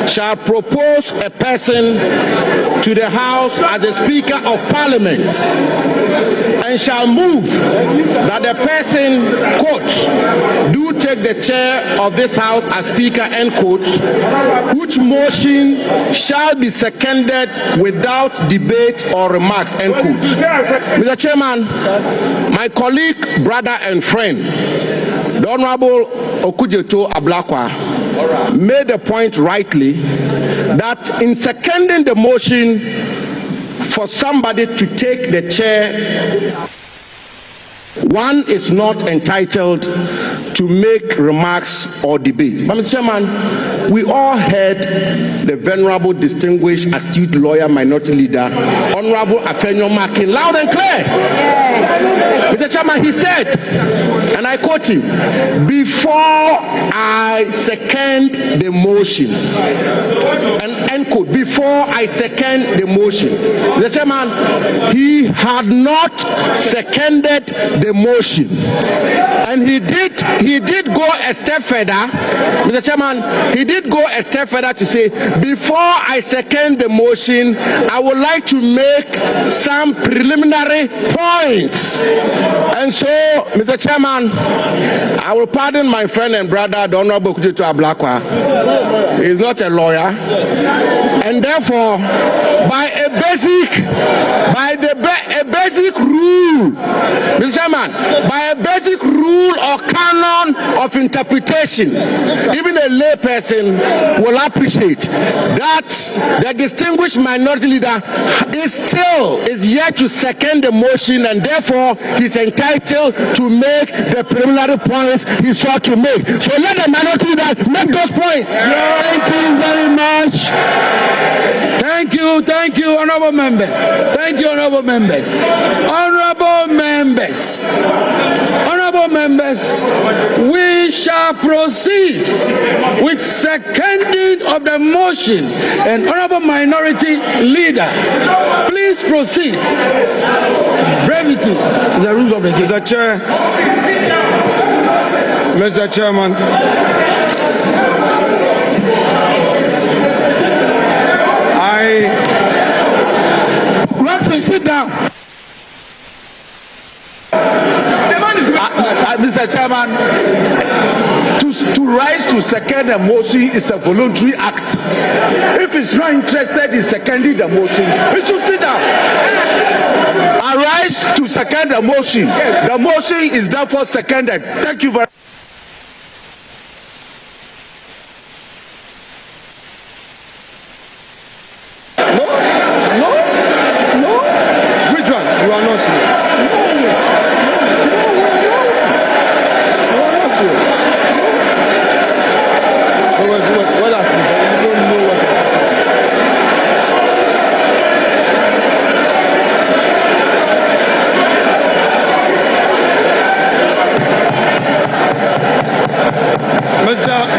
shall propose a person to the House as the Speaker of Parliament, and shall move that the person, quote, do take the chair of this House as Speaker, end quote, which motion shall be seconded without debate or remarks, end quote. Mr. Chairman, my colleague, brother and friend, the Honorable Okujeto Ablakwa, made the point rightly that in seconding the motion for somebody to take the chair, one is not entitled to make remarks or debate. But Mr. Chairman, we all heard the venerable, distinguished, astute lawyer, minority leader, Honorable Afenyo Makin, loud and clear. Mr. Chairman, he said, and I quote him, before I second the motion, and end quote. code before I second the motion. The chairman, he had not seconded the motion. And he did go a step further. Mr. Chairman, he did go a step further to say, before I second the motion, I would like to make some preliminary points. And so, Mr. Chairman, I will pardon my friend and brother, the Honorable Kututu Ablakwa. He is not a lawyer. And therefore, by a basic rule, Mr. Chairman, by a basic rule or canon of interpretation, even a lay person will appreciate that the distinguished minority leader is yet to second the motion, and therefore he's entitled to make the preliminary points he sought to make. So let the minority leader make those points. Thank you very much. Thank you, honorable members. Thank you, honorable members. Honorable members, we shall proceed with seconding of the motion. And honorable minority leader, please proceed. Brevity is the rules of the game. Mr. Chairman, sit down. Mr. Chairman, to rise to second a motion is a voluntary act. If he's not interested in seconding the motion, he should sit down. I rise to second the motion. The motion is therefore seconded. Thank you very much.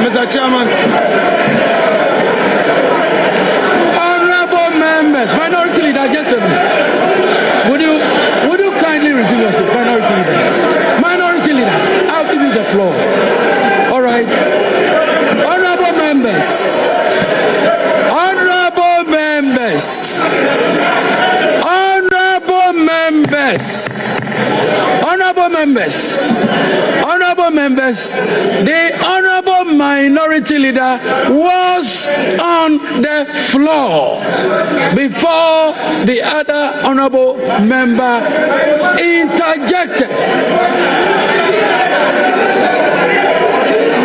Mr. Chairman. Honorable members, minority leader, just a minute. Would you kindly resume yourself, minority leader? Minority leader, I'll give you the floor. All right. Honorable members. Honorable members. Honorable members. Honorable members. Honorable members, the honorable minority leader was on the floor before the other honorable member interjected.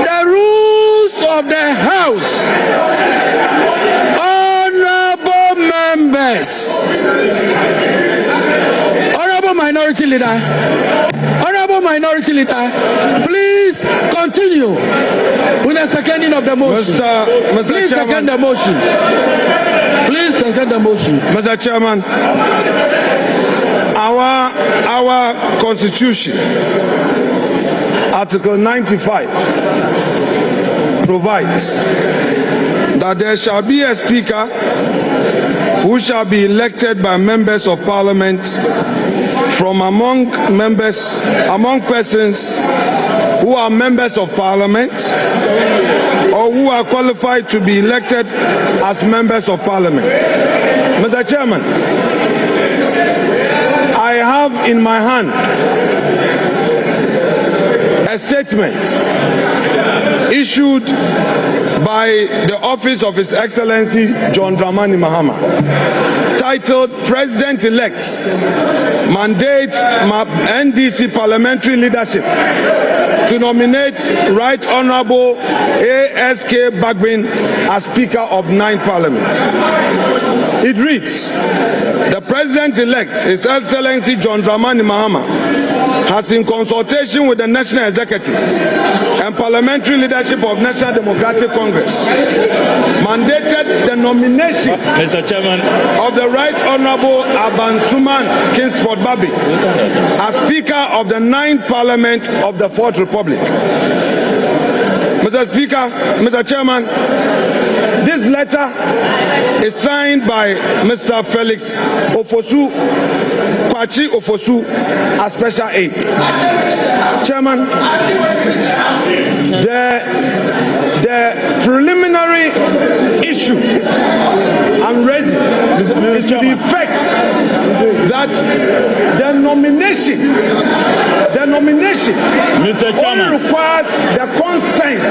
The rules of the House, honorable members, honorable minority leader. Honorable minority leader, please continue with the seconding of the motion. Please second the motion. Please second the motion. Mr. Chairman, our constitution, Article 95, provides that there shall be a speaker who shall be elected by members of parliament from among persons who are members of parliament or who are qualified to be elected as members of parliament. Mr. Chairman, I have in my hand a statement issued by the office of His Excellency John Dramani Mahama, titled President-elect mandates NDC parliamentary leadership to nominate Right Honorable ASK Bagbin as Speaker of 9th Parliament. It reads, the President-elect, His Excellency John Dramani Mahama, has in consultation with the National Executive and parliamentary leadership of National Democratic Congress mandated the nomination Mr. Chairman of the Right Honorable Abansuman Kingsford Babi as Speaker of the 9th Parliament of the 4th Republic. Mr. Speaker, Mr. Chairman, This letter is signed by Mr. Felix Ofosu, Kwachi Ofosu, as special aide. Chairman, the preliminary issue I'm raising is to the effect that the nomination Mr. Chairman, only requires the consent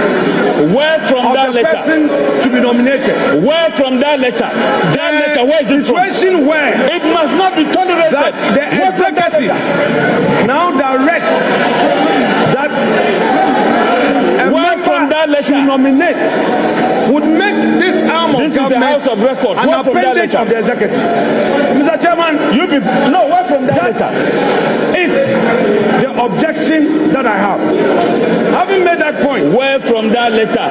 where from of that the letter? person to be nominated. Where from that letter? That letter, where is it from? Situation where It must not be tolerated. that the executive now directs that a member to nominate would make this arm of government the House of Records. an Where from that appendage letter? of the executive. Mr. Chairman, no, where from that letter? Is the objection that I have. Having made that point, where from that letter?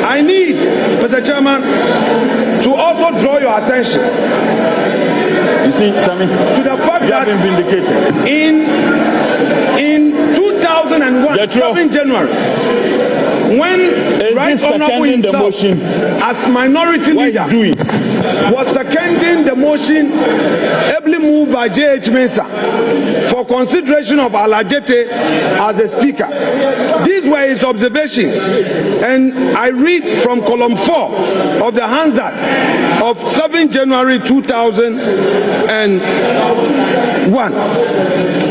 I need, Mr. Chairman, to also draw your attention. You see, Sammy, to the fact that been vindicated. in 2001, 7 January, when Right Honorable himself, as minority leader, was seconding the motion ably moved by J.H. Mensah for consideration of Alajete as the speaker. These were his observations, and I read from column 4 of the Hansard of 7 January 2001.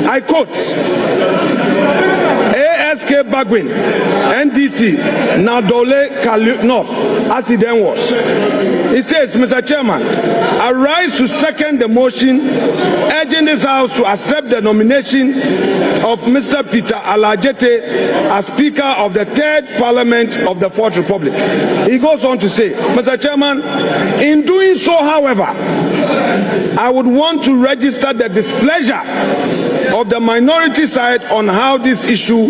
I quote, ASK Bagwin, NDC, Nadole Kalu North, as he then was. He says, Mr. Chairman, I rise to second the motion urging this House to accept the nomination of Mr. Peter Alajete as Speaker of the 3rd Parliament of the 4th Republic. He goes on to say, Mr. Chairman, in doing so, however, I would want to register the displeasure of the minority side on how this issue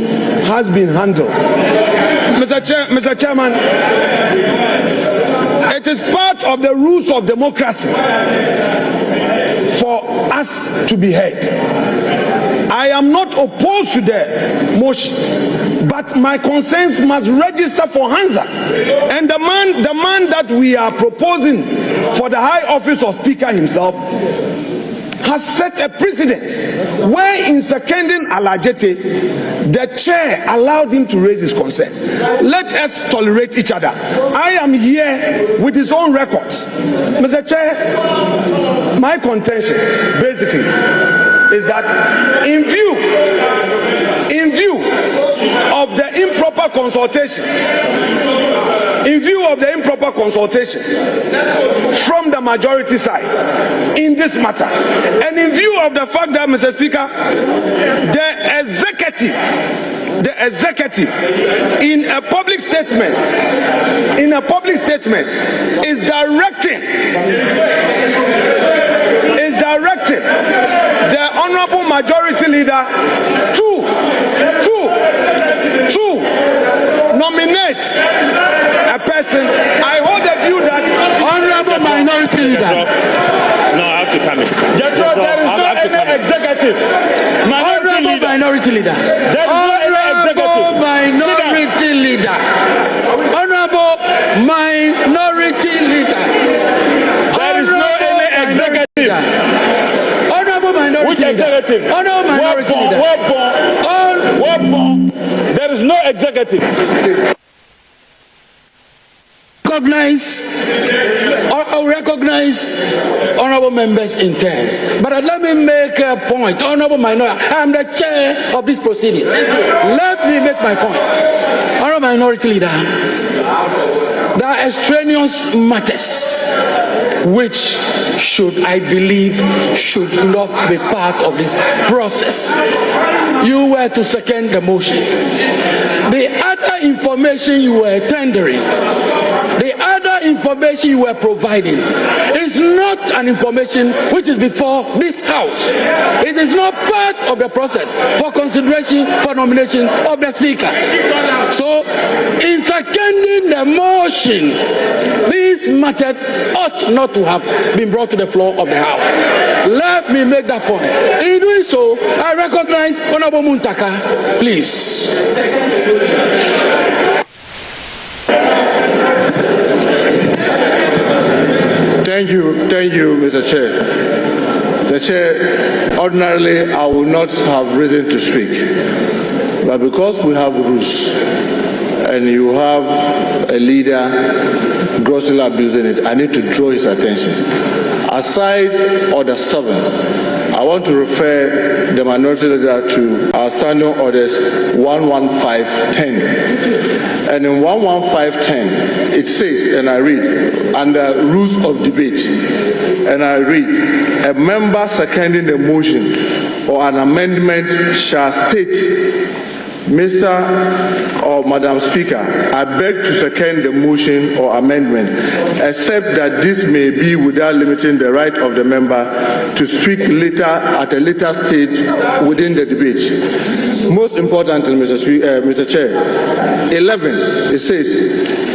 has been handled. Mr. Chairman, it is part of the rules of democracy for us to be heard. I am not opposed to the motion, but my concerns must register for Hansa. And the man that we are proposing for the high office of Speaker himself has set a precedent where in seconding Alajete, the chair allowed him to raise his concerns. Let us tolerate each other. I am here with his own records. Mr. Chair, my contention basically is that in view of the improper consultation, from the majority side in this matter, and in view of the fact that, Mr. Speaker, the executive in a public statement is directing the honorable majority leader to nominate a person. I hold the view that honorable minority leader. No, I have to come in. There is no any executive. Honorable minority leader. Honorable minority leader. Honorable minority leader. There is no any executive. Honorable minority Which leader. executive? Honorable minority leader. There is no executive. Recognize honorable members' intents. But let me make a point. Honorable minority, I am the chair of this proceeding. Let me make my point. Honorable minority leader, there are extraneous matters which I believe should not be part of this process. You were to second the motion. The other information you were tendering, the other information you were providing is not an information which is before this House. It is not part of the process for consideration for nomination of the Speaker. So, in seconding the motion, these matters ought not to have been brought to the floor of the House. Let me make that point. In doing so, I recognize Honorable Muntaka. Please. Thank you, Mr. Chair. The Chair, ordinarily I would not have reason to speak, but because we have rules and you have a leader grossly abusing it, I need to draw his attention. Aside Order 7, I want to refer the minority leader to our standing orders 11510. And in 11510, it says, and I read, under rules of debate, and I read, a member seconding the motion or an amendment shall state, Mr. or Madam Speaker, I beg to second the motion or amendment, except that this may be without limiting the right of the member to speak later at a later stage within the debate. Most importantly, Mr. Chair, 11, it says,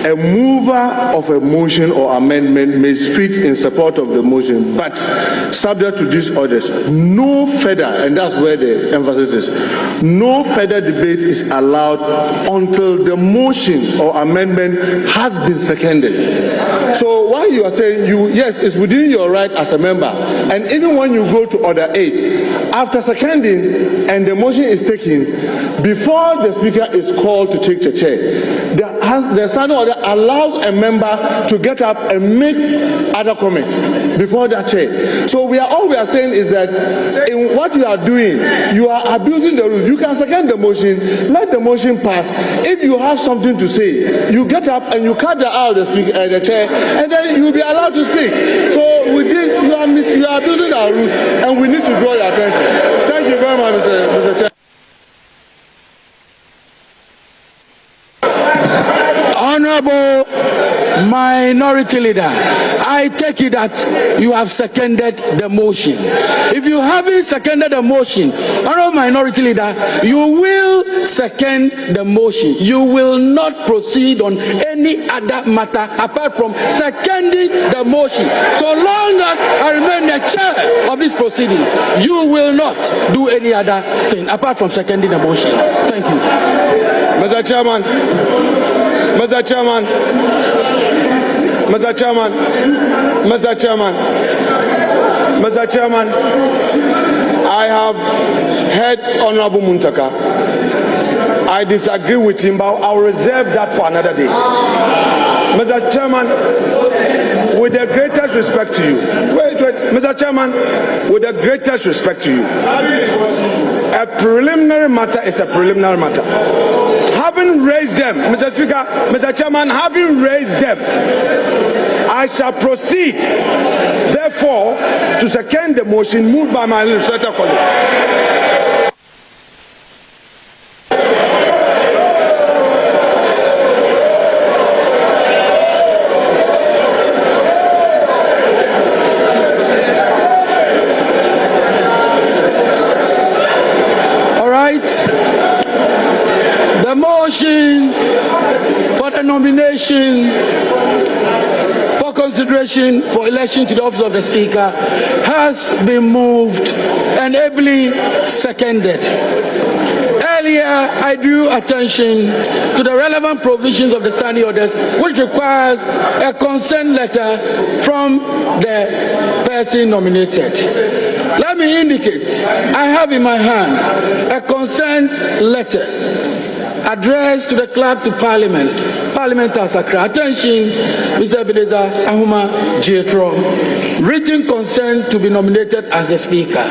a mover of a motion or amendment may speak in support of the motion, but subject to these orders, no further, and that's where the emphasis is, no further debate is allowed until the motion or amendment has been seconded. So while you are saying yes, it's within your right as a member, and even when you go to Order 8, after seconding and the motion is taken, before the speaker is called to take the chair, the standing order allows a member to get up and make other comments before that chair. So all we are saying is that in what you are doing, you are abusing the rules. You can second the motion, let the motion pass. If you have something to say, you get up and you cut out the chair, and then you will be allowed to speak. So with this, you are abusing our rules, and we need to draw your attention. Thank you very much, Mr. Chair. Honorable Minority Leader, I take it that you have seconded the motion. If you haven't seconded the motion, Honorable Minority Leader, you will second the motion. You will not proceed on any other matter apart from seconding the motion. So long as I remain the chair of these proceedings, you will not do any other thing apart from seconding the motion. Thank you. Mr. Chairman, Mr. Chairman, Mr. Chairman, Mr. Chairman, Mr. Chairman, I have heard Honorable Muntaka. I disagree with him, but I'll reserve that for another day. Mr. Chairman, with the greatest respect to you, Mr. Chairman, with the greatest respect to you, a preliminary matter is a preliminary matter. Having raised them, Mr. Speaker, Mr. Chairman, having raised them, I shall proceed, therefore, to second the motion moved by my legislator colleague. The motion for the nomination for consideration for election to the office of the Speaker has been moved and ably seconded. Earlier, I drew attention to the relevant provisions of the standing orders, which requires a consent letter from the person nominated. Let me indicate, I have in my hand a consent letter addressed to the clerk to Parliament, Parliament Accra. Attention, Mr. Ebenezer Ahuma Jietro. Written consent to be nominated as the Speaker.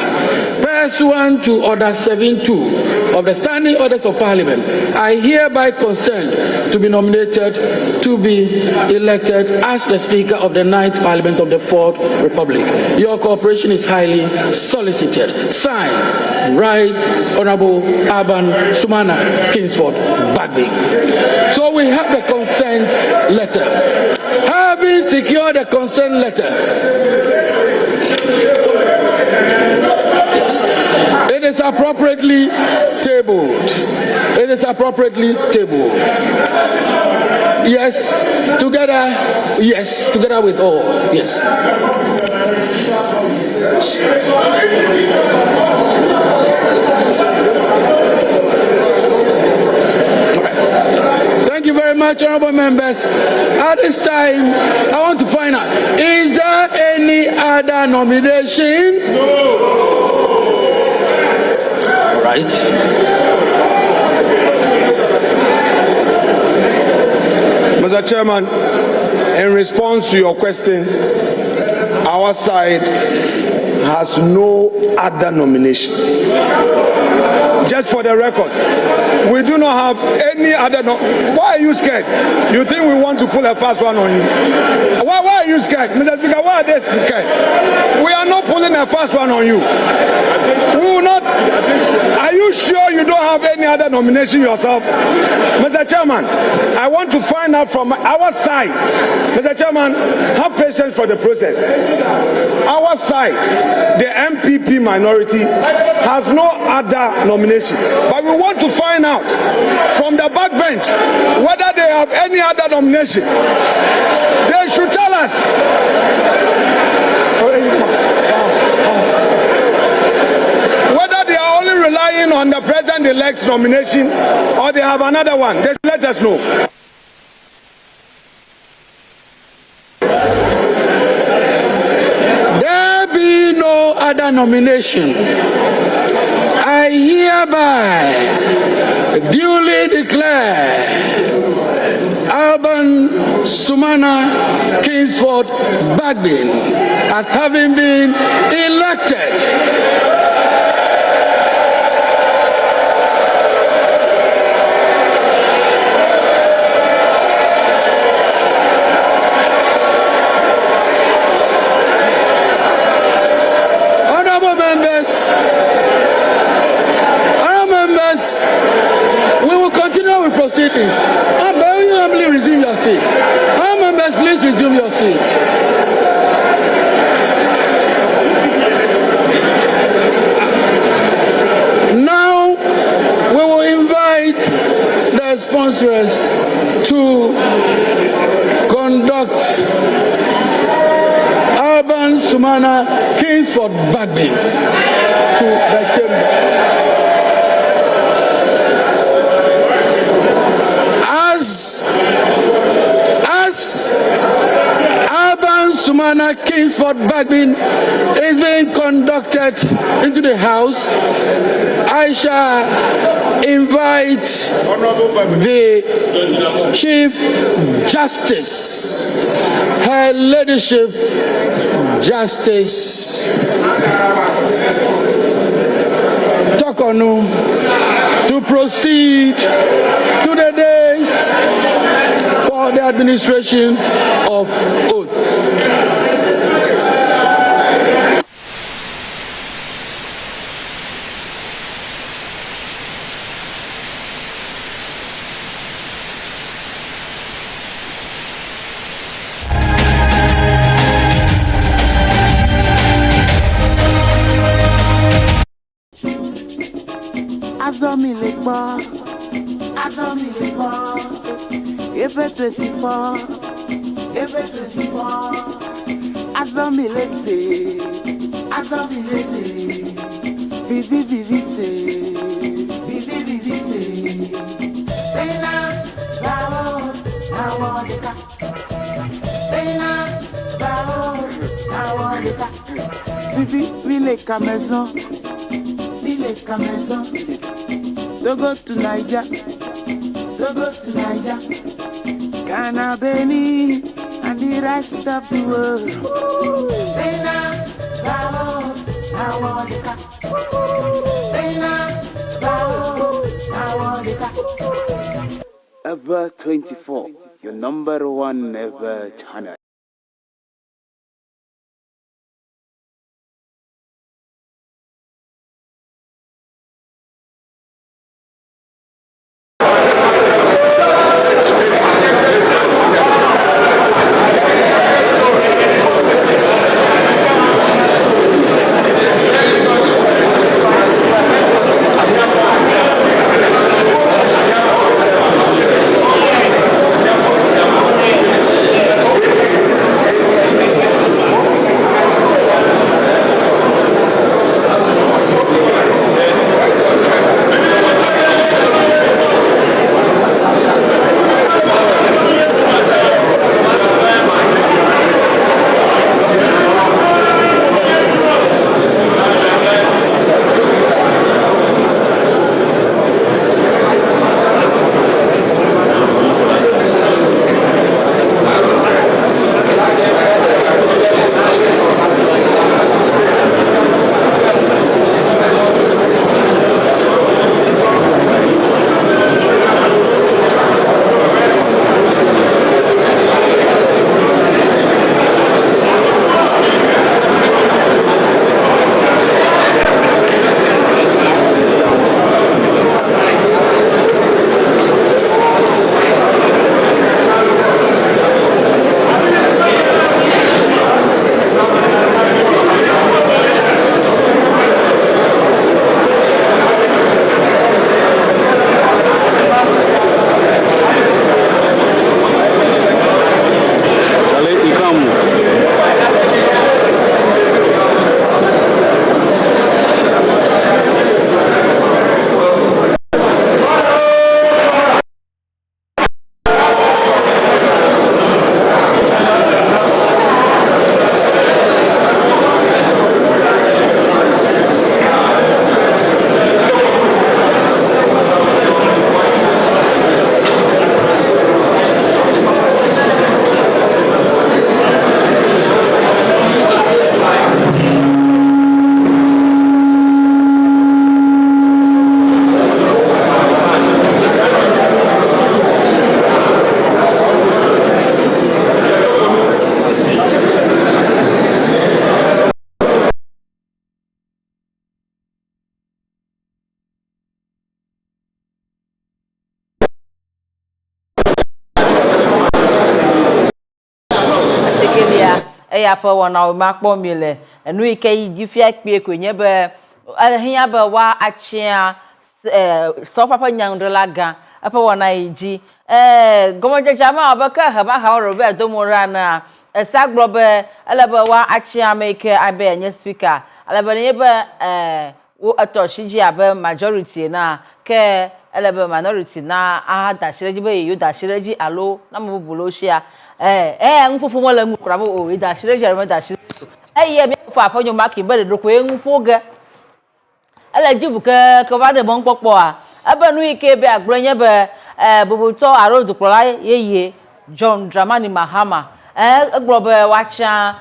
Pursuant to Order 7.2 of the Standing Orders of Parliament, I hereby consent to be nominated to be elected as the Speaker of the 9th Parliament of the 4th Republic. Your cooperation is highly solicited. Signed, Right Honorable Aban Sumana Kingsford Bagby. So we have the consent letter. Having secured the consent letter, it is appropriately tabled. It is appropriately tabled. Yes, together. Yes, together with all. Yes. Thank you very much, honorable members. At this time, I want to find out, is there any other nomination? No. All right. Mr. Chairman, in response to your question, our side has no other nomination. Just for the record, we do not have any other. Why are you scared? You think we want to pull a fast one on you? Why are you scared, Mr. Speaker? Why are they scared? We are not pulling a fast one on you. We will not. Are you sure you don't have any other nomination yourself, Mr. Chairman? I want to find out from our side, Mr. Chairman. Have patience for the process. Our side, the MPP minority, has no other nomination. But we want to find out from the backbench whether they have any other nomination. They should tell us. Whether they are only relying on the president-elect's nomination or they have another one. They should let us know. No other nomination. I hereby duly declare Alban Sumana Kingsford Bagbin as having been elected we will continue with proceedings. I beg you humbly resume your seats. Our members, please resume your seats. Now we will invite the sponsors to conduct Alban Sumana Kingsford Bagbin to the chamber. As Alban Sumana Kingsford Bagbin is being conducted into the house, I shall invite the Chief Justice, Her Ladyship Justice Tokonu, to proceed to the days for the administration of oath. Every 24, Azamile say, Vivi say, Pena, Bravo, Awodika, Pena, Bravo, Awodika, Vivi, Vile Camezon, don't go to Niger, Ghana, Benin, and the rest of the world. Pena, Bravo, Awodika. Pena, Bravo, Awodika. Ever 24, your number one ever channel. ya pa wona ma kpo mile enu ike yi fia kpe kwenye be ahia be wa achia so papa nyandela ga apa wona yi gomo jama abaka ha ba ha ro be domora na esagro be elebe wa achia make abe nye speaker elebe ne be wo atoshiji abe majority na ke elebe minority na da shireji be yu da shireji alo na mo bulo shia nfufu mo le nkura mo o da shireji re da shireji ye mi fu aponyo maki be de ko enfu ge ele jibu ke ba de bon popo a ebe nu ike be agronye be bubuto arodu pola ye John Dramani Mahama eglobe wacha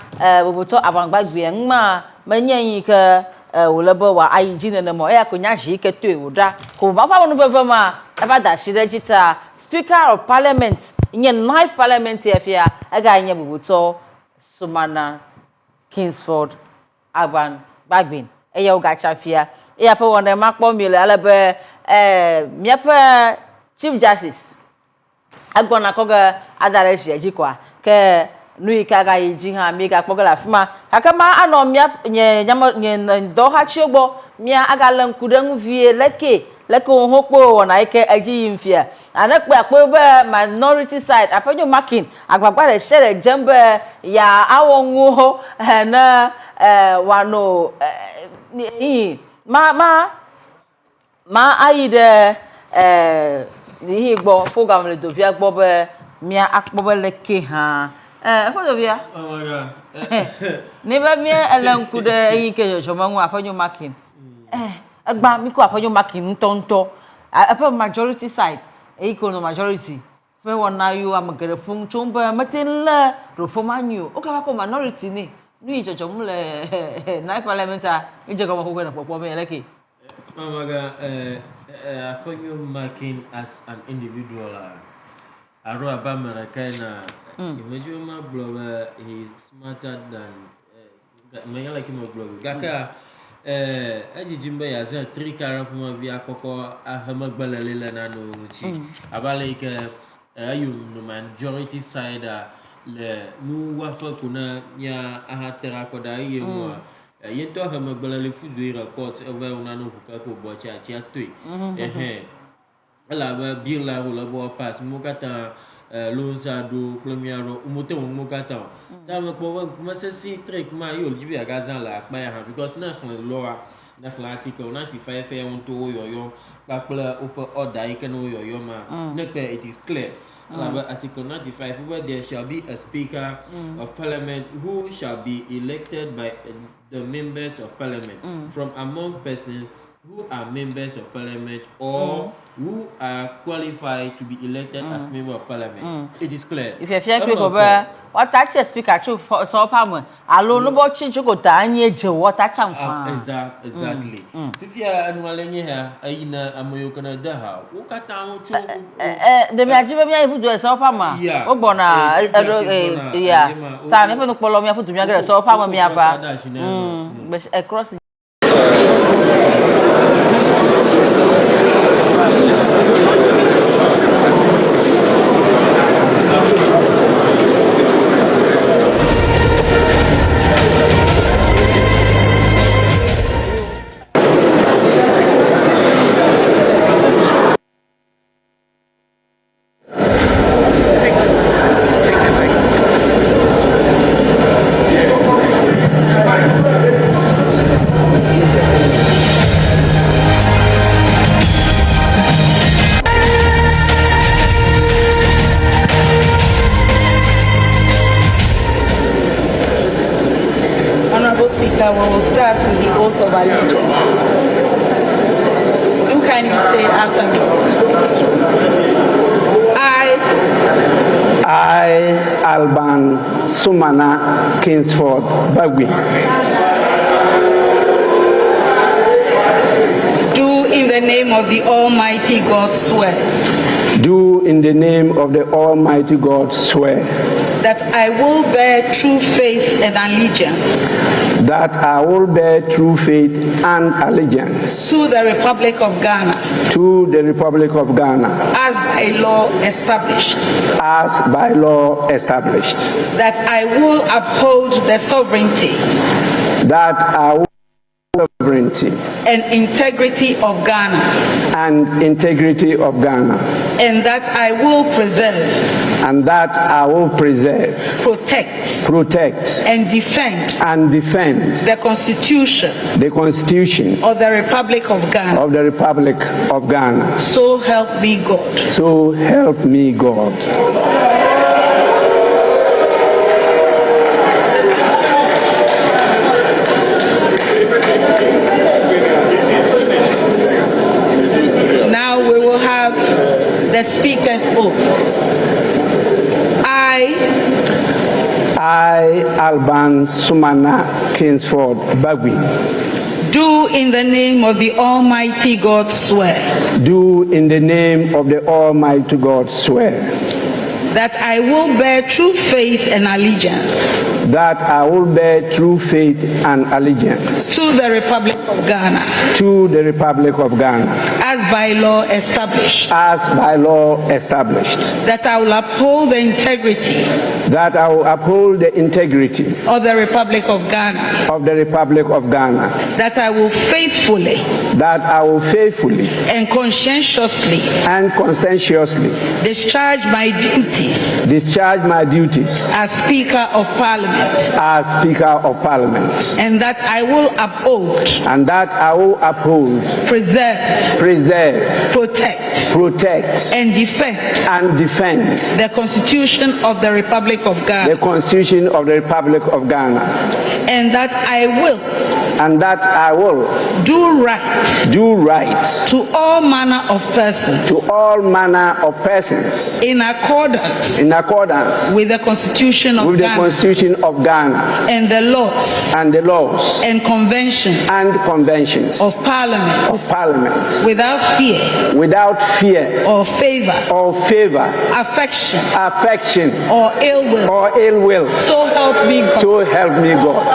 bubuto abangbagbe nma menyen ke wolebe wa ayiji ne mo ya konya ji ke to ewoda ko baba no beva ma eba da shireji ta Speaker of Parliament inye live parliament here aga nye bubuto Sumana Kingsford Aban Bagbin eya uga chafia eya pe wona makpo mile alebe miape Chief Justice agbona koga adare ji kwa ke nui kaga yiji ha mi ga kpogala fima kakama ano mia nye nyama nye do ha chiogbo mia aga lankudan vie leke ohokpo wona ike aji yimfia anakpe akpo be minority side apenyo marking agbagba re share jembe ya awonwo na wano ma ayide ni gbo program le dovia gbo be mia akpo be leke ha fotovia oh my god ne ba mia elankude yin ke jomanwu apenyo marking agba mi ko aponyo marking ntonto apa majority side no majority fe wona you amagere fun chomba matela rofomanyu o ka ko minority ni nu ijojo mle na parliament a ije ko ko na popo me leke mamaga aponyo marking as an individual aro abamara kaina imagine my blogger is smarter than me like my blogger gaka ajijimbe ya za 3 karapuma via koko ahamagbalalela na no chi abale ke ayum no majority side le nu wafa kuna ya ahatera koda yemo yento ahamagbalalela fudu report over una no fuka ko bocha chi atui ala ba bila ro labo pass mukata lonza do premiero umote mukata ta me po wan kuma se si trick ma yo jibi agazan la pa ya because na kan law na article 95 e won to yoyo pa pla open order ike no yoyo ma na it is clear article 95 where there shall be a speaker of parliament who shall be elected by the members of parliament from among persons who are members of parliament or who are qualified to be elected as member of parliament. It is clear. If you fear people, what actually speaker to so parliament, alone no bo chinchu ko ta anye je what acham fa. Exactly. If you are annually here, ina amoyo kana da ha. Wo kata ho chu. De me ajibe mi ayi do so parliament. O bona yeah. Ta me fe no polo mi afutu mi agere so parliament mi aba. Across we will start with the oath of allegiance. You can say after me. I, Alban Sumana Kingsford Bagwi, do in the name of the Almighty God swear. Do in the name of the Almighty God swear. That I will bear true faith and allegiance. That I will bear true faith and allegiance. To the Republic of Ghana. To the Republic of Ghana. As by law established. as by law established, That I will uphold the sovereignty that I will sovereignty and integrity of Ghana, and integrity of Ghana, and that I will preserve, and that I will preserve, protect, and defend the Constitution of the Republic of Ghana. So help me God. So help me God. Now we will have the speaker's oath. I, Alban Sumana Kingsford Bagui, do in the name of the Almighty God swear. Do in the name of the Almighty God swear. That I will bear true faith and allegiance. That I will bear true faith and allegiance. To the Republic of Ghana. To the Republic of Ghana. As by law established. As by law established. That I will uphold the integrity. That I will uphold the integrity. Of the Republic of Ghana. Of the Republic of Ghana. That I will faithfully. That I will faithfully. And conscientiously. And conscientiously. Discharge my duties. Discharge my duties. As Speaker of Parliament. As Speaker of Parliament. And that I will uphold. And that I will uphold. Preserve. Protect. And defend. The Constitution of the Republic of Ghana. The Constitution of the Republic of Ghana. And that I will. And that I will. Do right. To all manner of persons. To all manner of persons. In accordance. With the Constitution of Ghana. Of Ghana. And the laws. And conventions. Of Parliament. Without fear. Or favor. Affection. Or ill will. So help me God.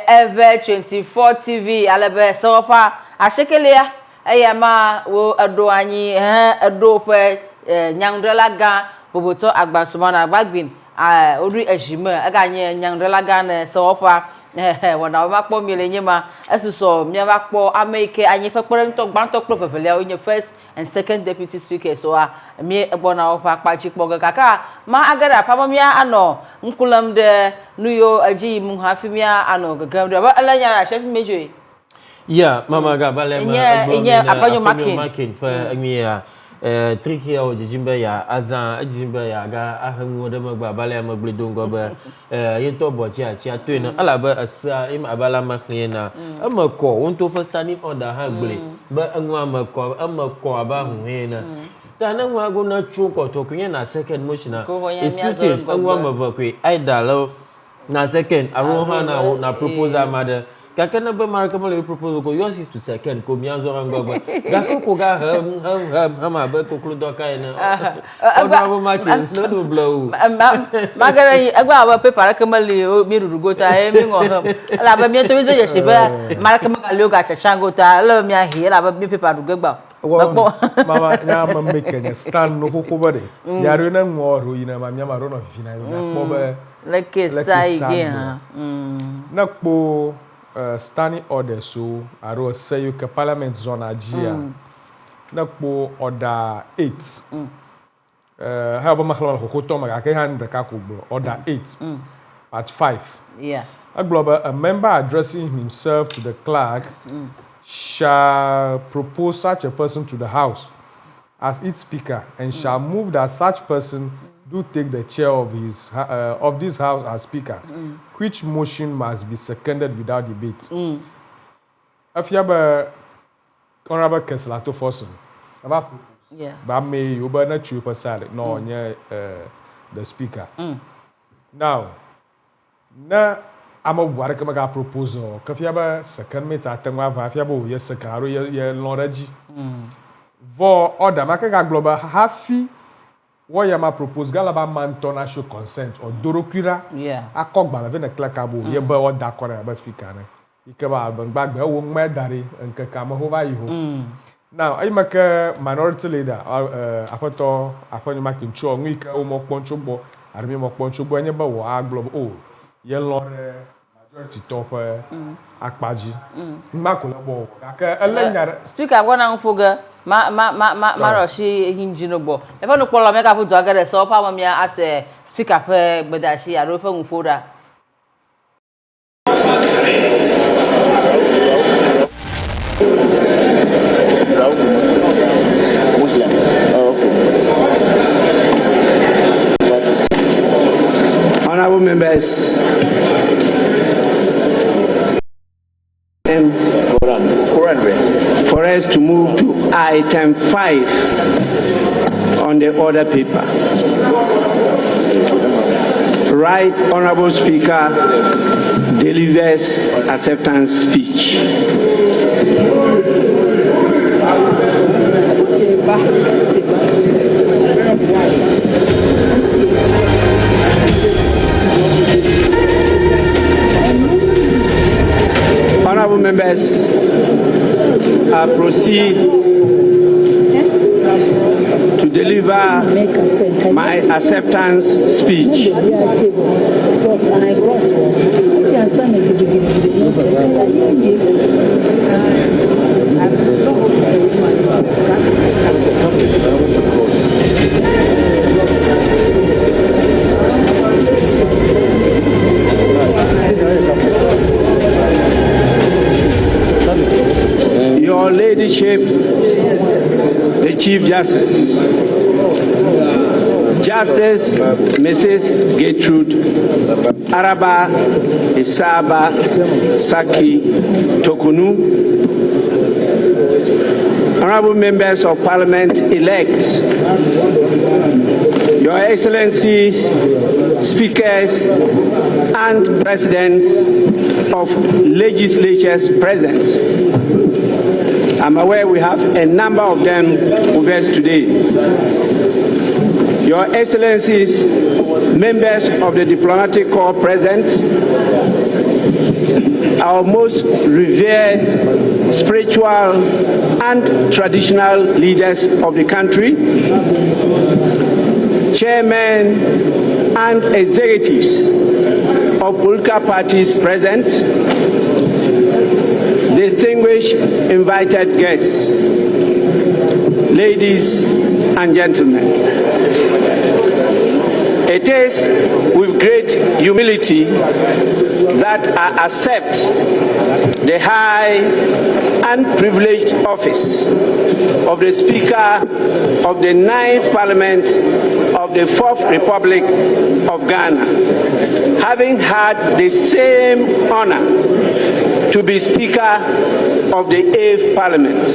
Ever 24 TV alebe sofa ashekelea eyama wo adoanyi adope nyangdelaga boboto agbasumana agbagbin odu ejima aganye nyangdelaga na sofa wona ma kpo mielenyema esuso mi ma kpo ameke anyi pepere nto gbanto kpo fefele onye first and second deputy speaker so mi egbona ofa kpachi kpo kaka ma agara pamamia ano nkulam de nuyo aji mu hafimia ano gagamdo ba alanyara chef mejo ya mama ga balema apanyo makin fa mi tricky o jimbe ya azan ajimbe ya ga ahamu de magba balema gbledongo ba yento bochi achi atuna alaba asa im abala makin na amako wonto for standing order ha gble ba anwa amako aba hu na tana nwa go na chuko to kunye na second motion is two things anwa mavakwe aidalo na second aroha na proposal mother kakana ba marka mo le proposal ko yours is to second ko miazo rango gako ko ga ham ba ko kludo kai na honorable markings no do blow magara agba ba paper ka mali mi rurugo ta e mi ngo ham la ba mi to mi je shiba marka magalo ga chachango ta la mi ahi la ba mi paper rugo gba mama nya ma make stand no ko bare yaro na ngoro ina ma nya ma ro no fina na ko ba like sai again na ko standing order so aro say you ka parliament zone agia na ko order 8 ha ba makhla ko to ma ka han de ka ko order 8 at 5 yeah a member addressing himself to the clerk shall propose such a person to the House as its speaker and shall move that such person do take the chair of this House as speaker, which motion must be seconded without debate. If you have a honorable Keselato Fosun, but may you be not true person, no, the speaker. Now, I'm a work a proposal. If you have a second mate at Tangava, if you have a yes, Sakaro, your Loraji. For order, Maka Global, happy what you propose, Galaba Mantona show consent or Dorokira. Yeah. I cock Balavin a clackabo, ye boy or Dakora, but speaker. You come out back there, won't matter, and Kakama over you. Now, I make a minority leader, Apato, upon you making sure, Mika, Omo Poncho, I remember Poncho, and your bow, I globe, oh, yellow. Majority top akpaji makula bo aka elenya speaker gwana nfoga ma roshi hinjino bo e fa no kpolo me ka fu do agere so pa mo as speaker fe gbedashi aro fe nfoda Honorable members, for us to move to item 5 on the order paper. Right Honorable Speaker delivers acceptance speech. Honorable members, I proceed to deliver my acceptance speech. Your Ladyship, the Chief Justice, Justice Mrs. Gertrude Araba Isaba Saki Tokunu, Honorable Members of Parliament elect, Your Excellencies, Speakers and Presidents of legislatures present. I'm aware we have a number of them with us today. Your Excellencies, members of the diplomatic corps present, our most revered spiritual and traditional leaders of the country, chairmen and executives of political parties present, distinguished invited guests, ladies and gentlemen. It is with great humility that I accept the high and privileged office of the Speaker of the 9th Parliament of the 4th Republic of Ghana, having had the same honor to be Speaker of the 8th Parliament.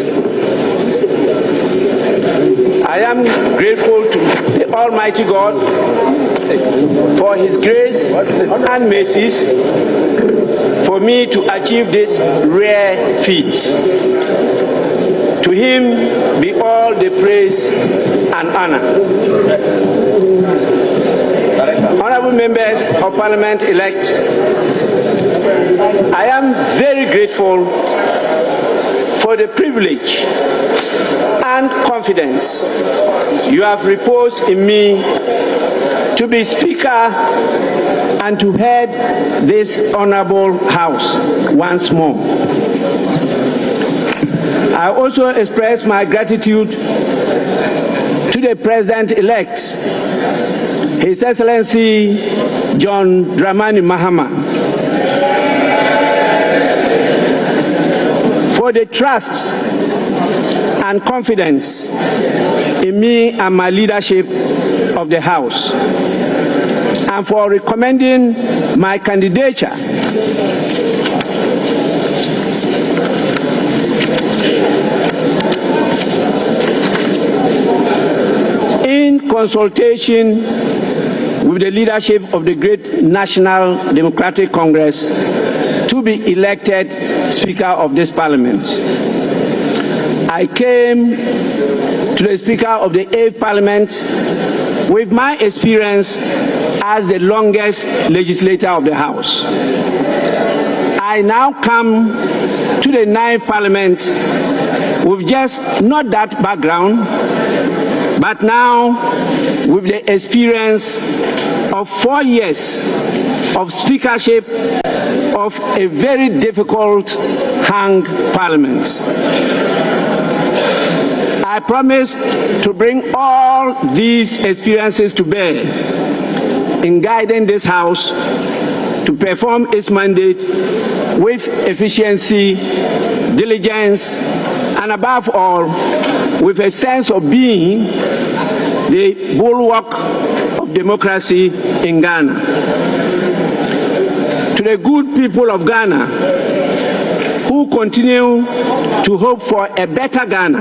I am grateful to the Almighty God for His grace and mercies for me to achieve this rare feat. To him be all the praise and honor. Honorable members of Parliament elect, I am very grateful for the privilege and confidence you have reposed in me to be Speaker and to head this honorable House once more. I also express my gratitude to the President-elect, His Excellency John Dramani Mahama, for the trust and confidence in me and my leadership of the House, and for recommending my candidature in consultation with the leadership of the great National Democratic Congress to be elected Speaker of this Parliament. I came to the Speaker of the 8th Parliament with my experience as the longest legislator of the House. I now come to the 9th Parliament with just not that background, but now with the experience of 4 years of speakership of a very difficult hung parliament. I promise to bring all these experiences to bear in guiding this House to perform its mandate with efficiency, diligence, and above all, with a sense of being the bulwark of democracy in Ghana. To the good people of Ghana who continue to hope for a better Ghana,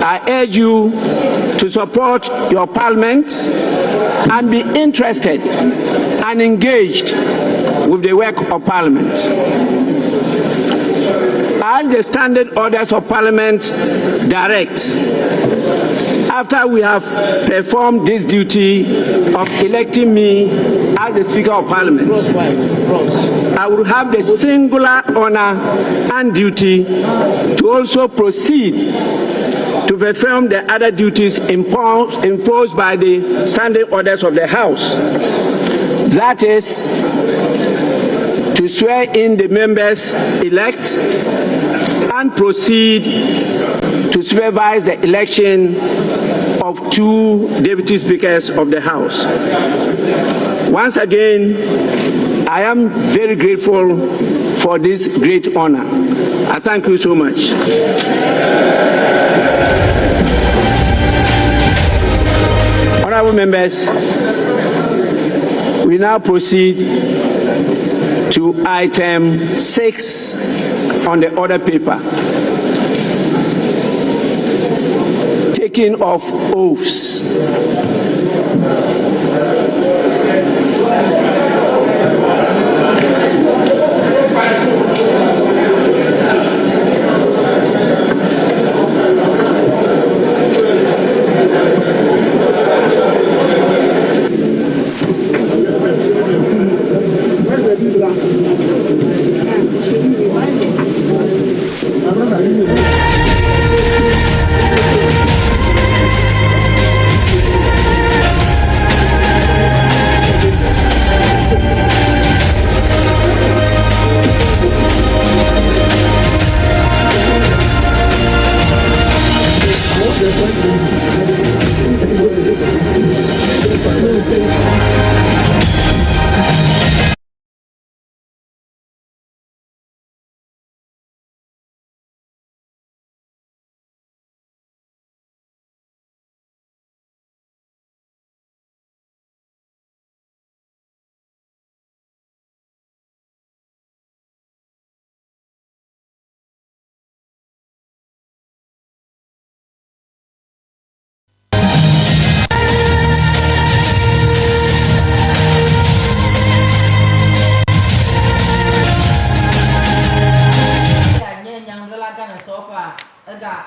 I urge you to support your parliament and be interested and engaged with the work of parliament. As the standard orders of parliament direct, after we have performed this duty of electing me as the Speaker of Parliament, I will have the singular honor and duty to also proceed to perform the other duties imposed by the standing orders of the House. That is, to swear in the members elect and proceed to supervise the election of 2 deputy speakers of the House. Once again, I am very grateful for this great honor. I thank you so much. Honorable members, we now proceed to item 6 on the order paper. Taking of oaths.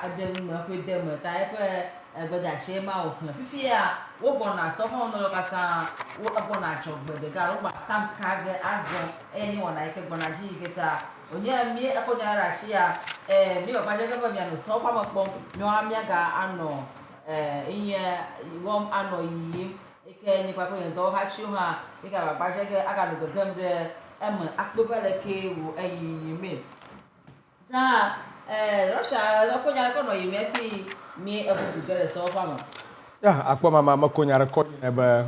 adem na ko dem ta e pe gbeda se ma o na fifia wo bona so ho no kata wo bona chogbe ga ro ba stamp card azo eni wona ike bona ji keta onya mi akonya rashia mi baba je ga bia no so pa mo pom mi wa mi ga ano iye wom ano yi ike ni kwa ko yen do ha chi ha ike baba je ga aga no gem de akpobele ke wo ayi mi ta Russia akonya ko no yi me fi mi ebu gere so pa mo ya akpo mama makonya record ebe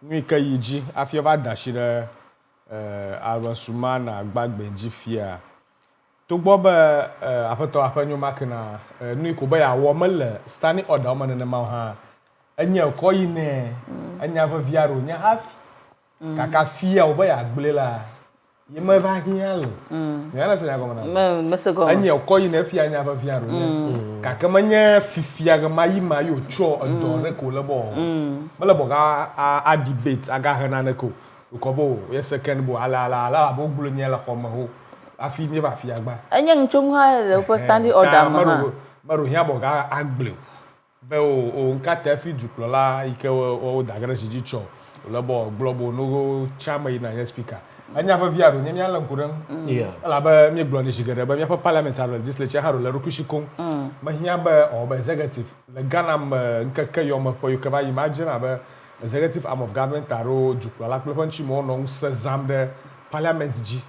nwi ka yiji afia va dashire Aronsumana agbagbenji fia to gbo be apeto apenyu makina nwi ko be ya wo mele standing order o manene ma ha anya ko yi ne anya va viaro nya hafi kaka fia o be ya gblela ye ma va hialo ya se ya ko na me se go anya ko yi ne fia anya va viaro nya kaka manya fifia ga mayi ma yo cho do re ko le bo mele bo ga a debate aga hana ne ko ko bo ye second bo ala bo gbulo nya la ko ma ho afi mi ba fi agba anya nchum ha le ko standing order ma ro hia bo ga agble be o nka ta fi duplo la ike o dagara jiji cho le bo global no chama ina ya speaker anya fa viaro nya nya la nkuran ala ba mi glo ni shigere ba mi pa parliamentary legislature haro la rukushikon ma hia ba o ba executive le Ghana nka ka yo ma po yo ka ba imagine ba executive arm of government taro duplo la plepan chi mo no sezam de parliament ji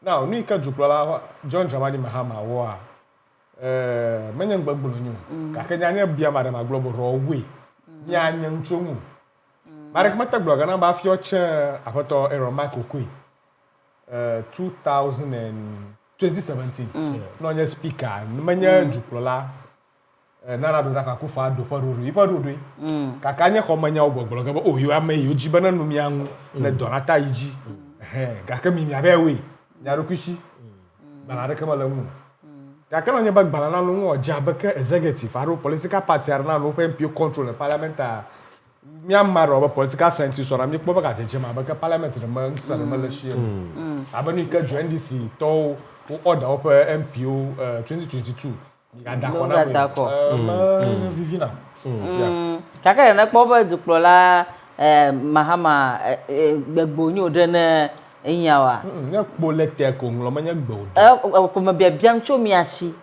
now ni ka duplo la John Dramani Mahama wo a menya gbagbolo nyu ka kenya nya bia ma de ma global raw way nya nya nchomu Marek mata bloga na ba fio che apoto Aaron Michael Kwe 2017 no nya speaker menya duplo la nana do daka kufa do paruru ipa do do kakanya ko manya ogbogbo ga o yo ama yo jiba na numi anu na donata yiji kaka mi abe we nyaro kushi bana de kama lamu kaka no nya bag bana na no oja baka executive aro political party ara na no MP control the parliament Myanmar oba political scientist ora mi kpo baka jeje ma baka parliament de man sa na malashi abanu ka join DC to order of MPO 2022 Vivina. Kaka na kpo ba duplo la Mahama gbegbo ni odene enyawa. Na kpo lete ko nglo manya gbo. Ko ma biam chomi ashi.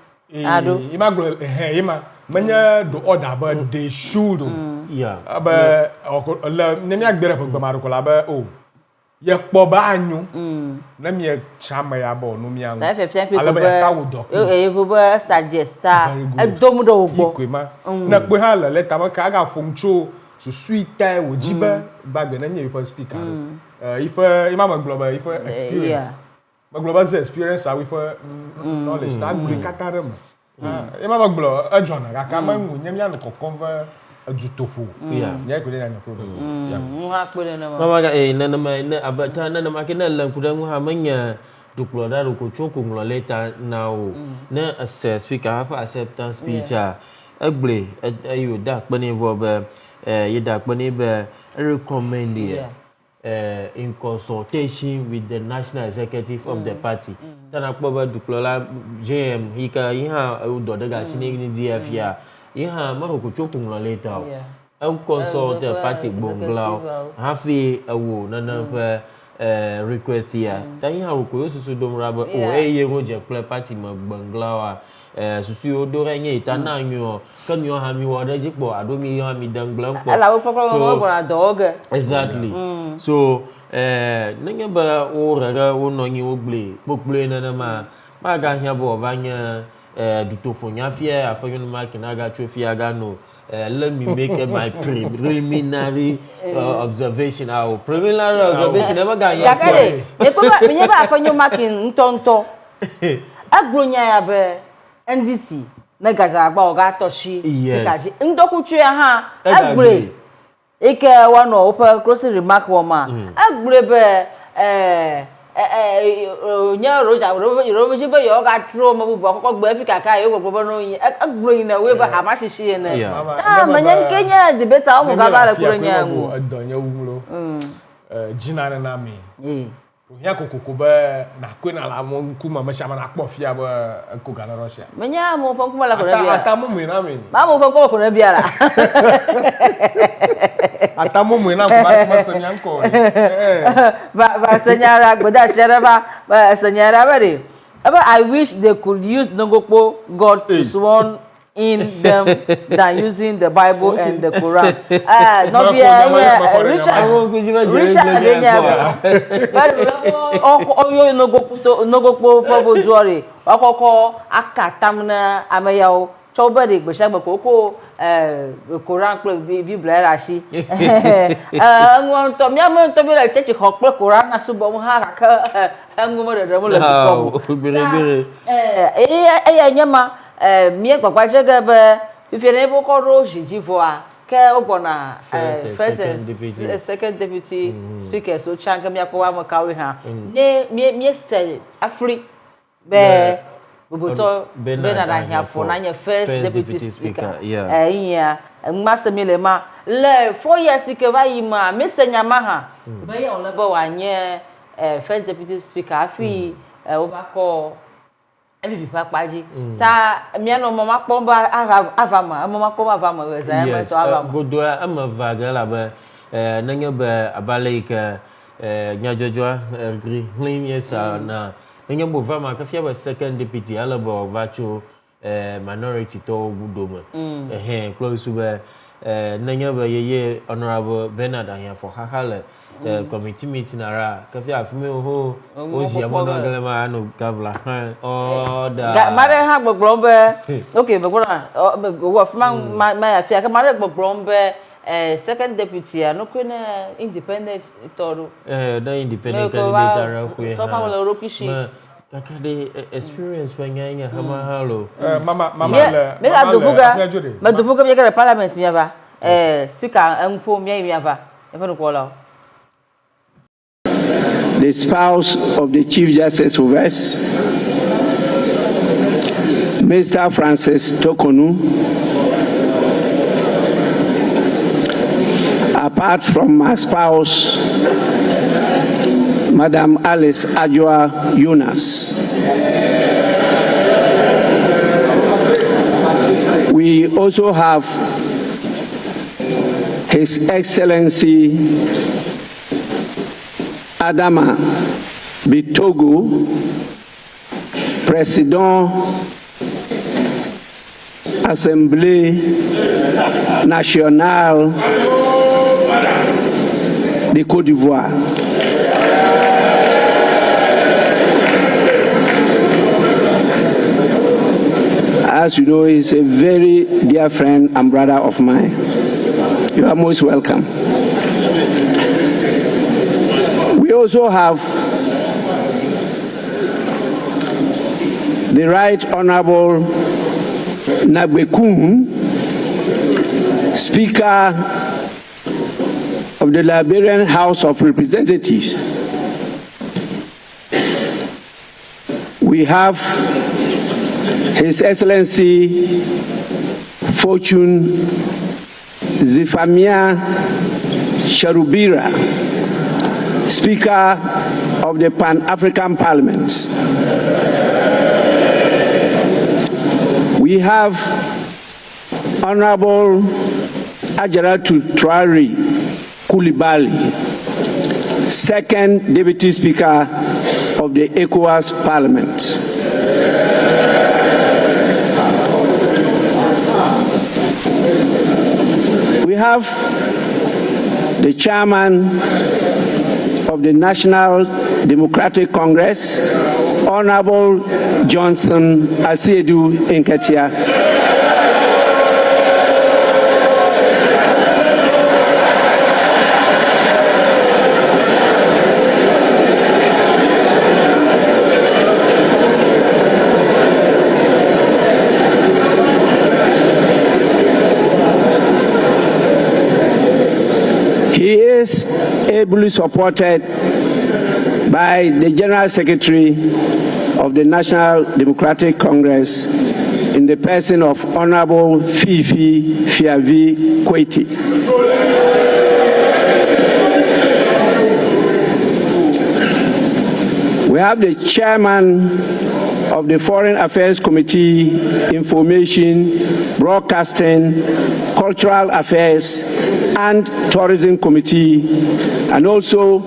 Ado. Ima glo ima manya do order ba they should. Yeah. Aba la ne mi agbere ko gba maru ko la ba o. Ye kpo ba anyu. Na mi chama ya bo no mi anu. Ala ba ta wo do. Evo ba suggesta. Edomu do wo. Ikwema. Na kpo ha la leta ma ka ga funcho so suita wo jiba ba gbe na nya you speaker. If imama global if experience. Ma global experience we for knowledge ta gbe katarem. Imama global ajona ga ka ma nwu nya mi anu ko conver ajutopo ya ko na problem ha ko na mama ga na ma na abata na ma ke na lan kudan ha manya duplo da ko choko nglo leta now na assess speaker have acceptance speech agble ayo da pani verb ye da pani be recommend in consultation with the national executive of the party tana kpoba duplo la JM hika yiha do daga shine ni DF ya Iha maroko chokung la leta. Au consult party bonglao. Hafi awo na request ya. Ta iha roko yo susu dom raba o ye roje play party ma bonglao susu yo do renye ita na nyo kan yo ha mi wo da jikbo adomi yo ha mi dangla npo. Ala wo pokro mo bo na dog. Exactly. So nanya ba o rara o no nyi ogble na ma ga hia bo banya dutofo nyafia afanyonu makina ga chofia ga no let me make my preliminary observation preliminary observation never ga nyafia e ko ba menye ba afanyonu makin ntonto agronya ya be NDC na gaja agba o ga toshi kaji ndokuchu ya ha agbre ike wano opa crossing remark woma agbre be nya roja roja be yo ga tro mo bu ko gbe Africa ka yo gbogbo no yin agbro yin na we ba ha ma shishi ne manya Kenya debate o mo ga ba la kuro nya ngu adonya wumlo jina na mi ohia kokoko be na ko na la mo kuma me shama na kpo fia be ko ga na Russia menya mo fon kuma la ko na bia ata mo mu na me ma mo fon ko na bia la ata mo mu na ko ma senya nko ba senyara goda sheraba ba senyara bari but I wish they could use Nogokpo God to sworn in them than using the Bible and the Quran. No be Richard Nogokpo for Jory. Okoko akatamna amayao. Choberi gbesagbe koko Quran pe Bible rashi. Won to mi am to bi la church ho pe Quran na subo mu ha ka ngumo de mo le ko. Nyama mi gbagba jege be ifere bo ko ro jiji a ke ogbona first and second deputy speaker so changa mi akwa mo kawe ha. Mi se Afri be Boboto Bernard Ahiafo na your first deputy speaker. Yeah. Masa milema le 4 years ke ba yima Mr. Nyamaha be ya olebo wanye first deputy speaker afi obako ebi papaji ta mi no mama pomba avama mama pomba avama we za ma so avama godo am vagala be nanya be abale ke nyajojo gri hlim yesa na nanya bo vama ka fia be second deputy alabo vacho minority to gudoma close be nanya be ye honorable Bernard Ahiafo hakale committee meeting ara ka fia afime ho ozi amono agalema no gavla da mare ha gbogbombe okay gbogbo go afima ma afia ka mare gbogbombe second deputy no kwena independent toru da independent candidate ko so pa wala rokishi kakade experience panyanya hama halo mama me la dobuga me ga parliament mi aba speaker enpo mi aba e fa no ko la the spouse of the Chief Justice of Us, Mr. Francis Tokonu, apart from my spouse, Madam Alice Ajwa Yunus. We also have His Excellency Adama Bitogo, Président Assemblée nationale de Côte d'Ivoire. As you know, he's a very dear friend and brother of mine. You are most welcome. We also have the Right Honorable Nabekun, Speaker of the Liberian House of Representatives. We have His Excellency Fortune Zifamia Sharubira, Speaker of the Pan-African Parliament. We have Honorable Ajaratu Traore Coulibaly, Second Deputy Speaker of the ECOWAS Parliament. We have the Chairman of the National Democratic Congress, Honorable Johnson Asiedu Nketia. He is ably supported by the General Secretary of the National Democratic Congress in the person of Honorable Fifi Fiavi Kweti. We have the chairman of the Foreign Affairs Committee, Information, Broadcasting, Cultural Affairs, and Tourism Committee, and also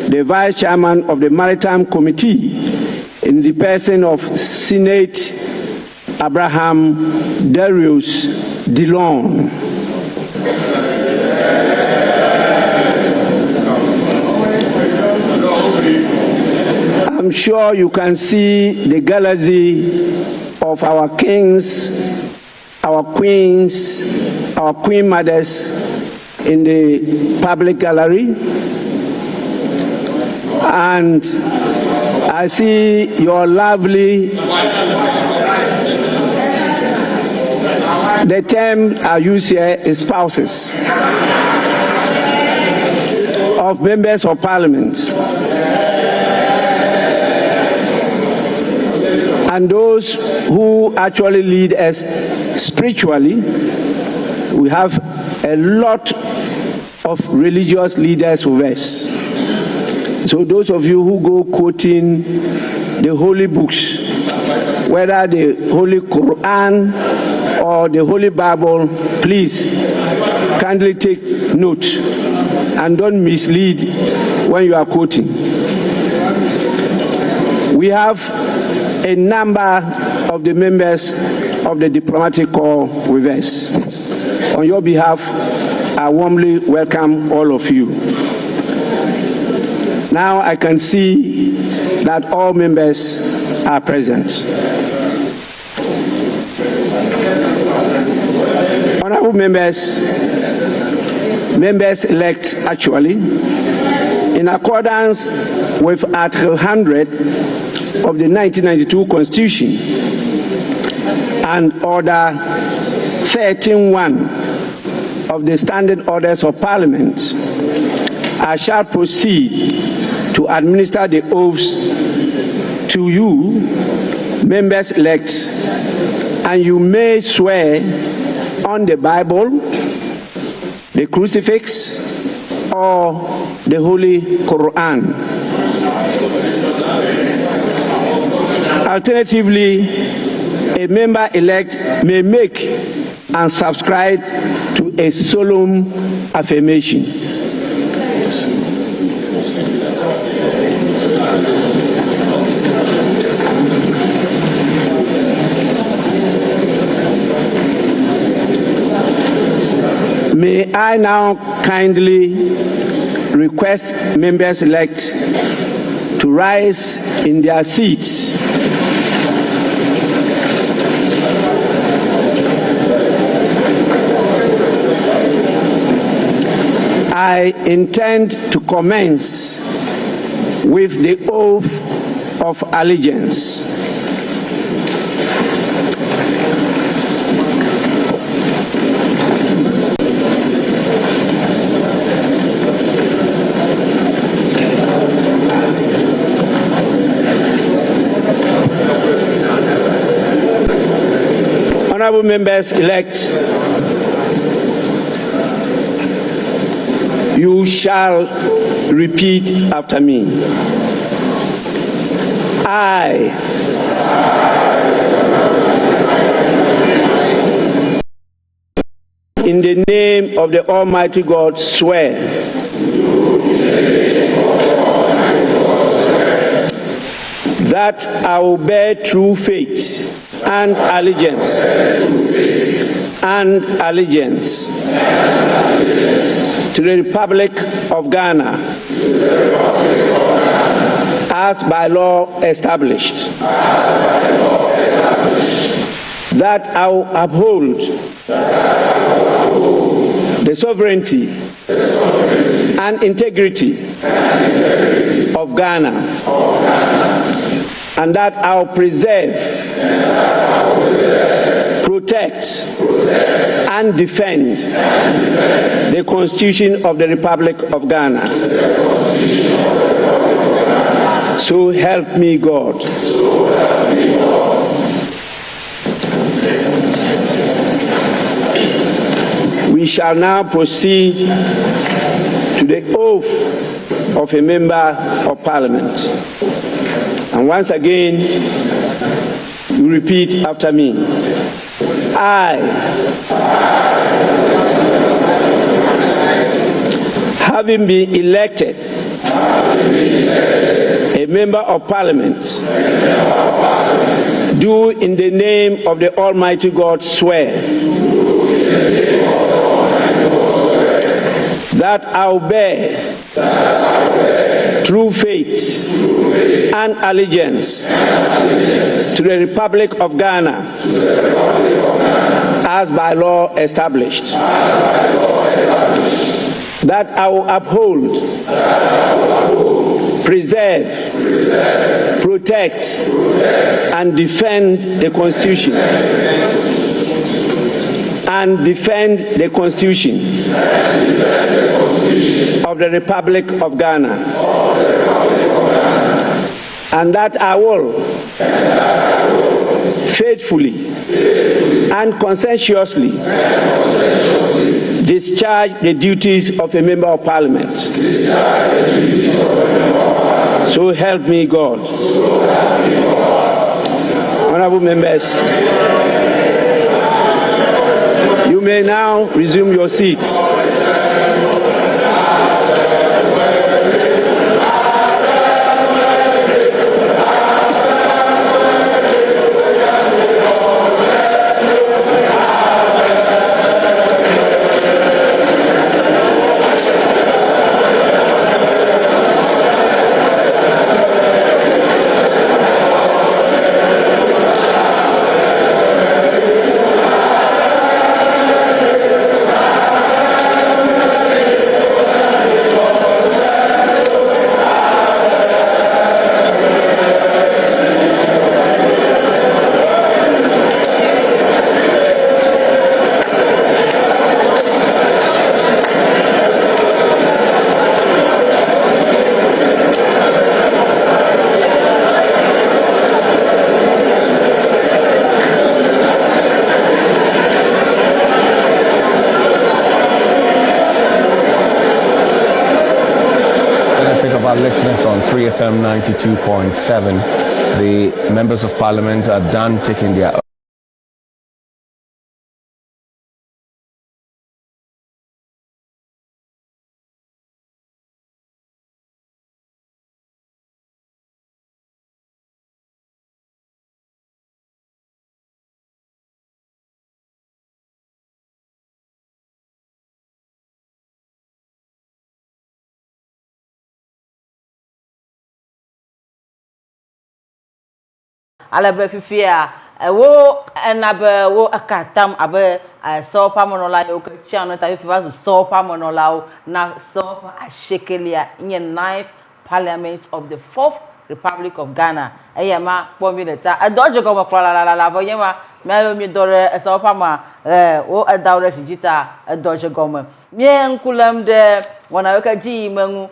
the Vice Chairman of the Maritime Committee, in the person of Senate Abraham Darius Dillon. I'm sure you can see the galaxy of our kings, our queens, our queen mothers in the public gallery. And I see your lovely, the term I use here is spouses of members of parliament. And those who actually lead us spiritually. We have a lot of religious leaders with us. So those of you who go quoting the holy books, whether the Holy Quran or the Holy Bible, please kindly take note and don't mislead when you are quoting. We have a number of the members of the diplomatic corps with us. On your behalf, I warmly welcome all of you. Now I can see that all members are present. Honorable members, members-elect actually, in accordance with Article 100 of the 1992 Constitution and Order 13.1 of the Standard Orders of Parliament, I shall proceed to administer the oaths to you, members-elect, and you may swear on the Bible, the crucifix, or the Holy Quran. Alternatively, a member-elect may make and subscribe to a solemn affirmation. May I now kindly request members-elect to rise in their seats. I intend to commence with the oath of allegiance. Honorable members-elect, you shall repeat after me. I, in the name of the Almighty God, swear that I will bear true faith and allegiance to the Republic of Ghana as by law established, that I will uphold the sovereignty and integrity of Ghana, and that I will preserve, protect, and defend the Constitution of the Republic of Ghana. So help me God. We shall now proceed to the oath of a member of Parliament. And once again, you repeat after me. I, having been elected a member of Parliament, do in the name of the Almighty God swear that I will bear true faith and allegiance to the Republic of Ghana as by law established, that I will uphold, preserve, protect, and defend the Constitution. And defend the Constitution of the Republic of Ghana. And that I will faithfully and conscientiously discharge the duties of a member of Parliament. So help me God. Honorable members, you may now resume your seats. Listeners on 3FM 92.7. The members of parliament are done taking their Alabe fifia wo enabe wo akatam abe sopa monola yo kachano ta fifa sopa monola na sopa ashekelia in the 9th Parliament of the 4th Republic of Ghana. Eyama pomineta adoje go la voyema me mi dore sopa ma wo adawre sijita adoje go me nkulam de wona weka ji mangu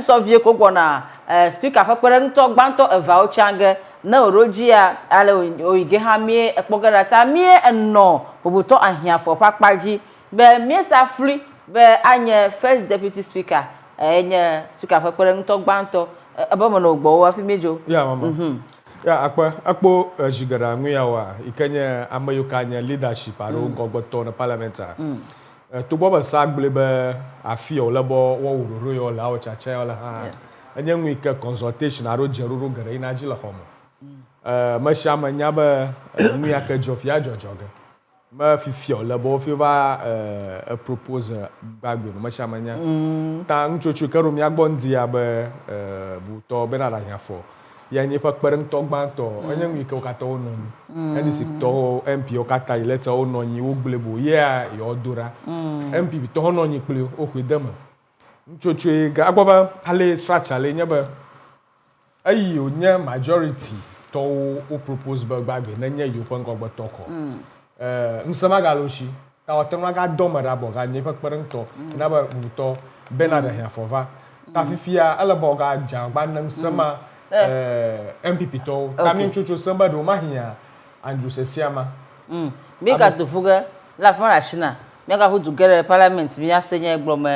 so vie kokona speaker fakpere nto gbanto eva ochange na orojia ale oige ha mie ekpogarata mie eno obuto ahiafo pakpaji be mie sa free be anye first deputy speaker enye speaker fakpere nto gbanto abomono ogbo wa fi mejo ya mama ya akpo jigara nwu ya wa ikenye amayokanya leadership aro ngogboto na parliament to boba sagbele be afio lebo wo uroro yo la o chacha yo la ha enye nwu ike consultation aro jeruru gare ina jila homo ma shama nyaba nwu ya ka jofia jojoge ma fifio lebo fi va propose gbagbe ma shama nya ta nchochu karo mi agbondi ya be bu to be na la yafo ya ni pa kpereng to gbanto enye nwu ike okata onu eni sik to MP okata ileta onu nyi ogbelebo ya yo dora MP to onu nyi kple okwedema nchochu ga agboba pale structure nya ba ayi onye majority to o propose bagbe na nya yo pan gogbo toko nsama galoshi ta otenwa ga domara bo ga ni pa kpereng to na ba to benada ya fova ta fifia alabo ga jangba na nsama MPP to kami chuchu samba do mahia Andrew Sesiama meka to fuga la fara shina meka hu to get parliament bi asenye glom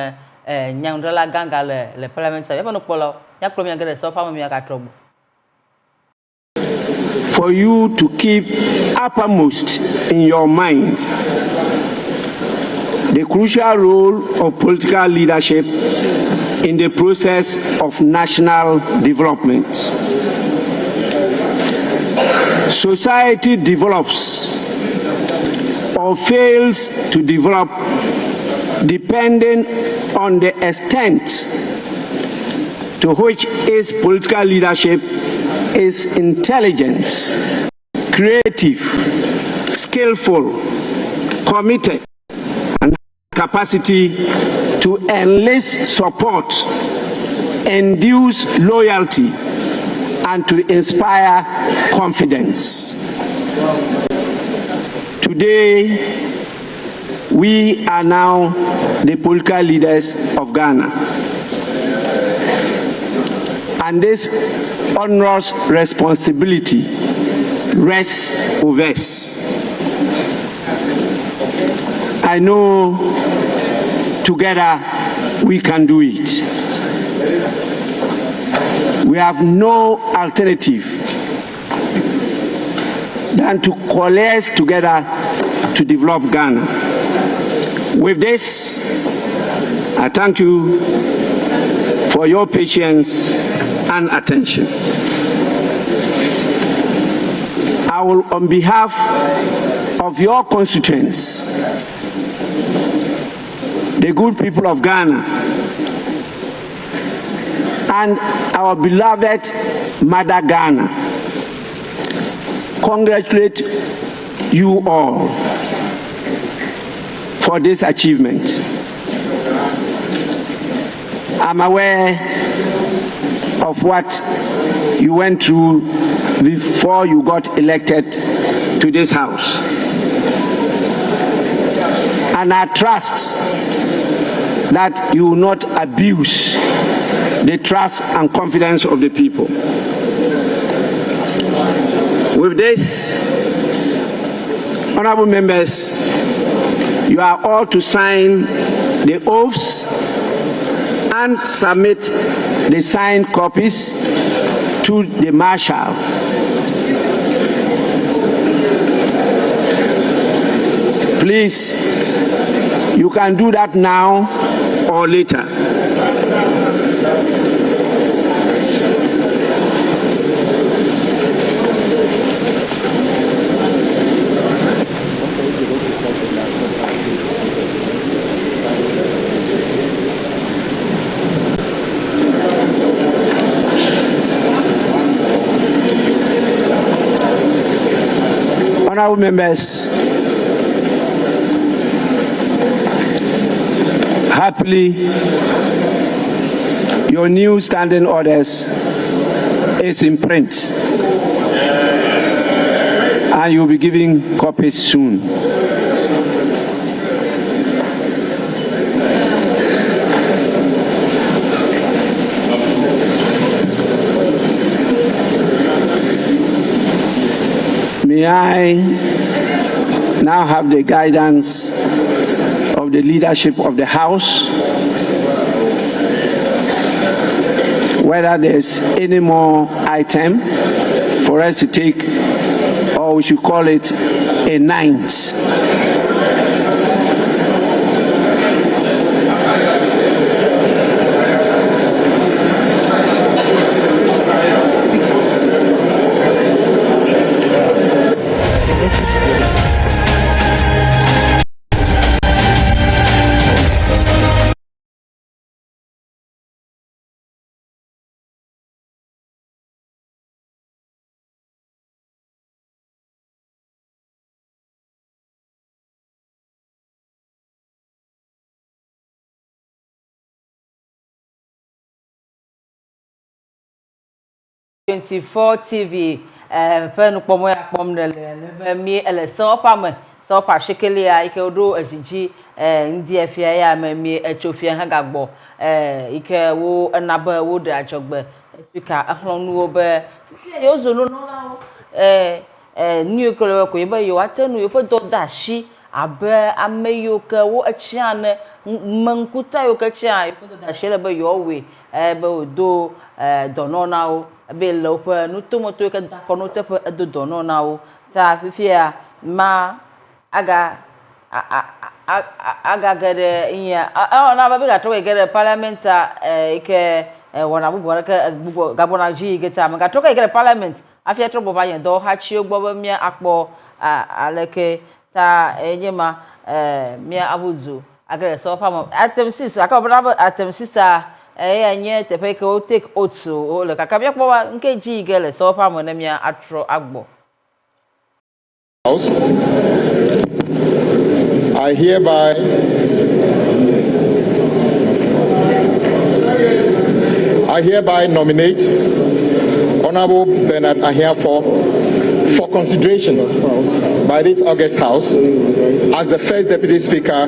nyangdola ganga le parliament ya no polo ya klom ya get so pa mo ya ka trobo for you to keep uppermost in your mind the crucial role of political leadership in the process of national development. Society develops or fails to develop depending on the extent to which its political leadership is intelligent, creative, skillful, committed, and capacity to enlist support, induce loyalty, and to inspire confidence. Today, we are now the political leaders of Ghana. And this onerous responsibility rests with us. I know together we can do it. We have no alternative than to coalesce together to develop Ghana. With this, I thank you for your patience and attention. I will, on behalf of your constituents, the good people of Ghana, and our beloved Mother Ghana, congratulate you all for this achievement. I'm aware of what you went through before you got elected to this house. And I trust that you will not abuse the trust and confidence of the people. With this, honorable members, you are all to sign the oaths and submit the signed copies to the marshal. Please, you can do that now or later. Honorable members, happily, your new standing orders is in print, and you'll be giving copies soon. May I now have the guidance of the leadership of the House, whether there's any more item for us to take, or we should call it a ninth. TV pen kpomo ya kpom le mi ele so pame so pa shekele ya ike odo ajiji ndi afia ya mi echofia ha gagbo ike wo anaba wo de ajogbe speaker ahlonu obe fie yo zolo no la new kolo ko yeba yo atenu yo do dashi abe ameyo ke wo echia ne menkuta yo ke chia ifoto da shele be yo we be odo dono na wo be lo pe nutomoto ke da kono te pe edo dono na wo ta fifia ma aga gede iya na ba be ga to gede parliament ike wona bubo ke bubo gabona ji geta ma ga to gede parliament afia to boba yen do ha chi ogbo mi akpo aleke ta enyema mi abuzu agere so famo atem 6 akobra atem 6 enye tepe ke o take oats o le kaka mi akpo nke ji gele so famo na mi atro agbo. I hereby nominate Honorable Bernard Ahiafo for consideration by this August House as the first Deputy Speaker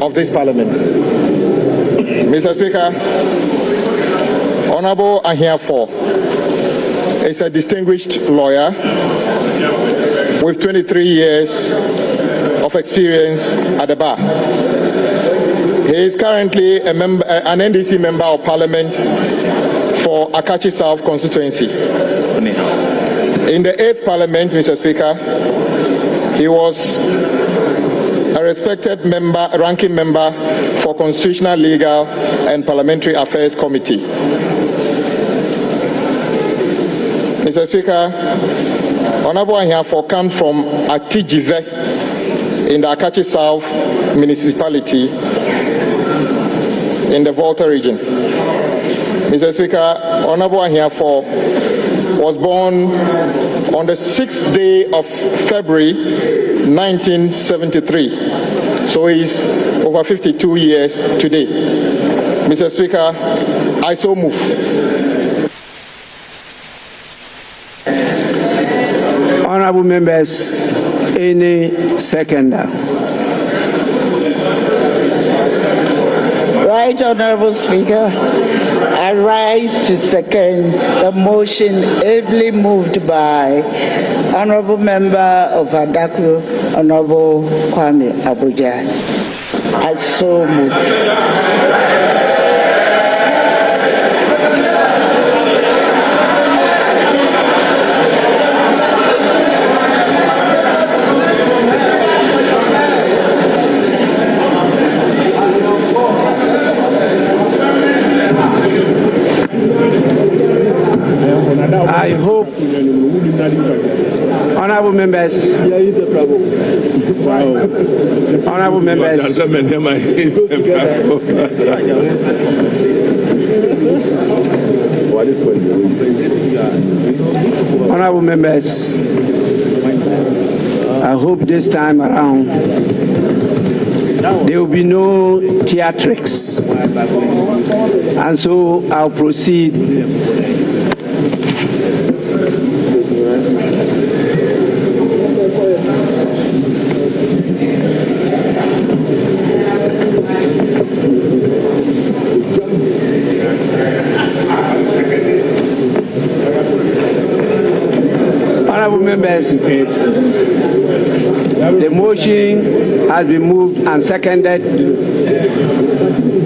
of this Parliament. Mr. Speaker, Honorable Ahiafo is a distinguished lawyer with 23 years of experience at the bar. He is currently an NDC Member of Parliament for Akachi South constituency. In the 8th Parliament, Mr. Speaker, he was a respected member, ranking member for Constitutional, Legal and Parliamentary Affairs Committee. Mr. Speaker, Honorable Ahiafo comes from Atijive in the Akachi South municipality in the Volta region. Mr. Speaker, Honorable Ahiafo was born on the 6th day of February 1973. So he's over 52 years today. Mr. Speaker, I so move. Honorable members, any seconder? Right, Honorable Speaker, I rise to second the motion ably moved by Honorable Member of Adaku, Honorable Kwame Abuja. I so move. I hope, honorable members, honorable members, honorable members, I hope this time around there will be no theatrics, and so I'll proceed. Honorable members, the motion has been moved and seconded.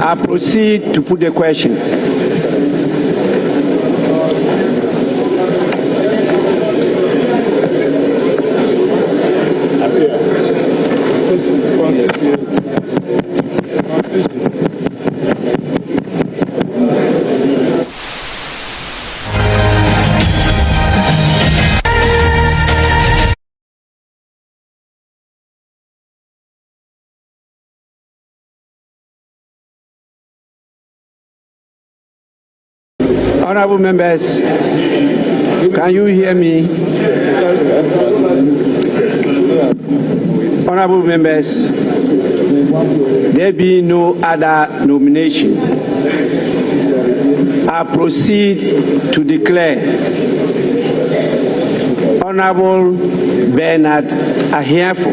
I proceed to put the question. Honorable members, can you hear me? Honorable members, there be no other nomination. I proceed to declare Honorable Bernard Ahiafo,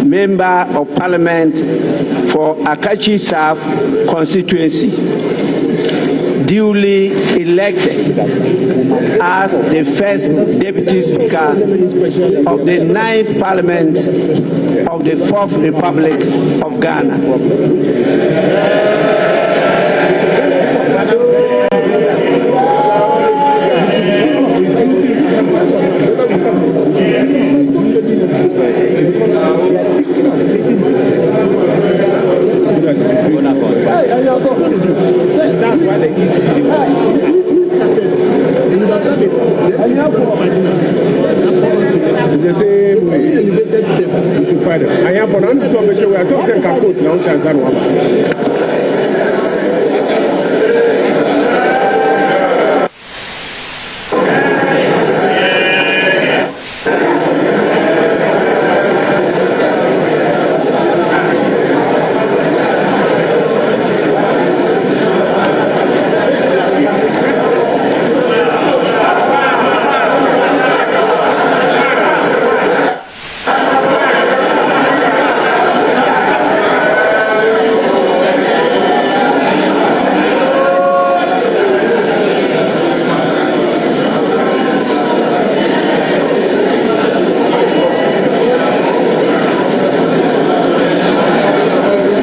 Member of Parliament for Akachi South constituency, duly elected as the first Deputy Speaker of the 9th Parliament of the 4th Republic of Ghana.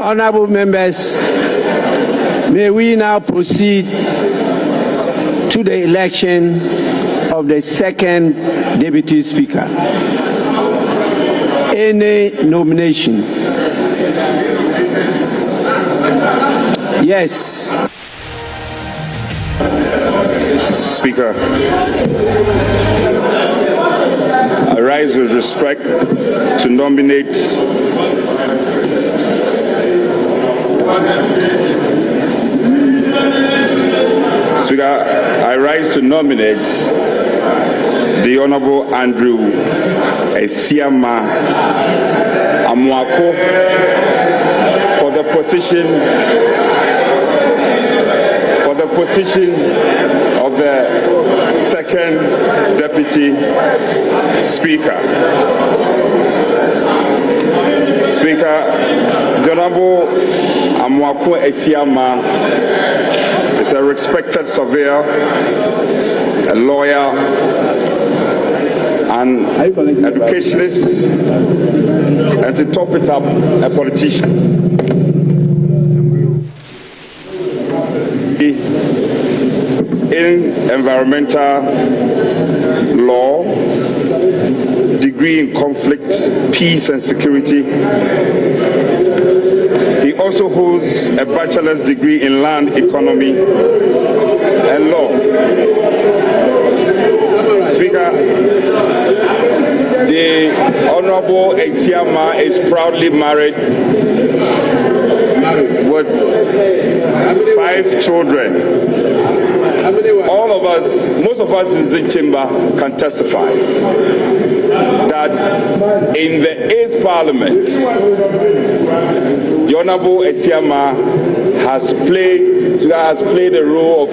Honorable members, may we now proceed to the election of the second Deputy Speaker. Any nomination? Yes. Speaker, I rise with respect to nominate Speaker, I rise to nominate the Honorable Andrew Esiama Amuako for the position of the second Deputy Speaker. Speaker, the Honorable Amuako Esiama is a respected surveyor, a lawyer, an educationist, and to top it up, a politician. In environmental law, degree in conflict, peace and security. He also holds a bachelor's degree in land economy and law. Speaker, the Honorable Esiama is proudly married with 5 children. All of us, most of us in this chamber can testify that in the 8th Parliament, the Honorable Esiama has played the role of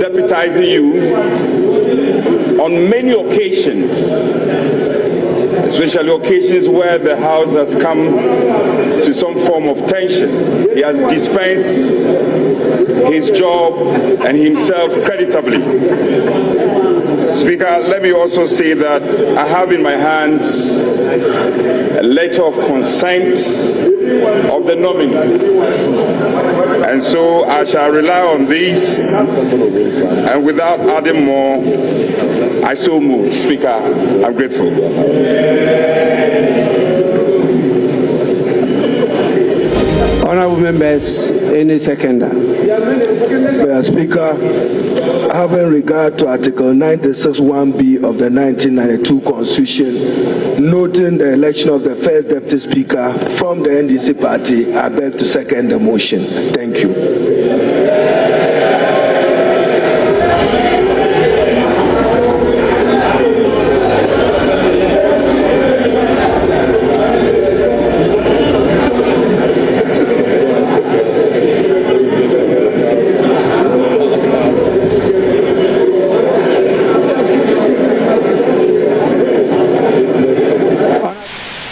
deputizing you on many occasions, especially occasions where the House has come to some form of tension. He has dispensed his job and himself creditably. Speaker, let me also say that I have in my hands a letter of consent of the nominee. And so I shall rely on this, and without adding more, I so move. Speaker, I'm grateful. Honorable members, any seconder? Mr. Speaker, having regard to Article 96(1)(b) of the 1992 Constitution, noting the election of the first Deputy Speaker from the NDC party, I beg to second the motion. Thank you.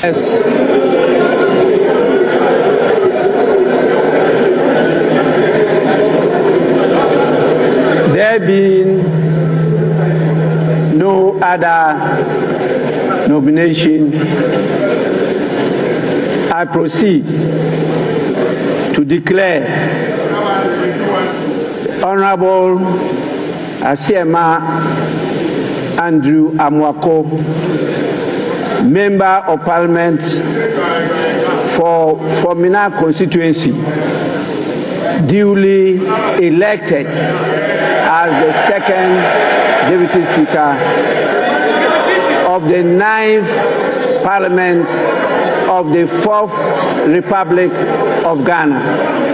Yes. There being no other nomination, I proceed to declare Honorable Asiema Andrew Amwako, Member of Parliament for Formina constituency, duly elected as the second Deputy Speaker of the 9th Parliament of the 4th Republic of Ghana.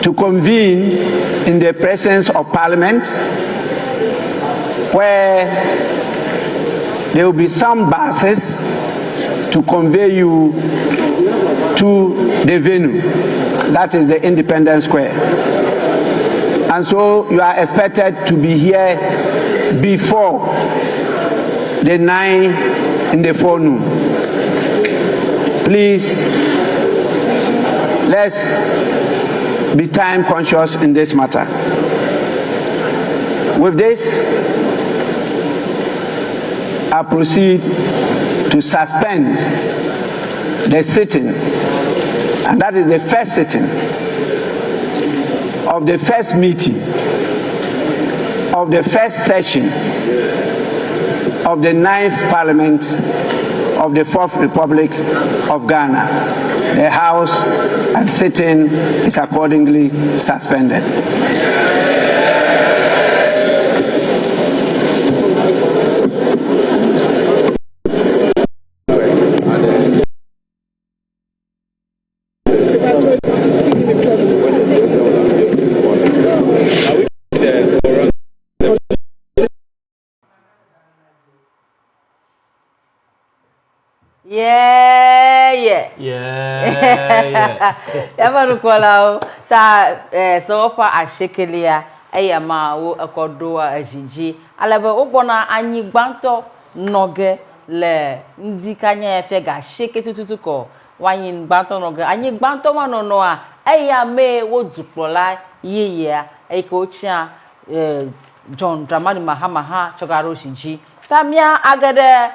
to convene in the presence of Parliament, where there will be some buses to convey you to the venue, that is the Independence Square. And so you are expected to be here before the 9 in the forenoon. Please, let's be time conscious in this matter. With this, I proceed to suspend the sitting, and that is the first sitting of the first meeting of the first session of the 9th Parliament of the 4th Republic of Ghana. The House and sitting is accordingly suspended. Yabarukola ta so fa ashekelia eyama wo ekodo ajiji alebe ogbona anyi gbanto noge le ndi kanya efe ga sheke tututu ko wanyi gbanto noge anyi gbanto manono a eyame wo duplola yeye eko chia John Dramani Mahama ha chogaro shiji tamia agade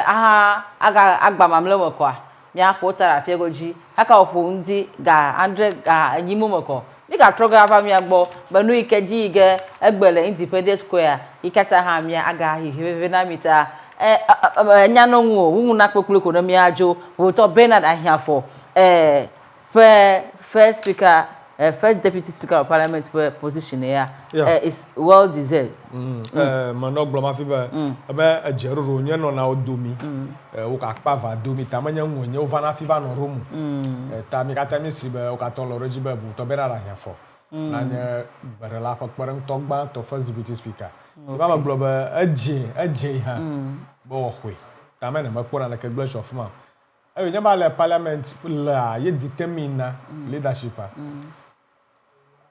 aha aga agbamamle wekwa mia kwotara fiegoji aka opu ndi ga 100 ga enyimu moko mi ga troga aba mi agbo banu ikeji ige egbele Independence Square ikata ha mi aga hihebe na mita nyano nwo wu na kpekule ko na mi ajo wo to Bernard Ahiafo first speaker first deputy speaker of parliament position here is well deserved. Manok bloma fiba aba ajeruro nye no na odomi o ka pa va domi tamanya ngonye o vana fiba no room ta mi kata mi sibe o ka ton lo rejibe bu to Bernard Ahiafo na nye barela fa kparang togba to first deputy speaker ba globa aje ha bo hwe tamana makora na kegblash of ma ayo nyaba le parliament la ye determine leadership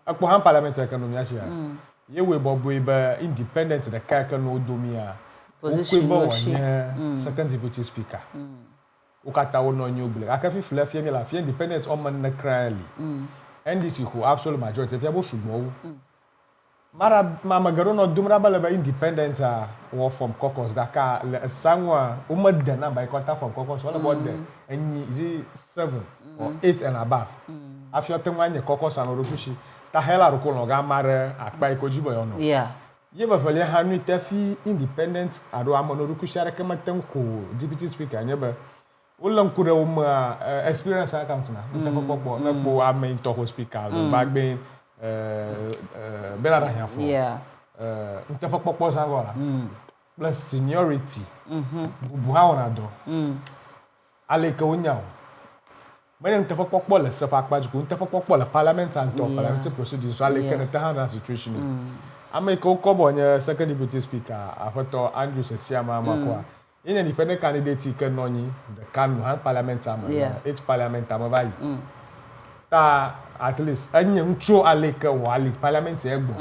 akpo han parliament economy ashia ye we bobo iba independent the kaka no domia position second deputy speaker ukata wono nyobule akafi flafie mi la fie independent on man na krali NDC who absolute majority fie bo sugbo mara mama garo no dumra balaba independent wo from caucus daka sangwa umada na by quarter from caucus all about them and is 7 or 8 and above after temanye caucus and rokushi ta hela roko no ga mare akpa ikojibo yo no ye ba fele hanu tafi independent ado amono rokushi areke matem ko deputy speaker nyeba ulan kure uma experience account na ntapopo na po amen to speaker bagben Bernard Ahiafo ntapopo sangola plus seniority bubu ha ona do aleka onyawo Many ntapopo le sepa kpajuku ntapopo le parliament and parliamentary procedures so aleka na tahana situation America okobo nye second deputy speaker afoto Andrew Sesiama amakwa in independent candidate ke nonyi the Kanu han parliament am each parliament am vai ta at least anye ncho aleka wali parliament egbo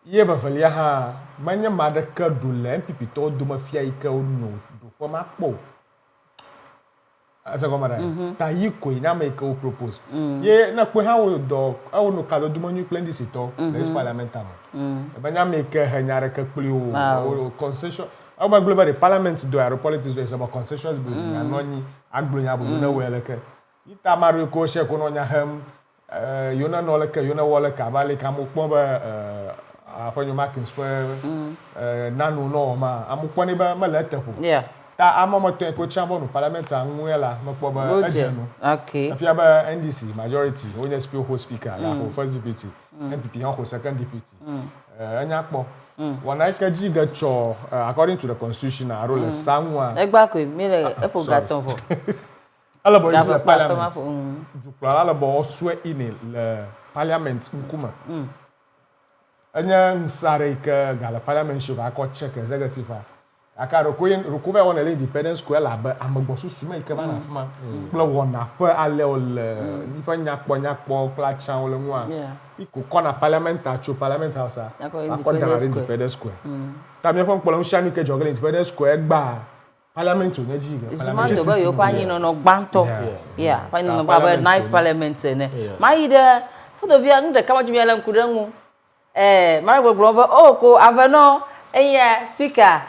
ye ba falia ha manya madaka dole MPP to do mafia ike onu do for mapo asa komara ta yiko ina make o propose ye na kwe ha wo do awo no kalo do manyu plan this to the parliament am banya make hanyare ka kuli o concession awo ba global parliament do our politics is about concessions building anoni agbonya bu na weleke ita maru ko she ko no nya ham yona no leke yona wole ka bale ka mo pon ba afanyo marking square nanu no ma amukwa ni ba malatafu ta amomoto ko chamber no parliament anwela makpo ba ajenu okay afia ba NDC majority onye speaker la ho first deputy MPP ho second deputy anya kpo wana ikaji ga cho according to the constitution arole sanwa egba ko mi le epo gaton fo Alors, le parlement. Du coup, alors, souhait iné le parlement nkuma. Anya nsare que le parlement je va encore check executive. Aka recouvre on l'independence square là ba amagbosu suma ike ba na fama. Klo wona fa ale ol ni fa nyakpo kla chan ol nwa. Iko kona parlement a cho parlement house a. Akọ independence square. Ta mi fon polo nshani ke jogel independence square gba parliament onye ji ga parliament do ba yo kwa yin no gbanto kwa yin no ba knife parliament ne ma yi de foto via nde kama jimi ala nkudanwu mara gbogbo o ko aveno enya speaker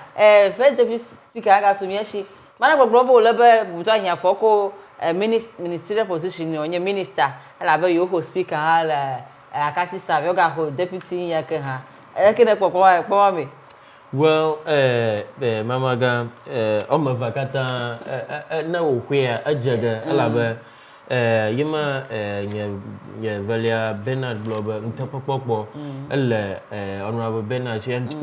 first deputy speaker aga so miashi mara gbogbo le be buto ahia foko ministerial position onye minister ala be yo ho speaker ala akati serve oga ho deputy nya ke ha ekene popo me. Well, Mama Ga, Oma Vakata, na where a jagger, Alaba, Yuma, Valia Bernard Blober, Tapapopo, Honorable Bernard, she and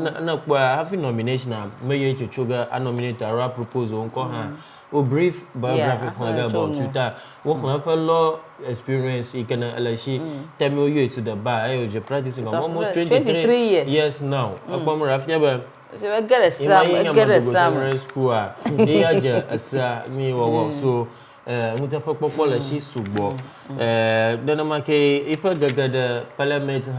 having nomination, Mayor Chuga, a nominate a rap proposal on Koha, or brief biographic about Chuta, what law experience, you can alashi, tell you to the bar, you're practicing almost 23 years. Yes, now, upon Rafia. Get a summer school. They are a me or so. Mutapopola, she subo. Then I make if I get the parliament,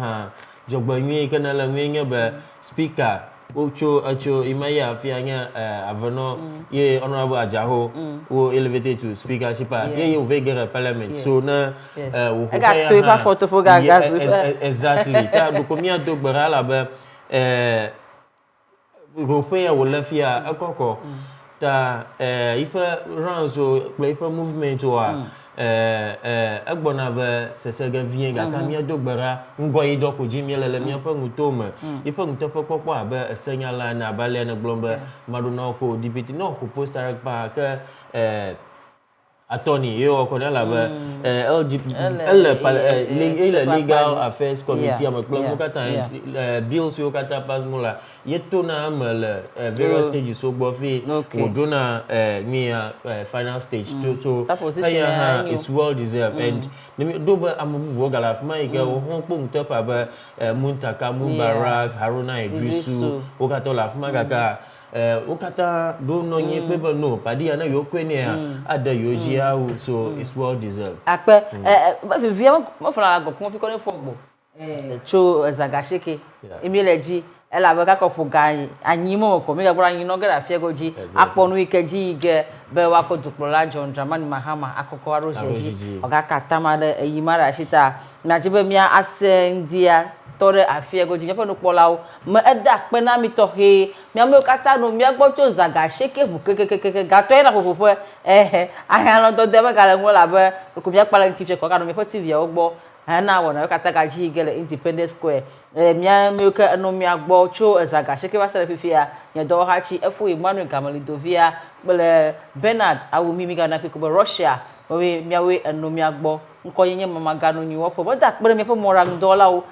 Jobani can allow speaker. Ocho, Imaya, Fianga, Avano, ye honorable Ajaho, who elevated to speakership, ye, you vega parliament. So now, I got 2 photo for exactly. Dukomia do Barala, Rofea will left here a coco. If a round so play for movement or a bonava, Sesega Vienga, Camia Dogbera, Ngoi Doko Jimmy Lemia Pangutoma, if I'm Topopa, a senior line, a balena blomber, Madonoko, Deputy no, who post direct park, attorney, you or Cornella, Legal Affairs Committee, I'm a Clomocata, Bills Yokata Pasmula, yet Tona various stages so Buffy, Dona near final stage too. So is well deserved. And Doba Amugala, my girl, Hong Kong Tapa, Muntaka, Mumbarak, Haruna, Drisu, Okatola, Magaka. Okata don't know any people no, Padiana Yokwenia at the Yogia, so it's well deserved. But if you have more for a go, Confico Fobo, Cho Zagashiki, Emileji, Ella Vagaco Pogai, and Nimo, Comida Brand, you know, get a Fiagoji, upon Wikaji, Bewako to Polajon, Jaman Mahama, Akoko Roji, Ogaka Tamada, Yimara Shita, Najibemia Ascendia. Tore afia go jinya panu polau me eda pena mi tohe mi ame kata no mi agbo cho zaga sheke bu kekekeke gato era popo ahia lo do de ba gale ngola be ko mi akpala TV ko ka no mi po TV ogbo na wona kata ga ji gele Independence Square mi ame ka no mi agbo cho zaga sheke ba sere fifia nya do ha chi efu Emmanuel Kamali Dovia bele Bernard awu mi ga na ko Russia we mi awe no mi agbo nko yenye mama ganu ni wo po bo da pere mi po morang dola o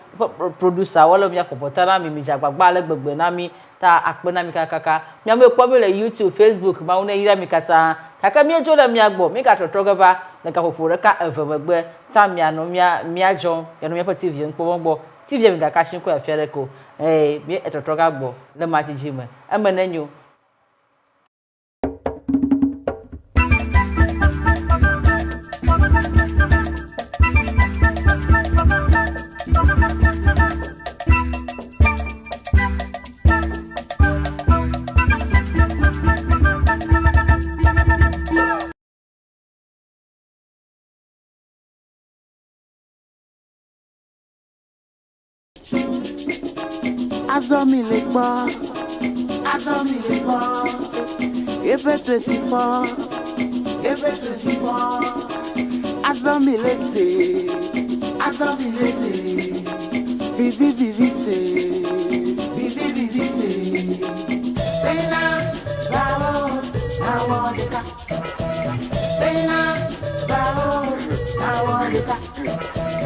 producer wala mi akopotara mi jagbagba legbegbe na mi ta akpe mi kakaka mi ame po mi le YouTube Facebook ma una ira mi kata kaka mi ejo le mi agbo mi ka totrogeva na ka popore ka evemegbe ta mi anu mi ajo ya no mi po TV npo ngbo TV mi ga ka shin ko afiere ko mi etotroga gbo le ma ti jime emenenyo. Azomi le pa, Ebe 24, Azomi le se, Vivi se, Bena, Awodeka, Bena, Awodeka,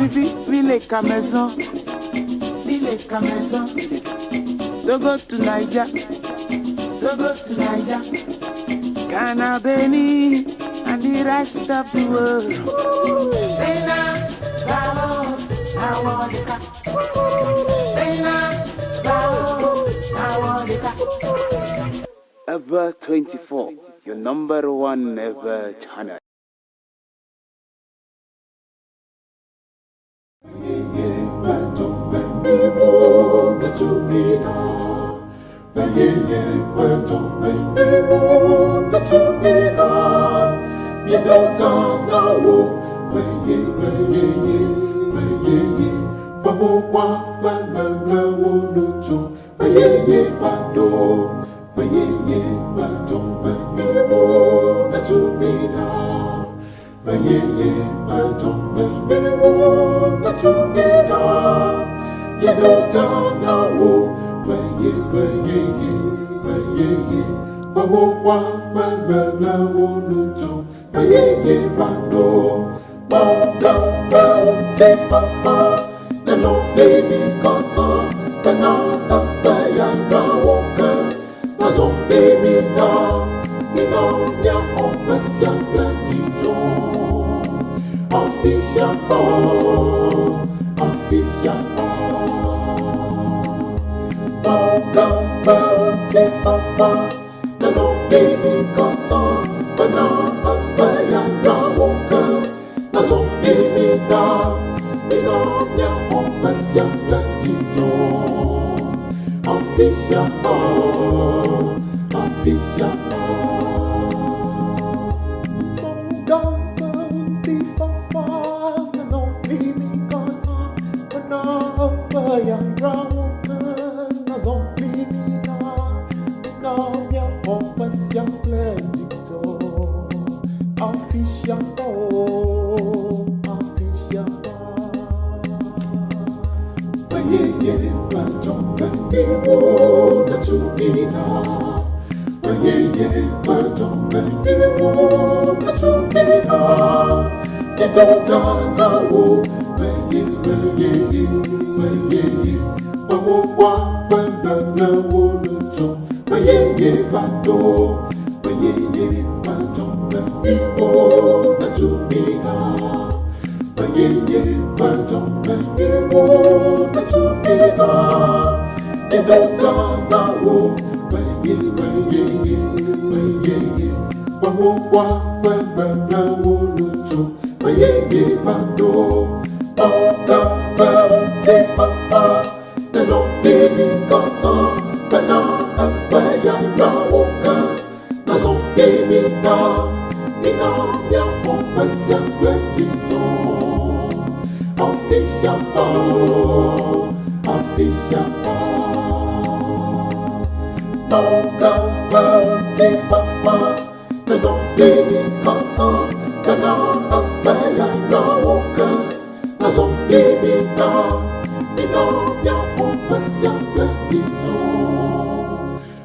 Vivi le maison. Don't go to Niger, Ghana, Benin, and the rest of the world. Ever 24, your number one ever channel.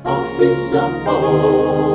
Official